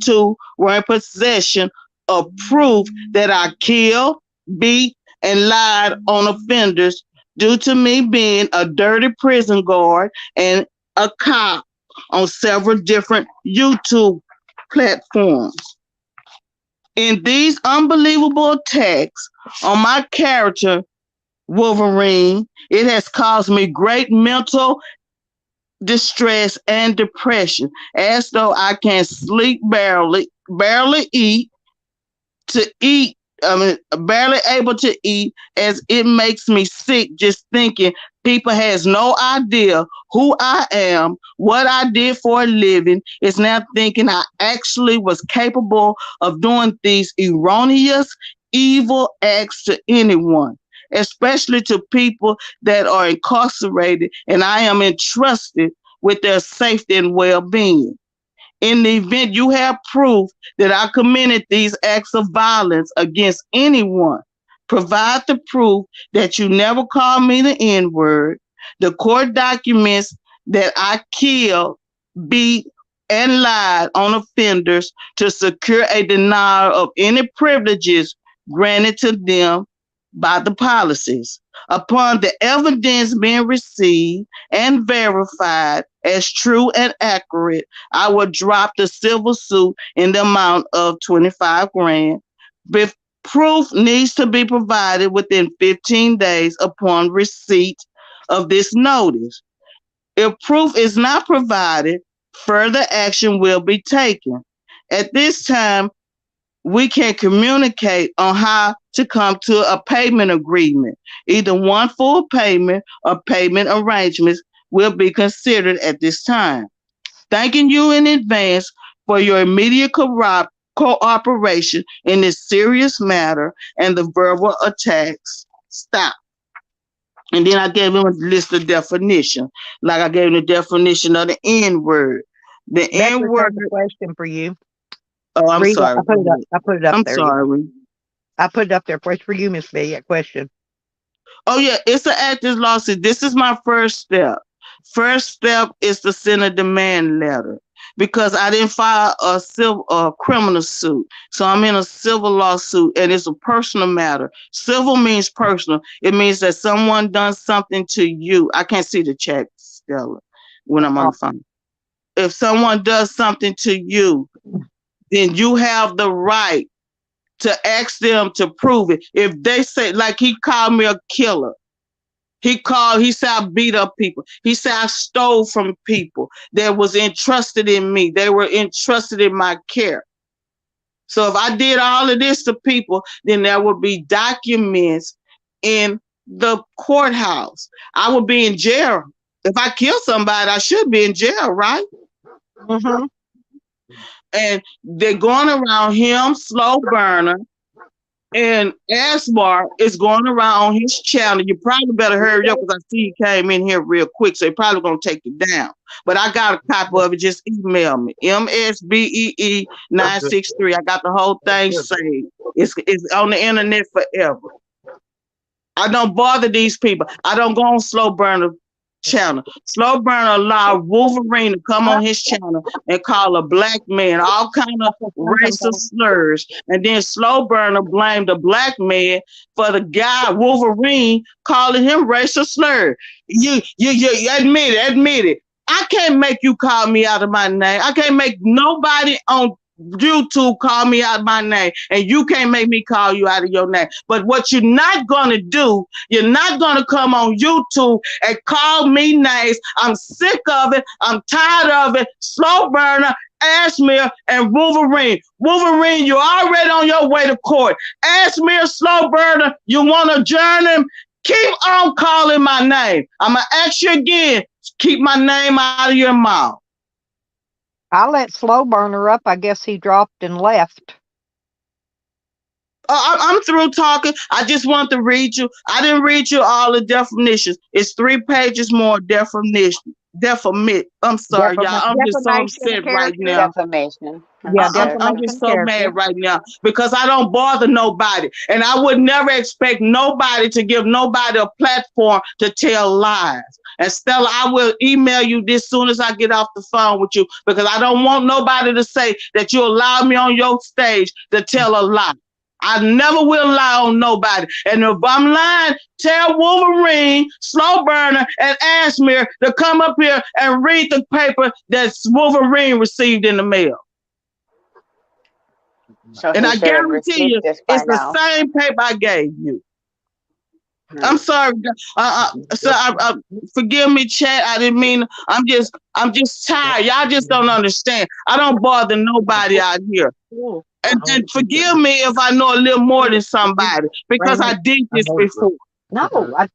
two were in possession of proof that I killed, beat, and lied on offenders due to me being a dirty prison guard and a cop on several different YouTube platforms. In these unbelievable attacks on my character, Wolverine, it has caused me great mental distress and depression, as though I can sleep barely eat, barely able to eat, as it makes me sick just thinking people has no idea who I am, what I did for a living, is now thinking I actually was capable of doing these erroneous, evil acts to anyone, especially to people that are incarcerated, and I am entrusted with their safety and well-being. In the event you have proof that I committed these acts of violence against anyone, provide the proof that you never called me the N-word, the court documents that I killed, beat, and lied on offenders to secure a denial of any privileges granted to them by the policies. Upon the evidence being received and verified as true and accurate, I will drop the civil suit in the amount of 25 grand. But proof needs to be provided within 15 days upon receipt of this notice. If proof is not provided, further action will be taken. At this time, we can communicate on how to come to a payment agreement. Either one full payment or payment arrangements will be considered at this time. Thanking you in advance for your immediate cooperation in this serious matter and the verbal attacks. Stop. And then I gave him a list of definition, like I gave him the definition of the N-word. The N-word. That's a question for you. Oh, I'm Read it. sorry. I put it up. I put it up I'm there. sorry. I put it up there. It's for you, Miss B. A question. Oh yeah, it's an active lawsuit. This is my first step. First step is to send a demand letter because I didn't file a criminal suit. So I'm in a civil lawsuit and it's a personal matter. Civil means personal. It means that someone done something to you. I can't see the chat, Stella, when I'm on the phone. if someone does something to you, then you have the right to ask them to prove it. If they say, like he called me a killer, he said I beat up people. He said I stole from people that was entrusted in me. They were entrusted in my care. So if I did all of this to people, then there would be documents in the courthouse. I would be in jail. If I kill somebody, I should be in jail, right? Mm-hmm. And they're going around him, Slow Burner, and Asmar is going around on his channel. You probably better hurry up because I see he came in here real quick, so he probably going to take it down. But I got a copy of it. Just email me. MSBEE963. I got the whole thing saved. It's on the internet forever. I don't bother these people. I don't go on Slow Burner channel. Slow Burner allowed Wolverine to come on his channel and call a black man all kind of racist slurs, and then Slow Burner blamed the black man for the guy Wolverine calling him racist slur. You admit it. I can't make you call me out of my name. I can't make nobody on YouTube call me out of my name, and you can't make me call you out of your name. But what you're not gonna do, you're not gonna come on YouTube and call me names. I'm sick of it. I'm tired of it. Slow Burner, Ashmere, and Wolverine. Wolverine, you're already on your way to court. Ashmere, Slow Burner, you want to adjourn him? Keep on calling my name. I'm gonna ask you again. Keep my name out of your mouth. I let Slow Burner up. I guess he dropped and left. I'm through talking. I just want to read you. I didn't read you all the definitions. It's 3 pages more definition. I'm sorry, y'all. I'm just so upset right now. Defamation. Yeah, I'm just defamation so mad character. right now because I don't bother nobody. And I would never expect nobody to give nobody a platform to tell lies. And Stella, I will email you this soon as I get off the phone with you because I don't want nobody to say that you allow me on your stage to tell a lie. I never will lie on nobody. And if I'm lying, tell Wolverine, Slow Burner, and Ashmere to come up here and read the paper that Wolverine received in the mail. So And he I should have guarantee received you, this by it's the now. same paper I gave you. I'm sorry. Forgive me, chat. I didn't mean. I'm just tired. Y'all just don't understand. I don't bother nobody out here. And forgive me if I know a little more than somebody because I did this before. No, I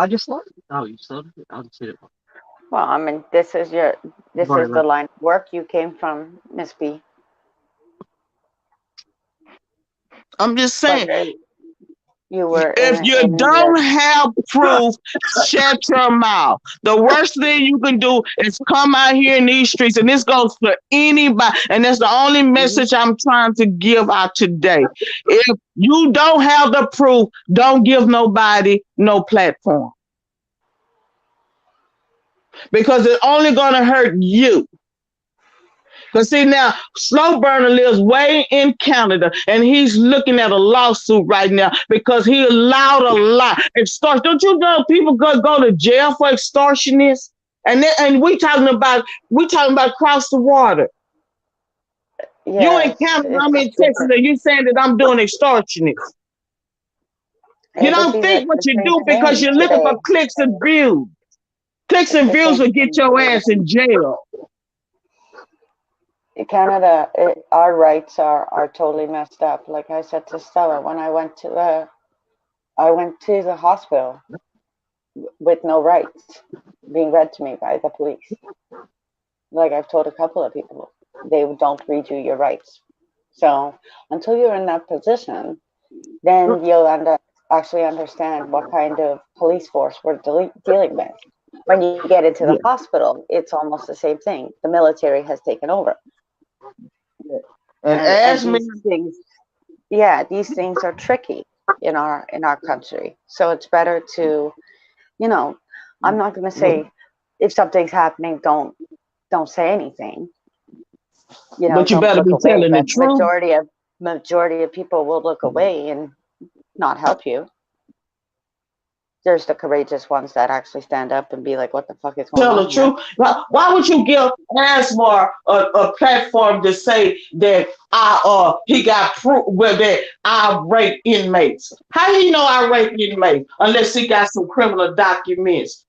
just learned. Oh, you started it? I didn't see it. Well, I mean, this is the line of work you came from, Miss B. I'm just saying. You were If you don't have proof, shut your mouth. The worst thing you can do is come out here in these streets, and this goes for anybody. And that's the only message I'm trying to give out today. If you don't have the proof, don't give nobody no platform. Because it's only going to hurt you. Because see now, Slow Burner lives way in Canada, and he's looking at a lawsuit right now because he allowed a lie. Extortion. Don't you know people go to jail for extortionists? And we talking about across the water. Yes, you in Canada, I'm in Texas, and you saying that I'm doing extortionist. You don't think what you do because you're looking for clicks and views. Clicks and views will get your ass in jail. In Canada, our rights are totally messed up. Like I said to Stella, when I went to the hospital with no rights being read to me by the police. Like I've told a couple of people, they don't read you your rights. So until you're in that position, then you'll actually understand what kind of police force we're dealing with. When you get into the hospital, it's almost the same thing. The military has taken over. And these things are tricky in our country. So it's better to, I'm not going to say if something's happening, don't say anything. But you better be telling the truth. Majority of people will look away and not help you. there's the courageous ones that actually stand up and be like, what the fuck is going Tell on the here? truth. Why would you give Asmar a platform to say that he got proof that I rape inmates? How do you know I rape inmates unless he got some criminal documents?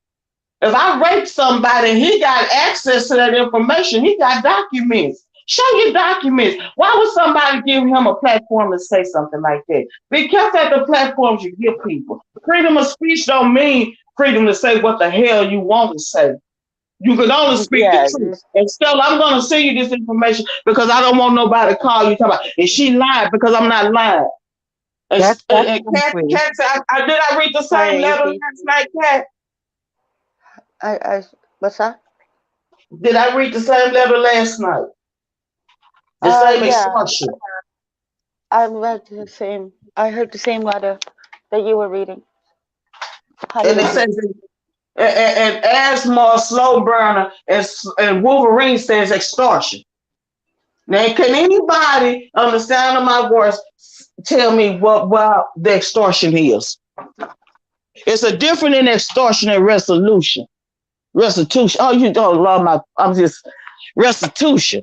If I rape somebody and he got access to that information, he got documents. Show your documents. Why would somebody give him a platform to say something like that? Be careful at the platforms you give people. Freedom of speech don't mean freedom to say what the hell you want to say. You can only speak the Yeah, truth. And still, I'm going to send you this information because I don't want nobody to call you talking about, is she lying? Because I'm not lying. And, That's and Kat, sweet. said, did I read the hi, same letter Auntie. last night, Kat? What's that? Did I read the same letter last night? The same Yeah, extortion. I read the same. I heard the same letter that you were reading. Hi, And it Auntie. says, and Asthma, slow burner, and Wolverine says extortion. Now, can anybody understand my voice tell me what the extortion is? It's a different in extortion and resolution. Restitution. Oh, you don't love I'm just restitution.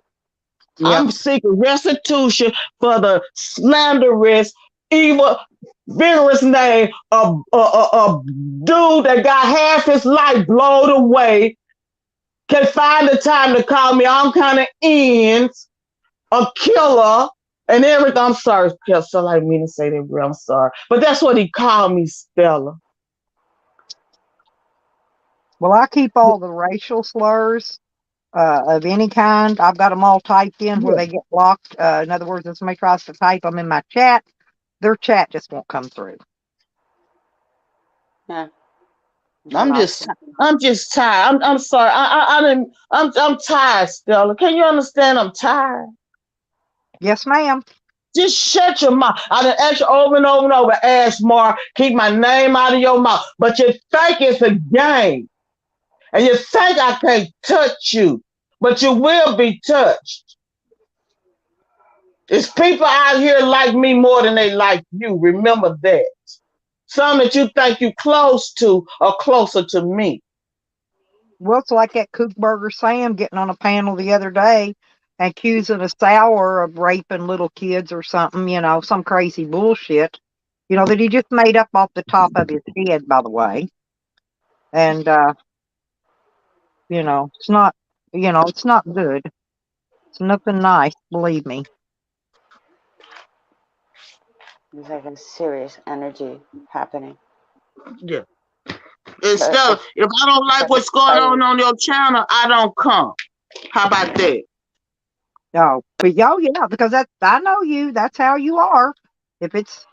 Yep. I'm seeking restitution for the slanderous, evil, vigorous name of a dude that got half his life blown away, can find the time to call me all kind of ends, a killer, and everything. I'm sorry, so I didn't mean to say that, bro. I'm sorry. But that's what he called me, Stella. Well, I keep all the racial slurs of any kind. I've got them all typed in where Yeah. they get blocked. In other words, if somebody tries to type them in my chat, their chat just won't come through. Yeah. I'm just tired. I'm sorry. I'm tired, Stella. Can you understand? I'm tired. Yes, ma'am. Just shut your mouth. I done asked you over and over and over, ask Mark, keep my name out of your mouth. But you think it's a game. And you think I can't touch you. But you will be touched. It's people out here like me more than they like you. Remember that. Some that you think you close to are closer to me. Well, it's like that Kookburger Sam getting on a panel the other day accusing a sour of raping little kids or something, some crazy bullshit, that he just made up off the top of his head, by the way. And, it's not, it's not good. It's nothing nice, believe me. There's like a serious energy happening. Yeah. Stella, if I don't like what's going on your channel, I don't come. How about that? Oh, but yeah, because I know you. That's how you are. If it's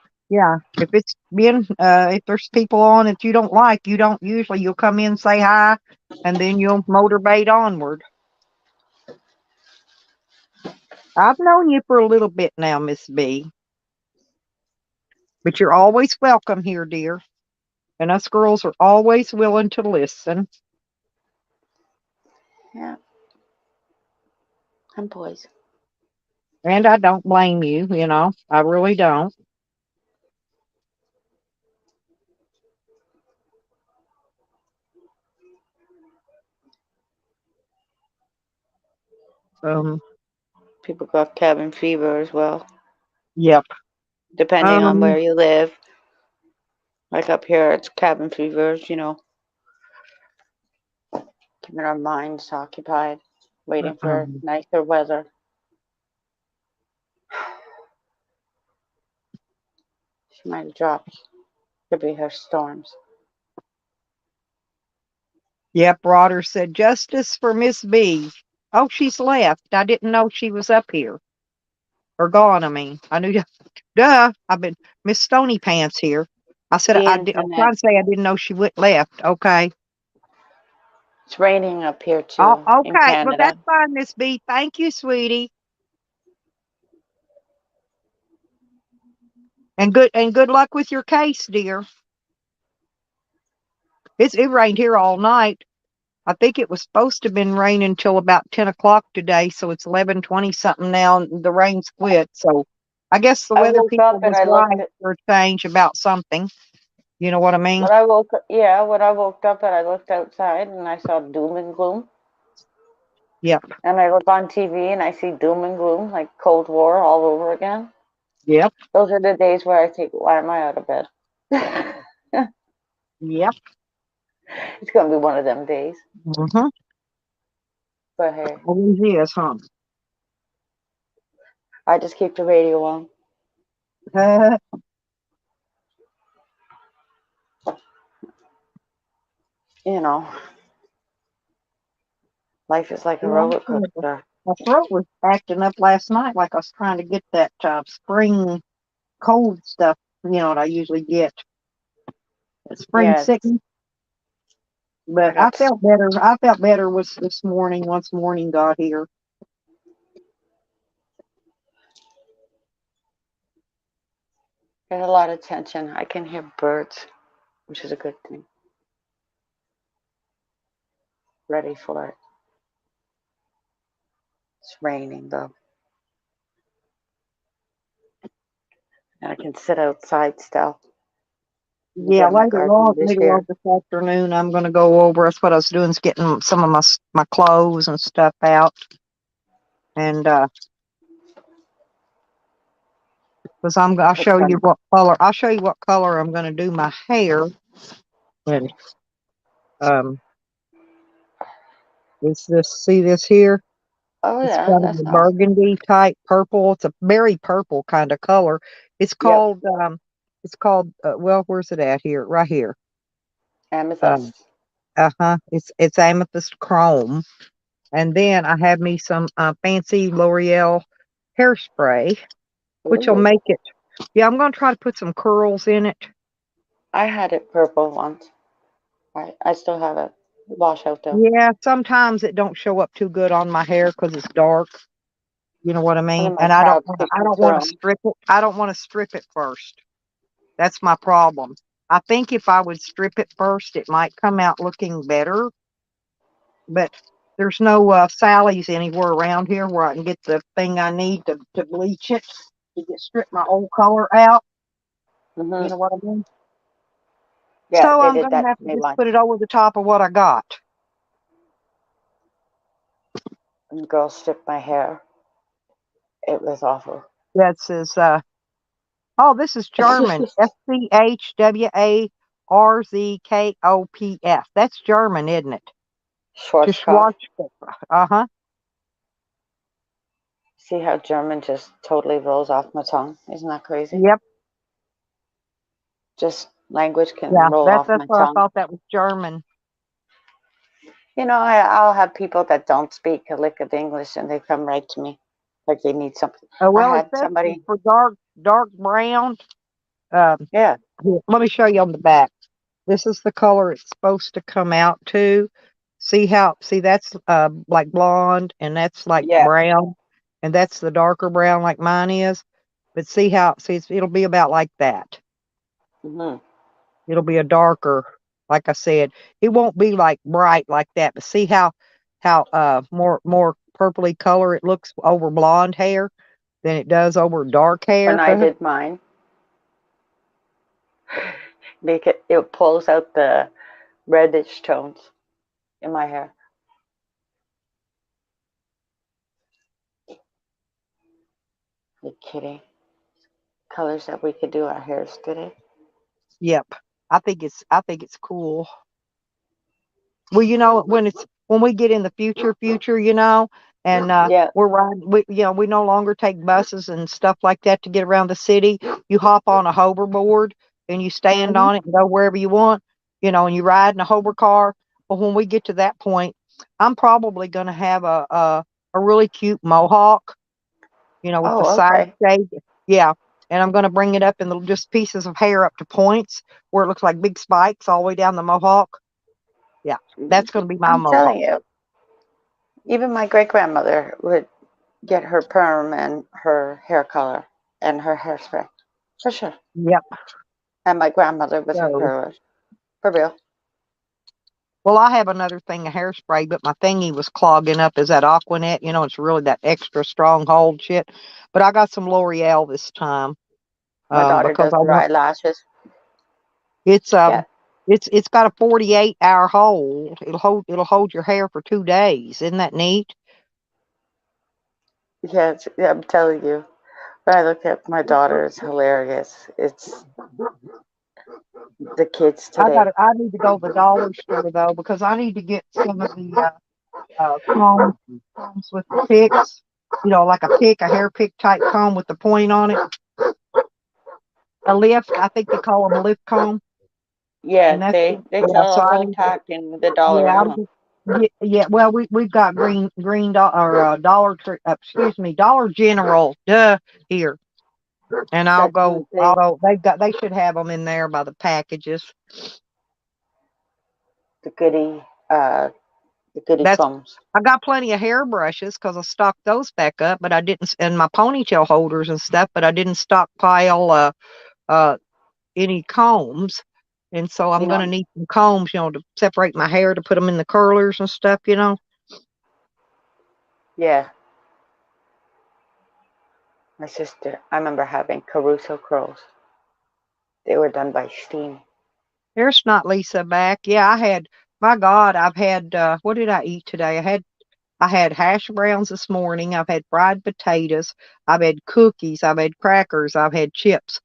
if there's people on that you don't like, you'll come in, say hi, and then you'll motorbait onward. I've known you for a little bit now, Miss B. But you're always welcome here, dear. And us girls are always willing to listen. Yeah. And boys. And I don't blame you, I really don't. People got cabin fever as well. Yep. Depending on where you live. Like up here, it's cabin fevers, keeping our minds occupied, waiting for nicer weather. She might have dropped. Could be her storms. Yep, Rodder said, justice for Miss B. Oh, she's left. I didn't know she was up here. Or gone, I mean. I knew, duh, I've been, Miss Stony Pants here. I said, I'm trying to say I didn't know she went left. Okay. It's raining up here too. Oh, in okay. Canada. Well, that's fine, Miss B. Thank you, sweetie. And good luck with your case, dear. It rained here all night. I think it was supposed to have been raining until about 10 o'clock today, so it's 11:20 something now, and the rain's quit. So I guess the weather people was right for a change about something, You know what I mean? When I woke up and I looked outside and I saw doom and gloom. Yep. And I look on TV and I see doom and gloom, like Cold War all over again. Yep. Those are the days where I think, why am I out of bed? Yep. It's going to be one of them days. Mm-hmm. But hey, Always is, huh? I just keep the radio on. You know, life is like a roller coaster. My throat was acting up last night like I was trying to get that spring cold stuff, that I usually get. That spring Yeah, sickness. I But I got felt better. I felt better was this morning once morning got here. there's a lot of tension. I can hear birds, which is a good thing. Ready for it. It's raining though. And I can sit outside still. Yeah, Get my garden this later on year. this afternoon, I'm going to go over. That's what I was doing, is getting some of my clothes and stuff out, and because I'll It's show you fun. what color. I'll show you what color I'm going to do my hair. And see this here? Oh It's yeah, kind of that's a nice. burgundy type purple. It's a very purple kind of color. It's Yep. called well, where's it at here? Right here. Um, Amethyst. It's amethyst chrome. And then I have me some fancy L'Oreal hairspray, which will Ooh. make it. Yeah, I'm going to try to put some curls in it. I had it purple once. I still have it. Wash out though. Yeah, sometimes it don't show up too good on my hair because it's dark. You know what I One mean? of my And child picked I me don't want to through 'em. strip it. I don't want to strip it first. That's my problem. I think if I would strip it first, it might come out looking better. But there's no Sally's anywhere around here where I can get the thing I need to bleach it to strip my old color out. You know what I mean? Yeah, So they I'm did gonna that have to to me just once. put it over the top of what I got. And the girl stripped my hair. It was awful. That says, oh, this is German. Schwarzkopf. That's German, isn't it? To Schwarzkopf. Schwarzkopf. Uh-huh. See how German just totally rolls off my tongue? Isn't that crazy? Yep. Just language can Yeah, roll off that's my what I tongue. thought that was German. You know, I'll have people that don't speak a lick of English and they come right to me like they need something. I Well, it had says somebody, for dark brown. yeah, Here, let me show you on the back. This is the color it's supposed to come out to. See that's like blonde, and that's like yeah, brown, and that's the darker brown like mine is. But it'll be about like that. hmm It'll be a darker, like I said. It won't be like bright like that. But see how more purpley color it looks over blonde hair than it does over dark when hair. I did mine, it pulls out the reddish tones in my hair. You're kidding. Colors that we could do our hairs today. Yep. I think it's cool. Well, when we get in the future, and Yeah. we're riding, we no longer take buses and stuff like that to get around the city. You hop on a hoverboard and you stand hmm on it and go wherever you want, and you ride in a hover car. But when we get to that point, I'm probably going to have a really cute mohawk, with the Oh, side okay. shade. Yeah. And I'm going to bring it up in just pieces of hair up to points where it looks like big spikes all the way down the mohawk. Yeah, that's going to be my I'm mohawk. telling you, even my great grandmother would get her perm and her hair color and her hairspray for sure. Yep. And my grandmother with her So, curlers for real. well, I have another thing of hairspray, but my thingy was clogging up. Is that Aquanet? It's really that extra strong hold shit. But I got some L'Oreal this time My daughter because does her eyelashes. It's Yeah, it's got a 48-hour hold. It'll hold your hair for 2 days. Isn't that neat? yeah, yeah. I'm telling you. When I look at my daughter, it's hilarious. It's the kids today. I need to go to the dollar store though because I need to get some of the combs with the picks. Like a hair pick type comb with the point on it. A lift. I think they call them a lift comb. Yeah, And that's they yeah. sell So a I whole need to pack in the dollar yeah. now. Yeah. Well, we've got Dollar General. Duh, here. And I'll That's go. what I'll go. They should have them in there by the packages. the goody uh the goody That's combs. I got plenty of hairbrushes because I stocked those back up, but I didn't, and my ponytail holders and stuff, but I didn't stockpile uh any combs, and so I'm You gonna know, need some combs, to separate my hair to put them in the curlers and stuff. yeah. My sister, I remember having Caruso curls. They were done by steam. There's not Lisa back. Yeah, my God, I've had what did I eat today? I had hash browns this morning. I've had fried potatoes. I've had cookies. I've had crackers. I've had chips.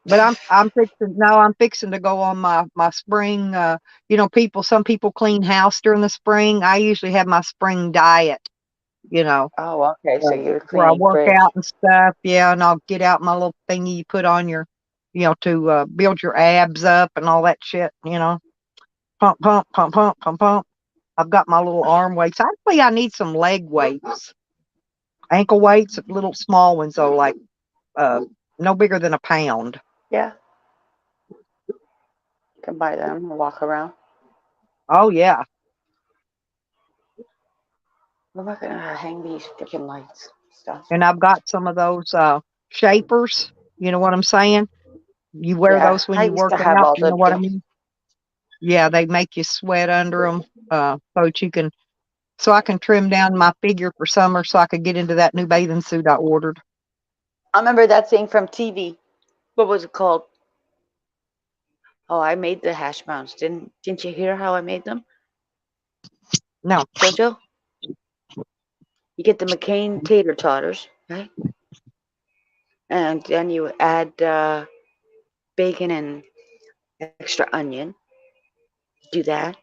But I'm fixing to go on my spring. Some people clean house during the spring. I usually have my spring diet. You know, Oh, okay. So you're where I cleaning work fridge. out and stuff. Yeah, and I'll get out my little thingy you put on to build your abs up and all that shit. Pump, pump, pump, pump, pump, pump. I've got my little arm weights. Actually, I need some leg weights, ankle weights, little small ones though, like uh, no bigger than a pound. Yeah, you can buy them and walk around. Oh yeah, We're not gonna hang these freaking lights stuff. and I've got some of those shapers. You know what I'm saying? You wear Yeah, those when I you used work to have out. all You know them what I too. mean? Yeah, they make you sweat under them, so that so I can trim down my figure for summer, so I could get into that new bathing suit I ordered. I remember that thing from TV. What was it called? Oh, I made the hash browns. Didn't you hear how I made them, No, Jojo? You get the McCain tater totters, right? And then you add bacon and extra onion. Do that.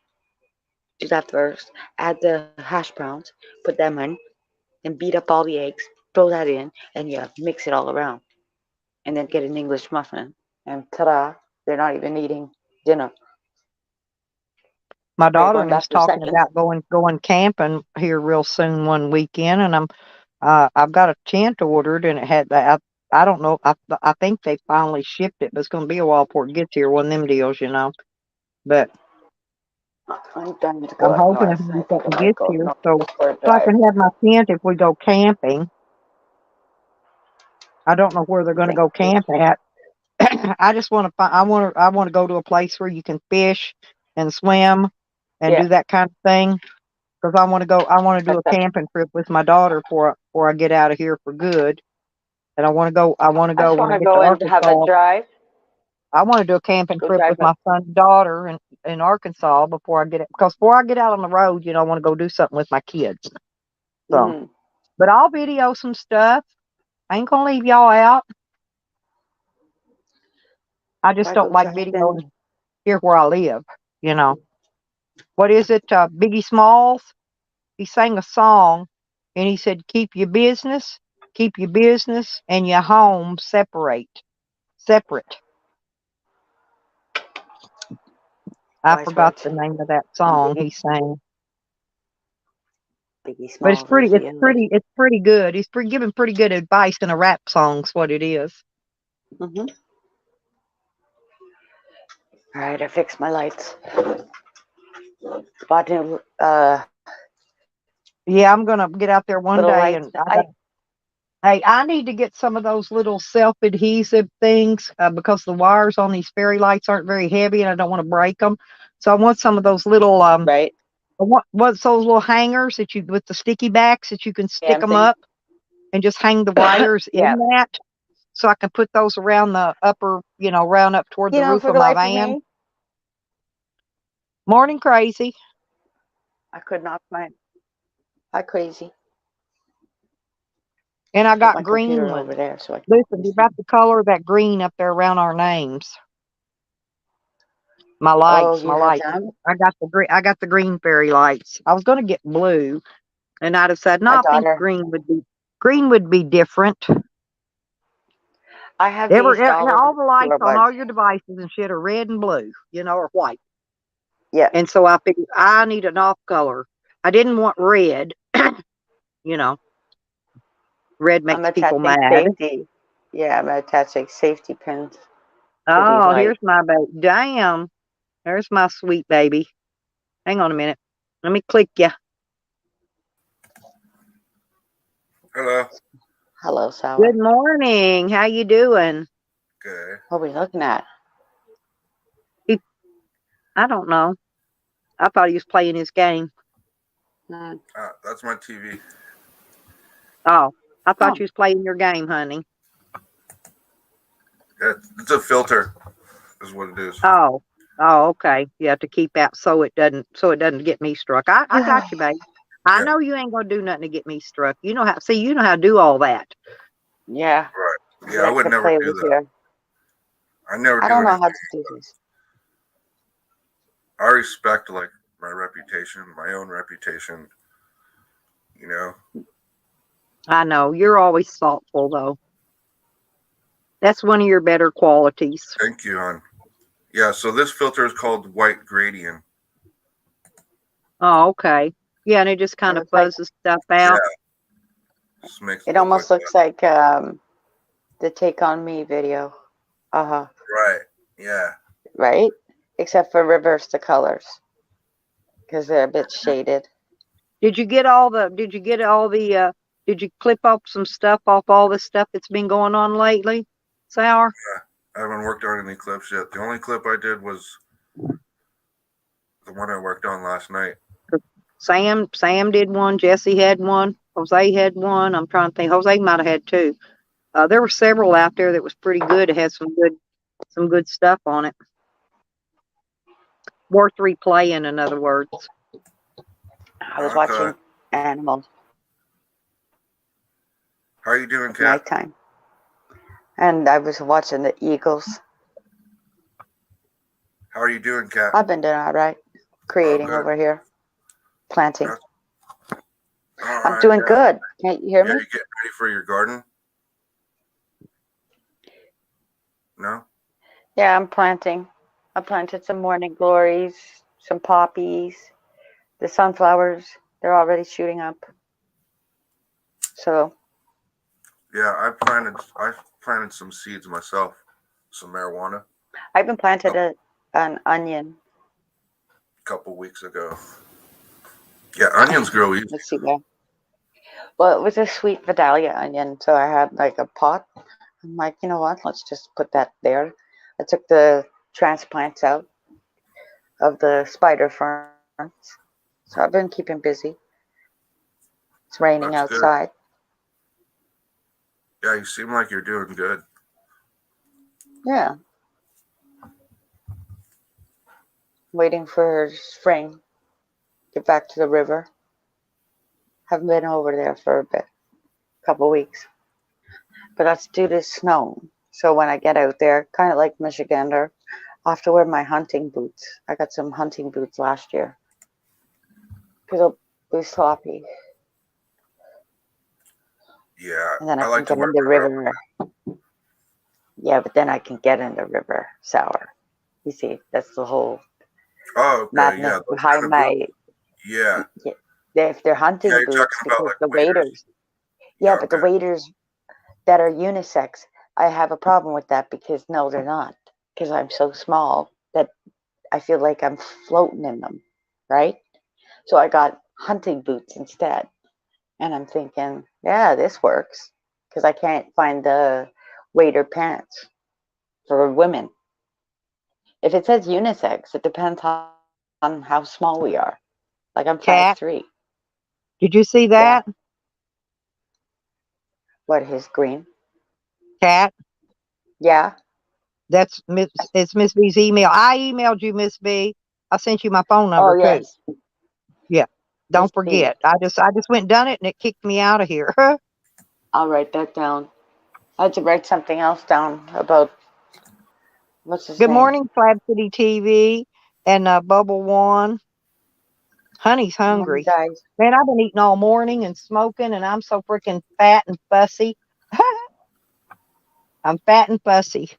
Do that first. Add the hash browns. Put them in. Then beat up all the eggs. Throw that in, and you mix it all around. And then get an English muffin. And ta-da! They're not even eating dinner. my They're daughter going and them's back for talking seconds. about going camping here real soon one weekend, and I've got a tent ordered, and it had that. I don't know. I think they finally shipped it, but it's going to be a while before it gets here. One of them deals. But I'm done I'm going hoping north. it I think I something might gets go here, north so for a I drive. can have my tent if we go camping. I don't know where they're going to Thank go you. camp at. I just want to find. I want to go to a place where you can fish and swim and Yeah, do that kind of thing. Because I want to go. I want to do that's a up. camping trip with my daughter before I get out of here for good. And I want to go. I want to I go just when want I to get to go and have a Arkansas. drive. I want to do a camping Go trip drive with it. my son and daughter in Arkansas before I get it. Because before I get out on the road, I want to go do something with my kids. So, Mm, but I'll video some stuff. I ain't gonna leave y'all out. I if just I don't go like driving, videoing here where I live. You know what is it? Biggie Smalls. He sang a song, and he said, keep your business, and your home separate." I wise forgot words the name of that from song Biggie. he sang. Biggie But it's Smalls pretty is it's the youngest. pretty it's pretty good. He's giving pretty good advice in a rap song's what it is. Mm-hmm. All right, I fixed my lights. Bought new Yeah, I'm gonna get out there one little day lights. and I need to get some of those little self-adhesive things because the wires on these fairy lights aren't very heavy and I don't want to break them. So I want some of those little Right? what's those little hangers that you with the sticky backs that you can stick them Meanthing. up and just hang the wires Yeah, in that. so I can put those around the upper, round up toward You the know, roof for of the my life of van? me, Morning, Crazy. I could not find. Hi, crazy. And I Put got my green computer ones. over there so I can Listen, you're about the color of that green up there around our names. My Oh, lights, you my have lights. them? I got the green. I got the green fairy lights. I was gonna get blue, and I decided, no, My I think daughter. green would be different. I have these dollar All the lights on earbuds. all your devices and shit are red and blue, or white. Yeah, And so I figured I need an off color. I didn't want red. you know, Red I'm makes people attaching mad. safety. Yeah, I'm attaching safety pins to these Oh, lights. here's my baby. Damn, there's my sweet baby. Hang on a minute. Let me click you. Hello. Hello, Sour. Good morning. How you doing? Good. What are we looking at? I don't know. I thought he was playing his game. That's my TV. Oh, I thought Oh, you was playing your game, honey. It's a filter, is what it is. Oh, okay. You have to keep out so it doesn't get me struck. I got you, babe. I Yeah. know you ain't gonna do nothing to get me struck. You know how to do all that. yeah. Right. Yeah, I would to never play do with that. here. I never I do don't know anything. how to do this. I respect like my reputation, my own reputation. You know. I know. You're always thoughtful though. That's one of your better qualities. Thank you, hon. Yeah. So this filter is called white gradient. Oh, okay. Yeah, and it just It kind of looks like fuzzes stuff out. Just makes it look almost like looks like the Take on Me video. that. Right. Yeah. Right? Except for reverse the colors because they're a bit shaded. Did you get all the did you clip off some stuff off all the stuff that's been going on lately? Sour? I haven't worked on any clips yet. The only clip I did was the one I worked on last night. Sam did one, Jesse had one, Jose had one. I'm trying to think. Jose might have had two. There were several out there that was pretty good. It had some good stuff on it. Worth replaying, in other words. I was watching animals How are you doing, at Kat? nighttime. And I was watching the eagles. How are you doing, Kat? I've been doing all right. Creating good. over here. Planting. All I'm right, doing yeah. good. Can't you hear Yeah, me? you getting ready for your garden? No? Yeah, I'm planting. I planted some morning glories, some poppies, the sunflowers. They're already shooting up. So Yeah, I planted some seeds myself, some marijuana I even planted an onion. a couple weeks ago. Yeah, onions grow easy. Let's see where. Well, it was a sweet Vidalia onion, so I had like a pot. I'm like, you know what? Let's just put that there. I took the transplants out of the spider ferns, so I've been keeping busy. It's raining That's good. outside. Yeah, you seem like you're doing good. Yeah. Waiting for spring. Get back to the river. Haven't been over there for a couple weeks. But that's due to snow. So when I get out there, kind of like Michigander, I have to wear my hunting boots. I got some hunting boots last year. Because it'll be sloppy. Yeah, And then I I can like to get wear in the my river. Yeah, but then I can get in the river sour. You see, that's the whole Oh, okay, madness yeah, those kind behind of my. boots. Yeah, If they're hunting yeah, you're boots, talking about because like the waders. waders. Yeah, but the Okay. waders that are unisex, I have a problem with that because no, they're not. Because I'm so small that I feel like I'm floating in them, right? So I got hunting boots instead. And I'm thinking, yeah, this works. Because I can't find the wader pants for women. If it says unisex, it depends on how small we are. Like I'm Cat, 5'3". did you see Yeah. that? What, his green? Cat, Yeah. It's Miss B's email. I emailed you, Miss B. I sent you my phone Oh, number too. yes. Yeah. Miss Don't B. forget. I just went and done it and it kicked me out of here. I'll write that down. I had to write something else down about what's his Good name. morning, Flab City TV and Bubble One. Honey's Morning, hungry. guys. Man, I've been eating all morning and smoking, and I'm so freaking fat and fussy. I'm fat and fussy.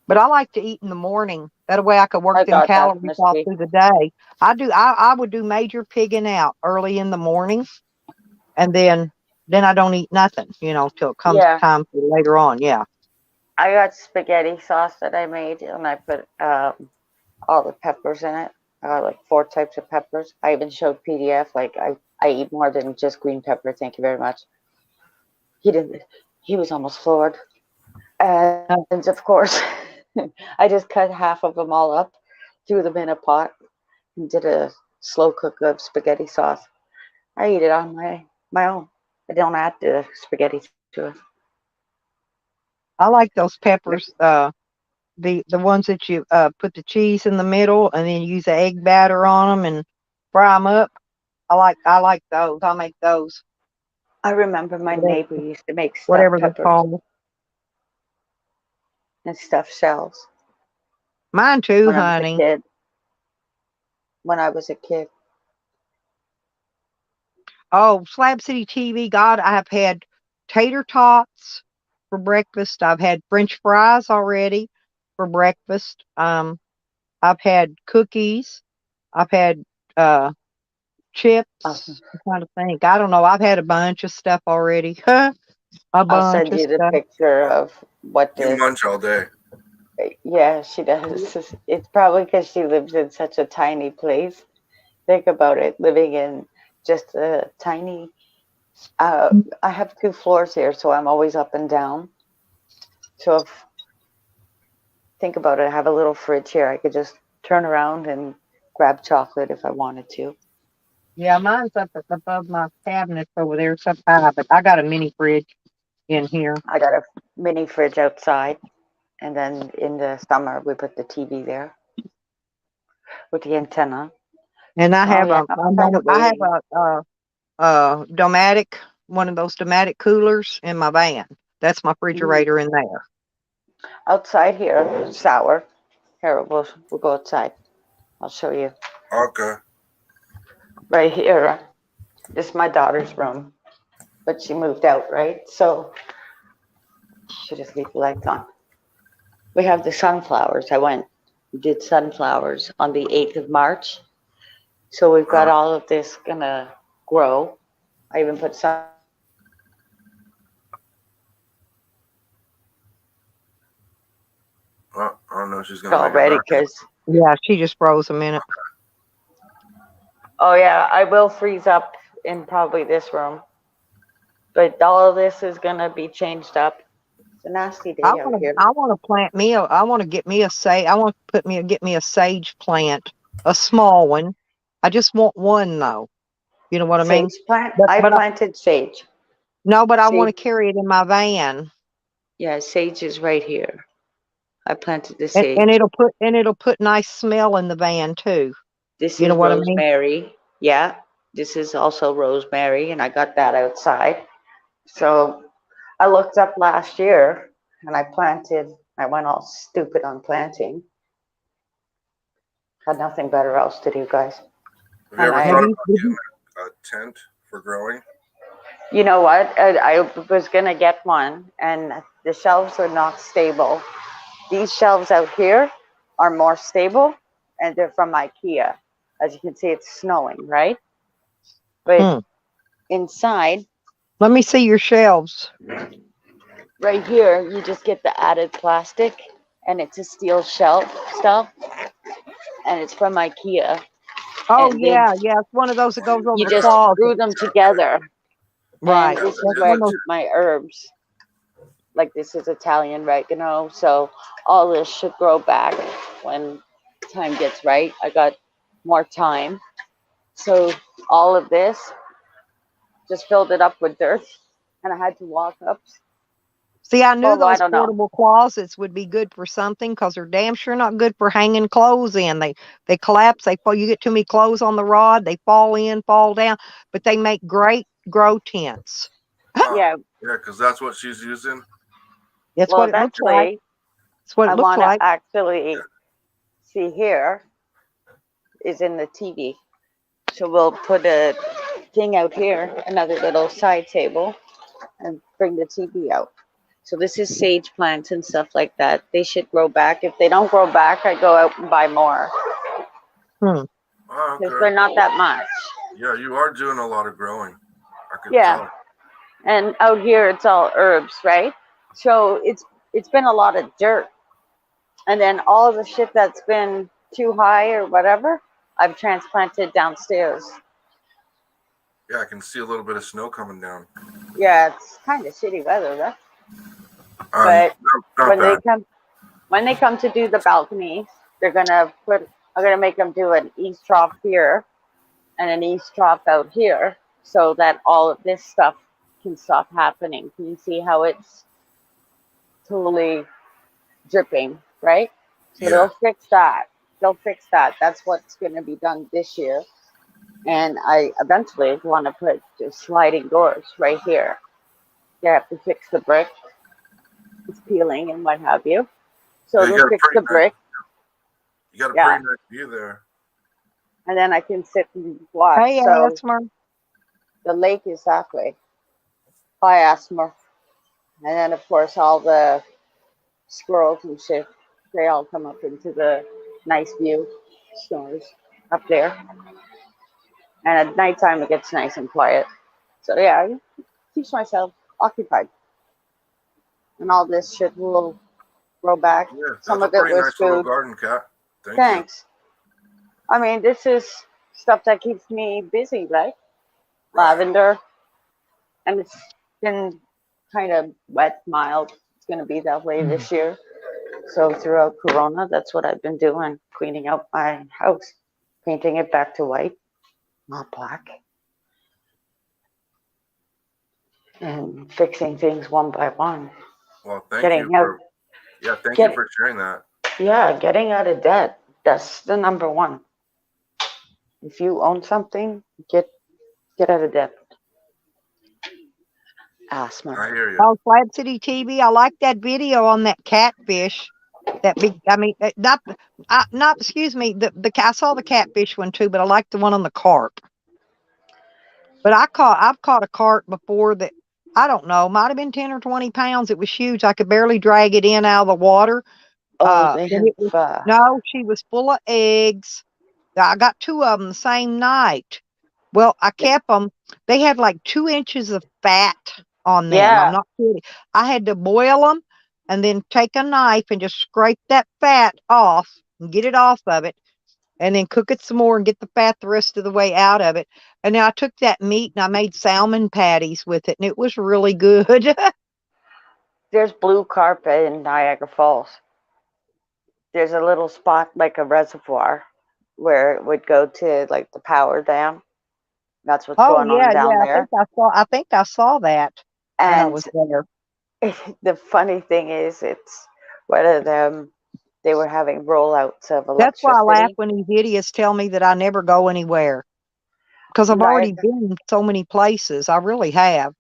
But I like to eat in the morning. That way I could work I them got that, calories Miss off B. through the day. I would do major pigging out early in the morning, and then I don't eat nothing, till it comes Yeah. time for later on. Yeah. I got spaghetti sauce that I made, and I put all the peppers in it. I got like 4 types of peppers. I even showed PDF. Like I eat more than just green pepper. Thank you very much. He didn't. He was almost floored. And of course, I just cut half of them all up, threw them in a pot, and did a slow cook of spaghetti sauce. I eat it on my own. I don't add the spaghetti to it. I like those peppers. The ones that you put the cheese in the middle and then use the egg batter on them and fry them up. I like those. I'll make those. I remember my Whatever, neighbor used to make stuffed whatever they're peppers called. and stuffed shells Mine too, when I was a honey. kid. When I was a kid. Oh, Slab City TV. God, I have had tater tots for breakfast. I've had French fries already for breakfast. I've had cookies. I've had Awesome. chips. I'm trying to think. I don't know. I've had a bunch of stuff already. A I'll bunch send of you the stuff. picture of what You the. munch all day. Yeah, she does. It's probably because she lives in such a tiny place. Think about it, living in just a tiny. I have 2 floors here, so I'm always up and down. So if think about it, I have a little fridge here. I could just turn around and grab chocolate if I wanted to. Yeah, mine's up above my cabinets over there, it's up high, but I got a mini fridge in here. I got a mini fridge outside, and then in the summer we put the TV there with the antenna. And I Oh have yeah, by the way, a Domatic, one of those Domatic coolers in my van. That's my mm, refrigerator in there. outside here, sour. Here, we'll go outside. I'll show you. Okay. Right here, this is my daughter's room, but she moved out, right? So she just leave the lights on. We have the sunflowers. Did sunflowers on the 8th of March. So we've got all of this gonna grow. I even put some I don't know if she's gonna make it already back. because, Yeah, she just froze a minute. oh yeah, I will freeze up in probably this room. But all of this is gonna be changed up. It's a nasty day out here. I want to plant me I want to get me I want to get me a sage plant, a small one. I just want one though. You know what I mean? Sage plant. But I but planted sage. no, but I want Sage, to carry it in my van. yeah, sage is right here. I planted the And sage. it'll put nice smell in the van too. This You know is what I mean? rosemary. Yeah, this is also rosemary, and I got that outside. So I looked up last year and I went all stupid on planting. Had nothing better else to do, guys. Have you And ever Have thought I, you, about did getting you a tent for growing? you know what? I was going to get one, and the shelves are not stable. These shelves out here are more stable, and they're from IKEA. As you can see, it's snowing, right? But hmm. inside, Let me see your shelves. right here, you just get the added plastic, and it's a steel shelf stuff, and it's from IKEA. Oh And yeah, yeah. It's one of those that goes over you the just closet. screw them together. And Right. this is That's where I one of keep my herbs. Like this is Italian oregano, so all this should grow back when time gets right. I got more time, so all of this just filled it up with dirt, and I had to walk up See, I knew Oh, I those don't know. portable closets would be good for something because they're damn sure not good for hanging clothes in. They collapse. They fall. You get too many clothes on the rod, they fall in, fall down. But they make great grow tents. Yeah. Yeah, because that's what she's using. That's Well, what it looks like. eventually, That's what I it looks want to like. actually see here is in the TV. So we'll put a thing out here, another little side table, and bring the TV out. So this is sage plants and stuff like that. They should grow back. If they don't grow back, I go out and buy more Hmm. Oh, because okay. they're not that much. Yeah, you are doing a lot of growing. I could Yeah. tell. And out here it's all herbs, right? So it's been a lot of dirt. And then all the shit that's been too high or whatever, I've transplanted downstairs. Yeah, I can see a little bit of snow coming down. Yeah, it's kind of shitty weather, though. Not, But not when bad. they come to do the balconies, I'm gonna make them do an east trough here and an east trough out here, so that all of this stuff can stop happening. Can you see how it's totally dripping, right? So Yeah. they'll fix that. That's what's going to be done this year. And I eventually want to put just sliding doors right here. You have to fix the brick. It's peeling and what have you. So Yeah, you they'll got a fix pretty the nice, brick. you got a Yeah. pretty nice view there. And then I can sit and watch. Hey, So Asmer. the lake is that way. Hi, Asmer. And then, of course, all the squirrels and shit, they all come up into the nice view stores up there. And at nighttime, it gets nice and quiet. So, yeah, I keeps myself occupied. And all this shit will grow back. Yeah, that's Some a of it pretty was nice little food. garden, Cat. Thank Thanks. I mean, this is stuff that keeps me busy, right? you. Right. Lavender. And it's been kind of wet, mild. It's going to be that way this year. So throughout Corona, that's what I've been doing, cleaning out my house, painting it back to white, not black, and fixing things one by one. Well, thank Getting you out, for thank get, you for sharing that. yeah, getting out of debt. That's the number one. If you own something, get out of debt. Asthma. I hear you. Oh, Flat City TV. I like that video on that catfish. That big. I mean, not. Excuse me. I saw the catfish one too, but I like the one on the carp. But I've caught a carp before that. I don't know. Might have been 10 or 20 pounds. It was huge. I could barely drag it in out of the water. Oh, they And it was, have. no, she was full of eggs. I got two of them the same night. Well, I kept them. They had like 2 inches of fat on them. I'm Yeah, not kidding. I had to boil them and then take a knife and just scrape that fat off and get it off of it and then cook it some more and get the fat the rest of the way out of it. And then I took that meat and I made salmon patties with it and it was really good. there's blue carp in Niagara Falls. There's a little spot like a reservoir where it would go to like the power dam. That's what's Oh going on yeah, down yeah. there. I think I saw that when I And was there. the funny thing is, it's one of them. They were having rollouts of That's why I laugh electricity. when these idiots tell me that I never go anywhere because I've already Niagara, been so many places. I really have.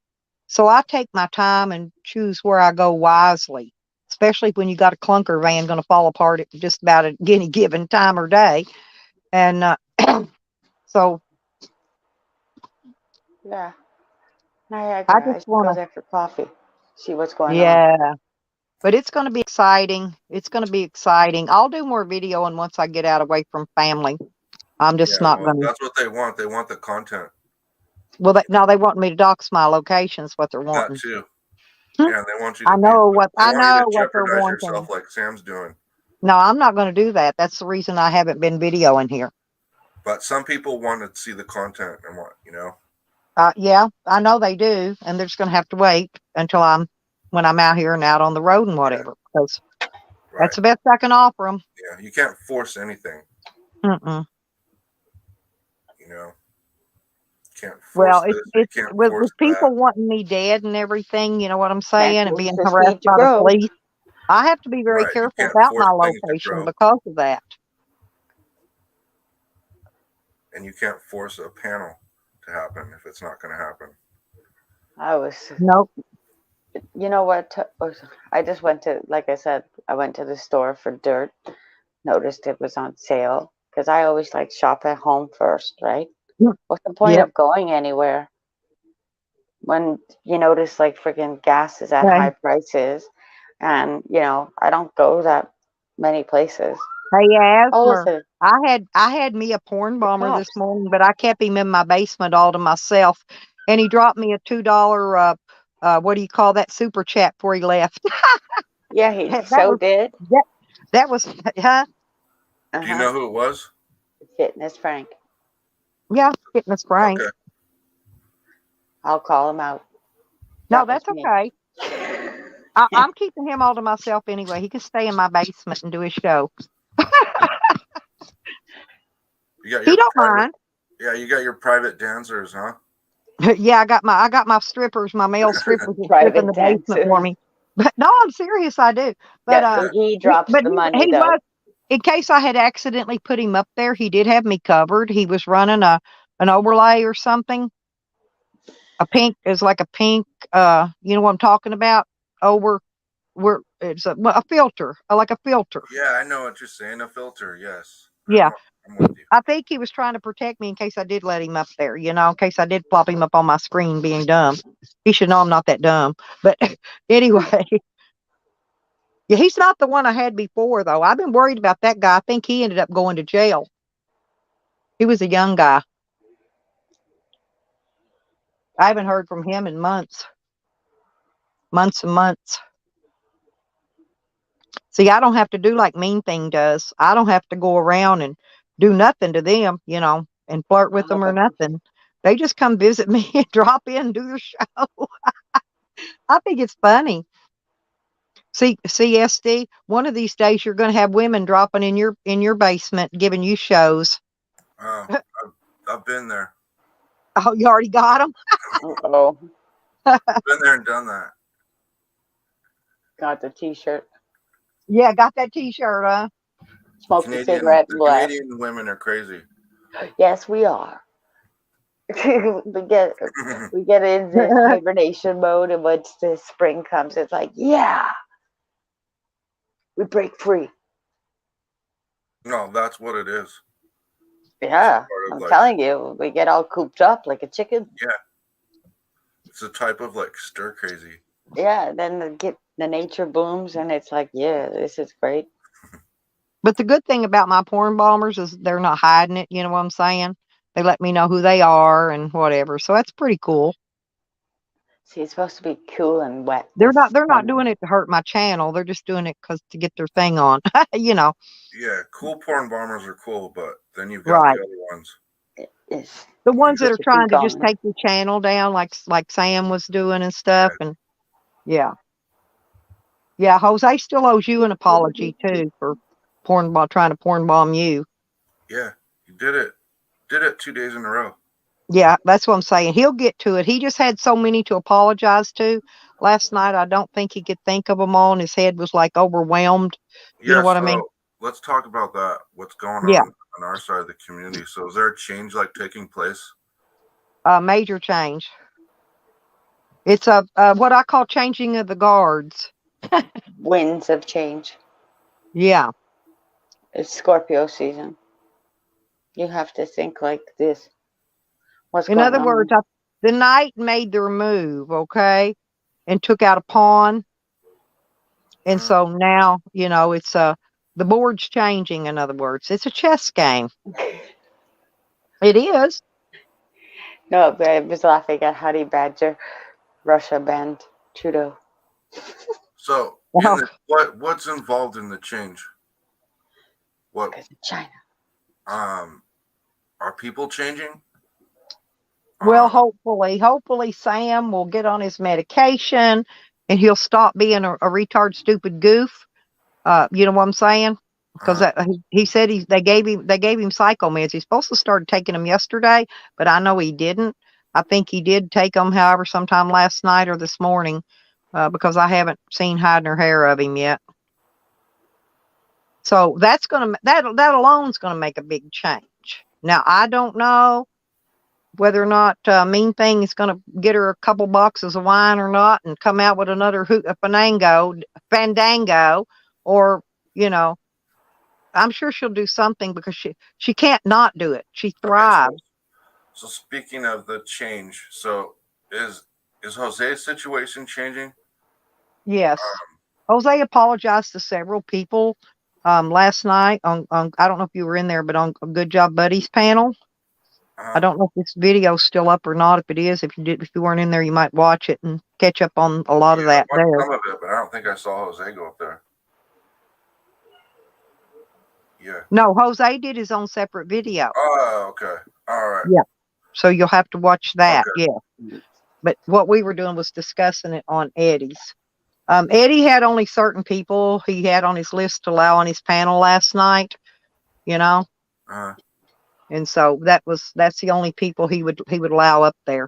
So I take my time and choose where I go wisely, especially when you got a clunker van going to fall apart at just about any given time or day. And so yeah, I Niagara. I just should want go to, there for coffee. See what's going on. yeah. But it's going to be exciting. It's going to be exciting. I'll do more videoing once I get out away from family. I'm Yeah, just not well, going to. that's what they want. They want the content. Well, no, they want me to dox my locations. What they're That wanting. too. Hmm. Yeah, they want you I to be. know what They I want you know to what they're jeopardize wanting. yourself like Sam's doing. No, I'm not going to do that. That's the reason I haven't been videoing here. But some people want to see the content and what. Yeah, I know they do, and they're just going to have to wait until when I'm out here and out on the road and whatever, because Right. that's the best I can offer them. Yeah, you can't force anything. Mm-mm. You can't force Well, this. You it's can't with force that. people wanting me dead and everything. You know what I'm Can't saying, and force being the harassed seed to by the grow. police. I have to be very Right. You careful can't about force my things to location grow, because of that. and you can't force a panel to happen if it's not going to happen. I was, Nope. you know what? I just went to, like I said, I went to the store for dirt. Noticed it was on sale because I always like shop at home first, right? What's the point Yep. of going anywhere when you notice like freaking gas is at Okay. high prices, and I don't go that many places. Hey, Oh, Asmer, listen, I had me a porn the bomber this cops. morning, but I kept him in my basement all to myself, and he dropped me a $2 what do you call that, super chat before he left. Yeah, he that so was did. that was huh? Do you know who it was? Fitness Frank. Yeah, fitness Frank. Okay. I'll call him out. No, That was that's me. okay. I'm keeping him all to myself anyway. He can stay in my basement and do his show. You got He your don't private. mind. Yeah, you got your private dancers, huh? Yeah, I got my strippers, my male strippers that strip in Private the basement for dancers. me. But no, I'm serious, I do. But Yeah, he drops but the money he though. was, in case I had accidentally put him up there, he did have me covered. He was running an overlay or something. A pink is like a pink you know what I'm talking about? Over where it's a filter, like a filter. Yeah, I know what you're saying. A filter, yes. Yeah. I'm with you. I think he was trying to protect me in case I did let him up there, in case I did plop him up on my screen being dumb. He should know I'm not that dumb. But anyway, yeah, he's not the one I had before, though. I've been worried about that guy. I think he ended up going to jail. He was a young guy. I haven't heard from him in months and months. See, I don't have to do like Meanthing does. I don't have to go around and do nothing to them, and flirt with them or nothing. They just come visit me and drop in and do their show. I think it's funny. See, CSD, one of these days you're going to have women dropping in your basement giving you shows. Oh, I've been there. Oh, you already got them? Oh, Been there and done that. got the T-shirt. Yeah, got that T-shirt, huh? Smoke a cigarette and laugh. Canadian women are crazy. Yes, we are. we get in this hibernation mode, and once the spring comes, it's like, yeah, we break free. No, that's what it is. Yeah, I'm telling you, we get all cooped up like a chicken. Yeah, it's a type of like stir crazy. Yeah, then the nature booms, and it's like, yeah, this is great. But the good thing about my porn bombers is they're not hiding it. You know what I'm saying? They let me know who they are and whatever. So that's pretty cool. See, it's supposed to be cool and wet. They're not doing it to hurt my channel. They're just doing it to get their thing on. Yeah, cool porn bombers are cool, but then you've got Right. the other ones. The ones that are trying to just take your channel down, like Sam was doing and stuff. And yeah, Jose still owes you an apology too for trying to porn bomb you. Yeah, you did it 2 days in a row. Yeah, that's what I'm saying. He'll get to it. He just had so many to apologize to. Last night, I don't think he could think of them all, and his head was like overwhelmed. You know what I mean? Let's talk about that. What's going on our side of the community? So is there a change like taking place? A major change. It's a what I call changing of the guards. Winds of change. Yeah. It's Scorpio season. You have to think like this. In other words, the knight made their move, okay, and took out a pawn. And so now, it's the board's changing. In other words, it's a chess game. It is. No, but I was laughing at Honey Badger. Russia banned Trudeau. So, what's involved in the change? What? Because of China. Are people changing? Well, hopefully Sam will get on his medication and he'll stop being a retard, stupid goof. You know what I'm saying? Because he said they gave him psycho meds. He's supposed to start taking them yesterday, but I know he didn't. I think he did take them, however, sometime last night or this morning, because I haven't seen hide nor hair of him yet. So that alone's gonna make a big change. Now I don't know whether or not Meanthing is gonna get her a couple boxes of wine or not, and come out with another fandango, or I'm sure she'll do something because she can't not do it. She thrives. Okay, so speaking of the change, so is Jose's situation changing? Yes. Jose apologized to several people last night on I don't know if you were in there, but on Good Job Buddies panel. I don't know if this video's still up or not. If it is, if you weren't in there, you might watch it and catch up on a lot of that I there. watched some of it, but I don't think I saw Jose go up there. Yeah. No, Jose did his own separate video. Oh, okay. All right. Yeah. So you'll have to watch that. Okay. Yeah. But what we were doing was discussing it on Eddie's. Eddie had only certain people he had on his list to allow on his panel last night, and so that's the only people he would allow up there.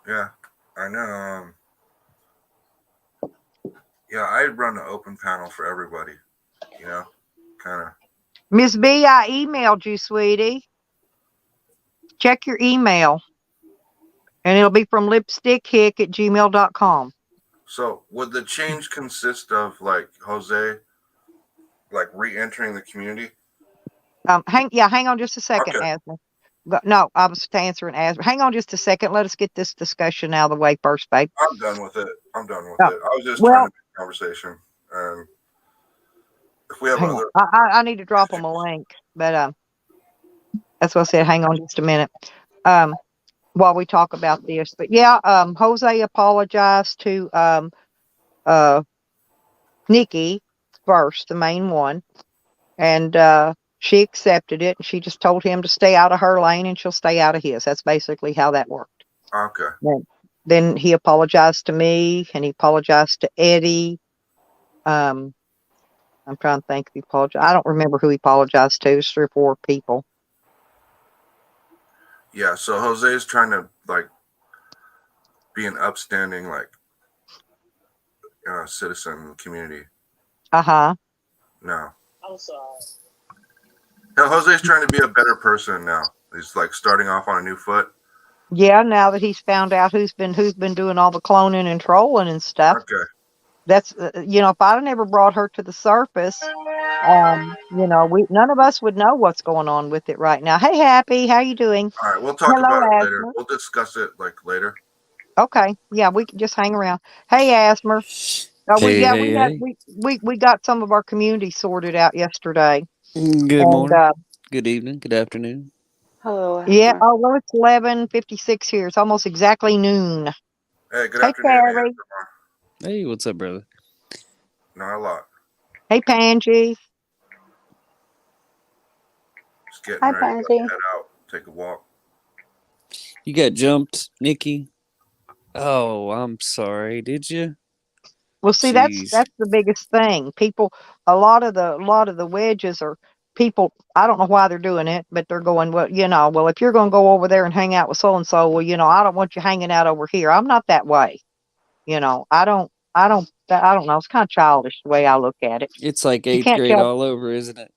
Yeah, I know. Yeah, I'd run an open panel for everybody, kind of. Miss B, I emailed you, sweetie. Check your email. And it'll be from lipstickhick@gmail.com. So would the change consist of like Jose re-entering the community? Hang on just a second, Okay. Asma. No, I was answering Asma. Hang on just a second. Let us get this discussion out of the way first, babe. I'm done with it. I was just trying to make a conversation. If we have other, I need to drop them a link, but that's what I said. Hang on just a minute. While we talk about this, but yeah, Jose apologized to Nikki first, the main one, and she accepted it, and she just told him to stay out of her lane and she'll stay out of his. That's basically how that worked. Okay. Then he apologized to me, and he apologized to Eddie. I'm trying to think if he apologized. I don't remember who he apologized to. It's 3 or 4 people. Yeah, so Jose's trying to be an upstanding citizen in the community. No. I'm sorry. No, Jose's trying to be a better person now. He's starting off on a new foot. Yeah, now that he's found out who's been doing all the cloning and trolling and stuff. Okay. That's if I'd never brought her to the surface, none of us would know what's going on with it right now. Hey, Happy, how you doing? All right, we'll talk about it later. We'll discuss it later. Okay, yeah, we can just hang around. Hey, Asmer. We got some of our community sorted out yesterday. Good morning. Good evening. Good afternoon. Hello. Yeah. Oh well, it's 11:56 here. It's almost exactly noon. Hey, good afternoon. Hey, what's up, brother? Not a lot. Hey, Panji. Just getting ready to head out, take a walk. You got jumped, Nikki? Oh, I'm sorry. Did you? Well, see, Jeez. that's the biggest thing. People, a lot of the wedges are people. I don't know why they're doing it, but they're going, well, if you're going to go over there and hang out with so and so, well, I don't want you hanging out over here. I'm not that way. I don't know. It's kind of childish the way I look at it. It's like 8th grade all over, isn't it?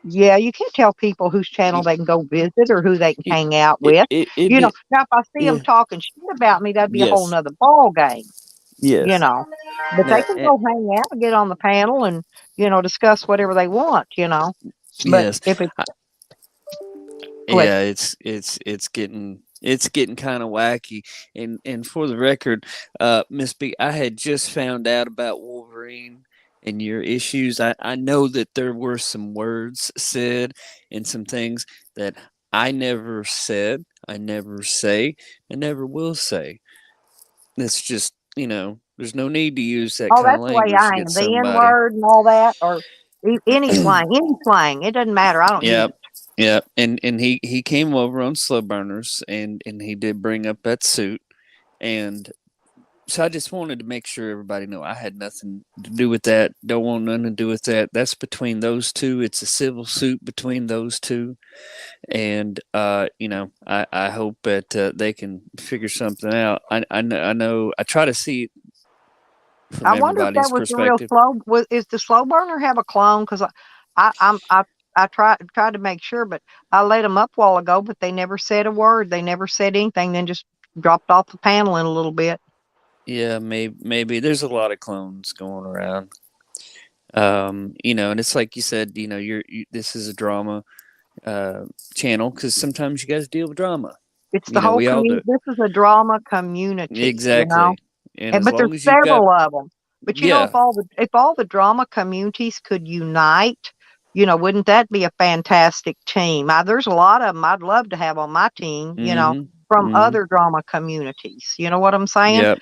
Yeah, you can't tell people whose channel they can go visit or who they can hang out with. Now if I see them talking shit about me, that'd be a whole nother ball game. Yes. But they can go hang out and get on the panel and, discuss whatever they want, But yes. If it's it's getting kind of wacky. And for the record, Miss B, I had just found out about Wolverine and your issues. I know that there were some words said and some things that I never said, I never say, and never will say. It's just, there's no need to use that kind of language against somebody. The N-word and all that, or any slang. It doesn't matter. I don't use it. Yeah, and he came over on Slow Burners, and he did bring up that suit, and So I just wanted to make sure everybody know I had nothing to do with that. Don't want nothing to do with that. That's between those two. It's a civil suit between those two, and I hope that they can figure something out. I know. I try to see it from I wonder if that everybody's was the real perspective. slow. Is the slow burner have a clone? Because I tried to make sure, but I let them up a while ago, but they never said a word. They never said anything. Then just dropped off the panel in a little bit. Yeah, maybe there's a lot of clones going around. And it's like you said, this is a drama channel because sometimes you guys deal with drama. It's the whole We all community. do. This is a drama community, Exactly. And as But there's long as you've got, several of them. But yeah, if all the drama communities could unite, wouldn't that be a fantastic team? There's a lot of them I'd love to have on my team. mm-hmm, From mm-hmm, other drama communities. You know what I'm saying? yep,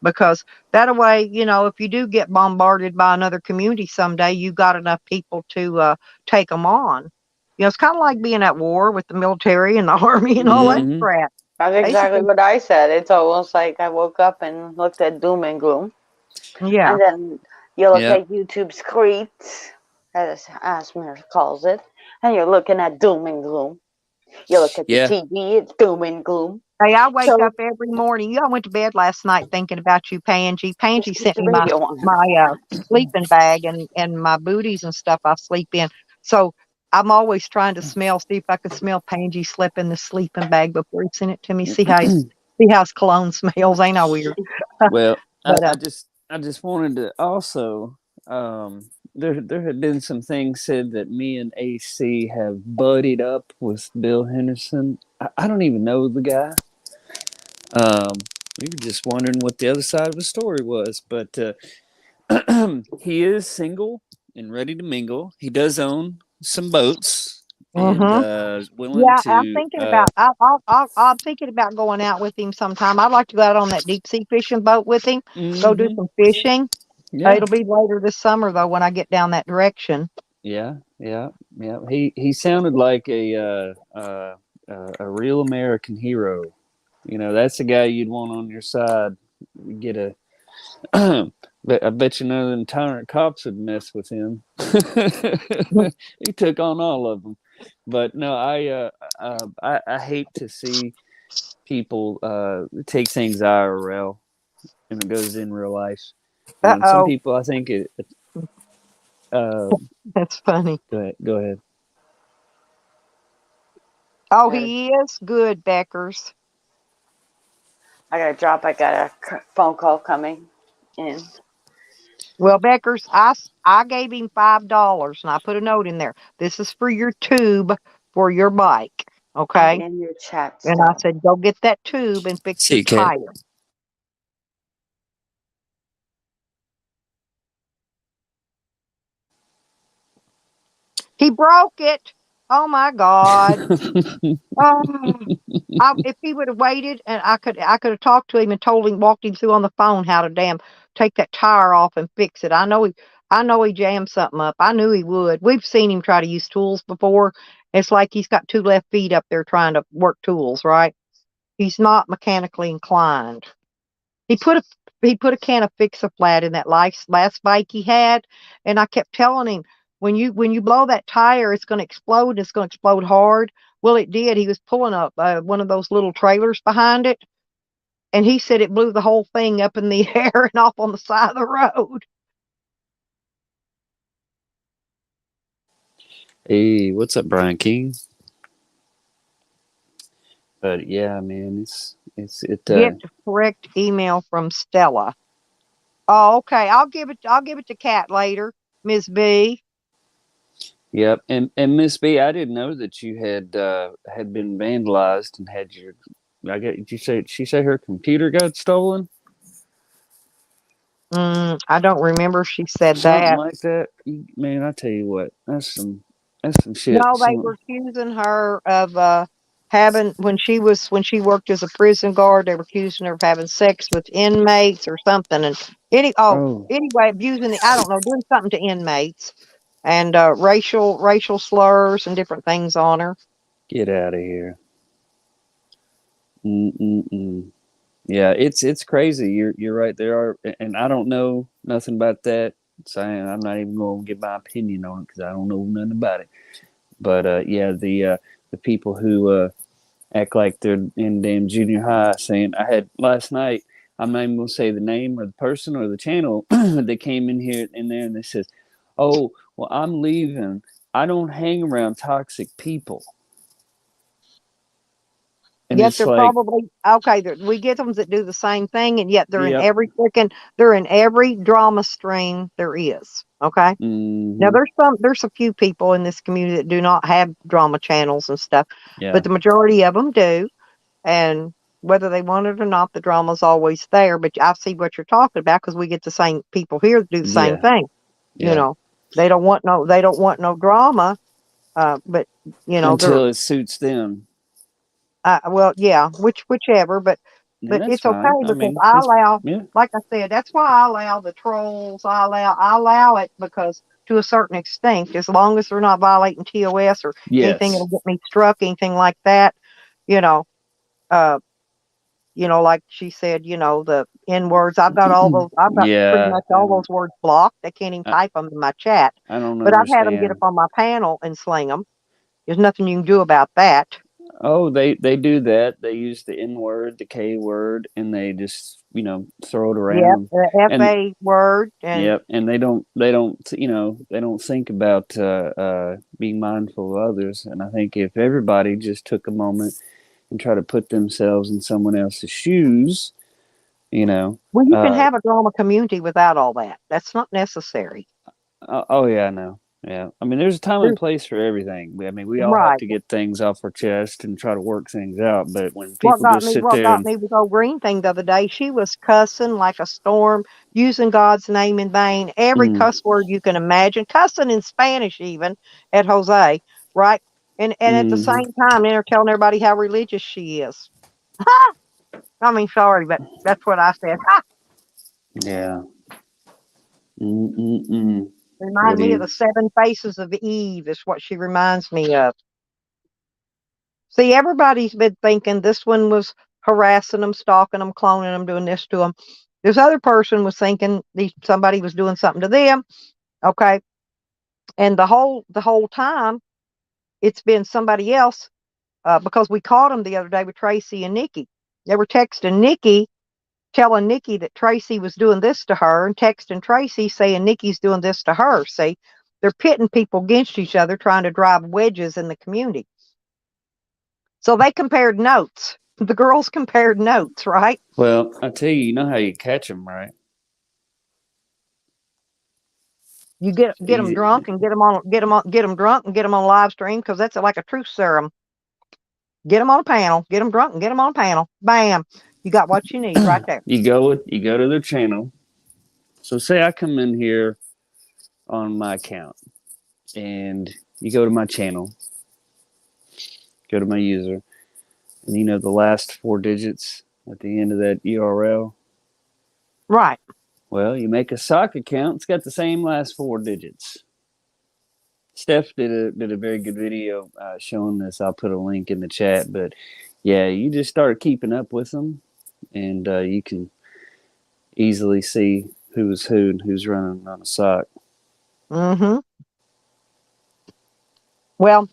Because that way, if you do get bombarded by another community someday, you got enough people to take them on. It's kind of like being at war with the military and the army and all that mm-hmm, crap. That's They should exactly be, what I said. It's almost like I woke up and looked at doom and gloom. yeah. And then you look yep, at YouTube Screets, as Asmer calls it, and you're looking at doom and gloom. You look at the yeah, TV, it's doom and gloom. Hey, I wake So up every morning. I went to bed last night thinking about you, Pansy. Pansy just keep sent the me my radio on. my sleeping bag and my booties and stuff I sleep in. So I'm always trying to see if I could smell Pansy slip in the sleeping bag before he sent it to me. See how his cologne smells. Ain't I weird? Well, But I just wanted to also there had been some things said that me and AC have buddied up with Bill Henderson. I don't even know the guy. We were just wondering what the other side of the story was, but he is single and ready to mingle. He does own some boats and mm-hmm. willing Yeah, I'm to. thinking about I'm thinking about going out with him sometime. I'd like to go out on that deep sea fishing boat with him. Go do Mm-hmm. some fishing. Yeah, It'll be later this summer though when I get down that direction. yeah, yeah, yeah. He sounded like a real American hero. That's the guy you'd want on your side. Get a. But I bet you none of them tyrant cops would mess with him. He took on all of them. But no, I hate to see people take things IRL and it goes in real life. And some Uh-oh. people, I think uh, That's funny. go ahead. Oh, he is good, Beckers. I gotta drop. I got a phone call coming in. Well, Beckers, I gave him $5 and I put a note in there. This is for your tube for your bike. I'm Okay. in your chat And I still. said, go get that tube and fix See your you, Kat. tire. He broke it. Oh my God. Oh, if he would have waited and I could have talked to him and told him, walked him through on the phone how to take that tire off and fix it. I know he jammed something up. I knew he would. We've seen him try to use tools before. It's like he's got two left feet up there trying to work tools, right? He's not mechanically inclined. He put a he put a can of Fix-A-Flat in that last bike he had, and I kept telling him when you blow that tire, it's going to explode. It's going to explode hard. Well, it did. He was pulling up one of those little trailers behind it, and he said it blew the whole thing up in the air and off on the side of the road. Hey, what's up, Brian King? But yeah, man, Get correct email from Stella. Oh, okay. I'll give it to Kat later, Miss B. Yep. And Miss B, I didn't know that you had been vandalized and had your. Did you say she say her computer got stolen? I don't remember if she said Something that. like that. Man, I tell you what, that's some shit. No, they were accusing her of having when she worked as a prison guard. They were accusing her of having sex with inmates or something, and Oh, anyway, abusing I don't know, doing something to inmates and racial slurs and different things on her. get out of here. Mm-mm-mm. Yeah, it's crazy. You're right. There are, and I don't know nothing about that. Saying I'm not even going to give my opinion on it because I don't know nothing about it. But yeah, the people who act like they're in damn junior high, saying I had last night. I'm not even going to say the name or the person or the channel. They came in there and they says, "Oh, well, I'm leaving. I don't hang around toxic people." And Yet it's they're like, probably okay. We get them that do the same thing, and yet yep, they're in every drama stream there is. Okay. Now mm-hmm, there's a few people in this community that do not have drama channels and stuff, yeah, but the majority of them do. And whether they want it or not, the drama's always there. But I see what you're talking about because we get the same people here that do the same yeah, thing. You yeah. know, they don't want no drama. But they're Until it suits them. well, yeah, whichever. And But that's it's okay fine. I because mean, I it's, allow, yeah, like I said, that's why I allow the trolls. I allow it because to a certain extent, as long as they're not violating TOS or anything that'll yes, get me struck, anything like that, you know. Uh, like she said, the N words. I've got pretty yeah, much all those words blocked. I can't even I, type them in my chat. I don't But I've had them get up understand. on my panel and sling them. There's nothing you can do about that. Oh, they do that. They use the N word, the K word, and they just throw it Yep, around. the And FA word and yep, and they don't think about being mindful of others. And I think if everybody just took a moment and try to put themselves in someone else's shoes, you know, well, you can uh, have a drama community without all that. That's not necessary. oh yeah, I know. Yeah, I mean, there's a time and There's, place for everything. I mean, we all have right. to get things off our chest and try to work things out. But when What people got just me? sit What there got and me was old Green thing the other day. She was cussing like a storm, using God's name in vain, every mm, cuss word you can imagine, cussing in Spanish even at Jose, right? And at the hmm same time, they're telling everybody how religious she is. I mean, sorry, but that's what I said. yeah, mm-mm-mm. Remind What do me of you? the seven faces of Eve is what she reminds me of. See, everybody's been thinking this one was harassing them, stalking them, cloning them, doing this to them. This other person was thinking somebody was doing something to them. Okay, and the whole time it's been somebody else because we caught them the other day with Tracy and Nikki. They were texting Nikki, telling Nikki that Tracy was doing this to her, and texting Tracy saying Nikki's doing this to her. See, they're pitting people against each other, trying to drive wedges in the community. So they compared notes. The girls compared notes, right? Well, I tell you, you know how you catch them, right? You get them Easy. drunk and get them drunk and get them on live stream because that's like a truth serum. Get them on a panel, get them drunk and get them on a panel. Bam, you got what you need right there. You go to their channel. So say I come in here on my account, and you go to my channel, go to my user, and the last four digits at the end of that URL. Right. Well, you make a sock account. It's got the same last four digits. Steph did a very good video showing this. I'll put a link in the chat. But yeah, you just start keeping up with them, and you can easily see who's who and who's running on a sock. Mm-hmm. Well,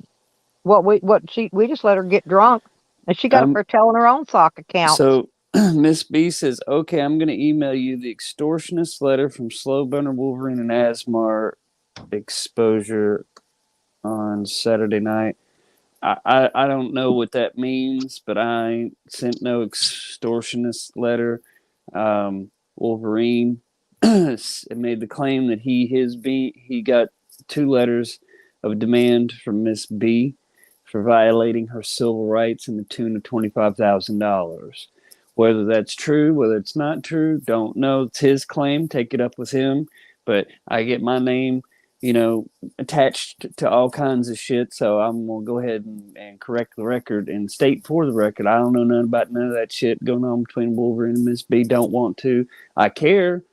we just let her get drunk, and she got up there telling her own sock accounts. So Miss B says, "Okay, I'm going to email you the extortionist letter from Slow Burner Wolverine and Asmar exposure on Saturday night." I don't know what that means, but I ain't sent no extortionist letter. Wolverine made the claim that he got two letters of demand from Miss B for violating her civil rights in the tune of $25,000. Whether that's true, whether it's not true, don't know. It's his claim. Take it up with him. But I get my name, attached to all kinds of shit. So I'm gonna go ahead and correct the record and state for the record. I don't know nothing about none of that shit going on between Wolverine and Miss B. Don't want to. I care.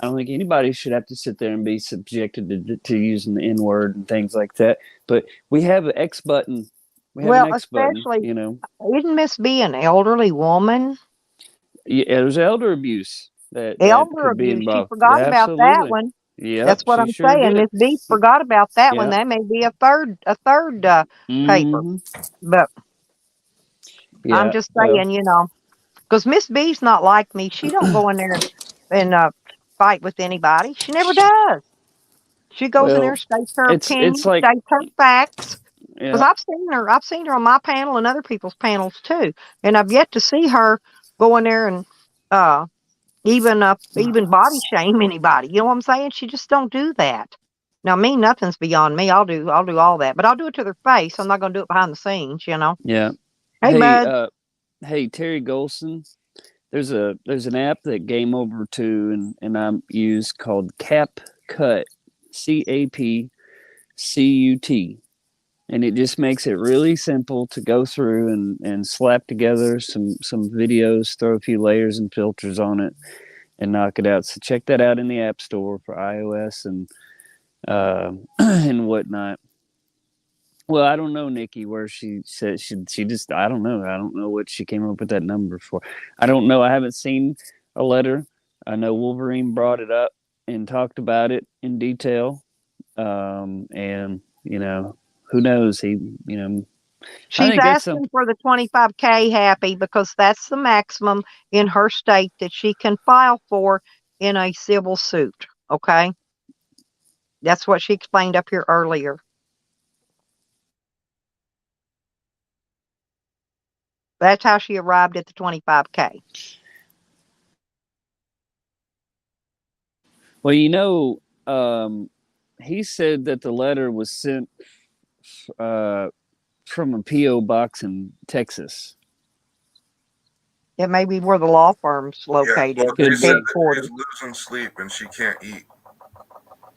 I don't think anybody should have to sit there and be subjected to using the N word and things like that. But we have an X button. We have an Well, X button. especially isn't Miss B an elderly woman? Yeah, there's elder abuse that Elder could be abuse. She involved. forgot about that Absolutely. one. Yep, That's what she I'm sure saying. did. Miss B forgot about that one. Yep. That may be a third paper. Mhm. But I'm Yeah. just Well, saying, because Miss B's not like me. She don't go in there and fight with anybody. She never does. She goes in there, well, states her it's opinion, like, states her facts. Because yeah, I've seen her on my panel and other people's panels too, and I've yet to see her go in there and uh, even body shame anybody. You know what I'm saying? She just don't do that. Now, me, nothing's beyond me. I'll do all that, but I'll do it to their face. I'm not gonna do it behind the scenes. yeah. Hey, Hey, bud. hey, Terry Golson. There's an app that Game Over to and I use called CapCut, CapCut, and it just makes it really simple to go through and slap together some videos, throw a few layers and filters on it, and knock it out. So check that out in the App Store for iOS and and whatnot. Well, I don't know, Nikki, where she said she just I don't know. I don't know what she came up with that number for. I don't know. I haven't seen a letter. I know Wolverine brought it up and talked about it in detail. And who knows? He, I She's think that's some. asking for the 25K, Happy, because that's the maximum in her state that she can file for in a civil suit. Okay, that's what she explained up here earlier. That's how she arrived at the 25K. Well, he said that the letter was sent from a PO box in Texas. It may be where the law firm's located. Yeah, well, she said that Headquarters. she's losing sleep and she can't eat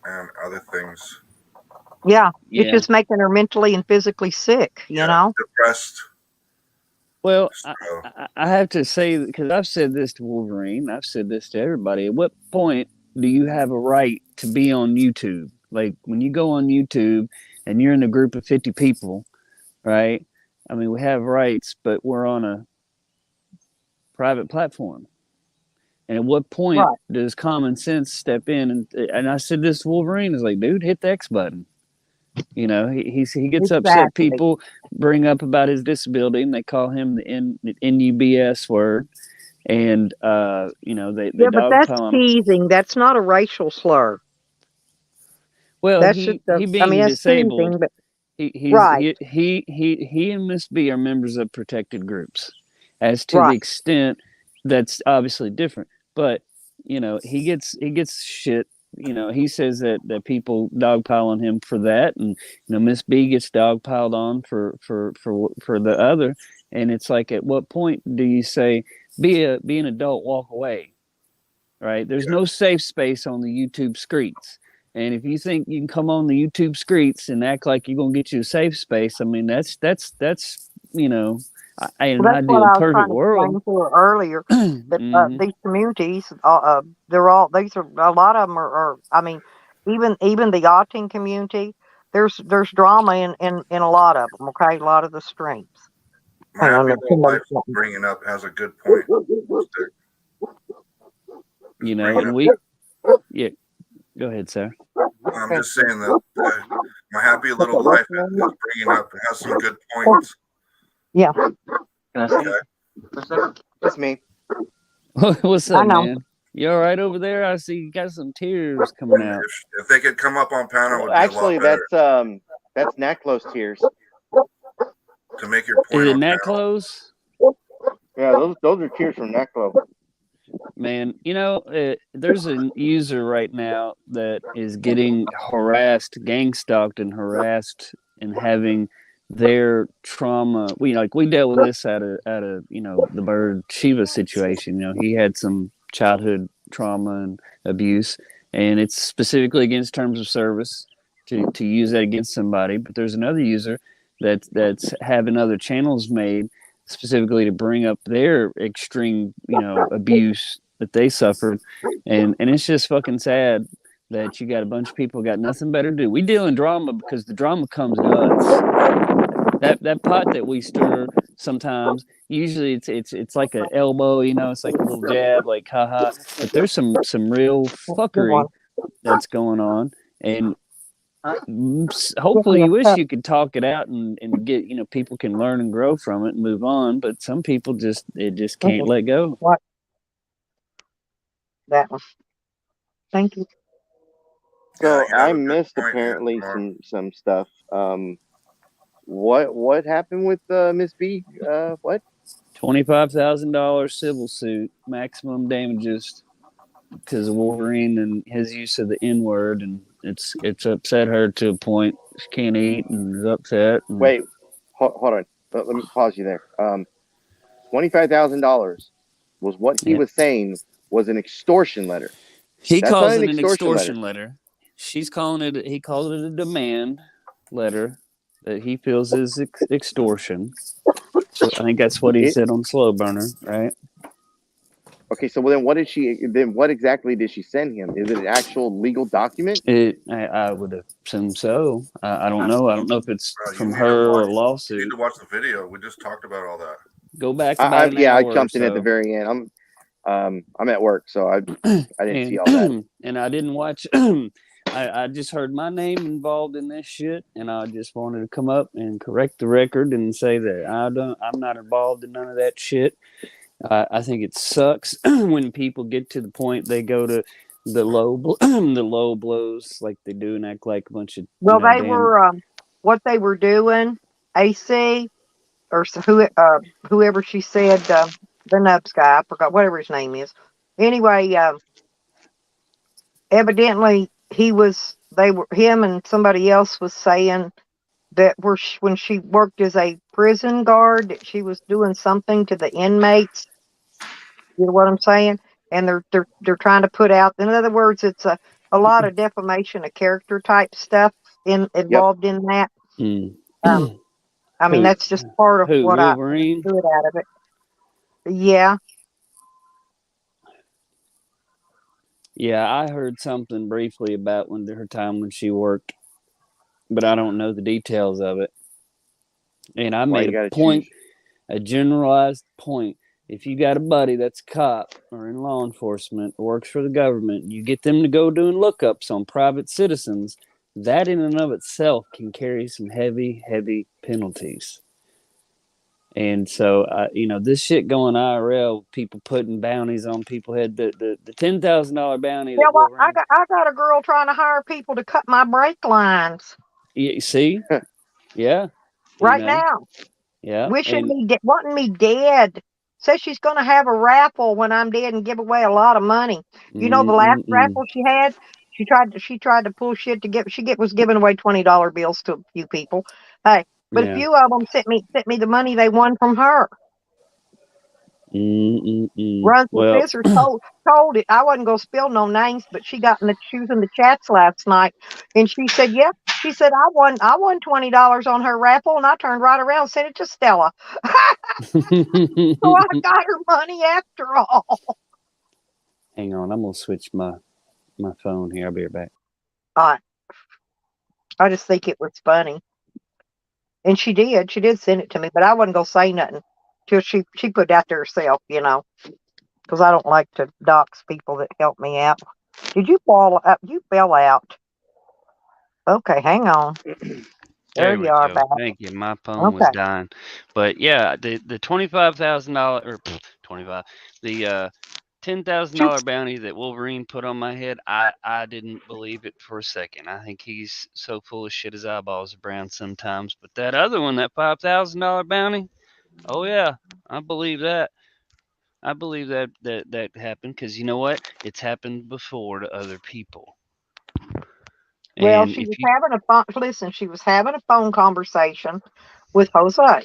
and other things. Yeah, it's Yeah. just making her mentally and physically sick, you know? Depressed. Well, So, I have to say, because I've said this to Wolverine, I've said this to everybody. At what point do you have a right to be on YouTube? Like when you go on YouTube and you're in a group of 50 people, right? I mean, we have rights, but we're on a private platform. And at what point does common sense step in? And I said this to Wolverine is like, dude, hit the X button. He gets upset. People bring up about his disability, and they call him the NUBS word, and they Yeah, but that's dogpile him. teasing. That's not a racial slur. Well, That's just being that's disabled. teasing, but He and Miss B are members of protected groups, as to the extent that's obviously different. But he gets shit. He says that people dogpile on him for that, and Miss B gets dogpiled on for the other. And it's like, at what point do you say be an adult, walk away? Right? There's no safe space on the YouTube streets. And if you think you can come on the YouTube streets and act like you're gonna get you a safe space, I mean that's in an ideal perfect world. Explain to her earlier that these communities, they're all these are a lot of them are I mean, even the yachting community, there's drama in a lot of them. Okay, a lot of the streams. My happy little life bringing up has a good point. Yeah. Go ahead, sir. I'm just saying that my happy little life is bringing up has some good points. Yeah. That's me. What's up, man? You all right over there? I see you got some tears coming out. If they could come up on panel, would Actually, be a lot better. that's Naklo's tears. To make your point. Is it Naklo's? Yeah, those are tears from Naklo. Man, there's a user right now that is getting harassed, gang stalked, and harassed, and having their trauma. We dealt with this at a the Bird Shiva situation. He had some childhood trauma and abuse, and it's specifically against terms of service to use that against somebody. But there's another user that's having other channels made specifically to bring up their extreme, abuse that they suffered. And it's just fucking sad that you got a bunch of people got nothing better to do. We deal in drama because the drama comes to us. That pot that we stir sometimes. Usually it's like an elbow, it's like a little jab, like haha. But there's some real Good one. fuckery that's going on, and Get me hopefully a you wish cup. you could talk it out and get people can learn and grow from it and move on. But some people just can't let go. What? That one. Thank you. Yeah, So you have I a good missed point here, apparently Mark. some stuff. What happened with Miss B? What? $25,000 civil suit, maximum damages because of Wolverine and his use of the N word, and it's upset her to a point she can't eat and is upset. And Wait, hold on. Let me pause you there. $25,000 was what he yeah, was saying was an extortion letter. he That's not calls an it an extortion letter. extortion letter. She's calling it. He calls it a demand letter that he feels is extortion. So I think that's what he It said on Slow Burner, right? okay. So then, what did she? Then what exactly did she send him? Is it an actual legal document? I would assume so. I don't know. I don't know if it's Bro, from her or a you need lawsuit. to watch the video. We just talked about all that. Go back about an Yeah, I hour or jumped in at the so. very end. I'm at work, so I didn't see all that. And I didn't watch. I just heard my name involved in this shit, and I just wanted to come up and correct the record and say that I'm not involved in none of that shit. I think it sucks when people get to the point they go to the the low blows like they do and act like a bunch of Well, they damn. were what they were doing. AC or whoever she said the Nubs guy. I forgot whatever his name is. Anyway, evidently him and somebody else was saying that when she worked as a prison guard that she was doing something to the inmates. You know what I'm saying? And they're trying to put out. In other words, it's a lot of defamation of character type stuff Yep. involved in that. Mm. I mean, that's just part of Who what I Wolverine? understood out of it. Yeah. Yeah, I heard something briefly about her time when she worked, but I don't know the details of it. And I Why made you got to a point, choose? a generalized point. If you got a buddy that's a cop or in law enforcement or works for the government, you get them to go doing lookups on private citizens, that in and of itself can carry some heavy, heavy penalties. And so, this shit going IRL, people putting bounties on people head. The $10,000 bounty Yeah, that well, Wolverine. I got a girl trying to hire people to cut my brake lines You see, yeah, right now. yeah, Wanting me dead. Says she's going to have a raffle when I'm dead and give away a lot of money. You know, the last raffle she had, she tried to pull shit to was giving away $20 bills to a few people. Hey, but a yeah. few of them sent me the money they won from her. Runs with Well, Scissors told it. I wasn't gonna spill no names, but she was in the chats last night, and she said, "Yeah." She said, "I won $20 on her raffle, and I turned right around and sent it to Stella." So I got her money after all. hang on, I'm gonna switch my phone here. I'll be right back. I just think it was funny, and she did. She did send it to me, but I wasn't gonna say nothing till she put it out there herself, because I don't like to dox people that help me out. Did you fall out? You fell out. Okay, hang on. There There you we are go. back. Thank you. My phone was Okay. dying, but yeah, the $25,000 or 25, the $10,000 bounty that Wolverine put on my head, I didn't believe it for a second. I think he's so full of shit his eyeballs are brown sometimes. But that other one, that $5,000 bounty, oh yeah, I believe that. I believe that happened because you know what? It's happened before to other people. Well, And she was if you, having a phone. Listen, she was having a phone conversation with Jose.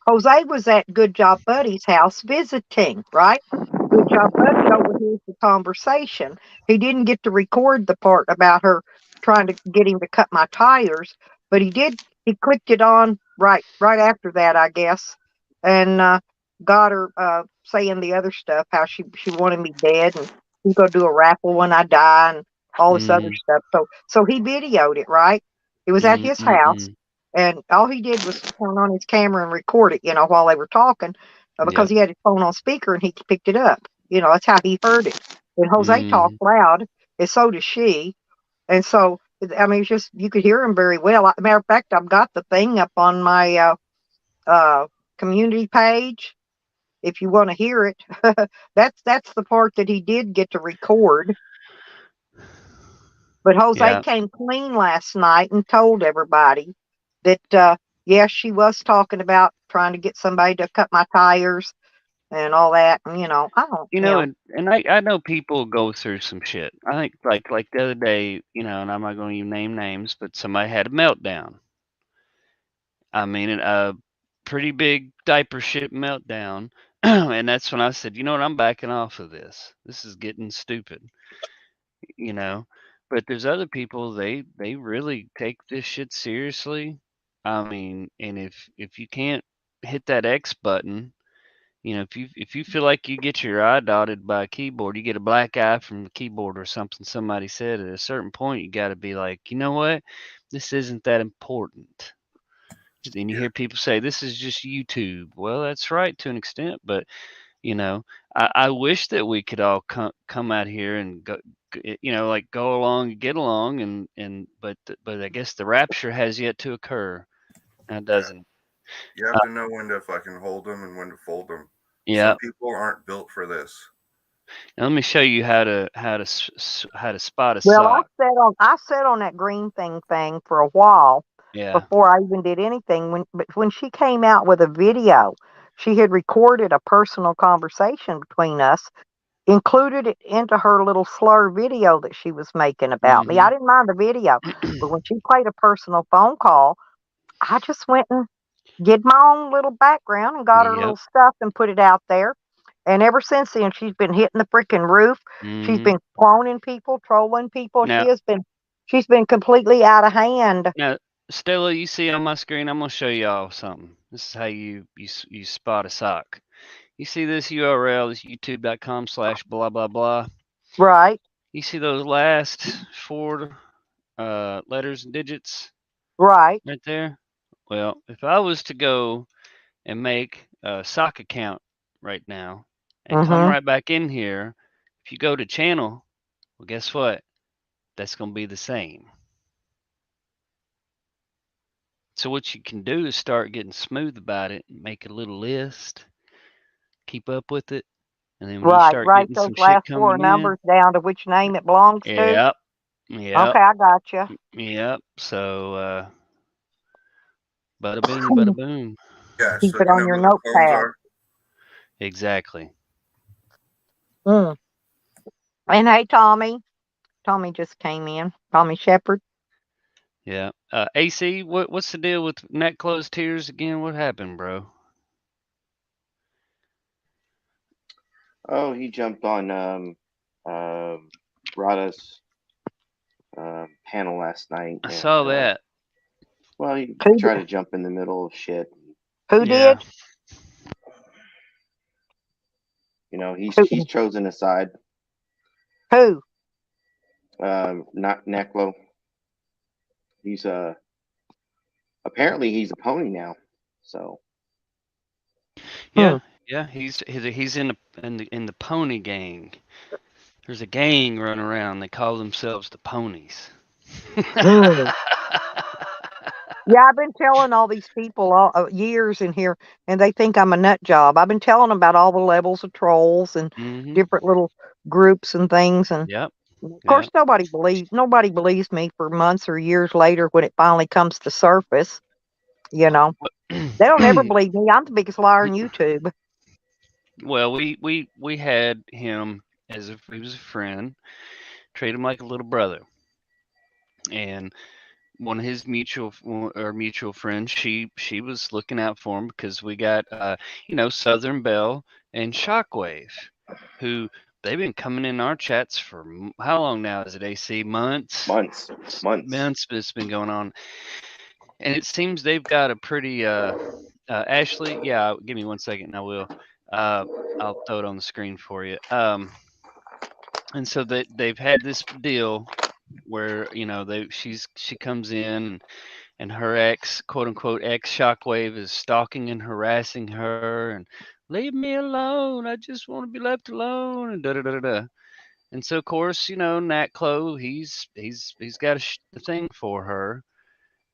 Jose was at Good Job Buddy's house visiting, right? Good Job Buddy overhears the conversation. He didn't get to record the part about her trying to get him to cut my tires, but he did. He clicked it on right after that, I guess, and got her saying the other stuff, how she wanted me dead, and she's gonna do a raffle when I die, and all this other stuff. So he videoed it, right? It was at his house. and all he did was turn on his camera and record it, while they were talking, because Yep. he had his phone on speaker and he picked it up. That's how he heard it. And Jose talked Mm-hmm. loud, and so does she. And so, I mean, it's just, you could hear him very well. Matter of fact, I've got the thing up on my community page. If you want to hear it, that's the part that he did get to record. But Jose Yeah. came clean last night and told everybody that, yes, she was talking about trying to get somebody to cut my tires and all that. And, I don't, And I know people go through some shit. I think like the other day, and I'm not going to name names, but somebody had a meltdown. I mean, a pretty big diaper shit meltdown. And that's when I said, you know what, I'm backing off of this. This is getting stupid, you know. But there's other people, they really take this shit seriously. I mean, and if you can't hit that X button, if you feel like you get your eye dotted by a keyboard, you get a black eye from the keyboard or something somebody said, at a certain point you got to be like, you know what, this isn't that important. And you hear people say this is just YouTube. Well, that's right to an extent, but I wish that we could all come out here and go, like go along, get along, but I guess the rapture has yet to occur. It doesn't. You have to know when to fucking hold them and when to fold them. Yeah. Some people aren't built for this. Now, let me show you how to spot a well, sock. I sat on that green thing for a while. Yeah. Before I even did anything. But when she came out with a video, she had recorded a personal conversation between us, included it into her little slur video that she was making about me. I didn't mind the video, but when she played a personal phone call, I just went and did my own little background and got her little stuff and put it out there. And ever since then, she's been hitting the freaking roof. She's been cloning people, trolling people. Now, she's been completely out of hand. Now, Stella, you see on my screen, I'm gonna show y'all something. This is how you spot a sock. You see this URL, this youtube.com/blah blah blah. Right. You see those last 4 letters and digits? Right. Right there. Well, if I was to go and make a sock account right now and come right back in here, if you go to channel, well, guess what? That's gonna be the same. So what you can do is start getting smooth about it and make a little list, keep up with it, and then when you start Write getting those some shit last 4 coming numbers down to which name it belongs to. Yep. Okay, I got you. Yep. So, bada bing, bada boom. Yeah, Keep so it you on know your who the clones notepad. are? Exactly. And hey, Tommy just came in. Tommy Shepard. Yeah. AC, what's the deal with neck closed tears again? What happened, bro? Oh, he jumped on Rada's panel last night. I saw that. Well, he tried to jump in the middle of shit. Who did? He's chosen a side. Who? Not Neclo. He's apparently he's a pony now. So. Yeah, yeah, he's in the pony gang. There's a gang running around. They call themselves the ponies. Yeah, I've been telling all these people all years in here, and they think I'm a nut job. I've been telling them about all the levels of trolls and different little groups and things, and of course nobody believes me for months or years later when it finally comes to surface. They don't ever believe me. I'm the biggest liar on YouTube. Well, we had him he was a friend, treat him like a little brother, and one of his mutual friends, she was looking out for him because we got Southern Belle and Shockwave, who they've been coming in our chats for how long now? Is it AC? Months. It's been going on, and it seems they've got a pretty Ashley. Yeah, give me 1 second, and I will. I'll throw it on the screen for you. And so they've had this deal where she comes in and her ex, quote unquote, ex Shockwave is stalking and harassing her and leave me alone. I just want to be left alone and da da da da. And so, of course, Nat Clo, he's got a thing for her,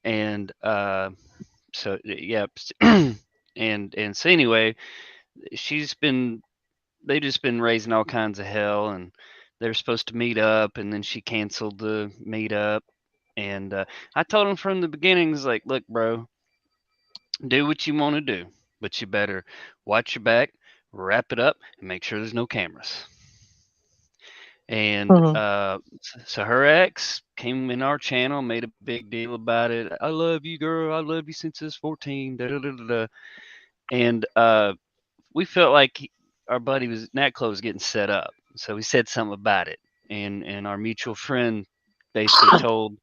and so yeah, and so anyway, they just been raising all kinds of hell, and they're supposed to meet up, and then she canceled the meetup, and I told him from the beginning, like, look, bro, do what you want to do, but you better watch your back, wrap it up, and make sure there's no cameras. And so her ex came in our channel, made a big deal about it. I love you, girl. I love you since I was 14. Da, da, da, da, da. And we felt like our buddy Nat Clo was getting set up. So we said something about it. And our mutual friend basically told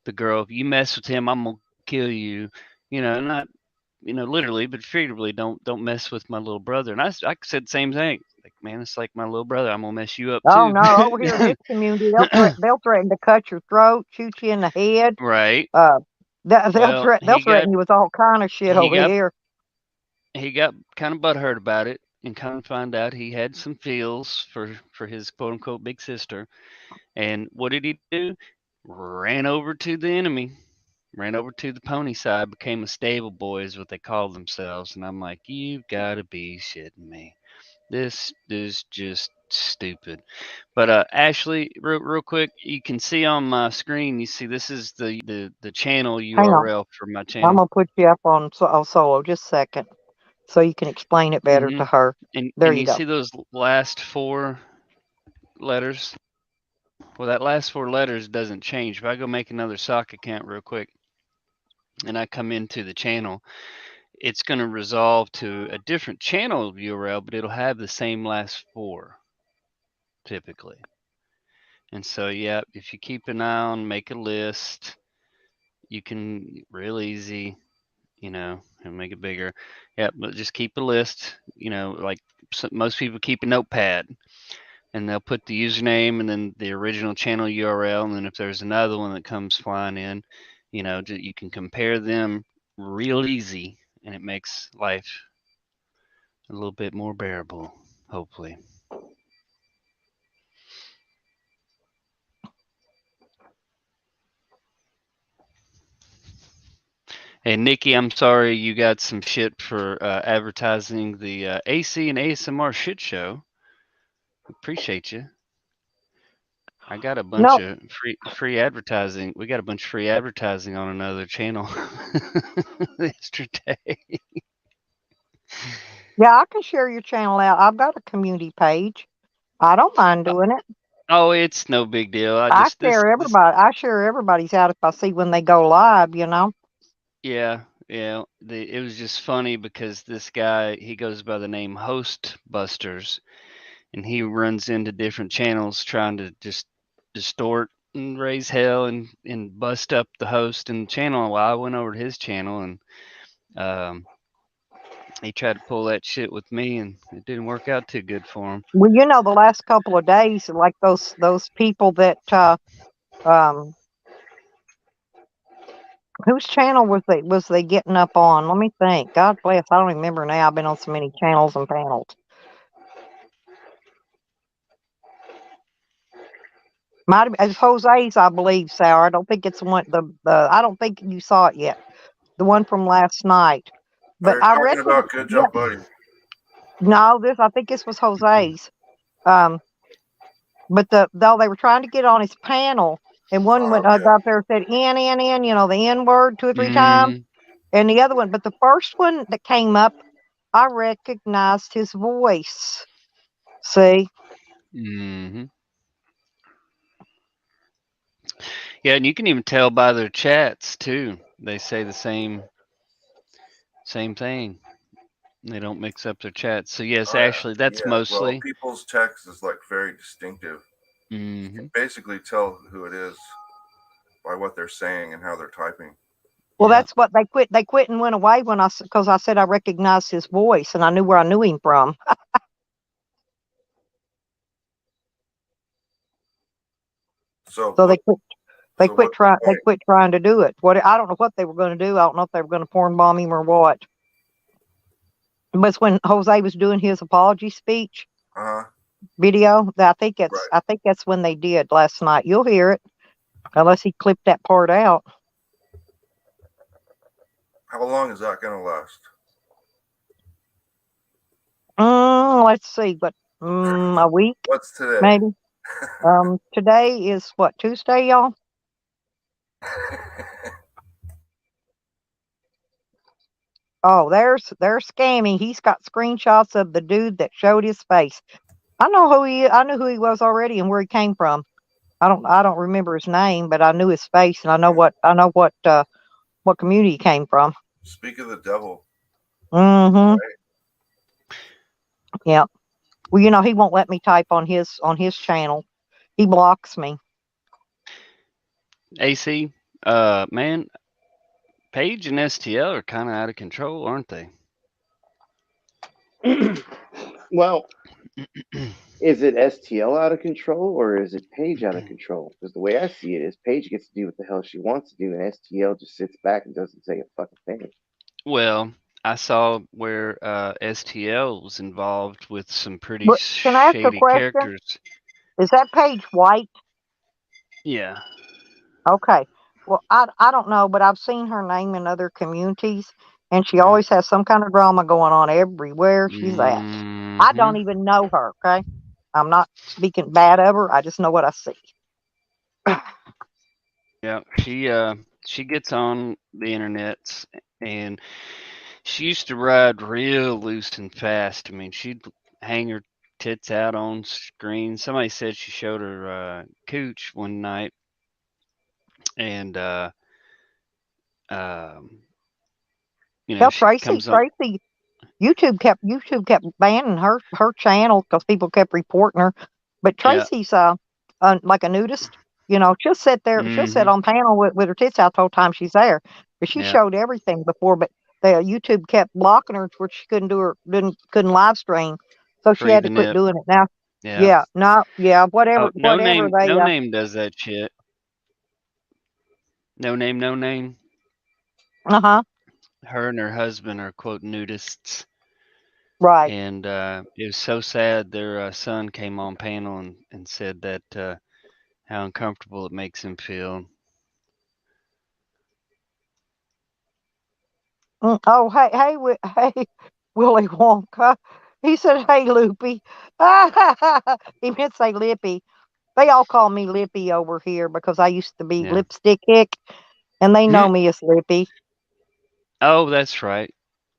the girl, if you mess with him, I'm going to kill you. Not literally, but figuratively, don't mess with my little brother. And I said the same thing. Like, man, it's like my little brother. I'm gonna mess you up too. Oh no! Over here in this community, they'll threaten to cut your throat, shoot you in the head. Right. They'll threaten you with all kind of shit over here. He got kind of butthurt about it, and kind of found out he had some feels for his quote unquote big sister. And what did he do? Ran over to the enemy. Ran over to the pony side, became a stable boy is what they call themselves. And I'm like, you've got to be shitting me. This is just stupid. But Ashley, real quick, you can see on my screen, you see this is the channel URL for my channel. I'm going to put you up on solo just a second so you can explain it better to her. And there you you go. See those last 4 letters? Well, that last 4 letters doesn't change. If I go make another sock account real quick and I come into the channel, it's going to resolve to a different channel URL, but it'll have the same last 4 typically. And so, yeah, if you keep an eye on, make a list, you can real easy, and make it bigger. Yeah, but just keep a list, like most people keep a notepad, and they'll put the username and then the original channel URL. And then if there's another one that comes flying in, you can compare them real easy, and it makes life a little bit more bearable, hopefully. Hey, Nikki, I'm sorry you got some shit for advertising the AC and ASMR shit show. Appreciate you. I got a bunch of free advertising. We got a bunch of free advertising on another channel yesterday. Yeah, I can share your channel out. I've got a community page. I don't mind doing it. Oh, it's no big deal. I share everybody's out if I see when they go live, Yeah. It was just funny because this guy, he goes by the name Host Busters, and he runs into different channels trying to just distort and raise hell and bust up the host and the channel. Well, I went over to his channel and he tried to pull that shit with me, and it didn't work out too good for him. Well, the last couple of days, like those people that whose channel was they getting up on? Let me think. God bless, I don't remember now. I've been on so many channels and panels. Might have it's Jose's, I believe, Sour. I don't think it's one I don't think you saw it yet. The one from last night. But I read about Good Job Buddy. No, I think this was Jose's. But though they were trying to get on his panel, and one went up there and said N, the N word 2 or 3 times, and the other one, but the first one that came up, I recognized his voice. See? Mm-hmm. Yeah, and you can even tell by their chats too. They say the same thing. They don't mix up their chats. So yes, Ashley, that's mostly. Well, people's text is like very distinctive. You can basically tell who it is by what they're saying and how they're typing. Well, that's what they quit. They quit and went away because I said I recognized his voice and I knew where I knew him from. So they quit. They So quit what's the trying. They point? quit trying to do it. What I don't know what they were going to do. I don't know if they were going to porn bomb him or what. But it's when Jose was doing his apology speech Uh-huh. video. I think Right. that's when they did last night. You'll hear it unless he clipped that part out. How long is that going to last? Let's see, but a week What's today? maybe. Today is what, Tuesday, y'all? Oh, they're scamming. He's got screenshots of the dude that showed his face. I know who he. I knew who he was already and where he came from. I don't remember his name, but I knew his face and I know what community he came from. Speak of the devil. Mm-hmm. Right? Yeah. Well, he won't let me type on his channel. He blocks me. AC, man, Paige and STL are kind of out of control, aren't they? Well, is it STL out of control or is it Paige out of control? Because the way I see it is Paige gets to do what the hell she wants to do, and STL just sits back and doesn't say a fucking thing. Well, I saw where STL was involved with some pretty But can I ask a shady question? characters. Is that page white? Yeah. Okay. Well, I don't know, but I've seen her name in other communities, and she Yeah. always has some kind of drama going on everywhere she's at. I don't Mhm. even know her. Okay, I'm not speaking bad of her. I just know what I see. Yeah, she gets on the internets and she used to ride real loose and fast. I mean, she'd hang her tits out on screen. Somebody said she showed her cooch one night, and um, Tell she Tracy. comes on. YouTube kept banning her channel because people kept reporting her. But Yeah. Tracy's like a nudist. She'll sit there. She'll sit Mhm. on panel with her tits out the whole time she's there. But she Yeah. showed everything before. But the YouTube kept blocking her, where she couldn't live stream. So she Free had the to quit nip. doing it. Now, Yeah. yeah, no, yeah, Oh, whatever they no name does that shit. No name, no name. uh-huh, Her and her husband are quote nudists. right. And it was so sad. Their son came on panel and said that how uncomfortable it makes him feel. Oh, hey, Willy Wonka. He said, "Hey, Loopy." He meant to say Lippy. They all call me Lippy over here because I used to be Yeah. Lipstick Hick, and they Hmm. know me as Lippy. Oh, that's right.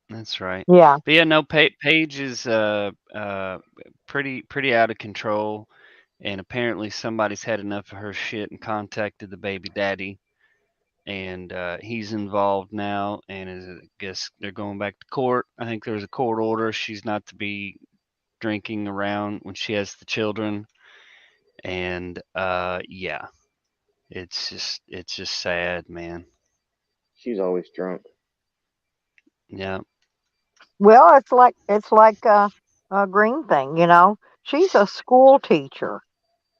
That's right. Yeah. But yeah, no, Paige is pretty out of control, and apparently somebody's had enough of her shit and contacted the baby daddy, and he's involved now, and I guess they're going back to court. I think there's a court order. She's not to be drinking around when she has the children, and yeah, it's just sad, man. She's always drunk. Yeah. Well, it's like a green thing. She's a school teacher.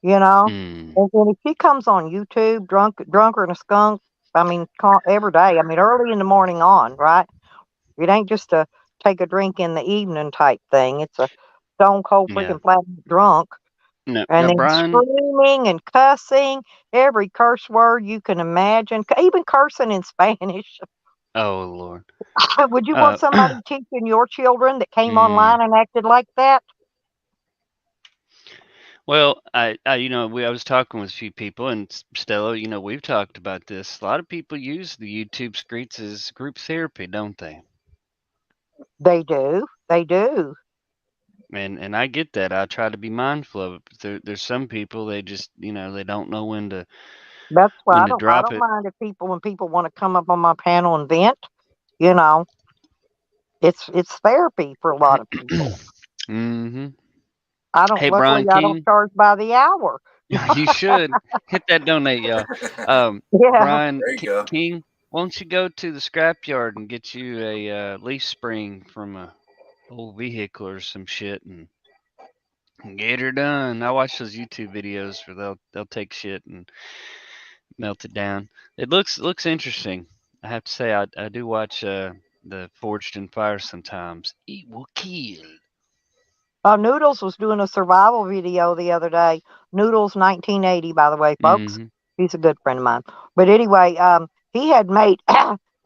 You know, Mm. and if she comes on YouTube, drunker than a skunk. I mean, every day. I mean, early in the morning on, right? It ain't just a take a drink in the evening type thing. It's a stone cold Yeah. freaking flat drunk. No, And now, then Brian. screaming and cussing every curse word you can imagine, even cursing in Spanish. Oh Lord. Would you Uh, want somebody teaching your children that came mm, online and acted like that? well, I was talking with a few people, and Stella, we've talked about this. A lot of people use the YouTube streets as group therapy, don't they? They do. They do. And I get that. I try to be mindful of it. But there's some people they just they don't know That's why when I to don't. I drop don't it. mind if when people want to come up on my panel and vent. You know, it's therapy for a lot of people. Hmm. I don't. Hey, Luckily, Brian I don't King, charge by the hour. you should hit that donate, y'all. Yeah. Brian There you go. King, won't you go to the scrapyard and get you a leaf spring from a old vehicle or some shit and get her done. I watch those YouTube videos where they'll take shit and melt it down. It looks interesting. I have to say, I do watch the Forged in Fire sometimes. It will kill. Noodles was doing a survival video the other day. Noodles 1980, by the way, folks. He's a good friend of mine. But anyway, he had made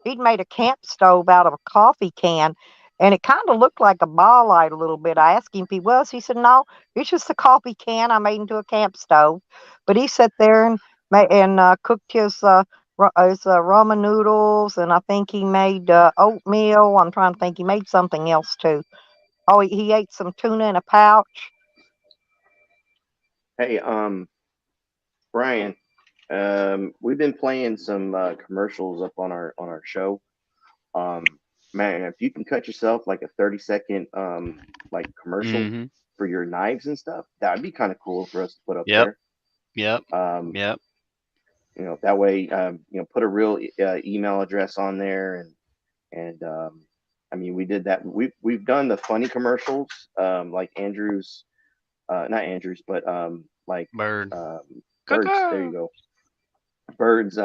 he'd made a camp stove out of a coffee can, and it kind of looked like a ball light a little bit. I asked him if he was. He said, "No, it's just a coffee can I made into a camp stove." But he sat there and cooked his ramen noodles, and I think he made oatmeal. I'm trying to think. He made something else too. Oh, he ate some tuna in a pouch. Hey, Brian, we've been playing some commercials up on our show. Man, if you can cut yourself like a 30-second like commercial for your knives and stuff, that'd be kind of cool for us to put up there. Yep. You know, that way, you know, put a real email address on there, and I mean, we did that. We've done the funny commercials, like Andrew's, not Andrew's, but like Bird. Birds. There you go. Birds,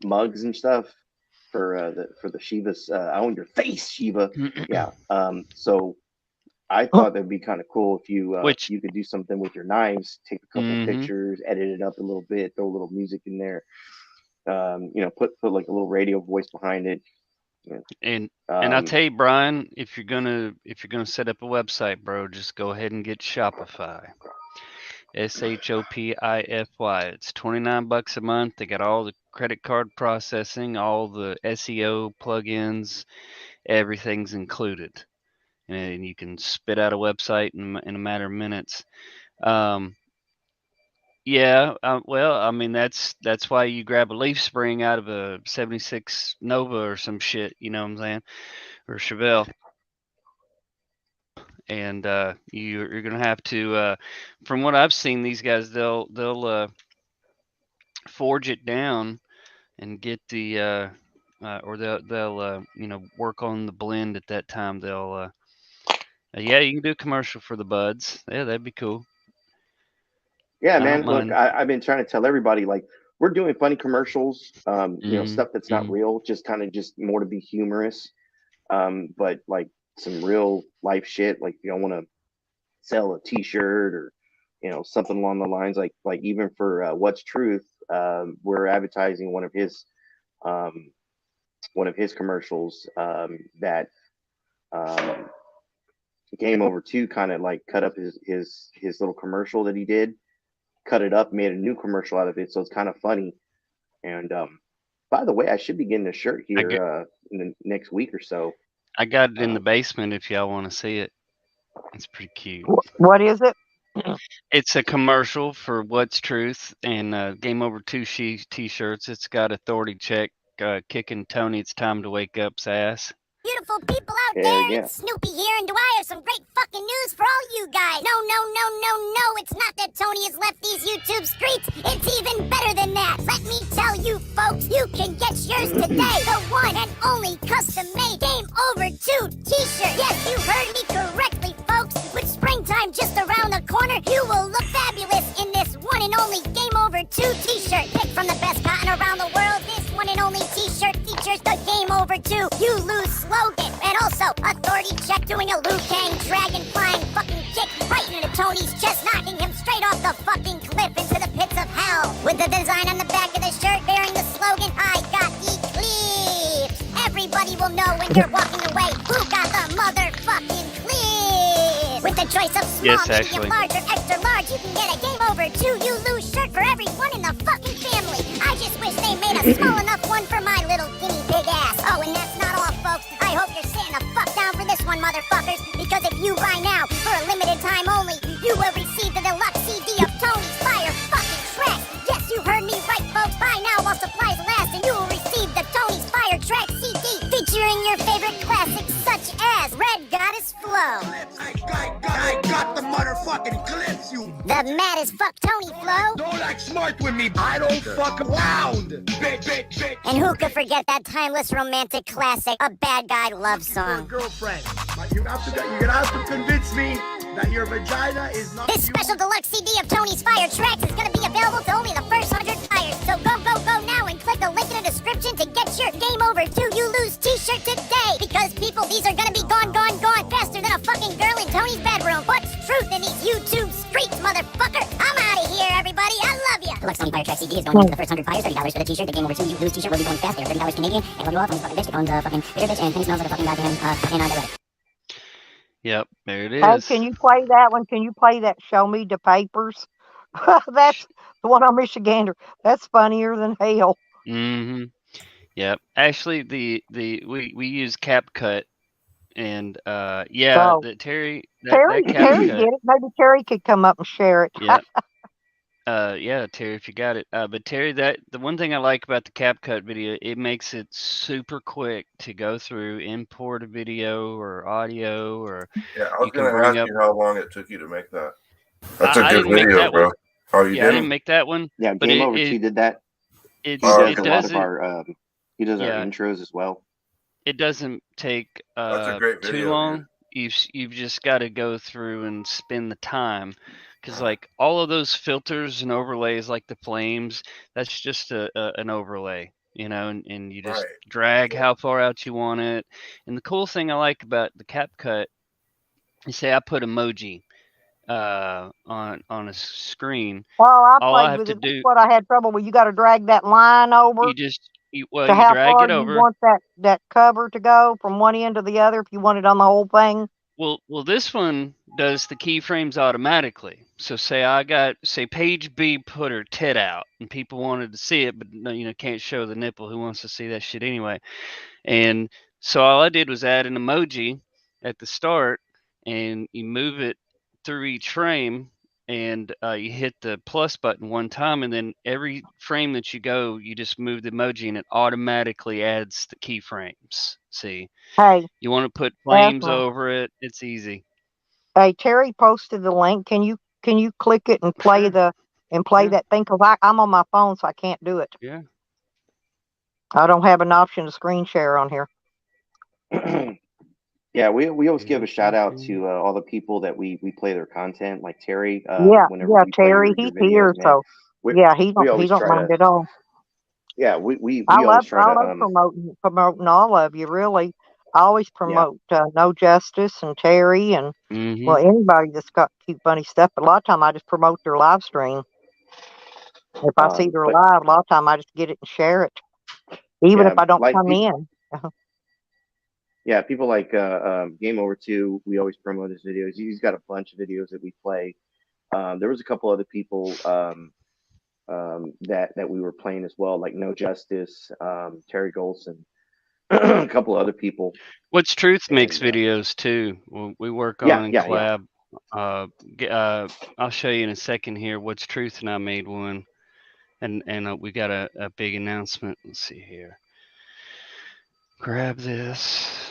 mugs and stuff for the Shiva's. I own your face, Shiva. Yeah. So I thought that'd be kind of cool if you you could do something with your knives, take a couple pictures, edit it up a little bit, throw a little music in there. You know, put like a little radio voice behind it. And I'll tell you, Brian, if you're gonna set up a website, bro, just go ahead and get Shopify. Shopify. It's $29 a month. They got all the credit card processing, all the SEO plugins, everything's included, and you can spit out a website in a matter of minutes. Yeah, well, I mean that's why you grab a leaf spring out of a 76 Nova or some shit, you know what I'm saying, or Chevelle, and you're gonna have to, from what I've seen, these guys they'll forge it down and get the or they'll you know, work on the blend at that time. They'll yeah, you can do a commercial for the buds. Yeah, that'd be cool. Yeah, man. Look, I've been trying to tell everybody, like, we're doing funny commercials, you know, stuff that's not real, just more to be humorous. But like some real life shit, like if you don't want to sell a T-shirt or, you know, something along the lines, like even for What's Truth, we're advertising one of his commercials that Game Over 2 kind of like cut up his little commercial that he did. Cut it up, made a new commercial out of it, so it's kind of funny. And by the way, I should be getting a shirt here in the next week or so. I got it in the basement if y'all want to see it. It's pretty cute. What is it? It's a commercial for What's Truth and Game Over 2 t-shirts. It's got authority check, kicking Tony It's Time to Wake Up's ass. Beautiful people out there, it's Snoopy here, and do I have some great fucking news for all you guys? No, it's not that Tony has left these YouTube streets. It's even better than that. Let me tell you, folks, you can get yours today. The one and only custom-made Game Over 2 t-shirt. Yes, you heard me correctly, folks. With springtime just around the corner, you will look fabulous in this one and only Game Over 2 t-shirt. Picked from the best cotton around the world, this one and only t-shirt features the Game Over 2 You Lose slogan, and also authority check doing a Liu Kang dragon flying fucking kick right into Tony's chest, knocking him straight off the fucking cliff into the pits of hell. With the design on the back of the shirt bearing the slogan, I got Eclipse. Everybody will know when you're walking away who got the motherfucking clip. With the choice of small, medium, large, or extra large, you can get a Game Over 2 You Lose shirt for everyone in the fucking family. I just wish they made a small enough one for my little guinea pig ass. Oh, and that's not all, folks. I hope you're sitting the fuck down for this one, motherfuckers, because if you buy now, for a limited time only, you will receive the deluxe CD of Tony's Fire fucking Track. Yes, you heard me right, folks. Buy now while supplies last, and you will receive the Tony's Fire Track CD, featuring your favorite classics such as Red Goddess Flow. I got the motherfucking clips, you. The mad as fuck Tony Flow. Don't act smart with me. I don't fuck around. Bitch. And who could forget that timeless romantic classic, A Bad Guy Love Song? Girlfriend, but you're gonna have to convince me that your vagina is not. This special deluxe CD of Tony's Fire Tracks is gonna be available to only the first 100 buyers. So Deluxe Sony Fire Track CD is going to the first 100 buyers, $30 for the t-shirt. The Game Over 2 You Lose t-shirt will be going fast. They are $30 Canadian. And love you all. Tony fucking bitch. It owns a fucking bigger bitch and Penny smells like a fucking goddamn fucking diuretic. Yep, there it Hey, is. can you play that one? Can you play that Show Me the Papers? That's the one on Michigander. That's funnier than hell. Mm-hmm. Yep. Actually, we use CapCut, and yeah, So the Terry Terry that did CapCut. it. Maybe Terry could come up and share it. Yep. Yeah, Terry, if you got it. But Terry, the one thing I like about the CapCut video, it makes it super quick to go through, import a video or audio, or Yeah, I was you can gonna bring ask up. you how long it took you to make that. That's a I good didn't make video, that bro. one. Oh, you Yeah, I didn't didn't? make that one. Yeah, But Game Over 2 did that. He Oh, does it a lot of doesn't. our he does our Yeah, intros as well. it doesn't take That's a great too video, long. dude. You've just got to go through and spend the time, because like all of those filters and overlays, like the flames, that's just an overlay, and you just Right. drag how far out you want it. And the cool thing I like about the CapCut, you say I put emoji on a screen. Well, I All I played have with to it. That's do, what I had trouble with. You got to drag that line over well, to you how drag far it you over. want that cover to go from one end to the other. If you want it on the whole thing. Well, this one does the keyframes automatically. So say page B put her tit out, and people wanted to see it, but can't show the nipple. Who wants to see that shit anyway? And so all I did was add an emoji at the start, and you move it through each frame, and you hit the plus button one time, and then every frame that you go, you just move the emoji, and it automatically adds the keyframes. See? Hey, You want to put flames Ephraim. over it, it's easy. Hey, Terry posted the link. Can you click it and play Sure. that thing? Cause I'm on my phone, so I can't do it. Yeah. I don't have an option to screen share on here. Yeah, we always give a shout out to all the people that we play their content, like Terry. Yeah, Whenever we play Terry, your he's videos, here, man, so we yeah, he we don't always try mind to. at all. Yeah, we I always try love to promoting all of you. Really, I always promote No Justice and Terry and well anybody that's got cute funny stuff. But a lot of time I just promote their live stream. If I see their but live, a lot of time I just get it and share it, even if yeah, I don't like come in. yeah, people like Game Over 2, we always promote his videos. He's got a bunch of videos that we play. There was a couple other people that we were playing as well, like No Justice, Terry Golson, a couple other people. What's Truth makes And, videos too. We work yeah, on and yeah, collab. I'll show you in a second here. What's Truth and I made one, and we got a big announcement. Let's see here. Grab this.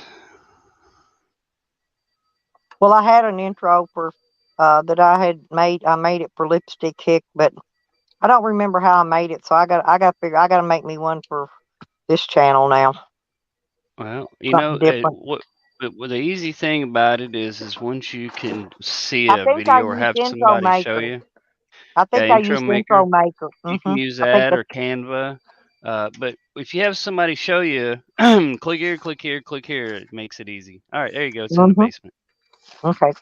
Well, I had an intro for that I had made. I made it for Lipstick Kick, but I don't remember how I made it. So I got to figure. I got to make me one for this channel now. Well, Something different. what the easy thing about it is once you can see I a think I video or used have Intro somebody show Maker. you. I think Yeah, I Intro used Maker. Intro Maker. You can use I think that or Canva. But if you have somebody show you, click here, click here, click here, it makes it easy. All right, there you go. It's in the basement. Okay.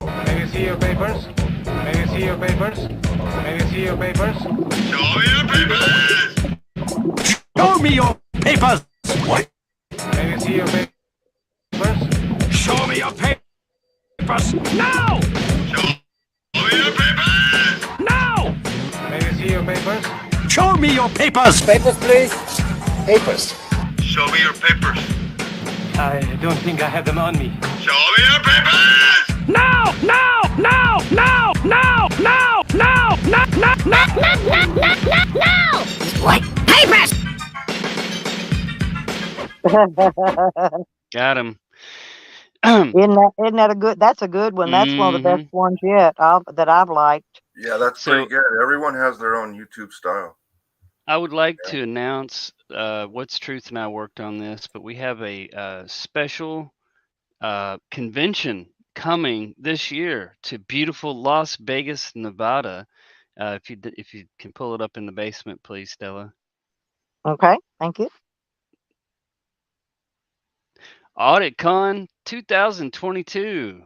May we see your papers? May we see your papers? May we see your papers? Show me your papers! What? May we see your papers? Show me your papers! Now! Show me your papers! Now! May we see your papers? Show me your papers! Papers, please. Papers. Show me your papers. I don't think I have them on me. Show me your papers. Now! Now! Now! Now! Now! Now! Now! Now! Now! Now! Now! What? Papers! Got him. Isn't that a good? That's a good one. That's one of the best ones yet that I've liked. Yeah, that's pretty good. Everyone has their own YouTube style. I would like to announce What's Truth and I worked on this, but we have a special convention coming this year to beautiful Las Vegas, Nevada. If you can pull it up in the basement, please, Stella. Okay, thank you. AuditCon 2022.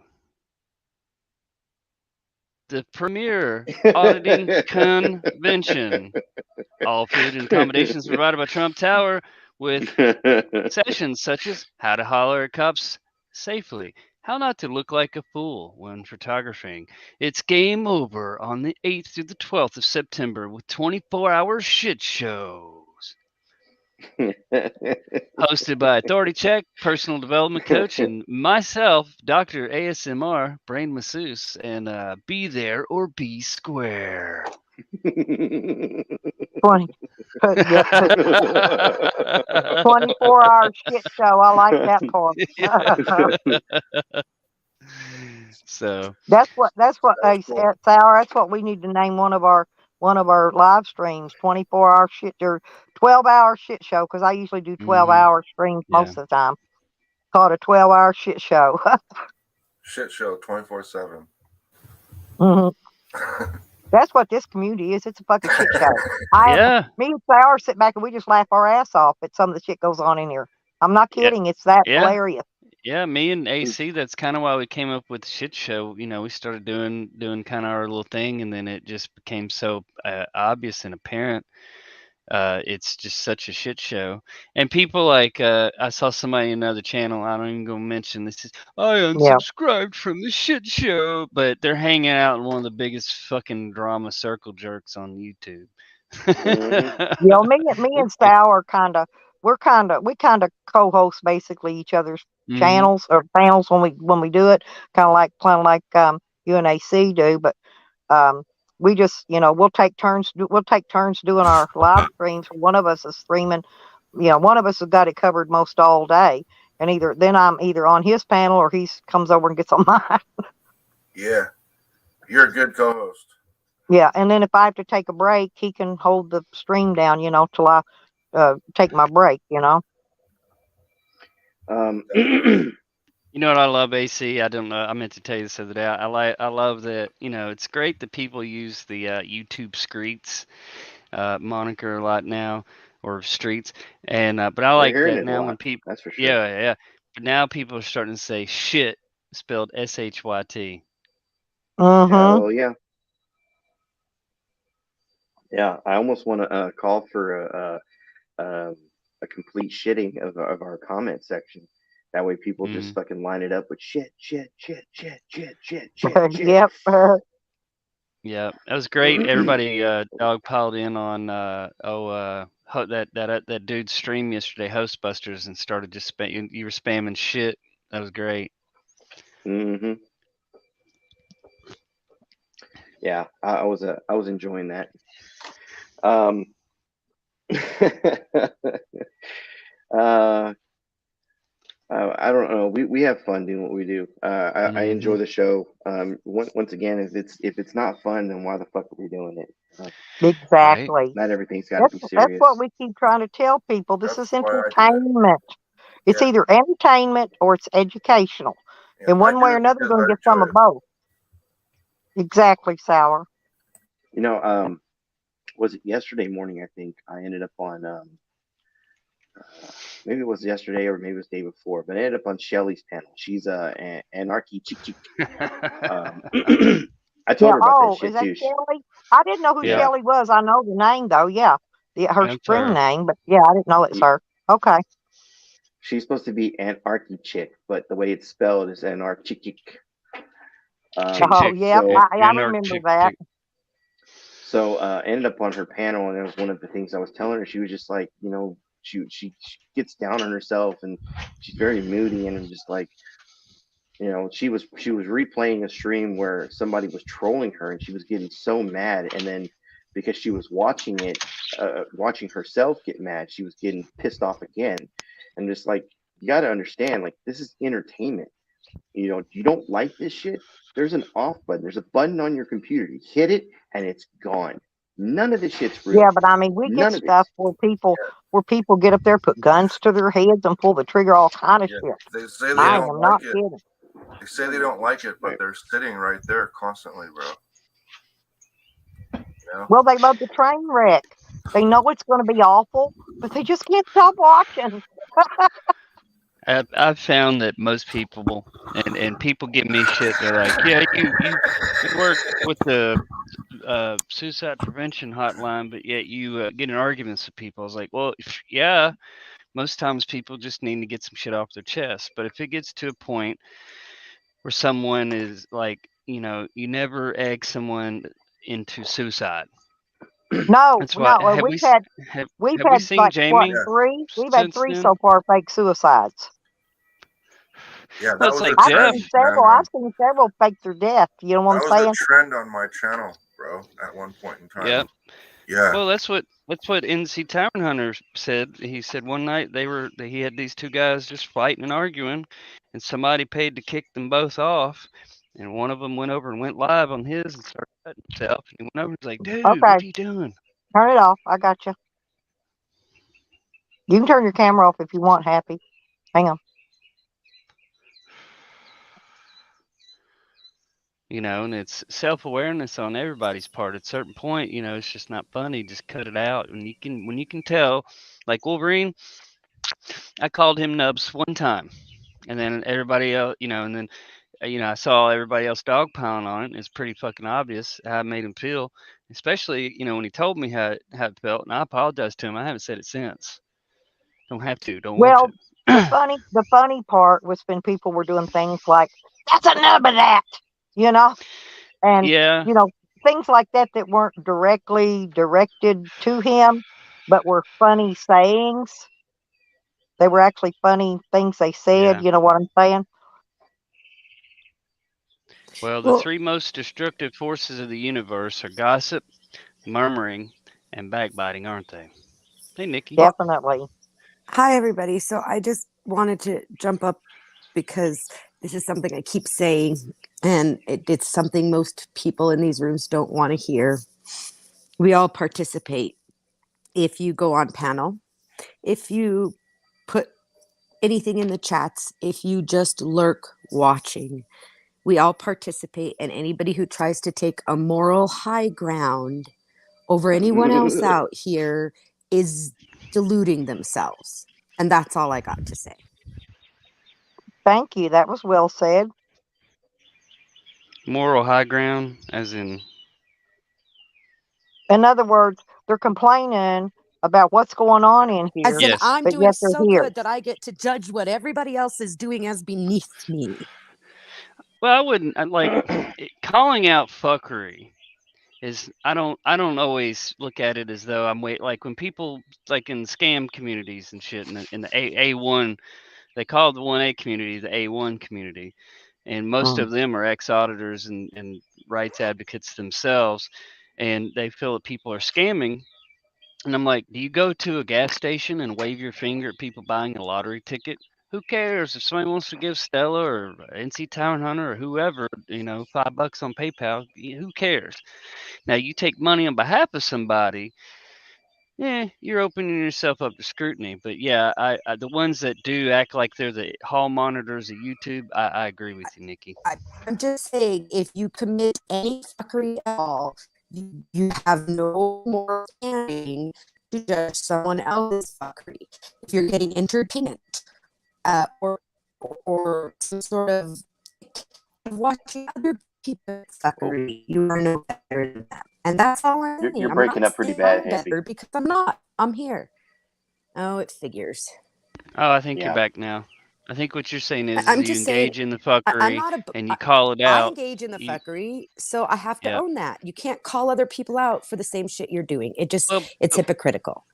The premier auditing convention. All food and accommodations provided by Trump Tower with sessions such as how to holler at cops safely, how not to look like a fool when photographing. It's game over on the 8th through the 12th of September with 24-hour shit shows. Hosted by Authority Check, personal development coach, and myself, Dr. ASMR, brain masseuse, and be there or be square. 20, yeah, 24-hour shit show. I like that part. So that's what hey, Sour, that's what we need to name one of our live streams, 24-hour shit or 12-hour shit show, because I usually do 12-hour streams most of the time. Called a 12-hour shit show. Shit show 24/7. That's what this community is. It's a fucking shit show. Me and Sour sit back and we just laugh our ass off at some of the shit goes on in here. I'm not kidding. It's that hilarious. Yeah, me and AC, that's kind of why we came up with shit show. You know, we started doing kind of our little thing, and then it just became so obvious and apparent. It's just such a shit show. And people like, I saw somebody in another channel, I don't even go mention this, is, I unsubscribed from the shit show, but they're hanging out in one of the biggest fucking drama circle jerks on YouTube. You know, me and Sour we kind of co-host basically each other's channels or panels when we do it, kind of like you and AC do, but we just, you know, we'll take turns doing our live streams. One of us is streaming, you know, one of us has got it covered most all day, and then I'm either on his panel or he comes over and gets on mine. Yeah, you're a good co-host. Yeah, and then if I have to take a break, he can hold the stream down, you know, till I take my break, you know. You know what I love, AC? I don't know. I meant to tell you this the other day. I love that. You know, it's great that people use the YouTube Screets moniker a lot now, or Streets, and but I like that now when people. That's for sure. Yeah. But now people are starting to say shit spelled SHYT. Oh yeah. Yeah, I almost want to call for a complete shitting of our comment section. That way, people just fucking line it up with shit. Yep. Yeah, that was great. Everybody dog piled in on that dude's stream yesterday, Hostbusters, and started just you were spamming shit. That was great. Yeah, I was enjoying that. I don't know. We have fun doing what we do. I enjoy the show. Once again, if it's not fun, then why the fuck are we doing it? Exactly. Right? Not everything's got to be serious. That's what we keep trying to tell people. This is entertainment. It's either entertainment or it's educational. In one way or another, you're going to get some of both. Exactly, Sour. You know, was it yesterday morning? I think I ended up on maybe it was yesterday or maybe it was the day before, but I ended up on Shelly's panel. She's an anarchy chick. I told her about that shit too. Shelly? I didn't know who Shelly was. I know the name though. Yeah, her spring name, but yeah, I didn't know it's her. Okay. She's supposed to be anarchy chick, but the way it's spelled is anarchic. Oh yeah, so, I remember that. So I ended up on her panel, and it was one of the things I was telling her. She was just like, you know, she gets down on herself, and she's very moody, and just like, you know, she was replaying a stream where somebody was trolling her, and she was getting so mad, and then because she was watching herself get mad, she was getting pissed off again, and just like, you got to understand, like, this is entertainment. You know, you don't like this shit, there's an off button. There's a button on your computer. You hit it and it's gone. None of this shit's real. Yeah, but I mean, we get stuff where people get up there, put guns to their heads and pull the trigger, all kind of shit. They say they don't like it. Kidding. They say they don't like it, but they're sitting right there constantly, bro. You know? Well, they love the train wreck. They know it's going to be awful, but they just can't stop watching. I've found that most people, and people give me shit. They're like, yeah, you work with the suicide prevention hotline, but yet you get in arguments with people. I was like, well, yeah, most times people just need to get some shit off their chest. But if it gets to a point where someone is like, you never egg someone into suicide. No, That's why no. have we We've have we had seen like what Jamie three? We've had since three then? so far fake suicides. Yeah, Well, that it's was like a I've Jeff. seen trend, man. several. I've seen several fake their death. You know what I'm That was a saying? trend on my channel, bro. At one point in time. Yep. Yeah. Well, that's what NC Tavern Hunter said. He said one night he had these two guys just fighting and arguing, and somebody paid to kick them both off, and one of them went over and went live on his and started cutting himself. And he went over and was like, "Dude, Okay, what are you doing?" turn it off. I got you. You can turn your camera off if you want. Happy. Hang on. And it's self-awareness on everybody's part. At a certain point, it's just not funny. Just cut it out. And when you can tell, like Wolverine, I called him Nubs one time, and then everybody else, and then I saw everybody else dogpiling on it. It's pretty fucking obvious how it made him feel, especially when he told me how it felt, and I apologized to him. I haven't said it since. Don't have to. Don't want Well, to. the funny part was when people were doing things like, "That's a nub of that," you know, and Yeah. you know things like that weren't directly directed to him, but were funny sayings. They were actually funny things they said. Yeah. You know what I'm saying? Well, the Well, three most destructive forces of the universe are gossip, murmuring, and backbiting, aren't they? Hey, Nikki. well, Definitely. hi everybody. So I just wanted to jump up because this is something I keep saying, and it's something most people in these rooms don't want to hear. We all participate. If you go on panel, if you put anything in the chats, if you just lurk watching, we all participate. And anybody who tries to take a moral high ground over anyone else out here is deluding themselves. And that's all I got to say. Thank you. That was well said. Moral high ground, as in. In other words, they're complaining about what's going on in As here, in, Yes. I'm but doing yet they're so here. good that I get to judge what everybody else is doing as beneath me. Well, I wouldn't calling out fuckery is I don't always look at it as though like when people like in scam communities and shit in the A1, they call the 1A community the A1 community, and most Mm. of them are ex-auditors and rights advocates themselves, and they feel that people are scamming. And I'm like, do you go to a gas station and wave your finger at people buying a lottery ticket? Who cares if somebody wants to give Stella or NC Town Hunter or whoever, $5 on PayPal? Who cares? Now you take money on behalf of somebody, yeah, you're opening yourself up to scrutiny. But yeah, the ones that do act like they're the hall monitors of YouTube, I agree with you, Nikki. I'm just saying, if you commit any fuckery at all, you have no more standing to judge someone else's fuckery. If you're getting entertainment, or some sort of watching other people's fuckery, you are no better than them. And that's all I'm saying. You're I'm breaking not up pretty saying bad, I'm Happy. better because I'm not. I'm here. Oh, it figures. Oh, I think you're Yeah. back now. I think what you're saying is I'm you just saying, engage in the I'm fuckery not and you call it I out. engage in the You, fuckery, so I have to yeah. own that. You can't call other people out for the same shit you're doing. Well, It's hypocritical.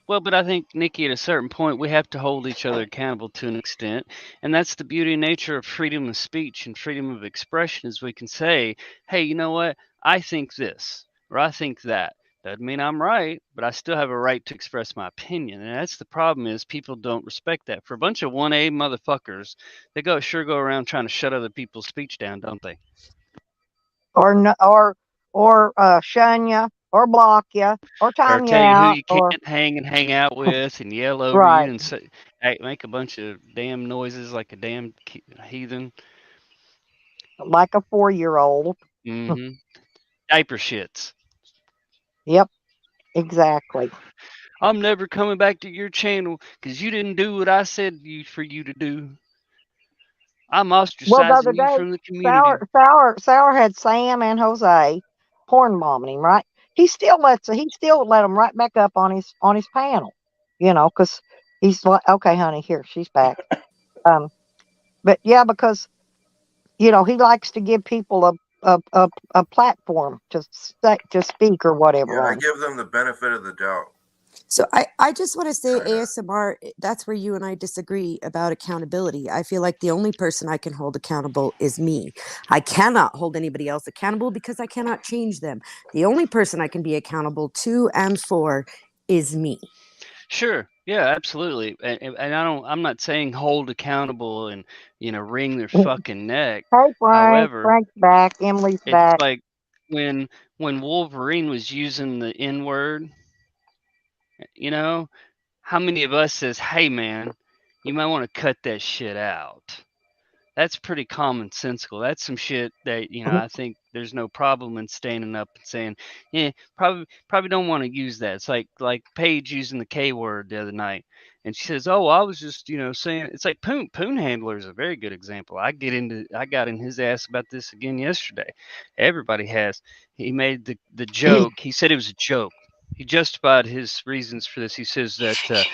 Well, but I think, Nikki, at a certain point, we have to hold each other accountable to an extent. And that's the beauty and nature of freedom of speech and freedom of expression is we can say, hey, you know what? I think this or I think that. Doesn't mean I'm right, but I still have a right to express my opinion. And that's the problem is people don't respect that. For a bunch of 1A motherfuckers, they go around trying to shut other people's speech down, don't they? Or shun you, or block you, or Or time you tell you who out, you or can't hang out with and yell over right, you and say, make a bunch of damn noises like a damn heathen. like a 4-year-old. Mm-hmm. Diaper shits. Yep, exactly. I'm never coming back to your channel because you didn't do what I said for you to do. I'm Well, the other ostracizing you day, from the community. Sour had Sam and Jose porn bombing him, right? He still let them right back up on his panel, because he's like, okay, honey, here she's back. Um, but yeah, because he likes to give people a platform to speak or whatever Yeah, I on. give them the benefit of the doubt. So I just want to say ASMR, that's where you and I disagree about accountability. I feel like the only person I can hold accountable is me. I cannot hold anybody else accountable because I cannot change them. The only person I can be accountable to and for is me. Sure. Yeah, absolutely. And I'm not saying hold accountable and, wring their fucking neck. Hey, Frank. However, Frank's back. Emily's it's back. like when Wolverine was using the N word, how many of us says, "Hey man, you might want to cut that shit out." That's pretty commonsensical. That's some shit that, I think there's no problem in standing up and saying, yeah, probably don't want to use that. It's like Paige using the K word the other night. And she says, "Oh, I was just, saying." It's like Poon Handler is a very good example. I got in his ass about this again yesterday. Everybody has. He made the joke. He said it was a joke. He justified his reasons for this. He says that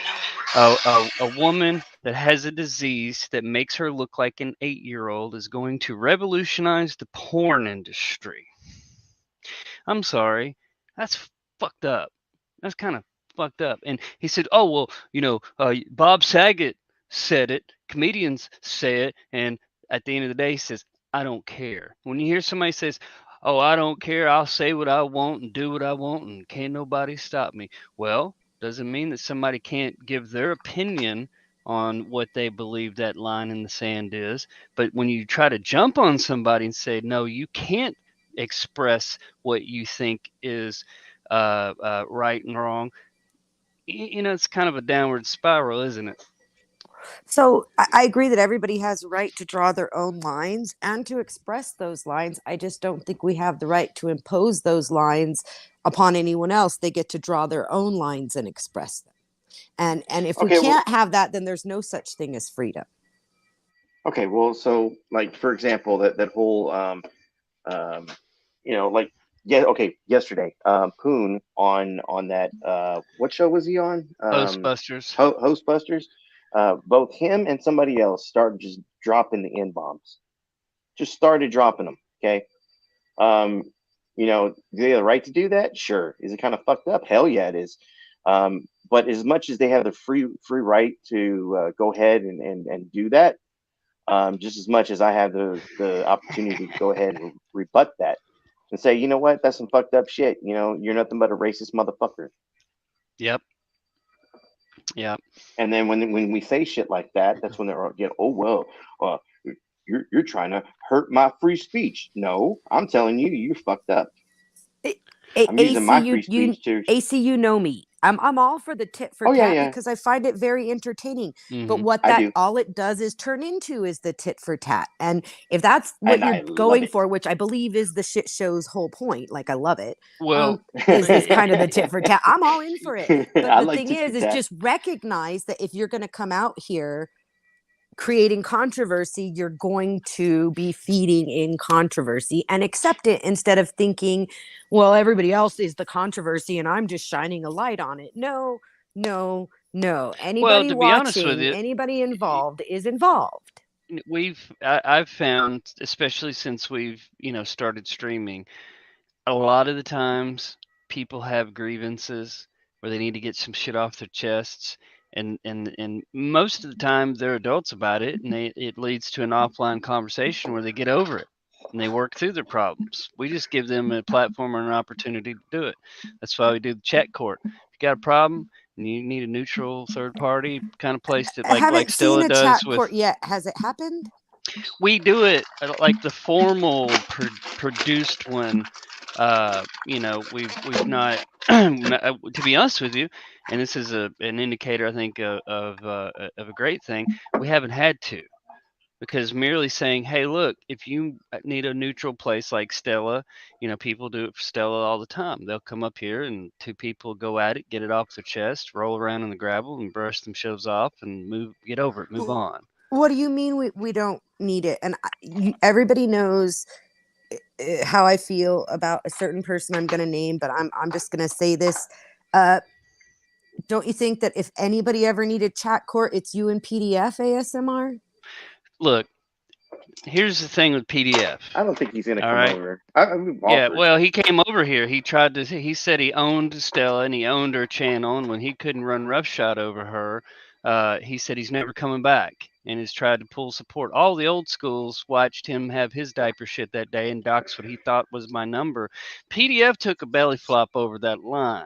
a woman that has a disease that makes her look like an 8-year-old is going to revolutionize the porn industry. I'm sorry. That's fucked up. That's kind of fucked up. And he said, "Oh, well, Bob Saget said it. Comedians say it." And at the end of the day, he says, "I don't care." When you hear somebody says, "Oh, I don't care. I'll say what I want and do what I want and can't nobody stop me." Well, doesn't mean that somebody can't give their opinion on what they believe that line in the sand is. But when you try to jump on somebody and say, "No, you can't express what you think is right and wrong," it's kind of a downward spiral, isn't it? So I agree that everybody has a right to draw their own lines and to express those lines. I just don't think we have the right to impose those lines upon anyone else. They get to draw their own lines and express them. And if we can't have that, then there's no such thing as freedom. Okay, well, so like for example, that whole like yesterday, Poon on that what show was he on? Ghostbusters. Hostbusters. Both him and somebody else started just dropping the N bombs. Just started dropping them. Okay. Do they have the right to do that? Sure. Is it kind of fucked up? Hell yeah, it is. But as much as they have the free right to go ahead and do that, just as much as I have the opportunity to go ahead and rebut that and say, you know what, that's some fucked up shit. You're nothing but a racist motherfucker. Yep. Yeah. And then when we say shit like that, that's when they're you're trying to hurt my free speech. No, I'm telling you, you're fucked up. I'm using my free speech to. AC, you know me. I'm all for the tit for tat because I find it very entertaining. Mm-hmm. But what all it does is turn into is the tit for tat. And if that's what you're going for, which I believe is the shit show's whole point, like I love it. Well, is kind of the tit for tat. I'm all in for it. But the thing is tat. just recognize that if you're going to come out here creating controversy, you're going to be feeding in controversy and accept it instead of thinking, well, everybody else is the controversy and I'm just shining a light on it. No. Anybody watching, anybody involved is involved. I've found, especially since we've, started streaming, a lot of the times people have grievances where they need to get some shit off their chests. And most of the time they're adults about it, and it leads to an offline conversation where they get over it and they work through their problems. We just give them a platform and an opportunity to do it. That's why we do the chat court. If you got a problem and you need a neutral third party kind of place to like Stella does chat with. Court yet. Has it happened? We do it like the formal produced one. We've not, to be honest with you, and this is an indicator, I think, of a great thing. We haven't had to. because merely saying, hey, look, if you need a neutral place like Stella, people do it for Stella all the time. They'll come up here and two people go at it, get it off their chest, roll around in the gravel and brush themselves off and get over it, move on. What do you mean we don't need it? And everybody knows how I feel about a certain person I'm going to name, but I'm just going to say this. Don't you think that if anybody ever needed chat court, it's you and PDF ASMR? Look, here's the thing with PDF. I don't think he's gonna come right? over. Yeah, well, he came over here. He said he owned Stella and he owned her channel, and when he couldn't run roughshod over her, he said he's never coming back and has tried to pull support. All the old schools watched him have his diaper shit that day and dox what he thought was my number. PDF took a belly flop over that line,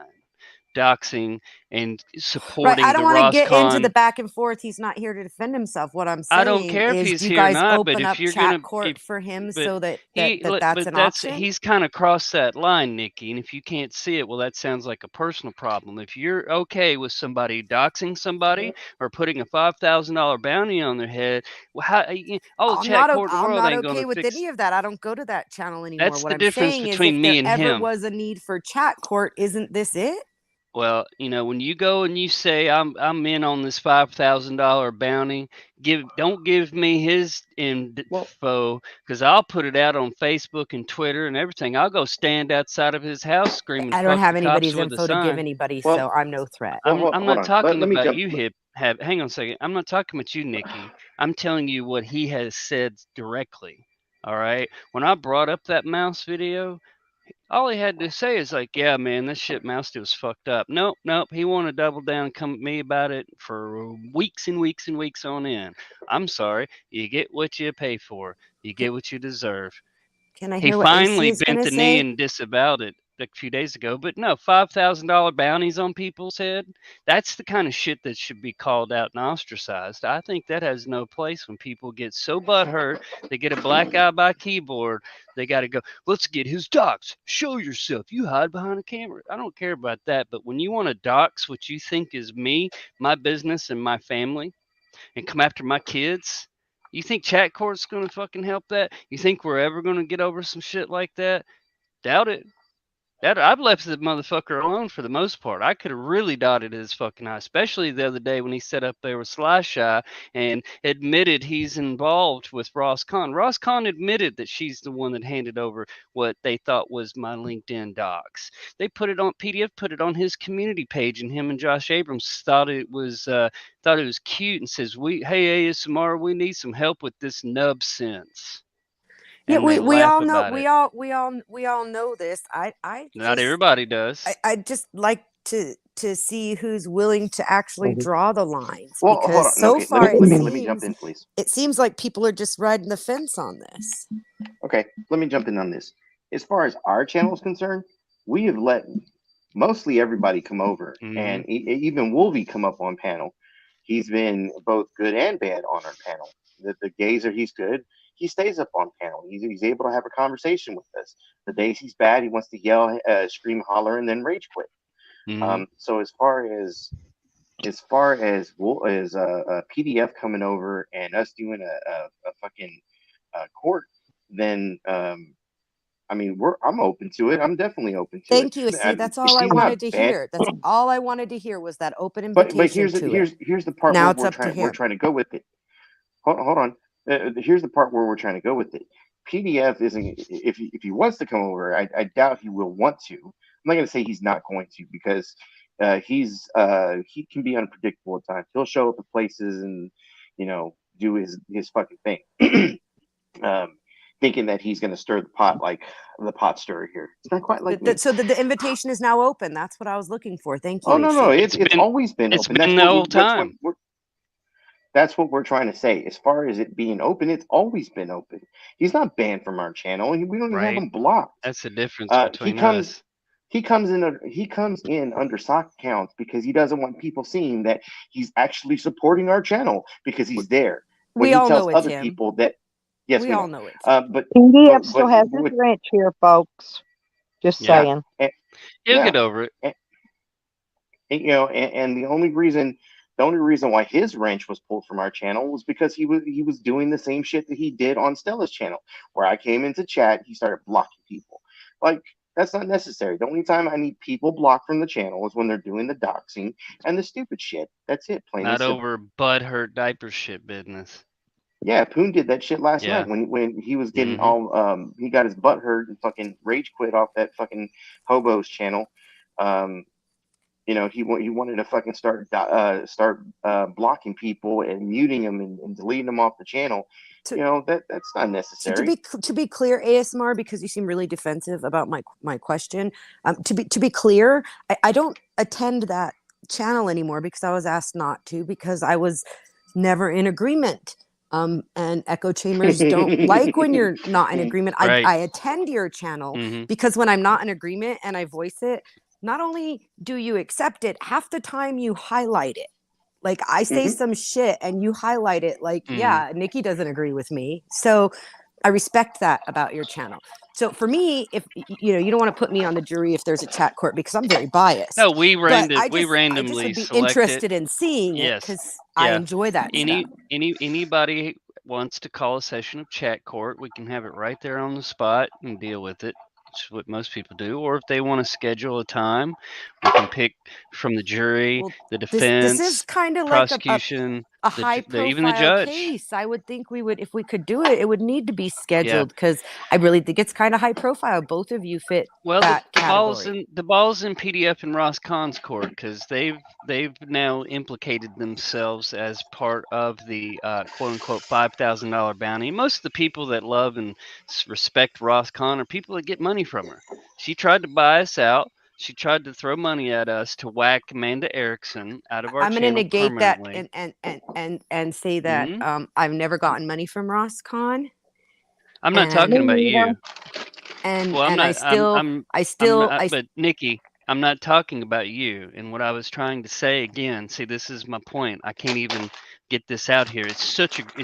doxing and supporting I don't the want to get into the Roscon. back and forth. He's not here to defend himself. What I'm I don't saying care if is, he's do you here or guys not, but open if up you're chat gonna, court for him but so that's an option? he's kind of crossed that line, Nikki. And if you can't see it, well, that sounds like a personal problem. If you're okay with somebody doxing somebody or putting a $5,000 bounty on their head, well, all the chat court in the I'm world not ain't okay gonna with fix. any of that. I don't go to that channel anymore. That's What the I'm difference saying is, if between there me and ever him. was a need for chat court, isn't this it? Well, when you go and you say I'm in on this $5,000 bounty, don't give me his info, because I'll put it out on Facebook and Twitter and everything. I'll go stand outside of his house screaming I don't "fuck have the cops" anybody's with a info to give sign. anybody, so I'm no threat. I'm hold not on. talking Let me about jump. you. Hang on a second. I'm not talking about you, Nikki. I'm telling you what he has said directly. All right. When I brought up that mouse video, all he had to say is like, yeah, man, this shit mouse was fucked up. Nope. He wanted to double down and come at me about it for weeks and weeks and weeks on end. I'm sorry. You get what you pay for. You get what you deserve. Can I He hear what AC finally is bent going to the knee say? and disavowed it a few days ago. But no, $5,000 bounties on people's head, that's the kind of shit that should be called out and ostracized. I think that has no place when people get so butthurt, they get a black eye by keyboard, they got to go, let's get his docs. Show yourself. You hide behind a camera. I don't care about that. But when you want to dox what you think is me, my business, and my family, and come after my kids, you think chat court's going to fucking help that? You think we're ever going to get over some shit like that? Doubt it. I've left the motherfucker alone for the most part. I could have really dotted his fucking eye, especially the other day when he sat up there with Slashy and admitted he's involved with Roscon. Roscon admitted that she's the one that handed over what they thought was my LinkedIn docs. They put it on PDF, put it on his community page, and him and Josh Abrams thought it was cute and says, "Hey ASMR, we need some help with this nub sense." Yeah, And they we laugh all know about it. we all know this. Not everybody does. I just like to see who's willing to actually draw the lines, Well, hold because on. so Okay, far let me jump in, please. it seems like people are just riding the fence on this. Okay, let me jump in on this. As far as our channel is concerned, we have let mostly everybody come over, and even Wolvie come up on panel. He's been both good and bad on our panel. The days that he's good, he stays up on panel. He's able to have a conversation with us. The days he's bad, he wants to yell, scream, holler, and then rage quit. So as far as PDF coming over and us doing a fucking court, then I mean I'm open to it. I'm definitely open to it. Thank you. See, that's all I wanted to hear. That's all I wanted to hear, was that open invitation. But here's the part now where we're trying to go with it. Hold on. Here's the part where we're trying to go with it. PDF isn't. If he wants to come over, I doubt he will want to. I'm not going to say he's not going to, because he can be unpredictable at times. He'll show up at places and do his fucking thing, thinking that he's going to stir the pot like the pot stirrer here. It's not quite like so the invitation is now open. That's what I was looking for. Thank you. Oh no, it's always been it's open. Been the whole time. That's what we're trying to say. As far as it being open, it's always been open. He's not banned from our channel. We don't even have him blocked. That's the difference between us. He comes in under sock accounts because he doesn't want people seeing that he's actually supporting our channel because he's there. We all know it's him. People that yes, we all know it. But PDF still has his ranch here, folks. Just saying. He'll get over it. And the only reason The only reason why his wrench was pulled from our channel was because he was doing the same shit that he did on Stella's channel, where I came into chat, he started blocking people. Like, that's not necessary. The only time I need people blocked from the channel is when they're doing the doxing and the stupid shit. That's it. Plain and Not simple. over butthurt diaper shit business. Yeah, Poon did that shit last Yeah. night when he was getting all he got his butt hurt and fucking rage quit off that fucking hobo's channel. You know, he wanted to fucking start blocking people and muting them and deleting them off the channel. You know, that's not necessary. To be clear, ASMR, because you seem really defensive about my question. To be clear, I don't attend that channel anymore because I was asked not to, because I was never in agreement. And echo chambers don't like when you're not in agreement. Right. I attend your channel because when I'm not in agreement and I voice it, not only do you accept it, half the time you highlight it. Like, I say some shit and you highlight it like, yeah, Nikki doesn't agree with me. So I respect that about your channel. So for me, if you know, you don't want to put me on the jury if there's a chat court, because I'm very biased. No, we randomly randomly I just would be select interested it. in seeing it because I enjoy that stuff. Anybody wants to call a session of chat court, we can have it right there on the spot and deal with it. It's what most people do. Or if they want to schedule a time, we can pick from the jury, the defense, this is kind of prosecution, like a high even the profile judge. case. I would think we would, if we could do it, it would need to be scheduled, because I really think it's kind of high profile. Both of you fit that category. The ball's in PDF and Ross Kahn's court, because they've now implicated themselves as part of the quote unquote $5,000 bounty. Most of the people that love and respect Ross Kahn are people that get money from her. She tried to buy us out. She tried to throw money at us to whack Amanda Erickson out of our channel. I'm going to negate that permanently. and say that I've never gotten money from Ross Kahn. I'm not talking about you. But Nikki, I'm not talking about you. And what I was trying to say again, see, this is my point. I can't even get this out here. It's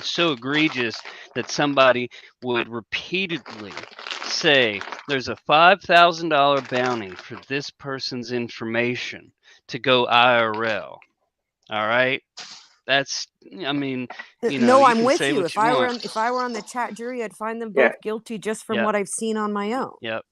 so egregious that somebody would repeatedly say there's a $5,000 bounty for this person's information to go IRL. All right. That's, I mean, you know, no, you I'm can with say you. what If you I want. were on the chat jury, I'd find them both guilty just from what I've seen on my own. Yep.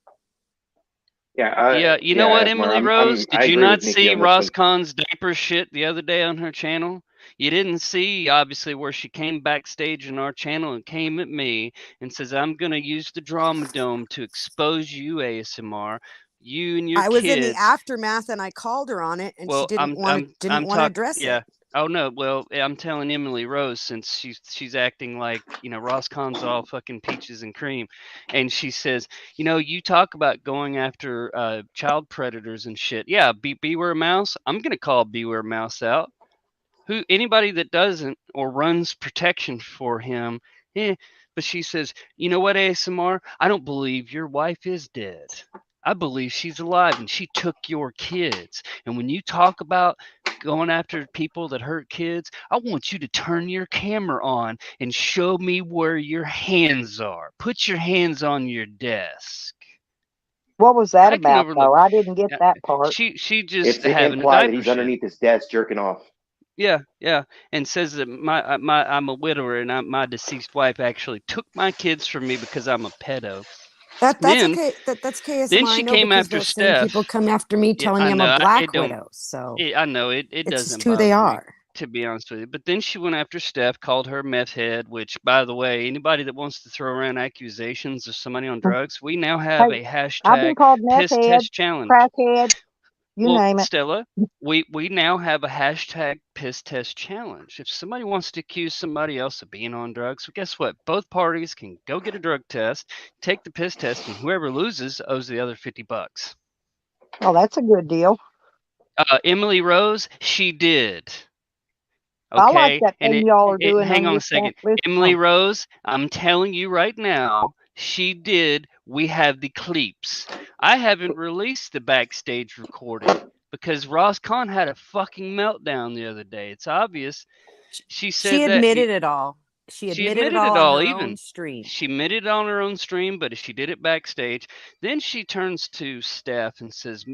Yeah. You know what, Emily Rose? Did you not see Ross Kahn's diaper shit the other day on her channel? You didn't see, obviously, where she came backstage in our channel and came at me and says, I'm going to use the Drama Dome to expose you, ASMR. You and your kids. I was in the aftermath and I called her on it, and she didn't want to address it. Oh no, well, I'm telling Emily Rose, since she's acting like, you know, Ross Kahn's all fucking peaches and cream, and she says, you know, you talk about going after child predators and shit. Yeah, Beware Mouse. I'm gonna call Beware Mouse out. Anybody that doesn't or runs protection for him, But she says, you know what, ASMR? I don't believe your wife is dead. I believe she's alive and she took your kids. And when you talk about going after people that hurt kids, I want you to turn your camera on and show me where your hands are. Put your hands on your desk. What was that about, though? I didn't get that part. She just it's having implied a that he's underneath his desk jerking off. Yeah, and says that I'm a widower and my deceased wife actually took my kids from me because I'm a pedo. That's okay. That's KSMR. Then she came after Steph. People come after me telling me I'm a black widow. So I know it it's doesn't. Just who they are. To be honest with you, but then she went after Steph, called her meth head. Which, by the way, anybody that wants to throw around accusations of somebody on drugs, we now have a hashtag I've been called meth head, test challenge. Crackhead. You name it. Stella, we now have a hashtag piss test challenge. If somebody wants to accuse somebody else of being on drugs, well, guess what? Both parties can go get a drug test, take the piss test, and whoever loses owes the other $50. Oh, that's a good deal. Emily Rose, she did. Okay. I like that thing y'all are doing. Hang on a second. Emily Rose, I'm telling you right now, she did. We have the clips. I haven't released the backstage recording because Ross Kahn had a fucking meltdown the other day. It's obvious. She said she admitted it all. She admitted it all on her own stream. She admitted it on her own stream, but she did it backstage. Then she turns to Steph and says,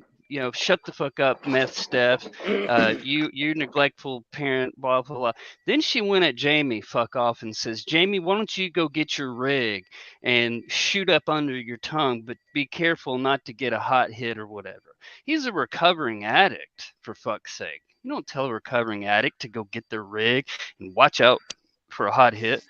shut the fuck up, meth Steph. You neglectful parent, blah, blah, blah. Then she went at Jamie, fuck off, and says, Jamie, why don't you go get your rig and shoot up under your tongue, but be careful not to get a hot hit or whatever. He's a recovering addict, for fuck's sake. You don't tell a recovering addict to go get their rig and watch out for a hot hit.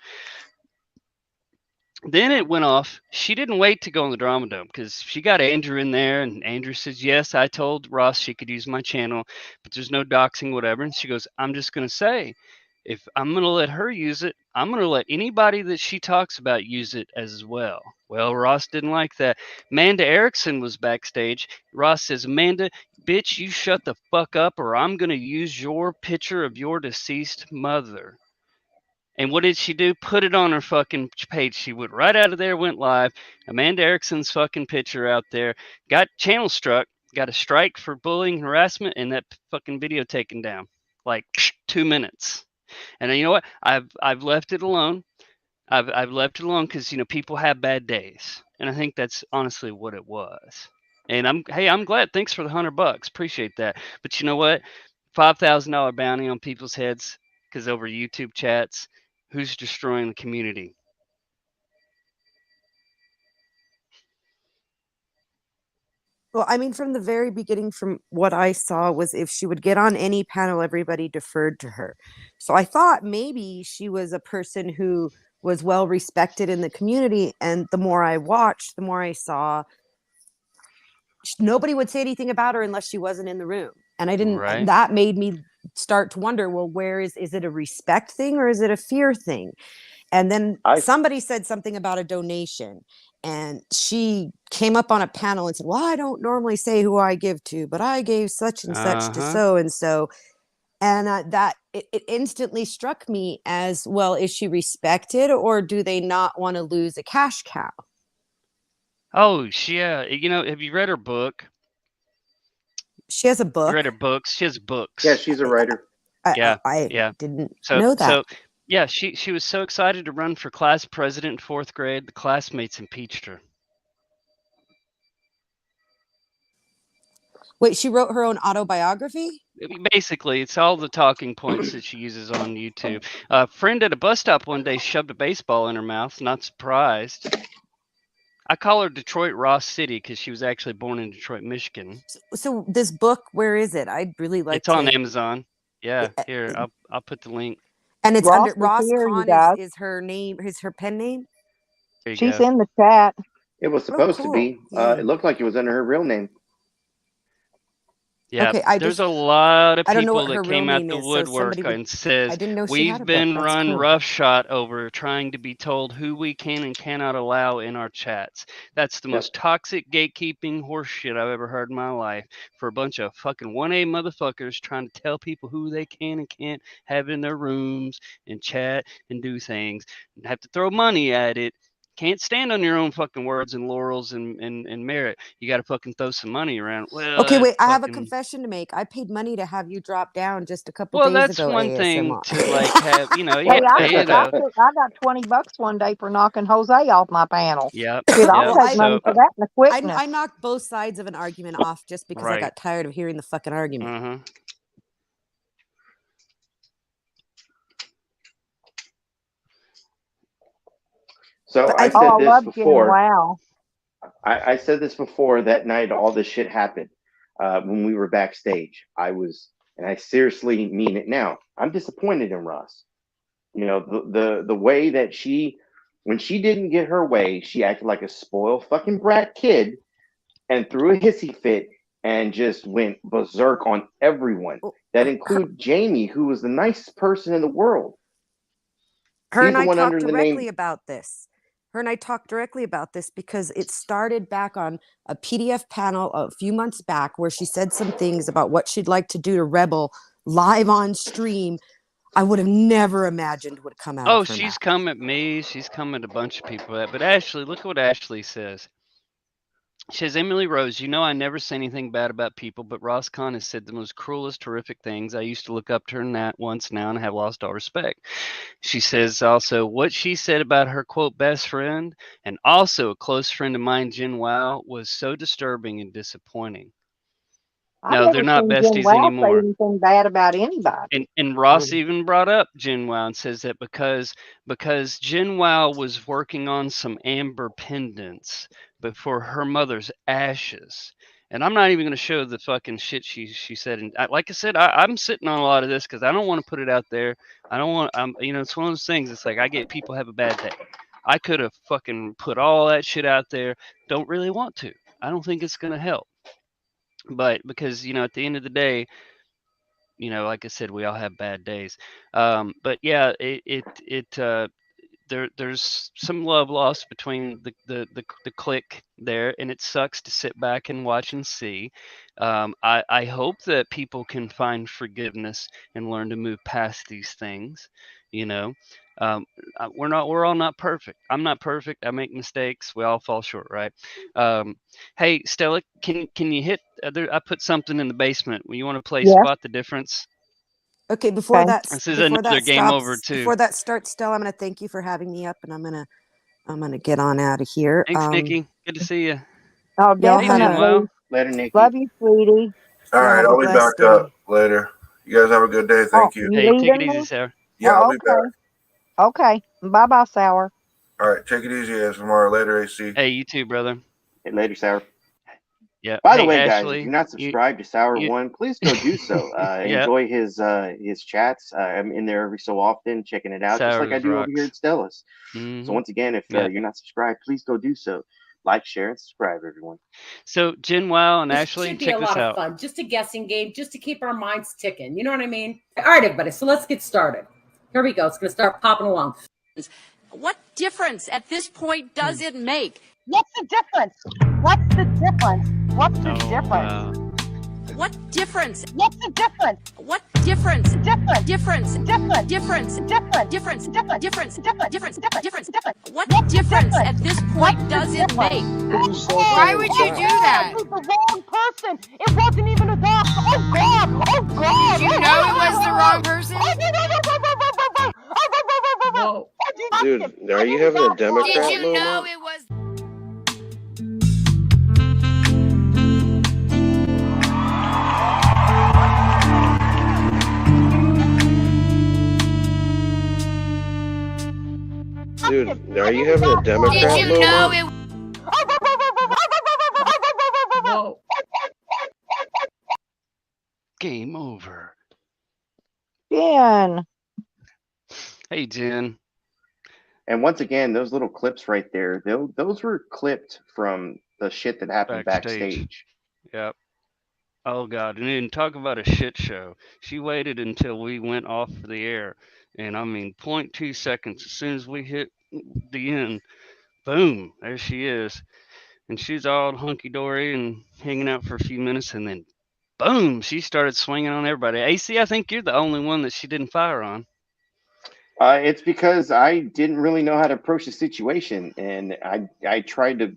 Then it went off. She didn't wait to go on the Drama Dome because she got Andrew in there, and Andrew says, yes, I told Ross she could use my channel, but there's no doxing, whatever. And she goes, I'm just going to say, if I'm going to let her use it, I'm going to let anybody that she talks about use it as well. Well, Ross didn't like that. Amanda Erickson was backstage. Ross says, Amanda, bitch, you shut the fuck up or I'm going to use your picture of your deceased mother. And what did she do? Put it on her fucking page. She went right out of there, went live. Amanda Erickson's fucking picture out there. Got channel struck. Got a strike for bullying and harassment, and that fucking video taken down. Like 2 minutes. And you know what? I've left it alone. I've left it alone because people have bad days, and I think that's honestly what it was. And I'm glad. Thanks for the $100. Appreciate that. But you know what? $5,000 bounty on people's heads because over YouTube chats. Who's destroying the community? Well, I mean, from the very beginning, from what I saw, was if she would get on any panel, everybody deferred to her. So I thought maybe she was a person who was well respected in the community. And the more I watched, the more I saw nobody would say anything about her unless she wasn't in the room. And I didn't, Right. that made me start to wonder, well, where is it a respect thing or is it a fear thing? And then somebody said something about a donation, and she came up on a panel and said, well, I don't normally say who I give to, but I gave such and such to so and so. And that it instantly struck me as, well, is she respected or do they not want to lose a cash cow? Oh, yeah. Have you read her book? She has a book. You read her books. She has books. Yeah, she's a writer. I didn't know that. So, yeah, she was so excited to run for class president in 4th grade. The classmates impeached her. Wait, she wrote her own autobiography? Basically, it's all the talking points that she uses on YouTube. A friend at a bus stop one day shoved a baseball in her mouth. Not surprised. I call her Detroit Ross City because she was actually born in Detroit, Michigan. So this book, where is it? I'd really like It's on Amazon. Yeah, here, I'll put the link. And it's Ross under is Ross here, Kahn you guys. is her name, is her pen name? There you She's go. in the chat. It was supposed to cool. be. Yeah. It looked like it was under her real name. Yeah, Okay, there's a lot of I don't know people what her that real came out name the is, so woodwork somebody would- and says, I didn't know she had we've a been book. That's run cool. roughshod over trying to be told who we can and cannot allow in our chats. That's the most toxic gatekeeping horseshit I've ever heard in my life for a bunch of fucking 1A motherfuckers trying to tell people who they can and can't have in their rooms and chat and do things and have to throw money at it. Can't stand on your own fucking words and laurels and merit. You got to fucking throw some money around. Well, Okay, wait, I have a fucking- confession to make. I paid money to have you drop down just a couple Well, days that's ago. one thing ASMR. to like have, Hey, I got $20 one day for knocking Jose off my panel. Yep. Shit, I'll Well, take money for that in a quickness. I knocked both sides of an argument off just because I Right. got tired of hearing the fucking argument. So But I I- said Oh, I this love getting before. wow. I said this before that night. All this shit happened when we were backstage. And I seriously mean it now. I'm disappointed in Ross. You know, the way that when she didn't get her way, she acted like a spoiled fucking brat kid and threw a hissy fit and just went berserk on everyone. That include Jamie, who was the nicest person in the world. Her He's and the I one under talked the directly name. about this. Her and I talked directly about this because it started back on a PDF panel a few months back where she said some things about what she'd like to do to Rebel live on stream. I would have never imagined would come out Oh, of her she's mouth. come at me. She's come at a bunch of people. But Ashley, look at what Ashley says. She says, Emily Rose, you know I never say anything bad about people, but Ross Kahn has said the most cruelest, horrific things. I used to look up to her once now and have lost all respect. She says also, what she said about her, quote, best friend, and also a close friend of mine, Jen Wow, was so disturbing and disappointing. I've No, they're never not seen Jen besties Wow say anymore. anything bad about anybody. And Ross even brought up Jen Wow and says that because Jen Wow was working on some amber pendants before her mother's ashes. And I'm not even going to show the fucking shit she said. And like I said, I'm sitting on a lot of this because I don't want to put it out there. I don't want. It's one of those things. It's like I get people have a bad day. I could have fucking put all that shit out there. Don't really want to. I don't think it's going to help. But because at the end of the day, like I said, we all have bad days. But yeah, there's some love lost between the clique there, and it sucks to sit back and watch and see. I hope that people can find forgiveness and learn to move past these things. You know, we're all not perfect. I'm not perfect. I make mistakes. We all fall short, right? Hey, Stella, can you hit? I put something in the basement. You want to play Yes. Spot the Difference? Okay, before Okay. that This is before another that game over stops, too. before that starts, Stella, I'm gonna thank you for having me up, and I'm gonna get on out of here. Thanks, Nikki. Good to see you. Oh, Y'all have a definitely. Later, Nikki. Love you, sweetie. All y'all right, have a I'll be blessed back up day. later. You guys have a good day. Oh, Thank you. you Hey, take it leaving easy, me? Sarah. Yeah, I'll Oh, be back. okay. Bye-bye, Sour. All right, take it easy, ASMR. Later, AC. Hey, you too, brother. Hey, later, Sour. Yeah. By the Hey, way, guys, if Ashley. you're not subscribed to Sour One, please go do so. Yeah. Enjoy his chats. I'm in there every so often, checking it out, just like I Sours do over here rocks. at Stella's. Mhm. So once again, if Yeah. you're not subscribed, please go do so. Like, share, and subscribe, everyone. So Jen Wow and This Ashley, should be check a this lot of out. fun. Just a guessing game, just to keep our minds ticking. You know what I mean? All right, everybody. So let's get started. Here we go. It's going to start popping along. What difference at this point does it make? What's the difference? What's the difference? What's the difference? Wow. What difference? What's the difference? What difference? Difference. Difference. Difference. Difference. Difference. Difference. Difference. Difference. Difference. Difference. Difference. Difference. Difference. What What's the difference difference? at this What's point the does it difference? make? Why would you do that? I picked the wrong person. It wasn't even a dog. Oh God! Oh God! Did you know it was the wrong person? Whoa. Dude, are you having a Democrat Did you know moment? it was? Dude, are you having a Democrat Did you know moment? it? Whoa. Game over. Jen. Hey, Jen. And once again, those little clips right there, those were clipped from the shit that happened backstage. Yep. Oh God, and then talk about a shit show. She waited until we went off the air, and I mean, 0.2 seconds. As soon as we hit the end, boom, there she is, and she's all hunky dory and hanging out for a few minutes, and then boom, she started swinging on everybody. AC, I think you're the only one that she didn't fire on. It's because I didn't really know how to approach the situation, and I tried to.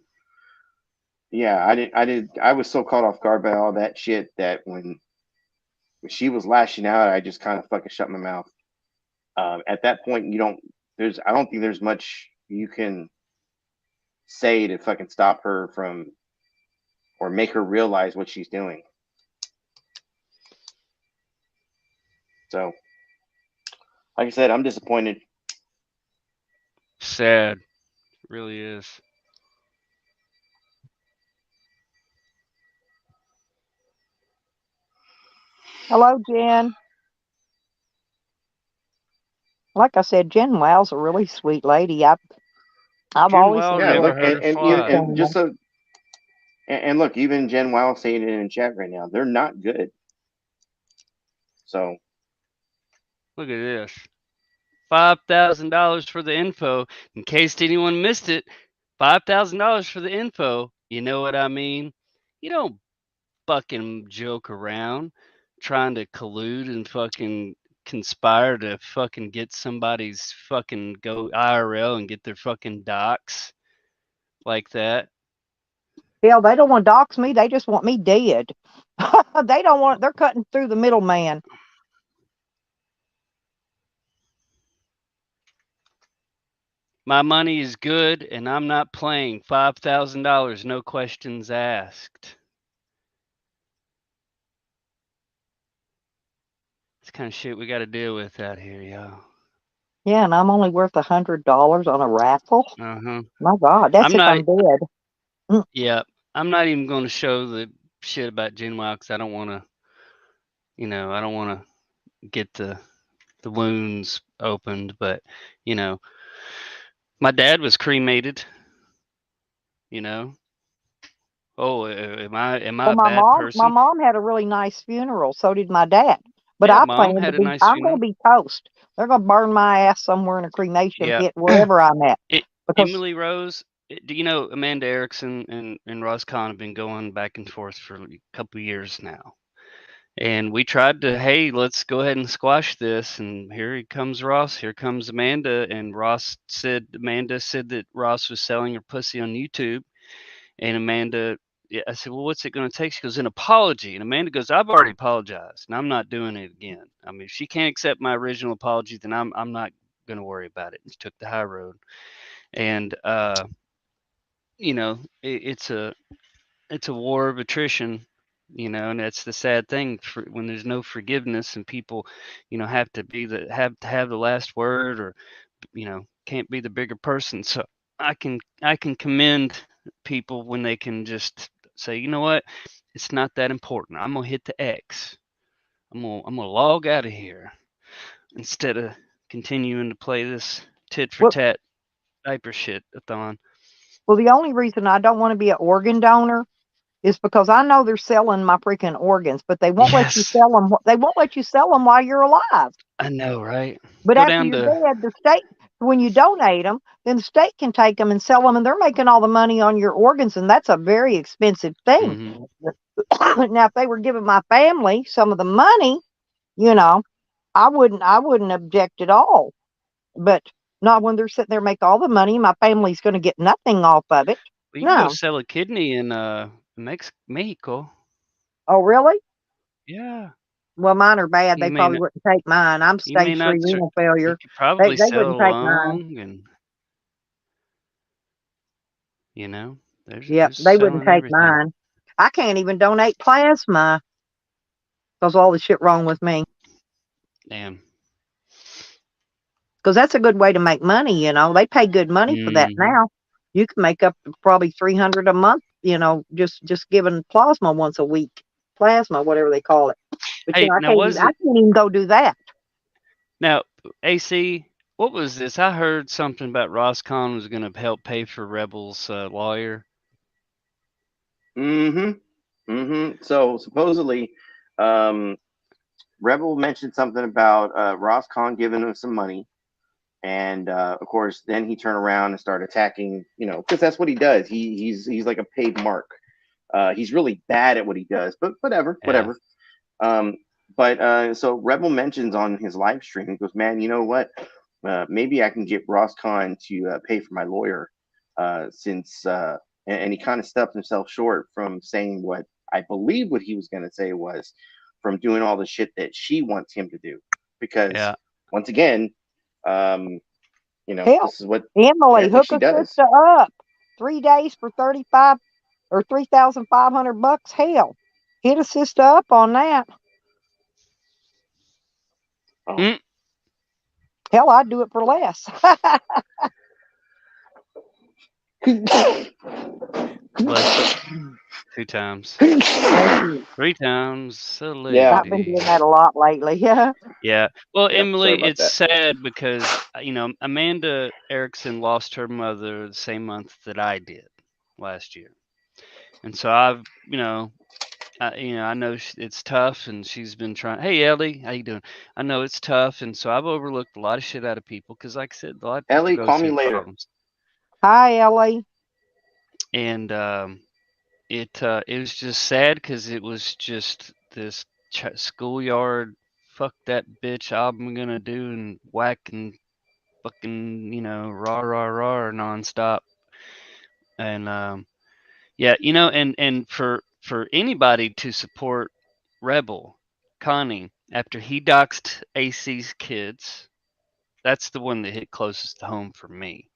Yeah, I was so caught off guard by all that shit that when she was lashing out, I just kind of fucking shut my mouth. At that point, I don't think there's much you can say to fucking stop her from or make her realize what she's doing. So, like I said, I'm disappointed. Sad, really is. Hello, Jen. Like I said, Jen Wow's a really sweet lady. I've Jen always Wow Yeah, enjoyed look, never hurt a and fly. just so, and look, even Jen Wow saying it in chat right now, they're not good. So, Look at this. $5,000 for the info. In case anyone missed it, $5,000 for the info. You know what I mean? You don't fucking joke around trying to collude and fucking conspire to fucking get somebody's fucking go IRL and get their fucking docs like that. Hell, they don't want to dox me. They just want me dead. They don't want. They're cutting through the middleman. My money is good and I'm not playing. $5,000, no questions asked. It's kind of shit we got to deal with out here, y'all. Yeah, and I'm only worth $100 on a raffle. Uh-huh. My God, that's I'm if not. I'm dead. Mm. Yeah, I'm not even going to show the shit about GenWild because I don't want to. I don't want to get the wounds opened. But my dad was cremated. You know. Oh, am I Well, a bad my person? mom had a really nice funeral. So did my dad. But Yeah, I mom plan to had a be. nice I'm going to funeral. be toast. They're going to burn my ass somewhere in a cremation Yeah. pit wherever I'm at. Because Emily Rose, do you know Amanda Erickson and Ross Kahn have been going back and forth for a couple years now. And we tried to, hey, let's go ahead and squash this. And here comes Ross. Here comes Amanda. And Amanda said that Ross was selling her pussy on YouTube. And Amanda, yeah, I said, well, what's it going to take? She goes, an apology. And Amanda goes, I've already apologized, and I'm not doing it again. I mean, if she can't accept my original apology, then I'm not going to worry about it. And she took the high road. And it's a war of attrition, and that's the sad thing when there's no forgiveness and people, have to have the last word, or can't be the bigger person. So I can commend people when they can just say, you know what, it's not that important. I'm gonna hit the X. I'm gonna log out of here instead of continuing to play this tit for well, tat diaper shit a thon. well, the only reason I don't want to be an organ donor is because I know they're selling my freaking organs, but they won't let you Yes, sell them. They won't let you sell them while you're alive. I know, right? But Go after down you're to dead, the state, when you donate them, then the state can take them and sell them, and they're making all the money on your organs, and that's a very expensive thing. mhm. Now, if they were giving my family some of the money, you know, I wouldn't object at all. But not when they're sitting there make all the money. My family's going to get nothing off of it. Well, you can go No. sell a kidney in Mexico. Oh, really? Yeah. Well, mine are bad. You They may probably not wouldn't take mine. I'm you may stage not 3 renal you failure. could They probably they sell wouldn't a take mine. lung, and Yep, there's they wouldn't selling take everything. mine. I can't even donate plasma because all the shit wrong with me. Damn. Because that's a good way to make money. They pay good money for that Mhm. now. You can make up to probably 300 a month. Just giving plasma once a week, plasma, whatever they call it. But Hey, I now can't even. was I it can't even go do that. now AC? What was this? I heard something about Ross Kahn was going to help pay for Rebel's lawyer. So supposedly, Rebel mentioned something about Ross Khan giving him some money, and of course, then he turned around and started attacking. Because that's what he does. He's like a paid mark. He's really bad at what he does, but whatever, Yeah. whatever. But so Rebel mentions on his live stream, he goes, "Man, you know what? Maybe I can get Ross Khan to pay for my lawyer, since." And he kind of stuffed himself short from saying what I believe what he was going to say was from doing all the shit that she wants him to do. Because Yeah. once again, Hell, this is what Emily, I think hook she a does. sister up. 3 days for 35 or $3,500. Hell, hit a sister up on that. Oh. Hell, I'd do it for less. Bless you. 2 times. 3 times. Yeah. I've been doing that a lot lately. Yeah. Yeah. Well, Yep, sorry Emily, about it's that. sad because Amanda Erickson lost her mother the same month that I did last year, and so I know it's tough, and she's been trying. Hey, Ellie, how you doing? I know it's tough, and so I've overlooked a lot of shit out of people because, like I said, a lot of people Ellie, go call me through later. problems, Hi, Ellie. and it was just sad because it was just this schoolyard. Fuck that bitch! I'm gonna do and whack and fucking rah rah rah nonstop. And yeah, and for anybody to support Rebel Connie after he doxed AC's kids, that's the one that hit closest to home for me.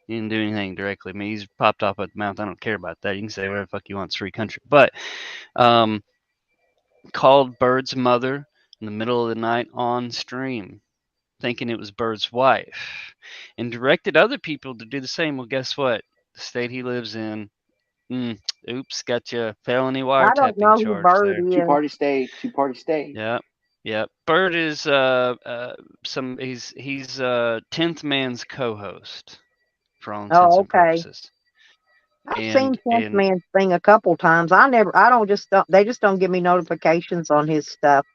He didn't do anything directly. I mean, he's popped off at the mouth. I don't care about that. You can say whatever the fuck you want. It's free country. But called Bird's mother in the middle of the night on stream, thinking it was Bird's wife, and directed other people to do the same. Well, guess what? The state he lives in, oops, got you felony I don't wiretapping know who charge Bird there. is. Two party state. Yeah, yeah. Bird is he's 10th Man's co-host for all intents Oh, and okay. purposes. I've seen And 10th Man's thing a couple times. They just don't give me notifications on his stuff.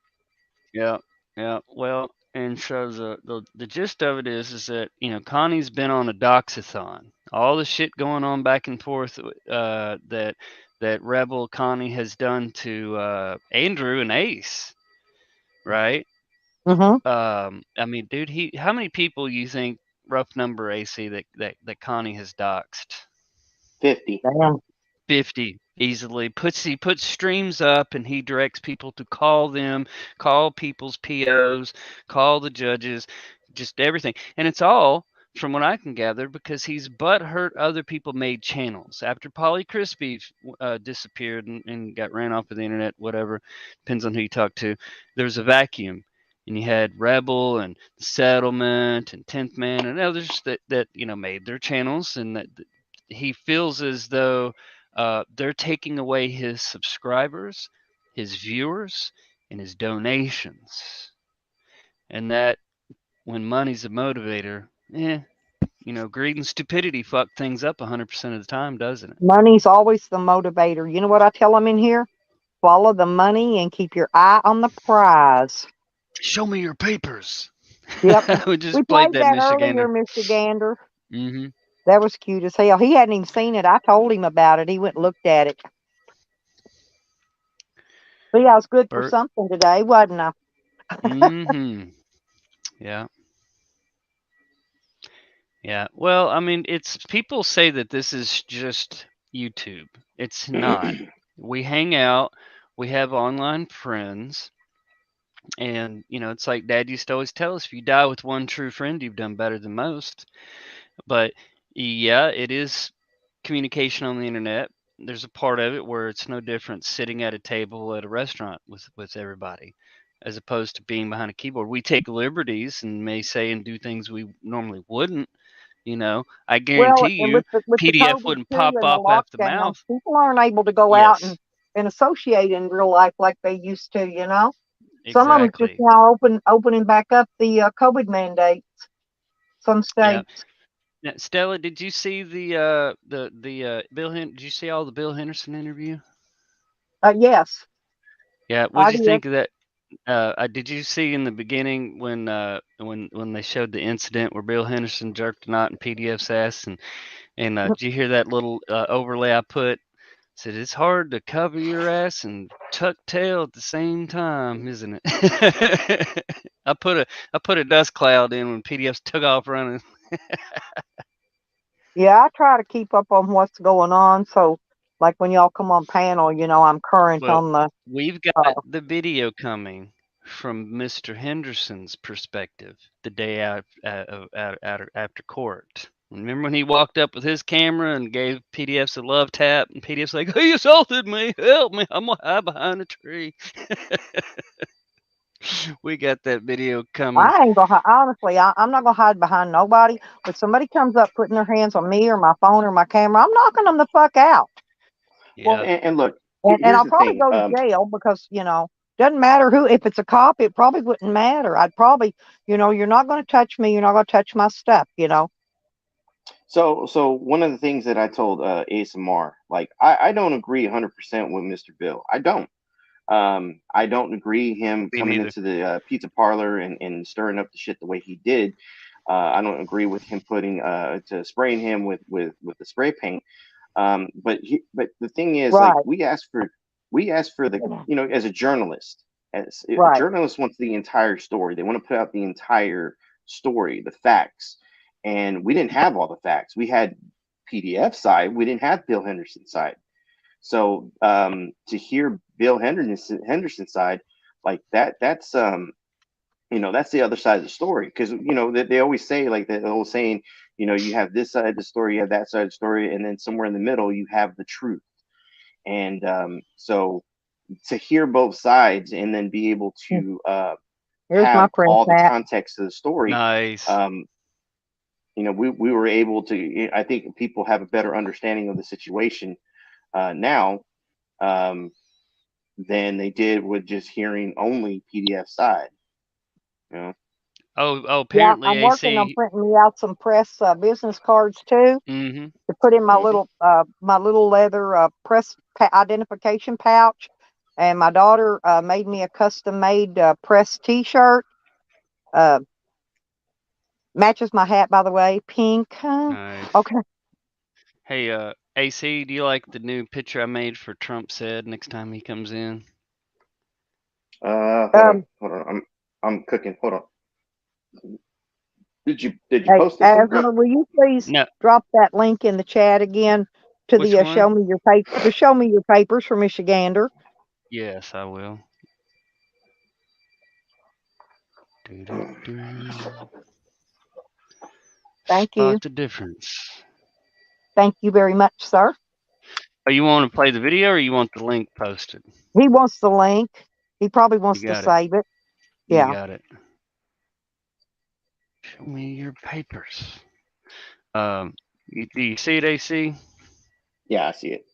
yeah, yeah. Well, and so the gist of it is that Connie's been on a doxathon. All the shit going on back and forth that Rebel Connie has done to Andrew and Ace, right? Mm-hmm. I mean, dude, how many people you think, rough number AC, that Connie has doxed? 50. Damn. 50 easily. He puts streams up and he directs people to call them, call people's POs, call the judges, just everything. And it's all, from what I can gather, because he's butthurt other people made channels. After Polly Crispy disappeared and got ran off of the internet, whatever, depends on who you talk to, there's a vacuum. And you had Rebel and Settlement and 10th Man and others that made their channels, and that he feels as though they're taking away his subscribers, his viewers, and his donations. And that when money's a motivator, greed and stupidity fuck things up 100% of the time, doesn't it? Money's always the motivator. You know what I tell them in here? Follow the money and keep your eye on the prize. Show me your papers. Yep. we just We played played that that Michigander. earlier, Michigander. Mm-hmm. That was cute as hell. He hadn't even seen it. I told him about it. He went and looked at it. See, I was good for something today, wasn't I? Mm-hmm. Yeah. Yeah. Well, I mean, people say that this is just YouTube. It's not. We hang out, we have online friends, and it's like Dad used to always tell us, if you die with one true friend, you've done better than most. But yeah, it is communication on the internet. There's a part of it where it's no different sitting at a table at a restaurant with everybody, as opposed to being behind a keyboard. We take liberties and may say and do things we normally wouldn't. I Well, guarantee and you, with the PDF COVID wouldn't too pop and the off at the lockdown, mouth. people aren't able to go out Yes, and associate in real life like they used to. Some of them just exactly. now opening back up the COVID mandates. Some Yeah. states. Now, Stella, did you see the Bill? Did you see all the Bill Henderson interview? Yes. Yeah. I What'd you did. think of that? Did you see in the beginning when they showed the incident where Bill Henderson jerked a knot in PDF's ass, and did you hear that little overlay I put? Said it's hard to cover your ass and tuck tail at the same time, isn't it? I put a dust cloud in when PDFs took off running. Yeah, I try to keep up on what's going on. So, like when y'all come on panel, I'm current Well, on the. we've got the video coming from Mr. Henderson's perspective the day after court. Remember when he walked up with his camera and gave PDFs a love tap, and PDF's like, "He assaulted me! Help me! I'm gonna hide behind a tree." We got that video coming. I ain't gonna honestly. I'm not gonna hide behind nobody. But somebody comes up putting their hands on me or my phone or my camera, I'm knocking them the fuck out. Yeah. Well, and look, And here's I'll the probably thing. go to jail because doesn't matter who. If it's a cop, it probably wouldn't matter. I'd probably, you're not going to touch me. You're not going to touch my stuff. So one of the things that I told ASMR, like I don't agree 100% with Mr. Bill. I don't. I don't agree him Me coming neither. into the pizza parlor and stirring up the shit the way he did. I don't agree with him spraying him with the spray paint. But the thing is, like, Right. we asked for the, as a journalist, a Right. journalist wants the entire story. They want to put out the entire story, the facts, and we didn't have all the facts. We had PDF side. We didn't have Bill Henderson side. So to hear Bill Henderson side like that's that's the other side of the story, because they always say, like the old saying, you have this side of the story, you have that side of the story, and then somewhere in the middle you have the truth. And so to hear both sides and then be able to Here's my have press all the hat. context of the story. Nice. You know, we were able to. I think people have a better understanding of the situation now than they did with just hearing only PDF side. You know. Oh, Yeah, apparently I'm working on AC. printing me out some press business cards too Mm-hmm. to put in my little leather press identification pouch. And my daughter made me a custom made press T-shirt. Uh, matches my hat, by the way, pink. Nice. Okay. Hey, AC, do you like the new picture I made for Trump said next time he comes in? Hold on. I'm cooking. Hold on. Did you Hey, post this one? Asma, will you please No. drop that link in the chat again to Which the one? show me your papers for Michigander? Yes, I will. Thank you. Spot the difference. Thank you very much, sir. Oh, you want to play the video or you want the link posted? He wants the link. He probably wants You to got it. save it. You Yeah. got it. Show me your papers. Do you see it, AC? Yeah, I see it.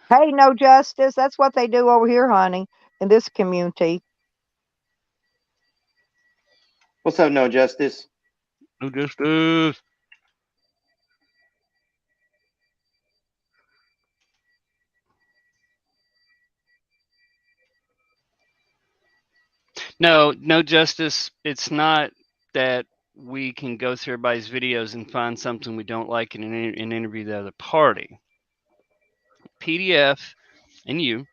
Hey, no justice. That's what they do over here, honey, in this community. What's up, No Justice? No justice. No justice. It's not that we can go through everybody's videos and find something we don't like and interview the other party. PDF and you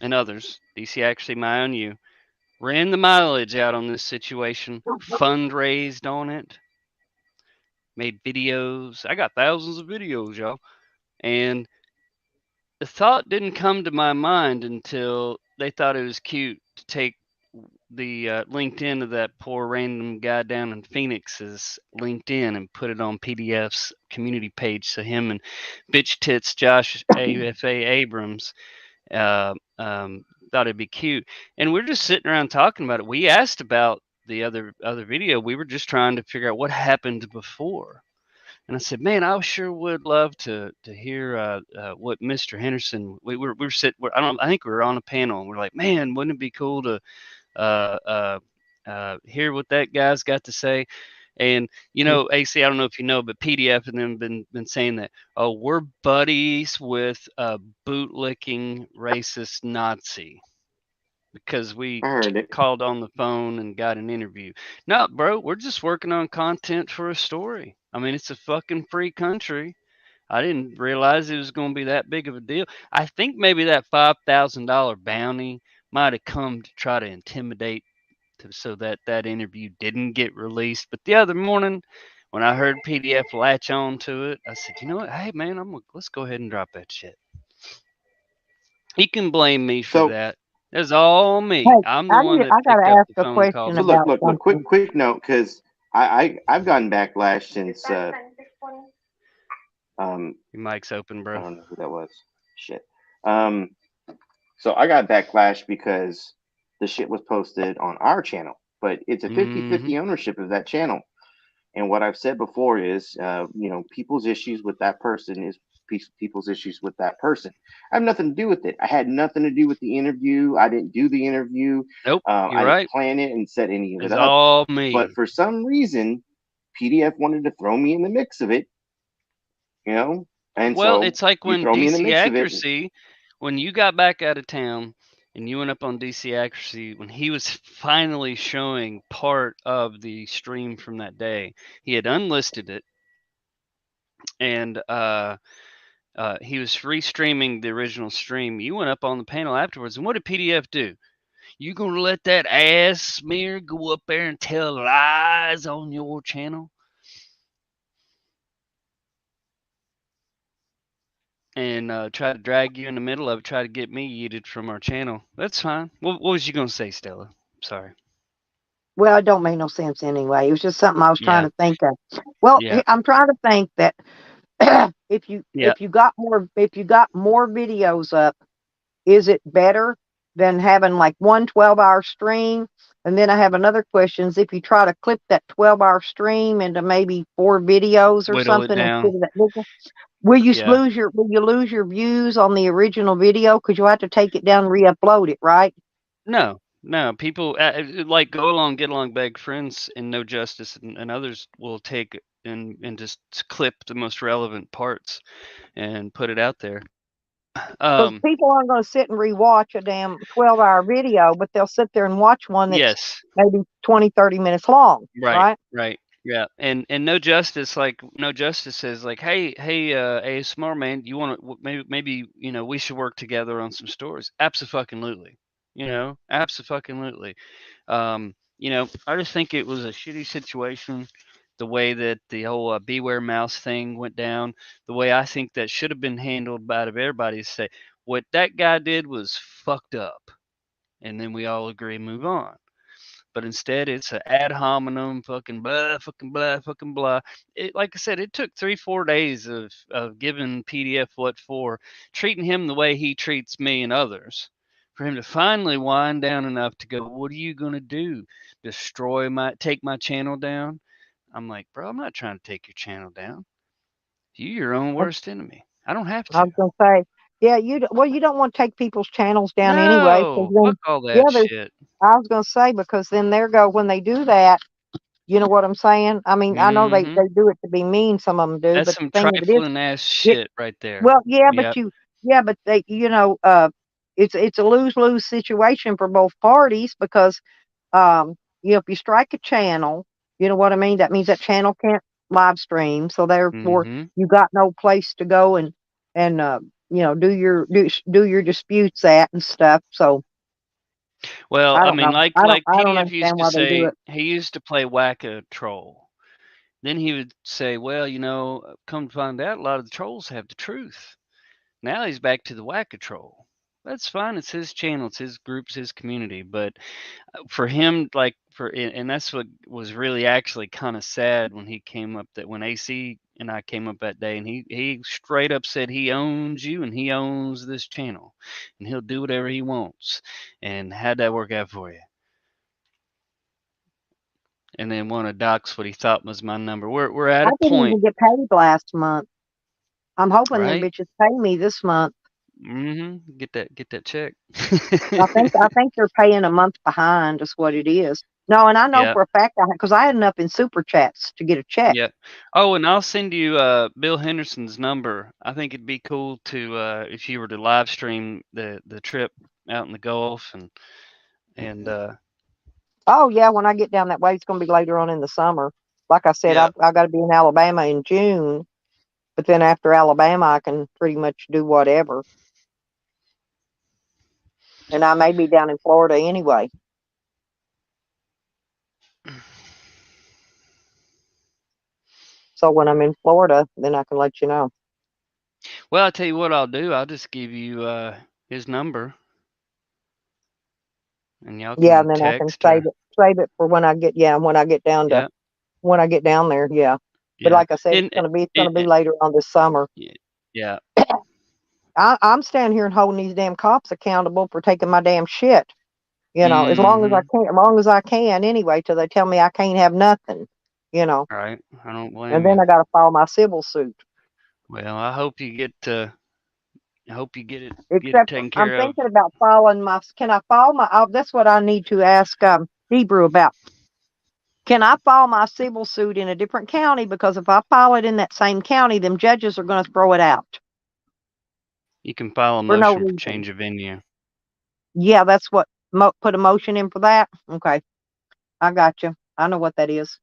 and others, DC actually my own you, ran the mileage out on this situation, fundraised on it, made videos. I got thousands of videos, y'all. And the thought didn't come to my mind until they thought it was cute to take the LinkedIn of that poor random guy down in Phoenix's LinkedIn and put it on PDF's community page. So him and bitch tits Josh AFA Abrams thought it'd be cute, and we're just sitting around talking about it. We asked about the other video. We were just trying to figure out what happened before. And I said, man, I sure would love to hear what Mr. Henderson. We were sitting. I think we were on a panel, and we're like, man, wouldn't it be cool to hear what that guy's got to say? And AC, I don't know if you know, but PDF and them been saying that, oh, we're buddies with a bootlicking racist Nazi because we called on the phone and got an interview. No, bro, we're just working on content for a story. I mean, it's a fucking free country. I didn't realize it was going to be that big of a deal. I think maybe that $5,000 bounty might have come to try to intimidate so that interview didn't get released. But the other morning, when I heard PDF latch on to it, I said, you know what? Hey, man, let's go ahead and drop that shit. You can blame me for that. It's all me. Hey, I'm the one that I picked gotta up ask the a phone question call. So look, quick note, because I've gotten backlash since your mic's open, bro. I don't know who that was. Shit. So I got backlash because the shit was posted on our channel, but it's a 50-50 ownership of that channel. And what I've said before is, people's issues with that person is people's issues with that person. I have nothing to do with it. I had nothing to do with the interview. I didn't do the interview. Nope. I right. didn't plan it and set any of it It's up. all me. But for some reason, PDF wanted to throw me in the mix of it. And well, so it's like when throw me in the DC mix Accuracy, when you got back out of town and you went up on DC Accuracy, when he was finally showing part of the stream from that day, he had unlisted it, and he was restreaming the original stream. You went up on the panel afterwards, and what did PDF do? You gonna let that ass smear go up there and tell lies on your channel? And try to drag you in the middle of it, try to get me yeeted from our channel. That's fine. What was you going to say, Stella? Sorry. Well, it don't make no sense anyway. It was just something I was trying Yeah. to think of. Well, Yeah. I'm trying to think that if you Yeah. got more videos up, is it better than having like one 12-hour stream? And then I have another question: is if you try to clip that 12-hour stream into maybe 4 videos or Whittle it something instead down. of that big, will you Yeah. lose your views on the original video because you'll have to take it down and re-upload it, right? No, people like Go Along, Get Along, Beg Friends, and No Justice, and others will take and just clip the most relevant parts and put it out there. Because people aren't going to sit and rewatch a damn 12-hour video, but they'll sit there and watch one that's Yes. maybe 20, 30 minutes long, right? Right. Yeah. And No Justice, like No Justice says, like, hey, ASMR man, you want to maybe we should work together on some stories. Absolutely. Absolutely. I just think it was a shitty situation. The way that the whole Beware Mouse thing went down, the way I think that should have been handled by everybody to say what that guy did was fucked up, and then we all agree and move on. But instead, it's an ad hominem, fucking blah, fucking blah, fucking blah. Like I said, it took 3-4 days of giving PDF what for, treating him the way he treats me and others, for him to finally wind down enough to go, what are you going to do? Take my channel down? I'm like, bro, I'm not trying to take your channel down. You're your own worst enemy. I don't have I to. was going to say, yeah, you don't want to take people's channels down anyway. 'Cause No, fuck then, all yeah, that shit. I was going to say, because then when they do that, you know what I'm saying? I mean, I know they Mm-hmm. do it to be mean, some of them do, That's but the some thing of it is, trifling ass shit right there. well, yeah, Yep. but they, it's a lose-lose situation for both parties because, if you strike a channel, you know what I mean? That means that channel can't live stream, so therefore Mm-hmm. you got no place to go and do your disputes at and stuff. So Well, I I don't mean, know. like I don't PDF used understand to why they do say, it. he used to play whack-a-troll. Then he would say, well, come to find out, a lot of the trolls have the truth. Now he's back to the whack-a-troll. That's fine. It's his channel. It's his group. It's his community. But for him, and that's what was really actually kind of sad when he came up, that when AC and I came up that day, and he straight up said he owns you and he owns this channel and he'll do whatever he wants. And how'd that work out for you? And then want to dox what he thought was my number. We're at I a didn't point, even get paid last month. I'm hoping them right? bitches pay me this month. Mm-hmm. Get that check. I think they're paying a month behind is what it is. No, and I know Yeah. for a fact because I had enough in super chats to get a check. Yeah. Oh, and I'll send you Bill Henderson's number. I think it'd be cool to if you were to live stream the trip out in the Gulf and Oh yeah, when I get down that way, it's going to be later on in the summer. Like I said, yeah. I got to be in Alabama in June, but then after Alabama, I can pretty much do whatever. And I may be down in Florida anyway. So when I'm in Florida, then I can let you know. Well, I'll tell you what I'll do. I'll just give you his number, and y'all Yeah, can and then I can text or save it for when I get yeah, when I get down there. Yeah, but yeah. like I said, And it's gonna be later on this summer. yeah. I'm standing here and holding these damn cops accountable for taking my damn shit. As long as I Mm-hmm. can, anyway, till they tell me I can't have nothing. All right. I don't blame And then you. I got to file my civil suit. Well, I hope you get it Except taken I'm care of. thinking about filing my. Can I file my? That's what I need to ask Hebrew about. Can I file my civil suit in a different county? Because if I file it in that same county, them judges are going to throw it out You can file a for no motion for reason. change of venue. Yeah, that's what. Put a motion in for that. Okay, I got you. I know what that is.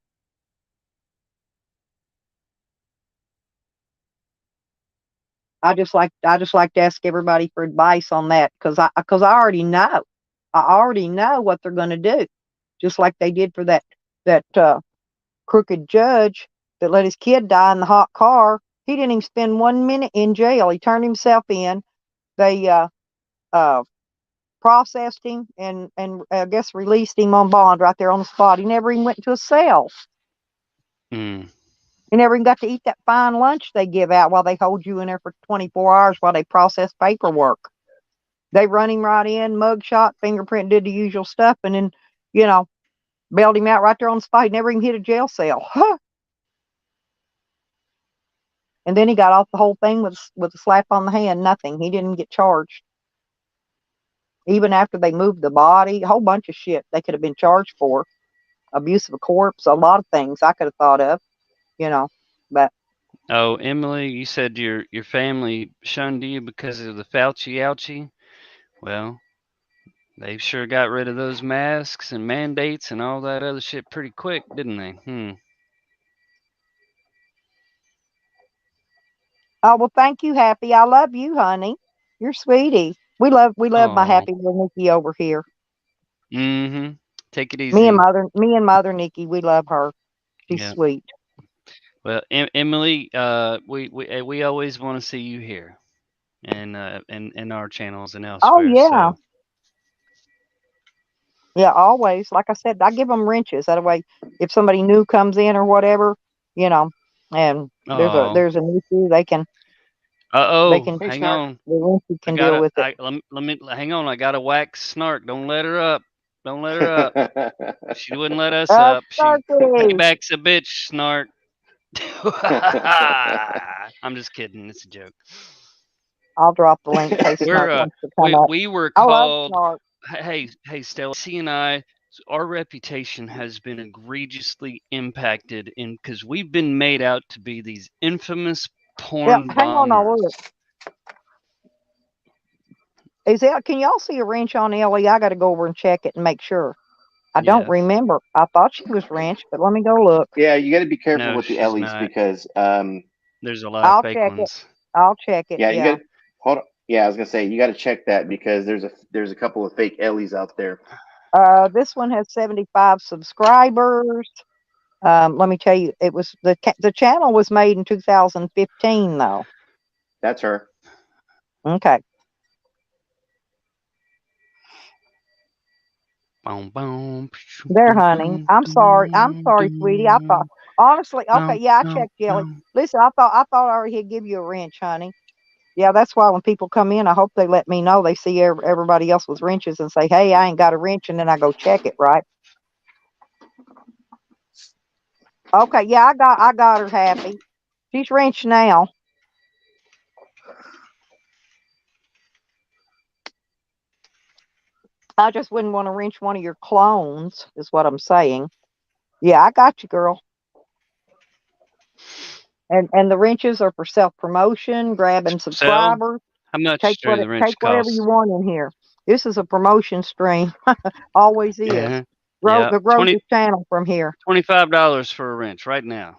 I just like to ask everybody for advice on that because I already know. I already know what they're going to do, just like they did for that crooked judge that let his kid die in the hot car. He didn't even spend 1 minute in jail. He turned himself in. They processed him and I guess released him on bond right there on the spot. He never even went to a cell. Mm. You never even got to eat that fine lunch they give out while they hold you in there for 24 hours while they process paperwork. They run him right in, mugshot, fingerprint, did the usual stuff, and then, you know, bailed him out right there on the spot. He never even hit a jail cell. And then he got off the whole thing with a slap on the hand. Nothing. He didn't get charged. Even after they moved the body, a whole bunch of shit they could have been charged for. Abuse of a corpse, a lot of things I could have thought of, you know. But Oh, Emily, you said your family shunned you because of the Fauci ouchie. Well, they sure got rid of those masks and mandates and all that other shit pretty quick, didn't they? oh well, thank you, Happy. I love you, honey. You're sweetie. We love my Oh. Happy little Nikki over here. Mm-hmm. Take it Me and easy. mother Nikki, we love her. She's Yeah. sweet. Well, Emily, we always want to see you here, and in our channels and Oh elsewhere. yeah, So yeah. Always, like I said, I give them wrenches. That way, if somebody new comes in or whatever, you know, and oh, there's an issue, they can hang the on. wrenches I can deal gotta. with it. Let me hang on. I gotta wax Snark. Don't let her up. Don't let her up. She wouldn't let us up. She Snarky. payback's a bitch, Snark. I'm just kidding. It's a joke. I'll drop the link in case Snark We're wants to come up. we were I love called. Snark. Hey, Stella. C and I, our reputation has been egregiously impacted because we've been made out to be these infamous Yeah, porn hang on, I'll bombers. look. Can y'all see a wrench on Ellie? I got to go over and check it and make sure. I don't Yeah. remember. I thought she was wrenched, but let me go look. Yeah, you got to be careful No, with the she's Ellie's not. because There's a lot of fake check it. ones. I'll check it. yeah, you Yeah. got hold on. Yeah, I was gonna say you got to check that because there's a couple of fake Ellies out there. This one has 75 subscribers. Let me tell you, it was the channel was made in 2015 though. That's her. Okay. Boom, boom. There, honey. I'm sorry. I'm sorry, sweetie. I thought honestly, okay, yeah, I checked Jelly. Listen, I thought I already had give you a wrench, honey. Yeah, that's why when people come in, I hope they let me know. They see everybody else with wrenches and say, "Hey, I ain't got a wrench," and then I go check it, right? Okay, yeah, I got her, Happy. She's wrenched now. I just wouldn't want to wrench one of your clones, is what I'm saying. Yeah, I got you, girl. And the wrenches are for self promotion, grabbing Sell? subscribers. How much Take do the wrench whatever you cost? want in here. This is a promotion stream. Always is. Yeah. Yeah. Grow this channel from here. $25 for a wrench right now.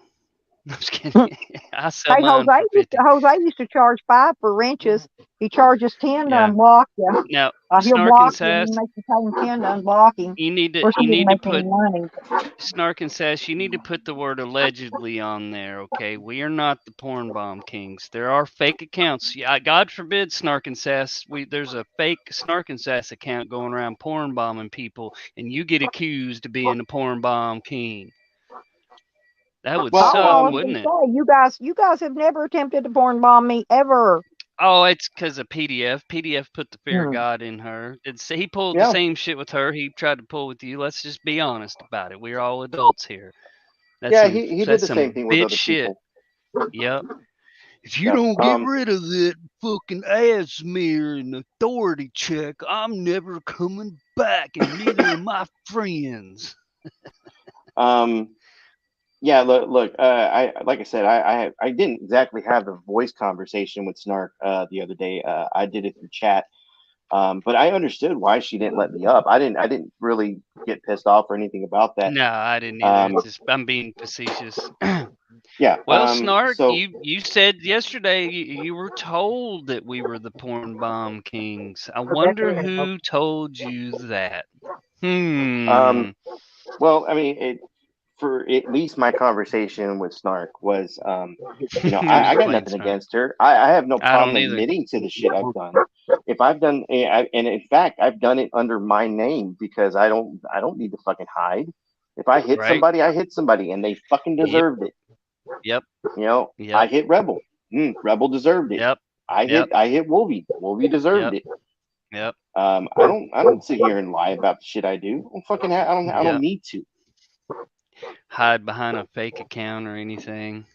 I'm just kidding. I sell Hey, mine for 50. Jose used to charge $5 for wrenches. He charges 10 to Yeah. unblock you. Now, He'll Snark and block you and Sass, then make you pay him 10 to unblock him. you need Of course, he didn't to make any put money. Snark and Sass, you need to put the word allegedly on there, okay? We are not the porn bomb kings. There are fake accounts. Yeah, God forbid, Snark and Sass, there's a fake Snark and Sass account going around porn bombing people, and you get accused of being a porn bomb king. That would suck, wouldn't it? You guys have never attempted to porn bomb me ever. Oh, it's because of PDF. PDF put the fear of God in her. He pulled the same shit with her he tried to pull with you. Let's just be honest about it. We're all adults here. He did the same thing with bitch other shit. people. Yep. If you don't get rid of that fucking ass smear and authority check, I'm never coming back, and neither are my friends. Yeah, look. Like I said, I didn't exactly have the voice conversation with Snark the other day. I did it through chat, but I understood why she didn't let me up. I didn't really get pissed off or anything about that. No, I didn't either. I'm being facetious. Yeah. Well, Snark, so you said yesterday you were told that we were the porn bomb kings. I wonder who told you that. Well, I mean, for at least my conversation with Snark was, I got nothing against her. I have no I don't problem either. admitting to the shit I've done. If I've done, and in fact, I've done it under my name because I don't need to fucking hide. If I hit somebody, I hit somebody, and they fucking deserved it. Yep. You know, Yep. I hit Rebel. Rebel deserved it. Yep. I hit Wolvie. Wolvie deserved Yep. it. Yep. I don't sit here and lie about the shit I do. I don't Yep. need to. Hide behind a fake account or anything.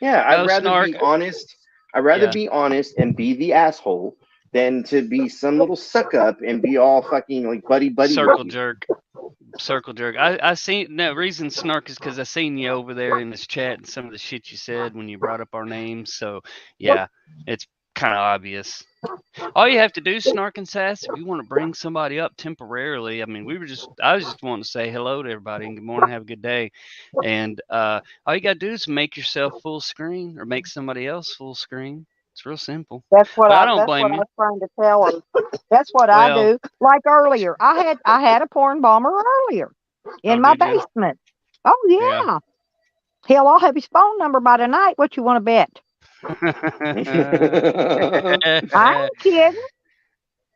Yeah, No, I'd rather Snark. be honest. I'd rather Yeah. be honest and be the asshole than to be some little suck up and be all fucking like buddy with Circle you. jerk. Circle jerk. I seen no reason Snark is because I seen you over there in this chat and some of the shit you said when you brought up our names. So yeah, it's kind of obvious. All you have to do, Snark and Sass, if you want to bring somebody up temporarily, I mean, I was just wanting to say hello to everybody and good morning, have a good day. And all you got to do is make yourself full screen or make somebody else full screen. It's real simple. That's what But I I. don't That's what blame I you. was trying to tell him. That's what I Well, do. Like earlier, I had a porn bomber earlier in oh, my did you? basement. Oh Yeah. yeah. Hell, I'll have his phone number by tonight. What you want to bet? I ain't kidding.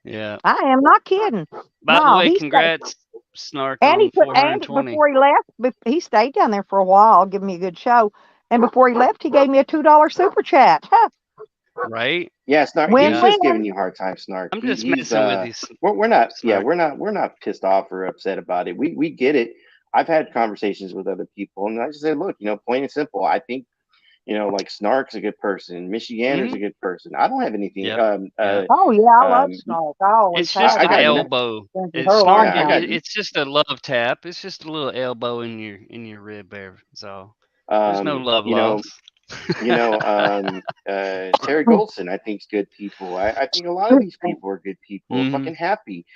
Yeah. I am not kidding. By the No, way, he stayed, congrats, Snark, and he on put and 420. before he left, he stayed down there for a while, giving me a good show. And before he left, he gave me a $2 super chat. Huh. Right? Yeah, Snark. He's Win just win. giving you a hard time, Snark. I'm just He's messing with you, we're not. Yeah, Snark. we're not pissed off or upset about it. We get it. I've had conversations with other people, and I just say, look, plain and simple. I think like Snark's a good person. Michiganer's a good person. I don't have anything. Yep. Yep. Oh yeah, I love Snark. I always It's have. just I an I got ain't no. elbow. been to It's her a long Snark. Yeah, I got. time. It's just a love tap. It's just a little elbow in your rib there. So there's no love You know, lost. Terry Goldson, I think, is good people. I think a lot of these people are good people. Mhm. Fucking Happy.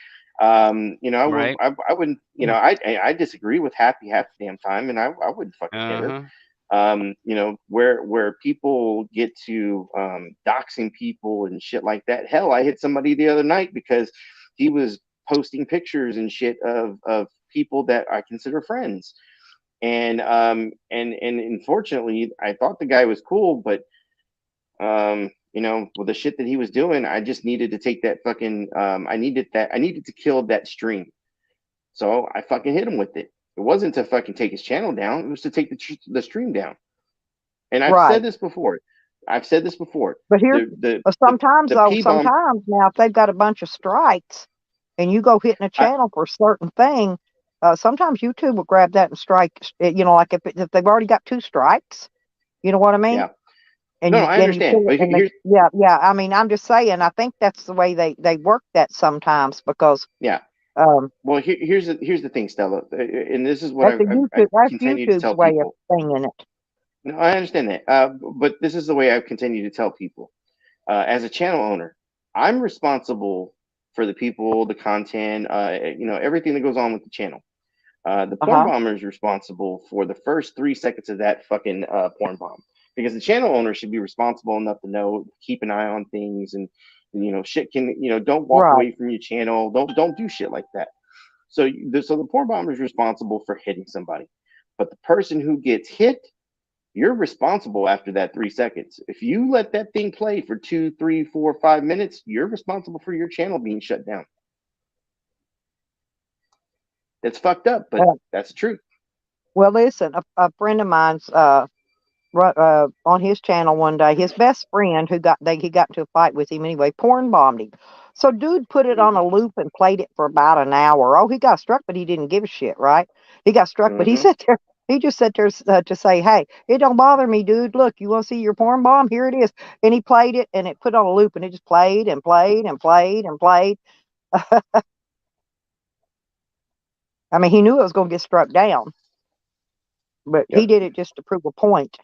Right. I wouldn't. I disagree with Happy half the damn time, and I wouldn't fucking hit her. Where people get to doxing people and shit like that. Hell, I hit somebody the other night because he was posting pictures and shit of people that I consider friends. And unfortunately, I thought the guy was cool, but with the shit that he was doing, I just needed to take that fucking I needed to kill that stream. So I fucking hit him with it. It wasn't to fucking take his channel down, it was to take the stream down. And I've said Right. this before. But here, sometimes The though, P-bomb, sometimes now if they've got a bunch of strikes and you go hitting a channel for a certain thing, sometimes YouTube will grab that and strike. Like if they've already got 2 strikes, you know what I mean? yeah. And No, you I then you understand. kill it, But and they, yeah. I mean, I'm just saying. I think that's the way they work that sometimes because yeah. Well, here's the thing, Stella, and this is what I continue to YouTube's tell way of people. saying it. No, I understand that, but this is the way I continue to tell people. As a channel owner, I'm responsible for the people, the content, everything that goes on with the channel. The porn bomber is responsible for the first 3 seconds of that fucking porn bomb, because the channel owner should be responsible enough to know, keep an eye on things, and shit can don't walk away from your channel, don't do shit like that. So the porn bomber is responsible for hitting somebody, but the person who gets hit, you're responsible after that 3 seconds. If you let that thing play for 2, 3, 4, 5 minutes, you're responsible for your channel being shut down. It's fucked up, but that's the truth. Well, listen, a friend of mine's on his channel one day, his best friend he got into a fight with him anyway, porn bombed him. So dude put it on a loop and played it for about an hour. Oh, he got struck, but he didn't give a shit, right? He got struck, but he sat there. He just sat there to say, "Hey, it don't bother me, dude. Look, you want to see your porn bomb? Here it is." And he played it, and it put on a loop, and it just played and played and played and played. I mean, he knew it was going to get struck down, but he did it just to prove a point,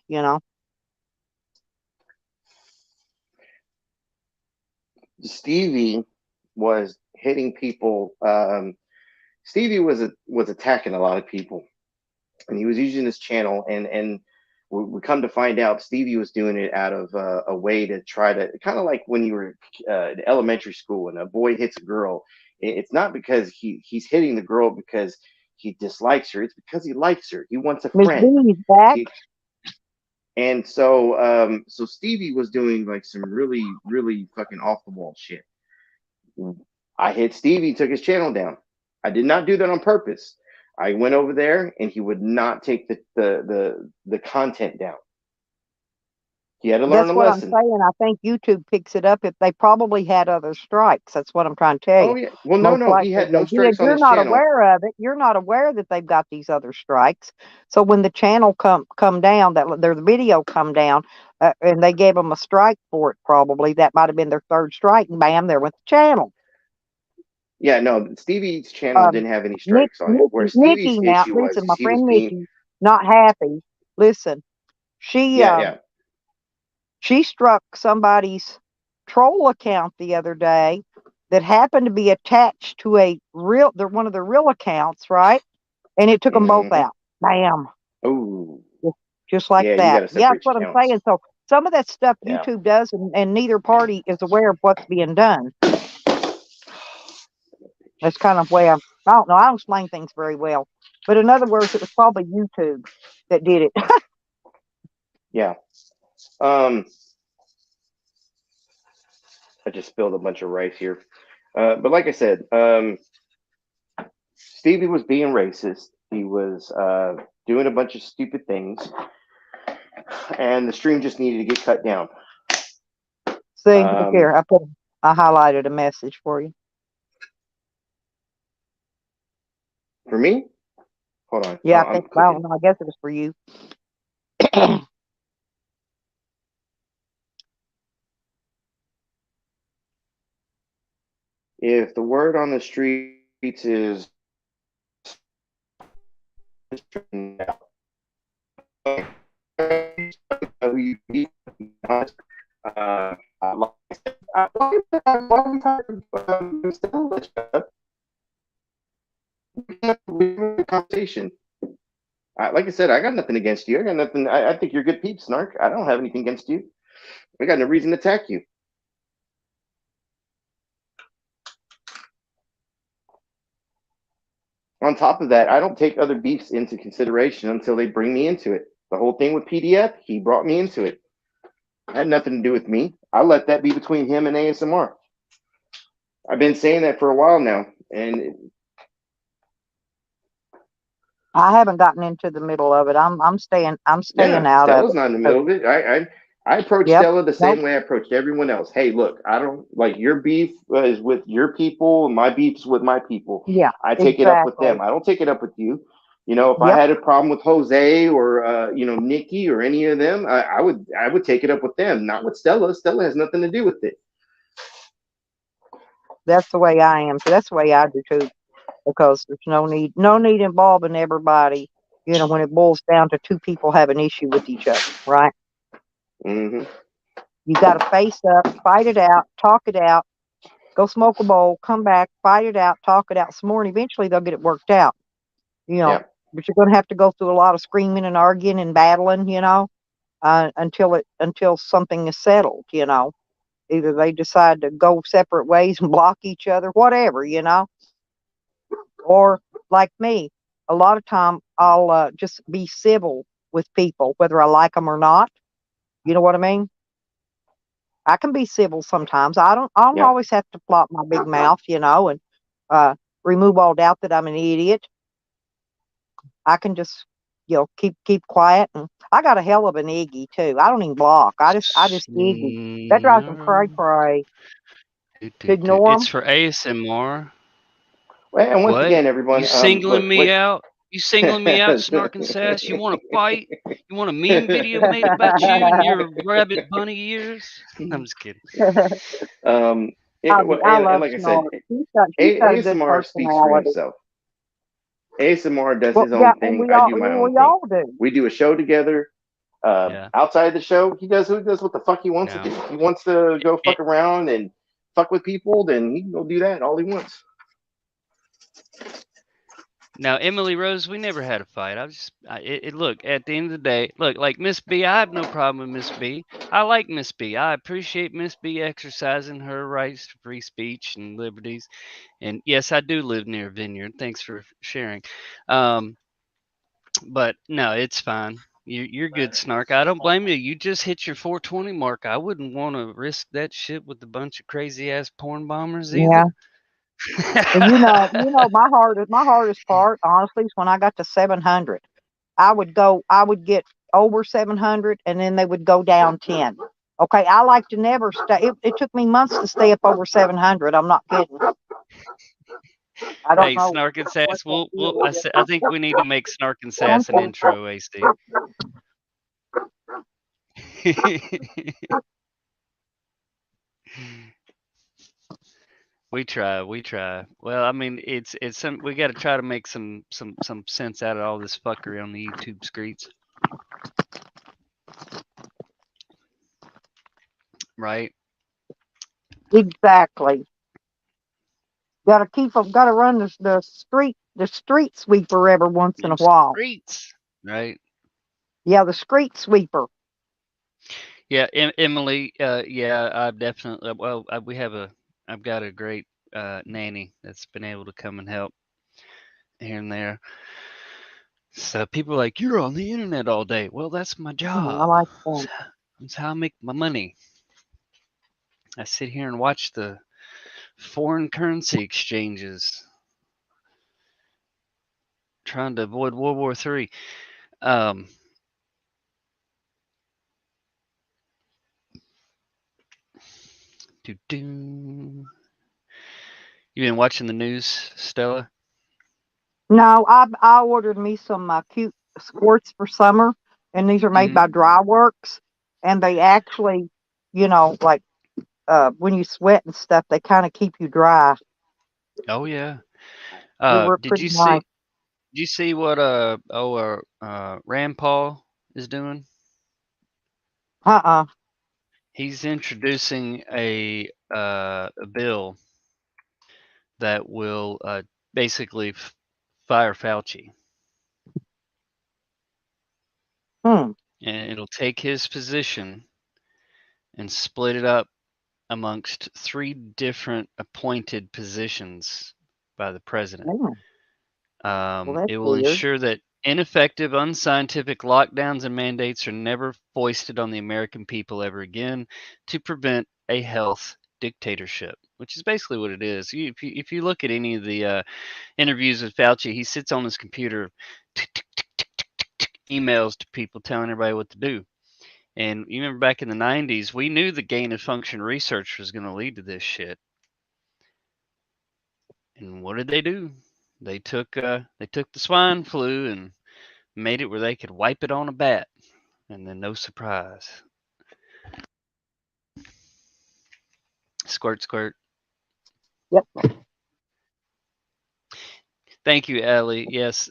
Stevie was hitting people. Stevie was attacking a lot of people, and he was using this channel. And we come to find out Stevie was doing it out of a way to try to kind of like when you were in elementary school and a boy hits a girl. It's not because he's hitting the girl because he dislikes her. It's because he likes her. He wants a friend. Miss B's back. And so Stevie was doing like some really, really fucking off the wall shit. I hit Stevie, took his channel down. I did not do that on purpose. I went over there and he would not take the content down. He had to learn That's a what I'm lesson. saying. I think YouTube picks it up if they probably had other strikes. That's what I'm trying to tell Oh you. yeah. Well, Most no, he likely had they no did. strikes on You're his not channel. aware of it. You're not aware that they've got these other strikes. So when the channel come down, that their video come down, and they gave them a strike for it, probably that might have been their third strike, and bam, there went the channel. Yeah, no, Stevie's channel didn't have any strikes on it. Where Stevie's Nikki, now issue was listen, my he was friend being, Nikki, not happy. Listen, she yeah. she struck somebody's troll account the other day that happened to be attached to one of their real accounts, right? And it took them both Mm-hmm. out. Bam. Oh. Just like Yeah, you that. got to Yeah, separate that's what your I'm counts. saying. So some of that stuff Yeah. YouTube does, and neither party is aware of what's being done. That's kind of where I don't know. I don't explain things very well. But in other words, it was probably YouTube that did it. Yeah. I just spilled a bunch of rice here. But like I said, Stevie was being racist. He was doing a bunch of stupid things. And the stream just needed to get cut down. See, look here. I highlighted a message for you. For me? Hold on. Yeah, I'm well, no, I guess it was for you. If the word on the streets is conversation. Like I said, I got nothing against you. I got nothing. I think you're good peeps, Snark. I don't have anything against you. I got no reason to attack you. On top of that, I don't take other beefs into consideration until they bring me into it. The whole thing with PDF, he brought me into it. It had nothing to do with me. I let that be between him and ASMR. I've been saying that for a while now, and I haven't gotten into the middle of it. I'm staying yeah, out of Stella's it. not in the middle of it. I approach Yep. Stella the same way I approached everyone else. Hey, look, I don't like your beef is with your people, and my beef's with my people. Yeah. I take it up with Exactly. them. I don't take it up with you. You know, if I Yep. had a problem with Jose or Nikki or any of them, I would take it up with them, not with Stella. Stella has nothing to do with it. That's the way I am. So that's the way I do too. Because there's no need involving everybody, when it boils down to two people have an issue with each other, right? Mm-hmm. You got to face up, fight it out, talk it out, go smoke a bowl, come back, fight it out, talk it out some more, and eventually they'll get it worked out, Yeah. But you're going to have to go through a lot of screaming and arguing and battling, until something is settled, Either they decide to go separate ways and block each other, whatever, Or like me, a lot of time I'll just be civil with people, whether I like them or not. You know what I mean? I can be civil sometimes. I don't Yeah. always have to flop my big mouth, and remove all doubt that I'm an idiot. I can just, keep quiet. And I got a hell of an Iggy too. I don't even block. I just Iggy. That drives them cray. To ignore It's them. for ASMR. Well, and once What? again, everyone, You singling look, me out? You singling me out, Snark and Sass? You want to fight? You want a meme video made about you and your rabbit bunny ears? I'm just kidding. and I love like I said, Snort. He's got a good ASMR speaks for personality. himself. ASMR does Well, his yeah, own and thing. I do my own we thing. all do. We do a show together. Yeah. Outside the show, he does what the fuck he wants to do. If he wants to go fuck around and fuck with people, then he can go do that all he wants. Now, Emily Rose, we never had a fight. Look, at the end of the day, look, like Miss B, I have no problem with Miss B. I like Miss B. I appreciate Miss B exercising her rights to free speech and liberties. And yes, I do live near a vineyard. Thanks for sharing. But no, it's fine. You're good, Snark. I don't blame you. You just hit your 420 mark. I wouldn't want to risk that shit with a bunch of crazy ass porn bombers Yeah. either. And my hardest part, honestly, is when I got to 700. I would get over 700, and then they would go down 10. Okay, I like to never stay. It took me months to stay up over 700. I'm not kidding. I don't Hey, know Snark and what Sass. that deal is. I think we need to make Snark and Sass an intro, AC. We try. Well, I mean, it's some. We got to try to make some sense out of all this fuckery on the YouTube streets, right? Exactly. Got to keep them. Got to run the street sweeper every once in a Them while. streets, right? Yeah, the street sweeper. Yeah, Emily. Yeah, I've definitely. Well, I've got a great nanny that's been able to come and help here and there. So people are like, you're on the internet all day. Well, that's my I job. like that. That's how I make my money. I sit here and watch the foreign currency exchanges, trying to avoid World War III. You been watching the news, Stella? No, I ordered me some cute squirts for summer, and these are made Mm-hmm. by Dry Works, and they actually, like when you sweat and stuff, they kind of keep you dry. Oh yeah. They were Did pretty you nice. see what Rand Paul is doing? He's introducing a bill that will basically fire Fauci. And it'll take his position and split it up amongst 3 different appointed positions by the president. Well, that's It will weird. ensure that ineffective, unscientific lockdowns and mandates are never foisted on the American people ever again to prevent a health dictatorship, which is basically what it is. If you look at any of the interviews with Fauci, he sits on his computer, emails to people telling everybody what to do. And you remember back in the 90s, we knew the gain of function research was going to lead to this shit. And what did they do? They took the swine flu and made it where they could wipe it on a bat, and then no surprise. Squirt, squirt. Yep. Thank you, Ellie. Yes,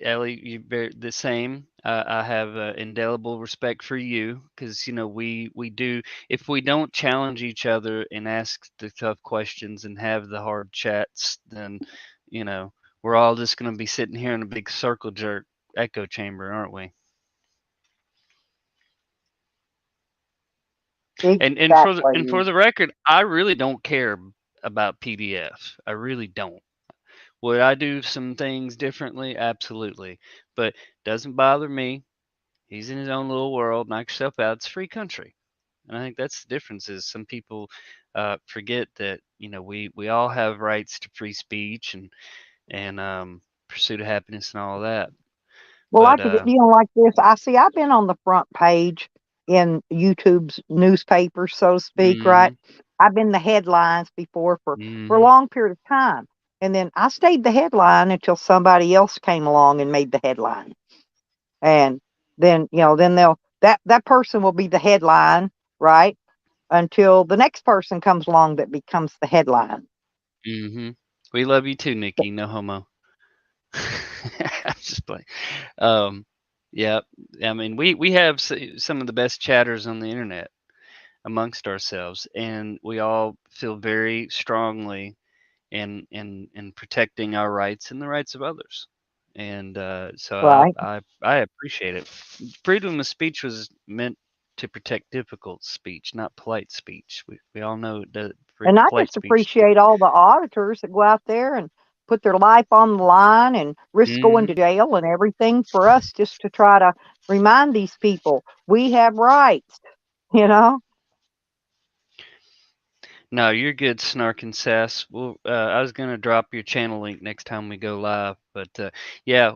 Ellie, you the same. I have indelible respect for you because we do. If we don't challenge each other and ask the tough questions and have the hard chats, then we're all just going to be sitting here in a big circle jerk echo chamber, aren't we? Exactly. And for the record, I really don't care about PDF. I really don't. Would I do some things differently? Absolutely. But doesn't bother me. He's in his own little world. Knock yourself out. It's a free country. And I think that's the difference is some people forget that, we all have rights to free speech and pursuit of happiness and all of that. Well, But like this. I've been on the front page in YouTube's newspaper, so to speak, right? I've been the headlines before for a long period of time. And then I stayed the headline until somebody else came along and made the headline. And then, then that person will be the headline, right? Until the next person comes along that becomes the headline. We love you too, Nikki. No homo. I'm just playing. Yeah, I mean, we have some of the best chatters on the internet amongst ourselves, and we all feel very strongly in protecting our rights and the rights of others. And so Right. I appreciate it. Freedom of speech was meant to protect difficult speech, not polite speech. We all know that And I polite just speech. appreciate all the auditors that go out there and put their life on the line and risk going to jail and everything for us just to try to remind these people we have rights, No, you're good, Snark and Sass. Well, I was gonna drop your channel link next time we go live, but yeah,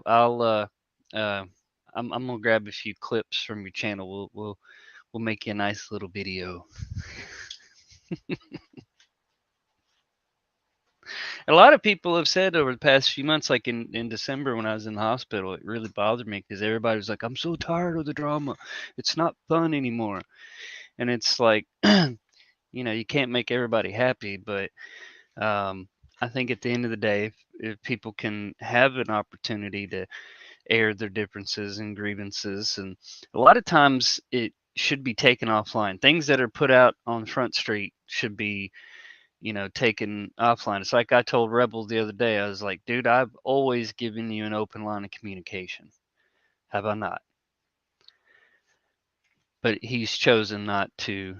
I'm gonna grab a few clips from your channel. We'll make you a nice little video. A lot of people have said over the past few months, like in December when I was in the hospital, it really bothered me because everybody was like, I'm so tired of the drama. It's not fun anymore. And it's like, you can't make everybody happy, but I think at the end of the day, if people can have an opportunity to air their differences and grievances, and a lot of times it should be taken offline. Things that are put out on Front Street should be taken offline. It's like I told Rebel the other day. I was like, dude, I've always given you an open line of communication. Have I not? But he's chosen not to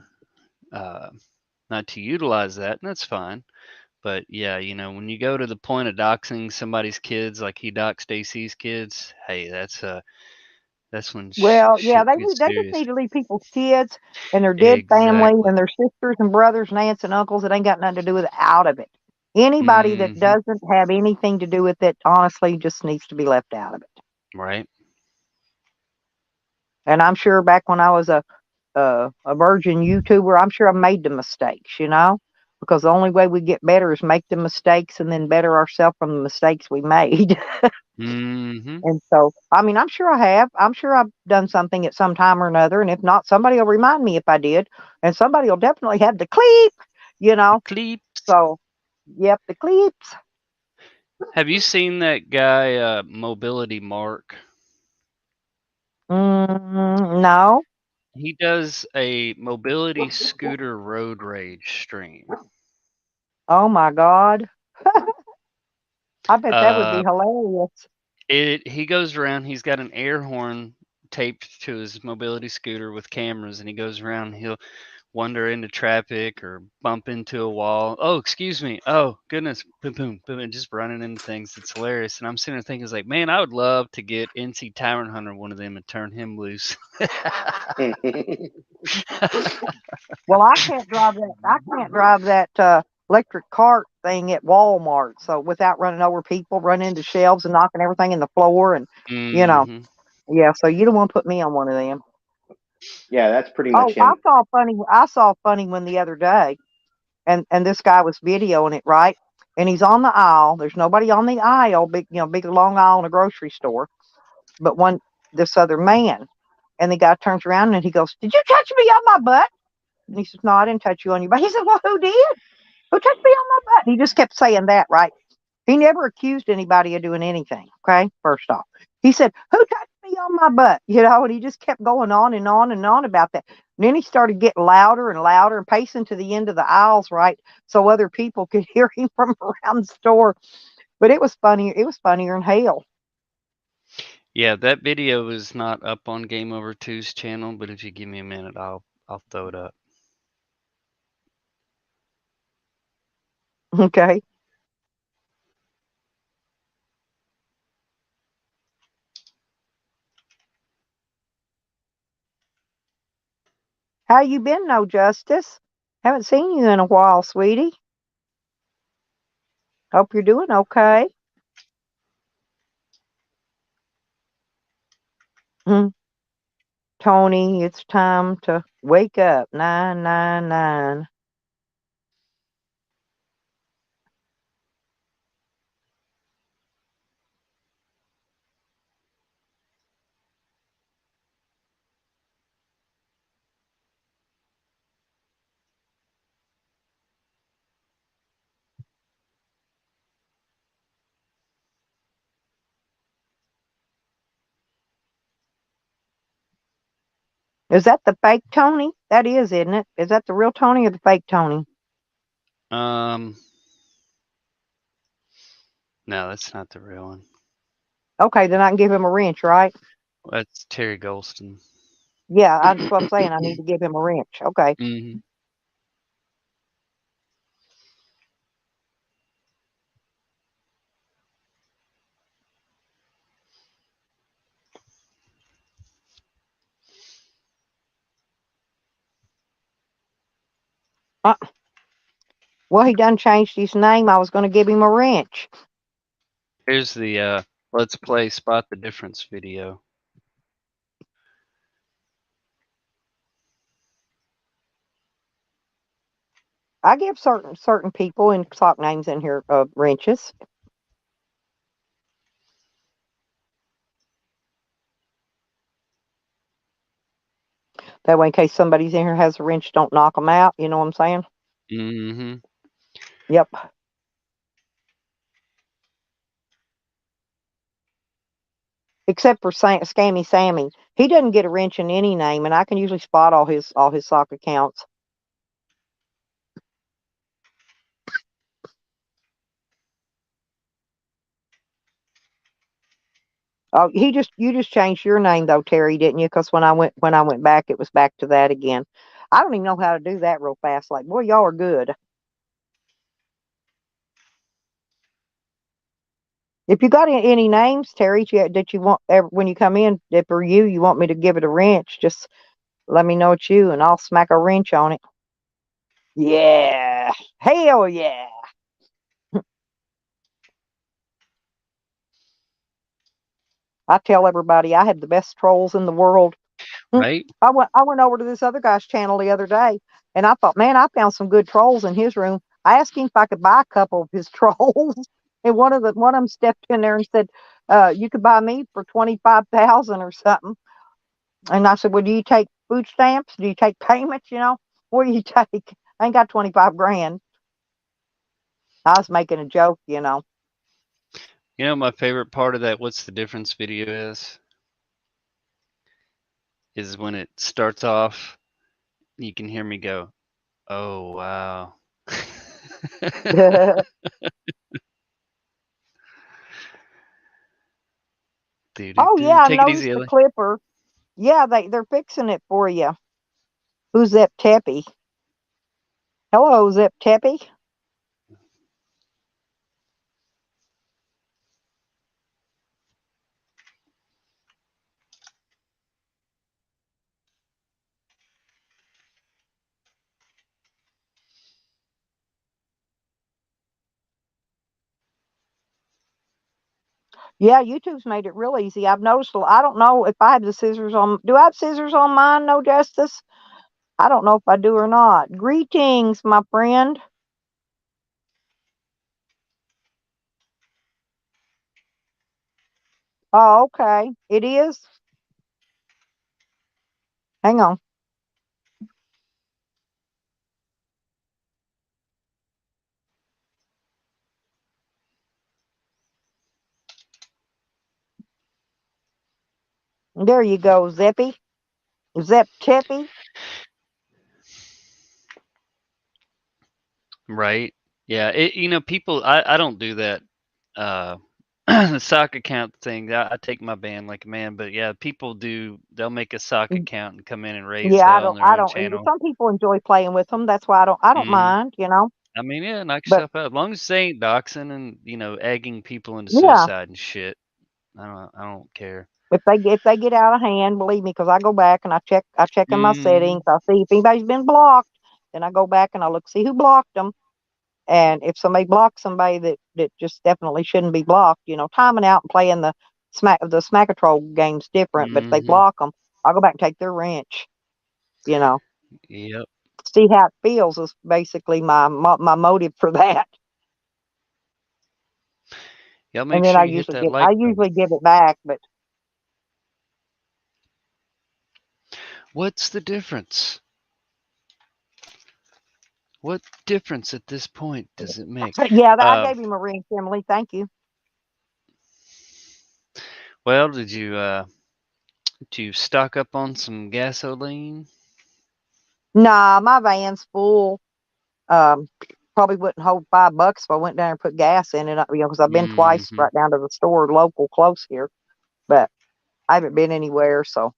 utilize that, and that's fine. But yeah, when you go to the point of doxing somebody's kids, like he doxed Stacy's kids, hey, that's when Well, yeah, shit they gets just serious. need to leave people's kids and their dead family Exactly. and their sisters and brothers and aunts and uncles that ain't got nothing to do with it out of it. Anybody that Mm-hmm. doesn't have anything to do with it, honestly, just needs to be left out of it. Right. And I'm sure back when I was a virgin YouTuber, I'm sure I made the mistakes, because the only way we get better is make the mistakes and then better ourselves from the mistakes we made. Mm-hmm. And so, I mean, I'm sure I have. I'm sure I've done something at some time or another. And if not, somebody will remind me if I did. And somebody will definitely have the cleep. Cleep. So, yep, the cleeps. Have you seen that guy, Mobility Mark? No. He does a mobility scooter road rage stream. Oh my God. I bet that would be Uh, hilarious. he goes around. He's got an air horn taped to his mobility scooter with cameras, and he goes around. He'll wander into traffic or bump into a wall. Oh, excuse me. Oh, goodness. Boom, boom, boom. And just running into things. It's hilarious. And I'm sitting there thinking, like, man, I would love to get NC Tyrant Hunter, one of them, and turn him loose. Well, I can't drive that. I can't drive that electric cart thing at Walmart. So without running over people, running into shelves and knocking everything in the floor, and Mm-hmm. yeah. So you don't want to put me on one of them. Yeah, that's pretty Oh, much him. I saw a funny one the other day, and this guy was videoing it, right? And he's on the aisle. There's nobody on the aisle, big long aisle in a grocery store, but this other man. And the guy turns around and he goes, "Did you touch me on my butt?" And he says, "No, I didn't touch you on your butt." He said, "Well, who did? Who touched me on my butt?" And he just kept saying that, right? He never accused anybody of doing anything. Okay, first off, he said, "Who touched me on my butt?" And he just kept going on and on and on about that. And then he started getting louder and louder and pacing to the end of the aisles, right, so other people could hear him from around the store. But it was funny. It was funnier than hell. Yeah, that video is not up on Game Over 2's channel, but if you give me a minute, I'll throw it up. Okay. How you been, No Justice? Haven't seen you in a while, sweetie. Hope you're doing okay. Tony, it's time to wake up. 999. Is that the fake Tony? That is, isn't it? Is that the real Tony or the fake Tony? No, that's not the real one. Okay, then I can give him a wrench, right? That's Terry Golston. Yeah, that's what I'm saying. I need to give him a wrench. Okay. Mm-hmm. Well, he done changed his name. I was going to give him a wrench. Here's the Let's Play Spot the Difference video. I give certain people and sock names in here wrenches. That way, in case somebody's in here has a wrench, don't knock them out. You know what I'm saying? Mm-hmm. Yep. Except for Scammy Sammy, he doesn't get a wrench in any name, and I can usually spot all his sock accounts. Oh, you just changed your name though, Terry, didn't you? Because when I went back, it was back to that again. I don't even know how to do that real fast. Like, boy, y'all are good. If you got any names, Terry, that you want when you come in, if for you want me to give it a wrench, just let me know it's you, and I'll smack a wrench on it. Yeah, hell yeah. I tell everybody I have the best trolls in the world. Right? I went over to this other guy's channel the other day, and I thought, man, I found some good trolls in his room. I asked him if I could buy a couple of his trolls, and one of them stepped in there and said, "You could buy me for 25,000 or something." And I said, "Well, do you take food stamps? Do you take payments? You know, what do you take?" I ain't got 25 grand. I was making a joke, you know. You know, my favorite part of that "What's the Difference" video is when it starts off, you can hear me go, "Oh, wow." Oh yeah, I Take it noticed easy, the Ellie. clipper. Yeah, they're fixing it for you. Who's Zep Teppy? Hello, Zep Teppy. Yeah, YouTube's made it real easy. I've noticed. I don't know if I have the scissors on. Do I have scissors on mine? No justice. I don't know if I do or not. Greetings, my friend. Oh, okay. It is. Hang on. There you go, Zeppy. Zep Teppy. Right? Yeah. People, I don't do that. The sock account thing, I take my band like a man, but yeah, people do. They'll make a sock account and come in and raise Yeah, hell on their I own don't either. channel. Some people enjoy playing with them. That's why I don't Hmm. mind, you know. I mean, yeah, knock But yourself out. As long as they ain't doxing and egging people into yeah, suicide and shit, I don't care. if they get out of hand, believe me, because I go back and I check in my Hmm. settings. I see if anybody's been blocked. Then I go back and I look see who blocked them. And if somebody blocks somebody that just definitely shouldn't be blocked, you know, timing out and playing the Smackatrol game's different. But if they Hmm. block them, I'll go back and take their wrench. You know, Yep. see how it feels is basically my motive for that. Y'all And make then sure you hit that I like button. usually give it back. But What's the difference? What difference at this point does it make? yeah, I Uh, gave him a wrench, Emily. Thank you. well, did you stock up on some gasoline? Nah, my van's full. Um, Probably wouldn't hold $5 if I went down and put gas in it. You know, because I've been twice Hmm. right down to the store local close here, but I haven't been anywhere, so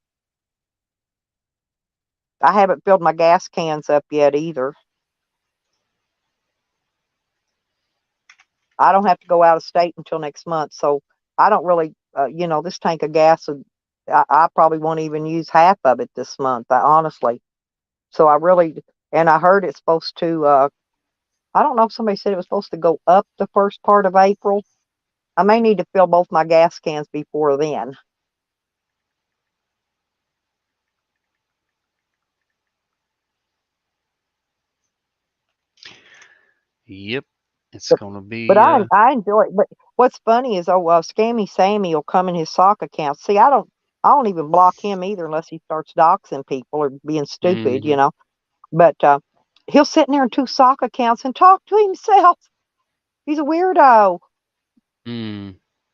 I haven't filled my gas cans up yet either. I don't have to go out of state until next month, so I don't really, this tank of gas, I probably won't even use half of it this month. Honestly, so and I heard it's supposed to. I don't know if somebody said it was supposed to go up the first part of April. I may need to fill both my gas cans before then. Yep. It's But gonna but be I enjoy it. But what's funny is Scammy Sammy will come in his sock account. See, I don't even block him either unless he starts doxing people or being stupid, mhm. But he'll sit in there in two sock accounts and talk to himself. He's a weirdo.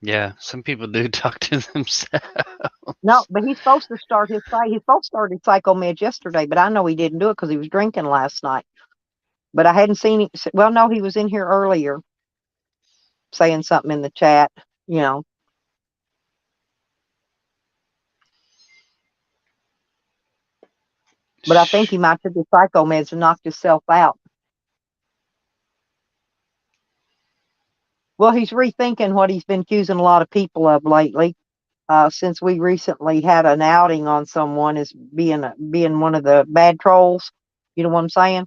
Yeah, some people do talk to themselves. No, but he's supposed to start his site. He's supposed to start his Psycho Meds yesterday, but I know he didn't do it because he was drinking last night. But I hadn't seen him. Well, no, he was in here earlier saying something in the chat, you know. But I think he might have the Psycho Meds and knocked himself out. Well, he's rethinking what he's been accusing a lot of people of lately. Since we recently had an outing on someone as being one of the bad trolls, you know what I'm saying?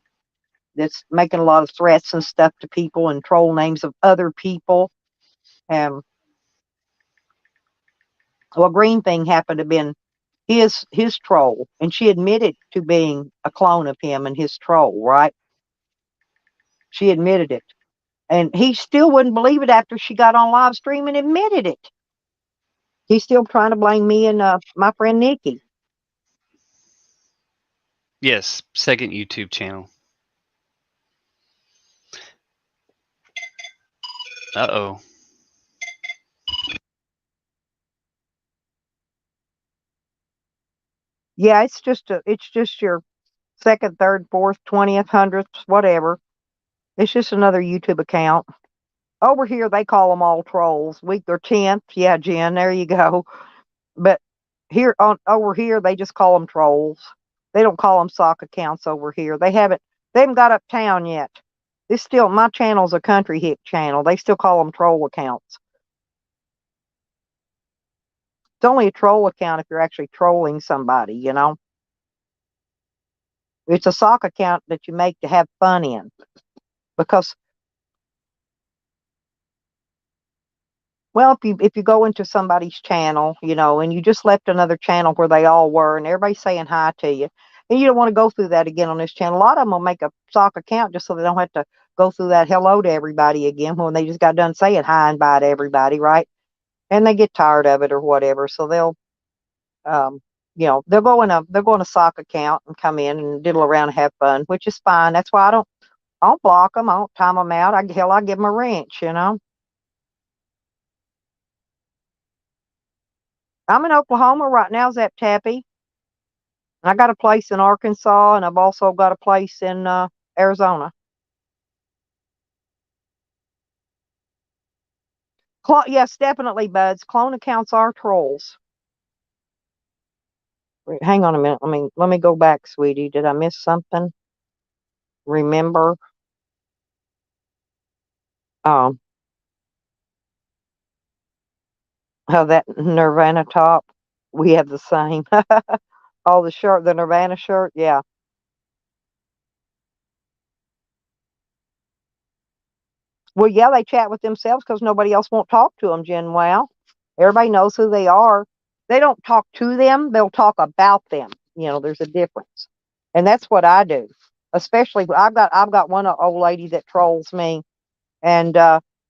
That's making a lot of threats and stuff to people and troll names of other people. Um, well, Green Thing happened to have been his troll, and she admitted to being a clone of him and his troll, right? She admitted it, and he still wouldn't believe it after she got on live stream and admitted it. He's still trying to blame me and my friend Nikki. Yes, second YouTube channel. Uh-oh. Yeah, it's just your second, third, fourth, 20th, 100th, whatever. It's just another YouTube account. Over here, they call them all trolls. Week or 10th. Yeah, Jen, there you go. But over here, they just call them trolls. They don't call them sock accounts over here. They haven't got uptown yet. My channel's a country hip channel. They still call them troll accounts. It's only a troll account if you're actually trolling somebody, you know. It's a sock account that you make to have fun in. Because, well, if you go into somebody's channel, you know, and you just left another channel where they all were and everybody's saying hi to you, and you don't want to go through that again on this channel. A lot of them will make a sock account just so they don't have to go through that hello to everybody again when they just got done saying hi and bye to everybody, right? And they get tired of it or whatever, so um, they'll go in a sock account and come in and diddle around and have fun, which is fine. That's why I don't block them. I don't time them out. I give them a wrench, you know. I'm in Oklahoma right now, Zap Tappy. I got a place in Arkansas, and I've also got a place in Arizona. Yes, definitely, buds. Clone accounts are trolls. Wait, hang on a minute. Let me go back, sweetie. Did I miss something? Remember? Um, how that Nirvana top? We have the same. Oh, the Nirvana shirt. Yeah. Well, yeah, they chat with themselves because nobody else won't talk to them, Jen. Wow. Everybody knows who they are. They don't talk to them, they'll talk about them. You know, there's a difference. And that's what I do. Especially I've got one old lady that trolls me, and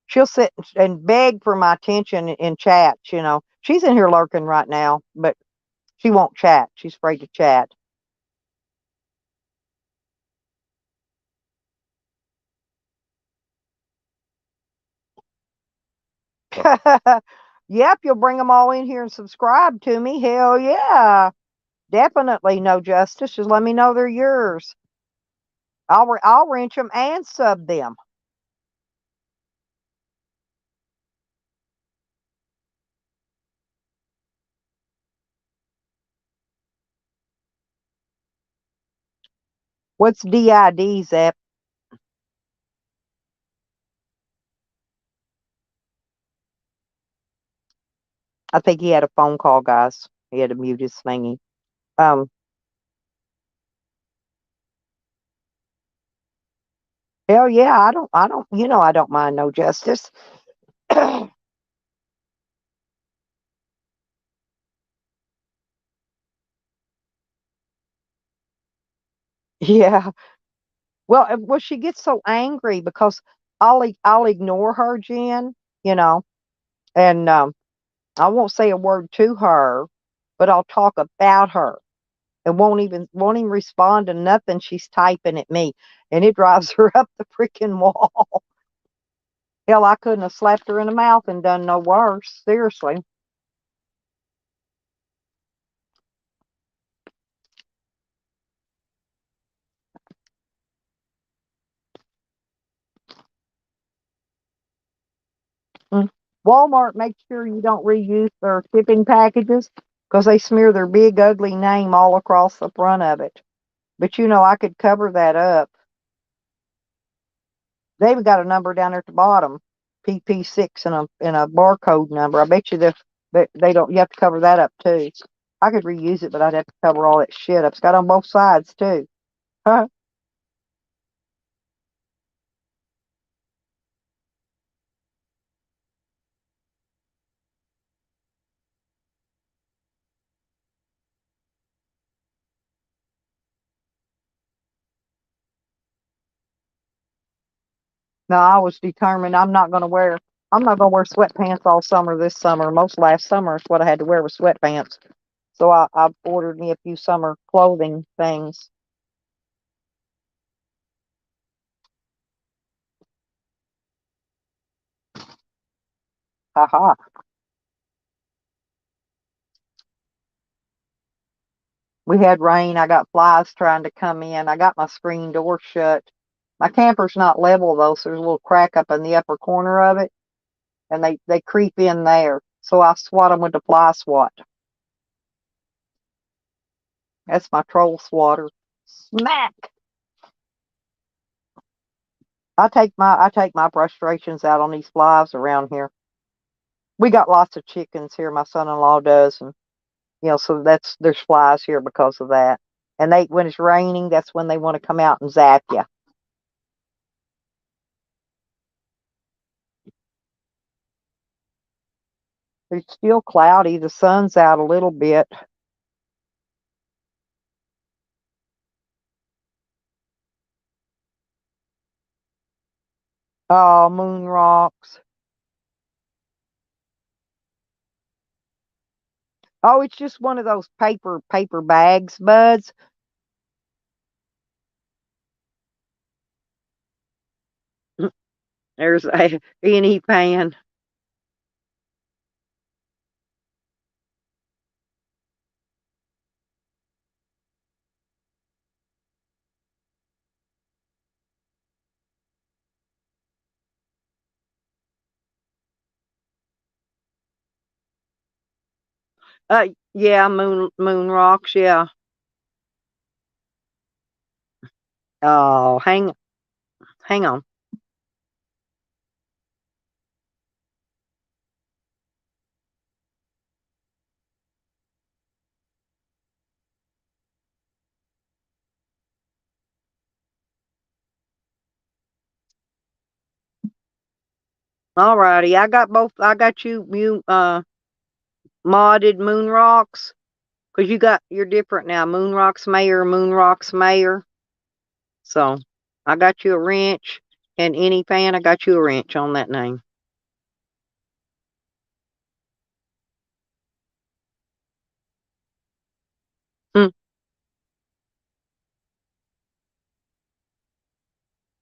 she'll sit and beg for my attention in chats, you know. She's in here lurking right now, but she won't chat. She's afraid to chat. Yep, you'll bring them all in here and subscribe to me. Hell yeah. Definitely no justice. Just let me know they're yours. I'll wrench them and sub them. What's DID, Zep? I think he had a phone call, guys. He had to mute his thingy. Um, Hell yeah, I don't mind no justice. Yeah. Well, she gets so angry because I'll ignore her, Jen, you know, and I won't say a word to her, but I'll talk about her and won't even respond to nothing she's typing at me, and it drives her up the freaking wall. Hell, I couldn't have slapped her in the mouth and done no worse. Seriously. Mm. Walmart makes sure you don't reuse their shipping packages because they smear their big ugly name all across the front of it. But I could cover that up. They even got a number down there at the bottom, PP6 and a barcode number. I bet you they don't. You have to cover that up too. I could reuse it, but I'd have to cover all that shit up. It's got on both sides too. Huh? No, I was determined I'm not gonna wear sweatpants all summer this summer. Most last summer is what I had to wear was sweatpants. So I ordered me a few summer clothing things. Haha. We had rain. I got flies trying to come in. I got my screen door shut. My camper's not level though, so there's a little crack up in the upper corner of it, and they creep in there. So I swat them with the fly swat. That's my troll swatter. Smack. I take my frustrations out on these flies around here. We got lots of chickens here. My son-in-law does, and so there's flies here because of that. And when it's raining, that's when they want to come out and zap you. It's still cloudy. The sun's out a little bit. Oh, moon rocks. Oh, it's just one of those paper bags, buds. There's a any pan. Yeah, moon rocks. Yeah. Oh, hang on. Alrighty, I got both. I got you modded moon rocks because you're different now. Moon rocks mayor, moon rocks mayor. So I got you a wrench, and any fan, I got you a wrench on that name. Hmm.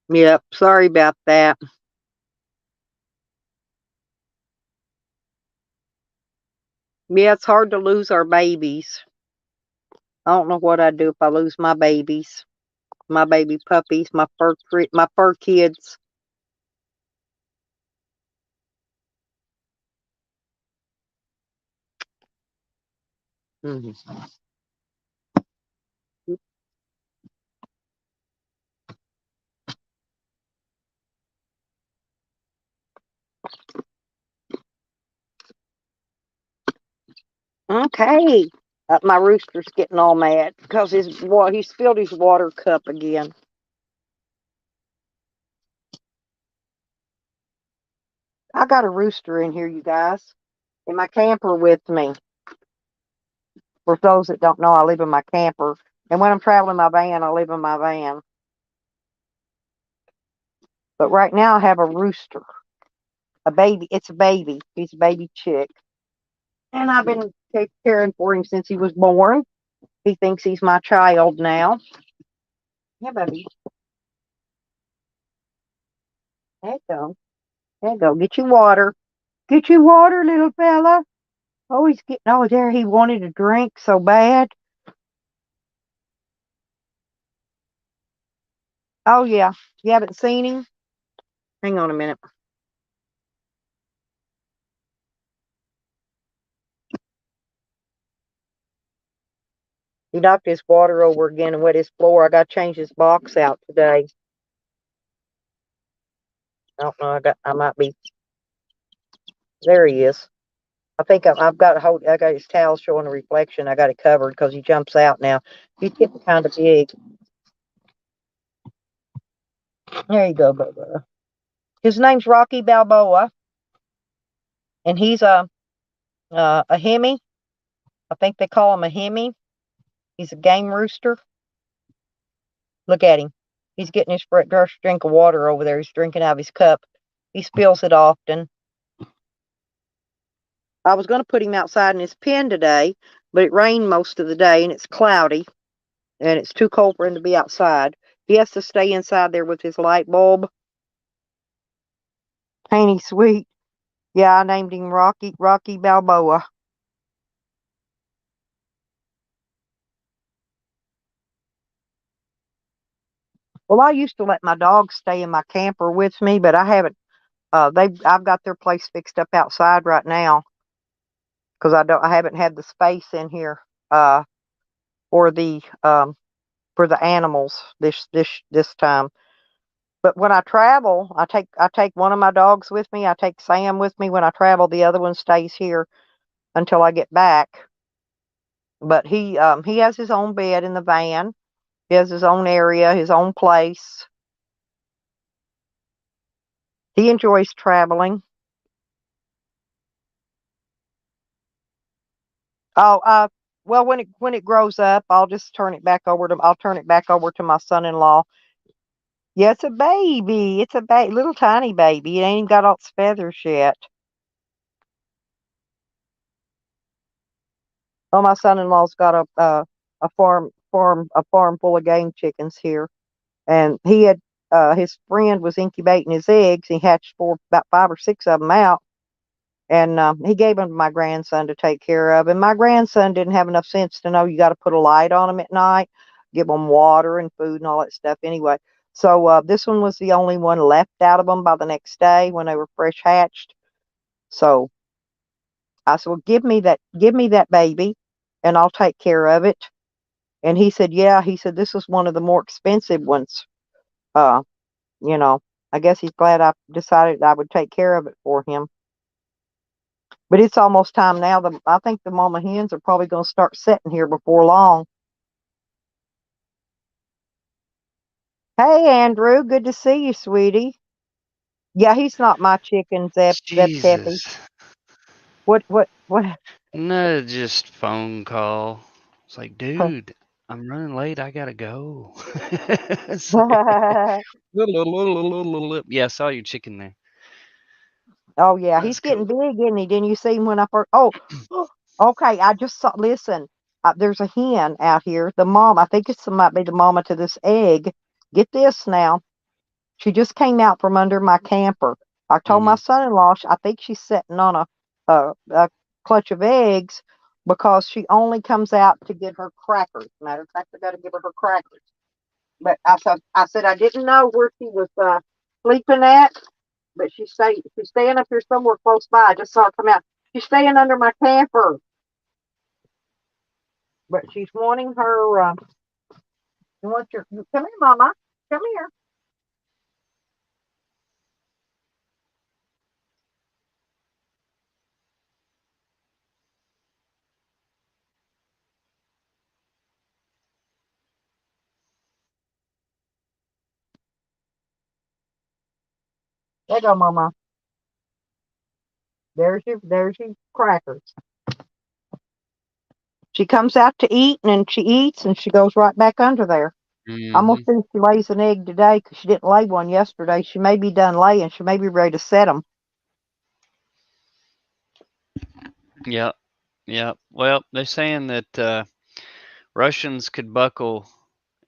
Yep. Sorry about that. Yeah, it's hard to lose our babies. I don't know what I'd do if I lose my babies, my baby puppies, my fur kids. Mhm. Okay. My rooster's getting all mad because he spilled his water cup again. I got a rooster in here, you guys, in my camper with me. For those that don't know, I live in my camper, and when I'm traveling my van, I live in my van. But right now I have a rooster. A baby. It's a baby. He's a baby chick. And I've been caring for him since he was born. He thinks he's my child now. Yeah, baby. There you go. There you go. Get you water. Get you water, little fella. Oh, he's getting over there. He wanted a drink so bad. Oh, yeah. You haven't seen him? Hang on a minute. He knocked his water over again and wet his floor. I got to change his box out today. I don't know. I might be. There he is. I think I've got I got his towel showing a reflection. I got it covered because he jumps out now. He's getting kind of big. There you go, Bubba. His name's Rocky Balboa, and he's a Hemi. I think they call him a Hemi. He's a game rooster. Look at him. He's getting his first drink of water over there. He's drinking out of his cup. He spills it often. I was going to put him outside in his pen today, but it rained most of the day, and it's cloudy, and it's too cold for him to be outside. He has to stay inside there with his light bulb. Ain't he sweet? Yeah, I named him Rocky Balboa. Well, I used to let my dogs stay in my camper with me, but I haven't. I've got their place fixed up outside right now because I haven't had the space in here for the animals this time. But when I travel, I take one of my dogs with me. I take Sam with me when I travel. The other one stays here until I get back. But he has his own bed in the van. He has his own area, his own place. He enjoys traveling. Oh, well, when it grows up, I'll turn it back over to my son-in-law. Yeah, it's a baby. It's a little tiny baby. It ain't even got all its feathers yet. Oh, my son-in-law's got a farm full of game chickens here, and he had his friend was incubating his eggs. He hatched about 5 or 6 of them out, and he gave them to my grandson to take care of. And my grandson didn't have enough sense to know you got to put a light on them at night, give them water and food and all that stuff. Anyway, so this one was the only one left out of them by the next day when they were fresh hatched. So I said, well, give me that baby, and I'll take care of it. And he said, yeah. He said this is one of the more expensive ones. Uh, you know, I guess he's glad I decided I would take care of it for him. But it's almost time now. I think the mama hens are probably going to start setting here before long. Hey, Andrew, good to see you, sweetie. Yeah, he's not my chicken, Zep Peppy. Jesus. What? No, just phone call. It's like, dude, I'm running late. I gotta go. It's like, yeah, I saw your chicken there. Oh yeah, That's he's getting cool. big, isn't he? Didn't you see him when I first? Oh, okay. I just saw. Listen, there's a hen out here. The mom, I think might be the mama to this egg. Get this now. She just came out from under my camper. I told my son-in-law I think she's sitting on a clutch of eggs because she only comes out to get her crackers. Matter of fact, I got to give her crackers. But I said I didn't know where she was sleeping at, but she's staying up here somewhere close by. I just saw her come out. She's staying under my camper, but she's wanting her. You want come here, Mama. Come here. There you go, Mama. There's your crackers. She comes out to eat, and then she eats, and she goes right back under there. I'm gonna Mm-hmm. see if she lays an egg today because she didn't lay one yesterday. She may be done laying. She may be ready to set them. Yeah. Yeah. Well, they're saying that Russians could buckle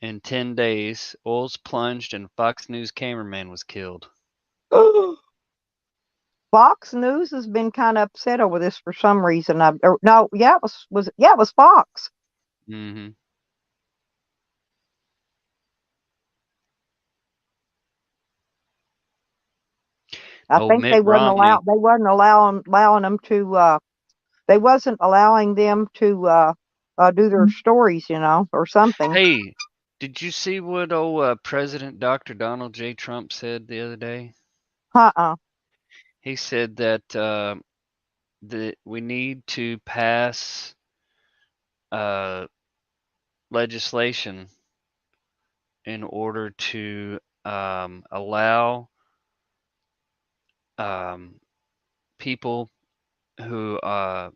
in 10 days. Oil's plunged and Fox News cameraman was killed. Fox News has been kind of upset over this for some reason. No, yeah, it was Fox. Mm-hmm. I Oh, think Mitt Romney. they wasn't allowing them to they wasn't allowing them to do their stories, or something. Hey, did you see what old President Dr. Donald J. Trump said the other day? Uh-uh. He said that that we need to pass legislation in order to allow people who are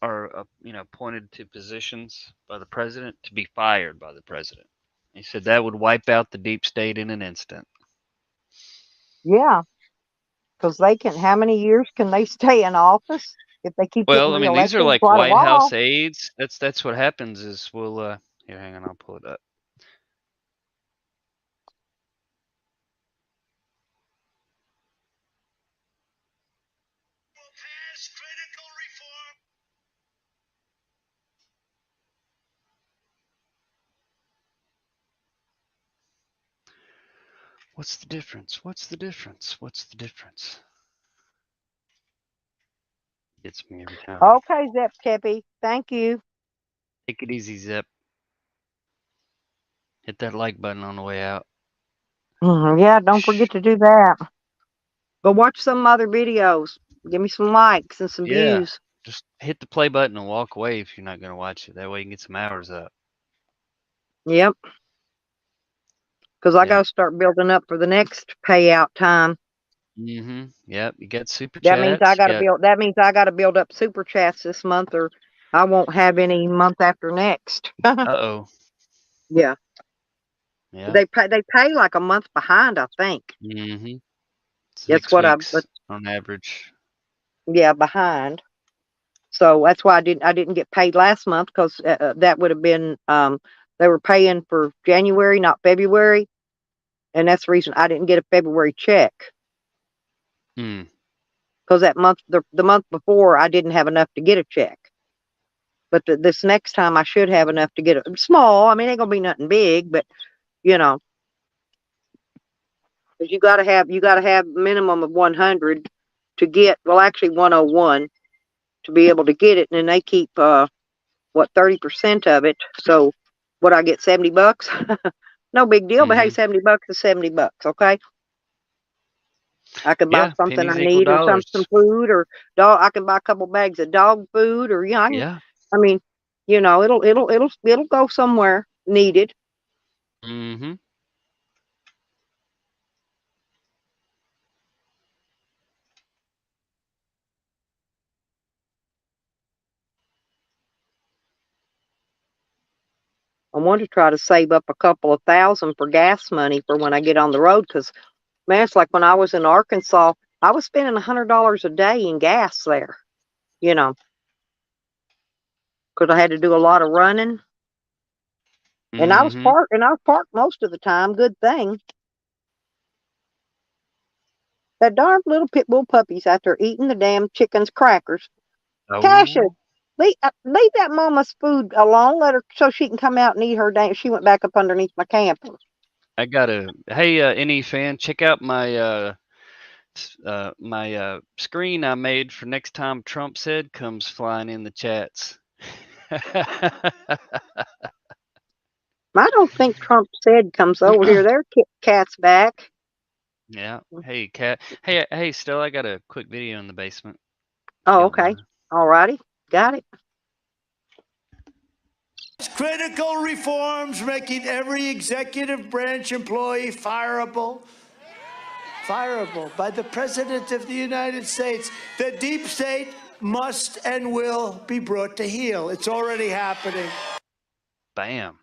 appointed to positions by the president to be fired by the president. He said that would wipe out the deep state in an instant. Yeah, because how many years can they stay in office if they keep getting Well, I mean, these are reelected? like Quite a White while. House aides. That's what happens is we'll here, hang on, I'll pull it up. What's the difference? What's the difference? What's the difference? Gets me every time. Okay, Zep Tippy. Thank you. Take it easy, Zep. Hit that like button on the way out. Yeah, don't forget to do that. Go watch some other videos. Give me some likes and some Yeah, views. just hit the play button and walk away if you're not going to watch it. That way you can get some hours up. Yep. Because I Yeah. got to start building up for the next payout time. Mm-hmm. Yep. You got super That means chats. That means I got to build up super chats this month, or I won't have any month after next. Uh-oh. Yeah. Yeah. They pay like a month behind, I think. Mm-hmm. 6 That's what weeks on average. Yeah, behind. So that's why I didn't get paid last month, because that would have been they were paying for January, not February, and that's the reason I didn't get a February check. Hmm. Because that month, the month before, I didn't have enough to get a check. But this next time, I should have enough to get it. Small. I mean, it ain't gonna be nothing big, but because you gotta have minimum of 100 to get. Well, actually 101 to be able to get it, and then they keep 30% of it. So what, I get $70? No big deal. But hey, $70 is $70. Okay. I could buy something I pennies equal need, or some dollars. food, or dog. I can buy a couple bags of dog food, or Yeah. I mean, it'll go somewhere needed. Mm-hmm. I want to try to save up a couple of thousand for gas money for when I get on the road, because man, it's like when I was in Arkansas, I was spending $100 a day in gas there. Because I had to do a lot of running. And I was parked most of the time. Good thing. That darn little pit bull puppy's out there eating the damn chicken's crackers. Oh. Cassius, leave that mama's food alone. Let her, so she can come out and eat her damn. She went back up underneath my camper. I gotta. Hey, NE fan, check out my my screen I made for next time Trump said comes flying in the chats. I don't think Trump said comes over here. Their cat's back. Yeah. Hey, cat. Hey, Stella, I got a quick video in the basement. Oh, okay. All righty. Got it. Critical reforms making every executive branch employee fireable by the President of the United States. The deep state must and will be brought to heel. It's already happening. Bam.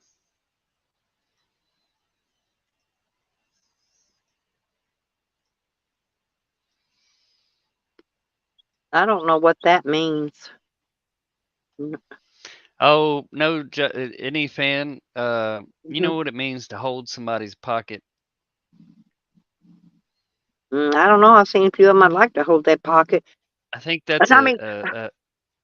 I don't know what that means. Oh no, any fan. You Mhm. know what it means to hold somebody's pocket. I don't know. I've seen a few of them. I'd like to hold that pocket. I think that's I mean, a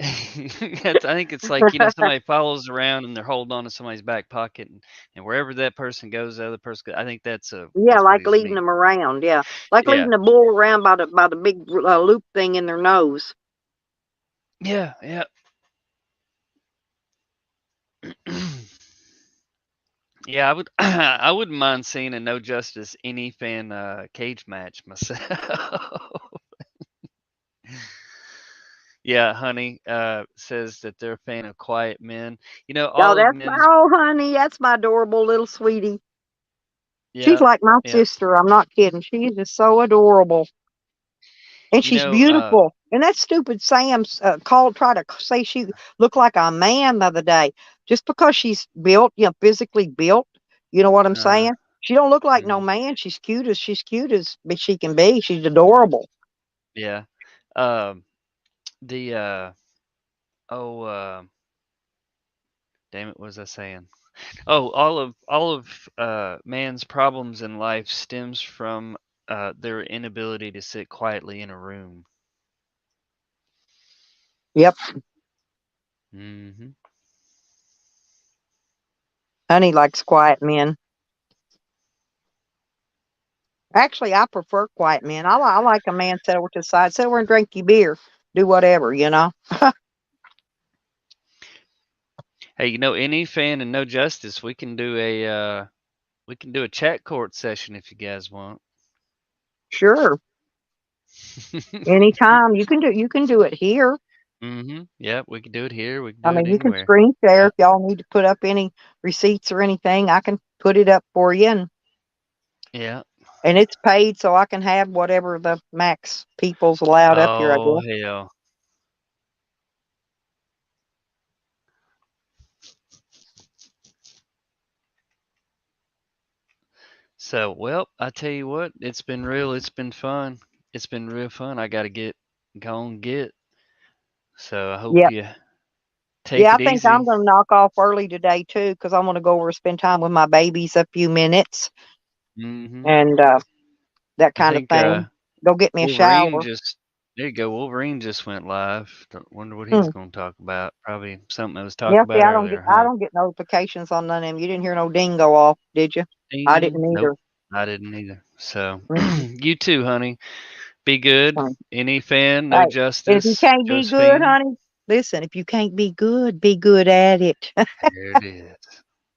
I think it's like, somebody follows around and they're holding on to somebody's back pocket, and wherever that person goes, the other person goes. I think that's yeah, what like he's leading mean. them around. Yeah, like Yeah, leading the bull around by the big loop thing in their nose. yeah, yeah. Yeah, I would. I wouldn't mind seeing a No Justice any fan cage match myself. Yeah, honey says that they're a fan of quiet men. Oh, All of that's my men's. honey. That's my adorable little sweetie. She's Yeah, like my yeah. sister. I'm not kidding. She's just so adorable. And You she's know, beautiful. And that stupid Sam's tried to say she looked like a man the other day. Just because she's built, physically built, you know what I'm uh-huh. saying? She don't look like no Mhm. man. She's cute as she can be. She's adorable. Yeah. Um, the oh, damn it, what was I saying? Oh, all of man's problems in life stems from their inability to sit quietly in a room. Yep. Hmm. Honey likes quiet men. Actually, I prefer quiet men. I like a man sit over to the side, sit over and drink your beer, do whatever, Hey, any fan and no justice, we can do a chat court session if you guys want. Sure. Anytime you can do it here. Yep, we can do it here. We can I do it mean, you can anywhere. screen share if y'all need to put up any receipts or anything. I can put it up for you, Yeah. and it's paid, so I can have whatever the max people's allowed up here. I Oh guess. hell. So, well, I tell you what, it's been real. It's been fun. It's been real fun. I got to go and get. So I hope Yeah, you take yeah. I it think I'm easy. going to knock off early today too, because I want to go over and spend time with my babies a few minutes Hmm. and that I kind of think thing. Go get me a Wolverine shower. just there you go. Wolverine just went live. Wonder what he's Hmm. going to talk about. Probably something I was Yeah. talking See, about earlier, I huh? don't get notifications on none of them. You didn't hear no ding go off, did you? I Ding. didn't Nope. either. I didn't either. So Mm-hmm. you too, honey. Be good. Any fan, no Right. And if you justice. can't be good, Josephine. honey, listen, if you can't be good at it. There it is.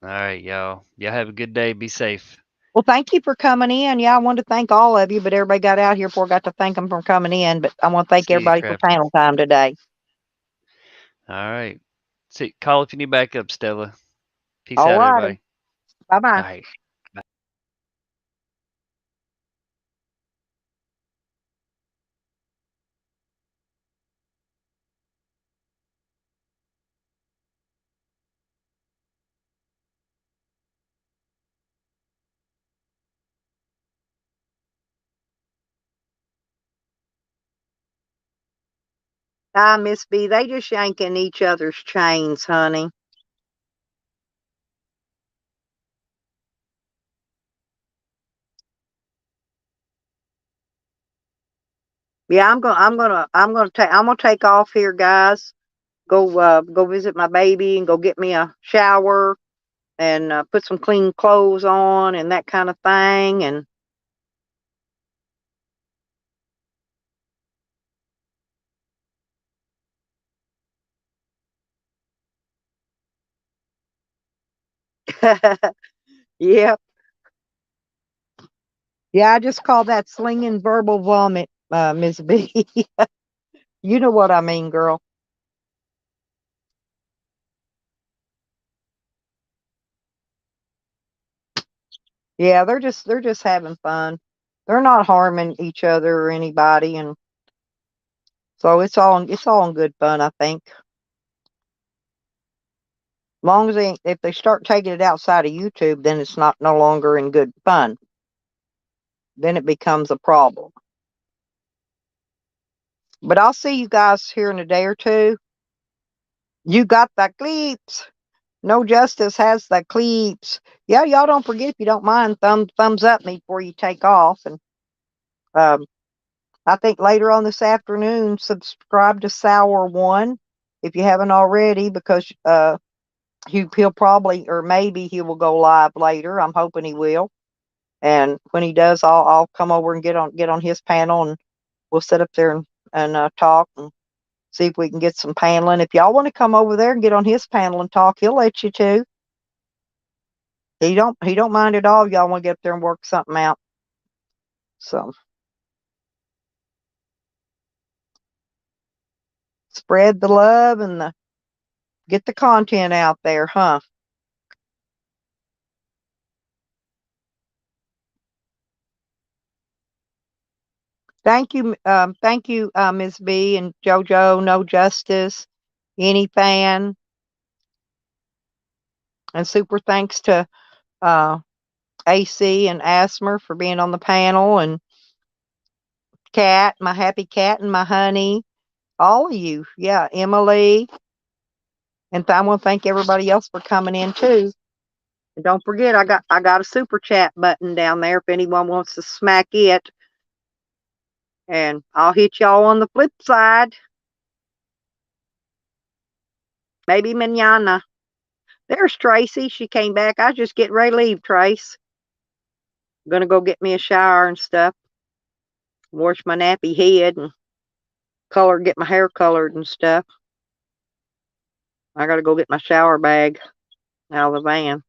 All right, y'all. Y'all have a good day. Be safe. Well, thank you for coming in. Yeah, I wanted to thank all of you, but everybody got out here before I got to thank them for coming in. But I want to thank See you, everybody for Crafty. panel time today. All right. See, call if you need backup, Stella. Peace All out, righty. everybody. Bye All bye. right. Bye. Hi, Miss B. They just yanking each other's chains, honey. Yeah, I'm gonna take off here, guys. Go visit my baby and go get me a shower and put some clean clothes on and that kind of thing. And yeah, yeah, I just call that slinging verbal vomit, Miss B. You know what I mean, girl. Yeah, they're just having fun. They're not harming each other or anybody, and so it's all in good fun, I think. Long as if they start taking it outside of YouTube, then it's not no longer in good fun. Then it becomes a problem. But I'll see you guys here in a day or two. You got the clips. No Justice has the clips. Yeah, y'all don't forget, if you don't mind, thumbs up me before you take off. And I think later on this afternoon, subscribe to Sour One if you haven't already, because he'll probably, or maybe he will go live later. I'm hoping he will. And when he does, I'll come over and get on his panel, and we'll sit up there and talk and see if we can get some paneling. If y'all want to come over there and get on his panel and talk, he'll let you too. He don't mind at all. Y'all want to get up there and work something out. So spread the love and get the content out there, huh? Thank you, Ms. B and JoJo, No Justice, Any Fan, and super thanks to AC and Asmer for being on the panel, and Cat, my happy cat, and my honey, all of you. Yeah, Emily, and I want to thank everybody else for coming in too. And don't forget, I got a super chat button down there if anyone wants to smack it, and I'll hit y'all on the flip side. Maybe mañana. There's Tracy. She came back. I was just getting ready to leave, Trace. I'm going to go get me a shower and stuff. Wash my nappy head and get my hair colored and stuff. I got to go get my shower bag out of the van.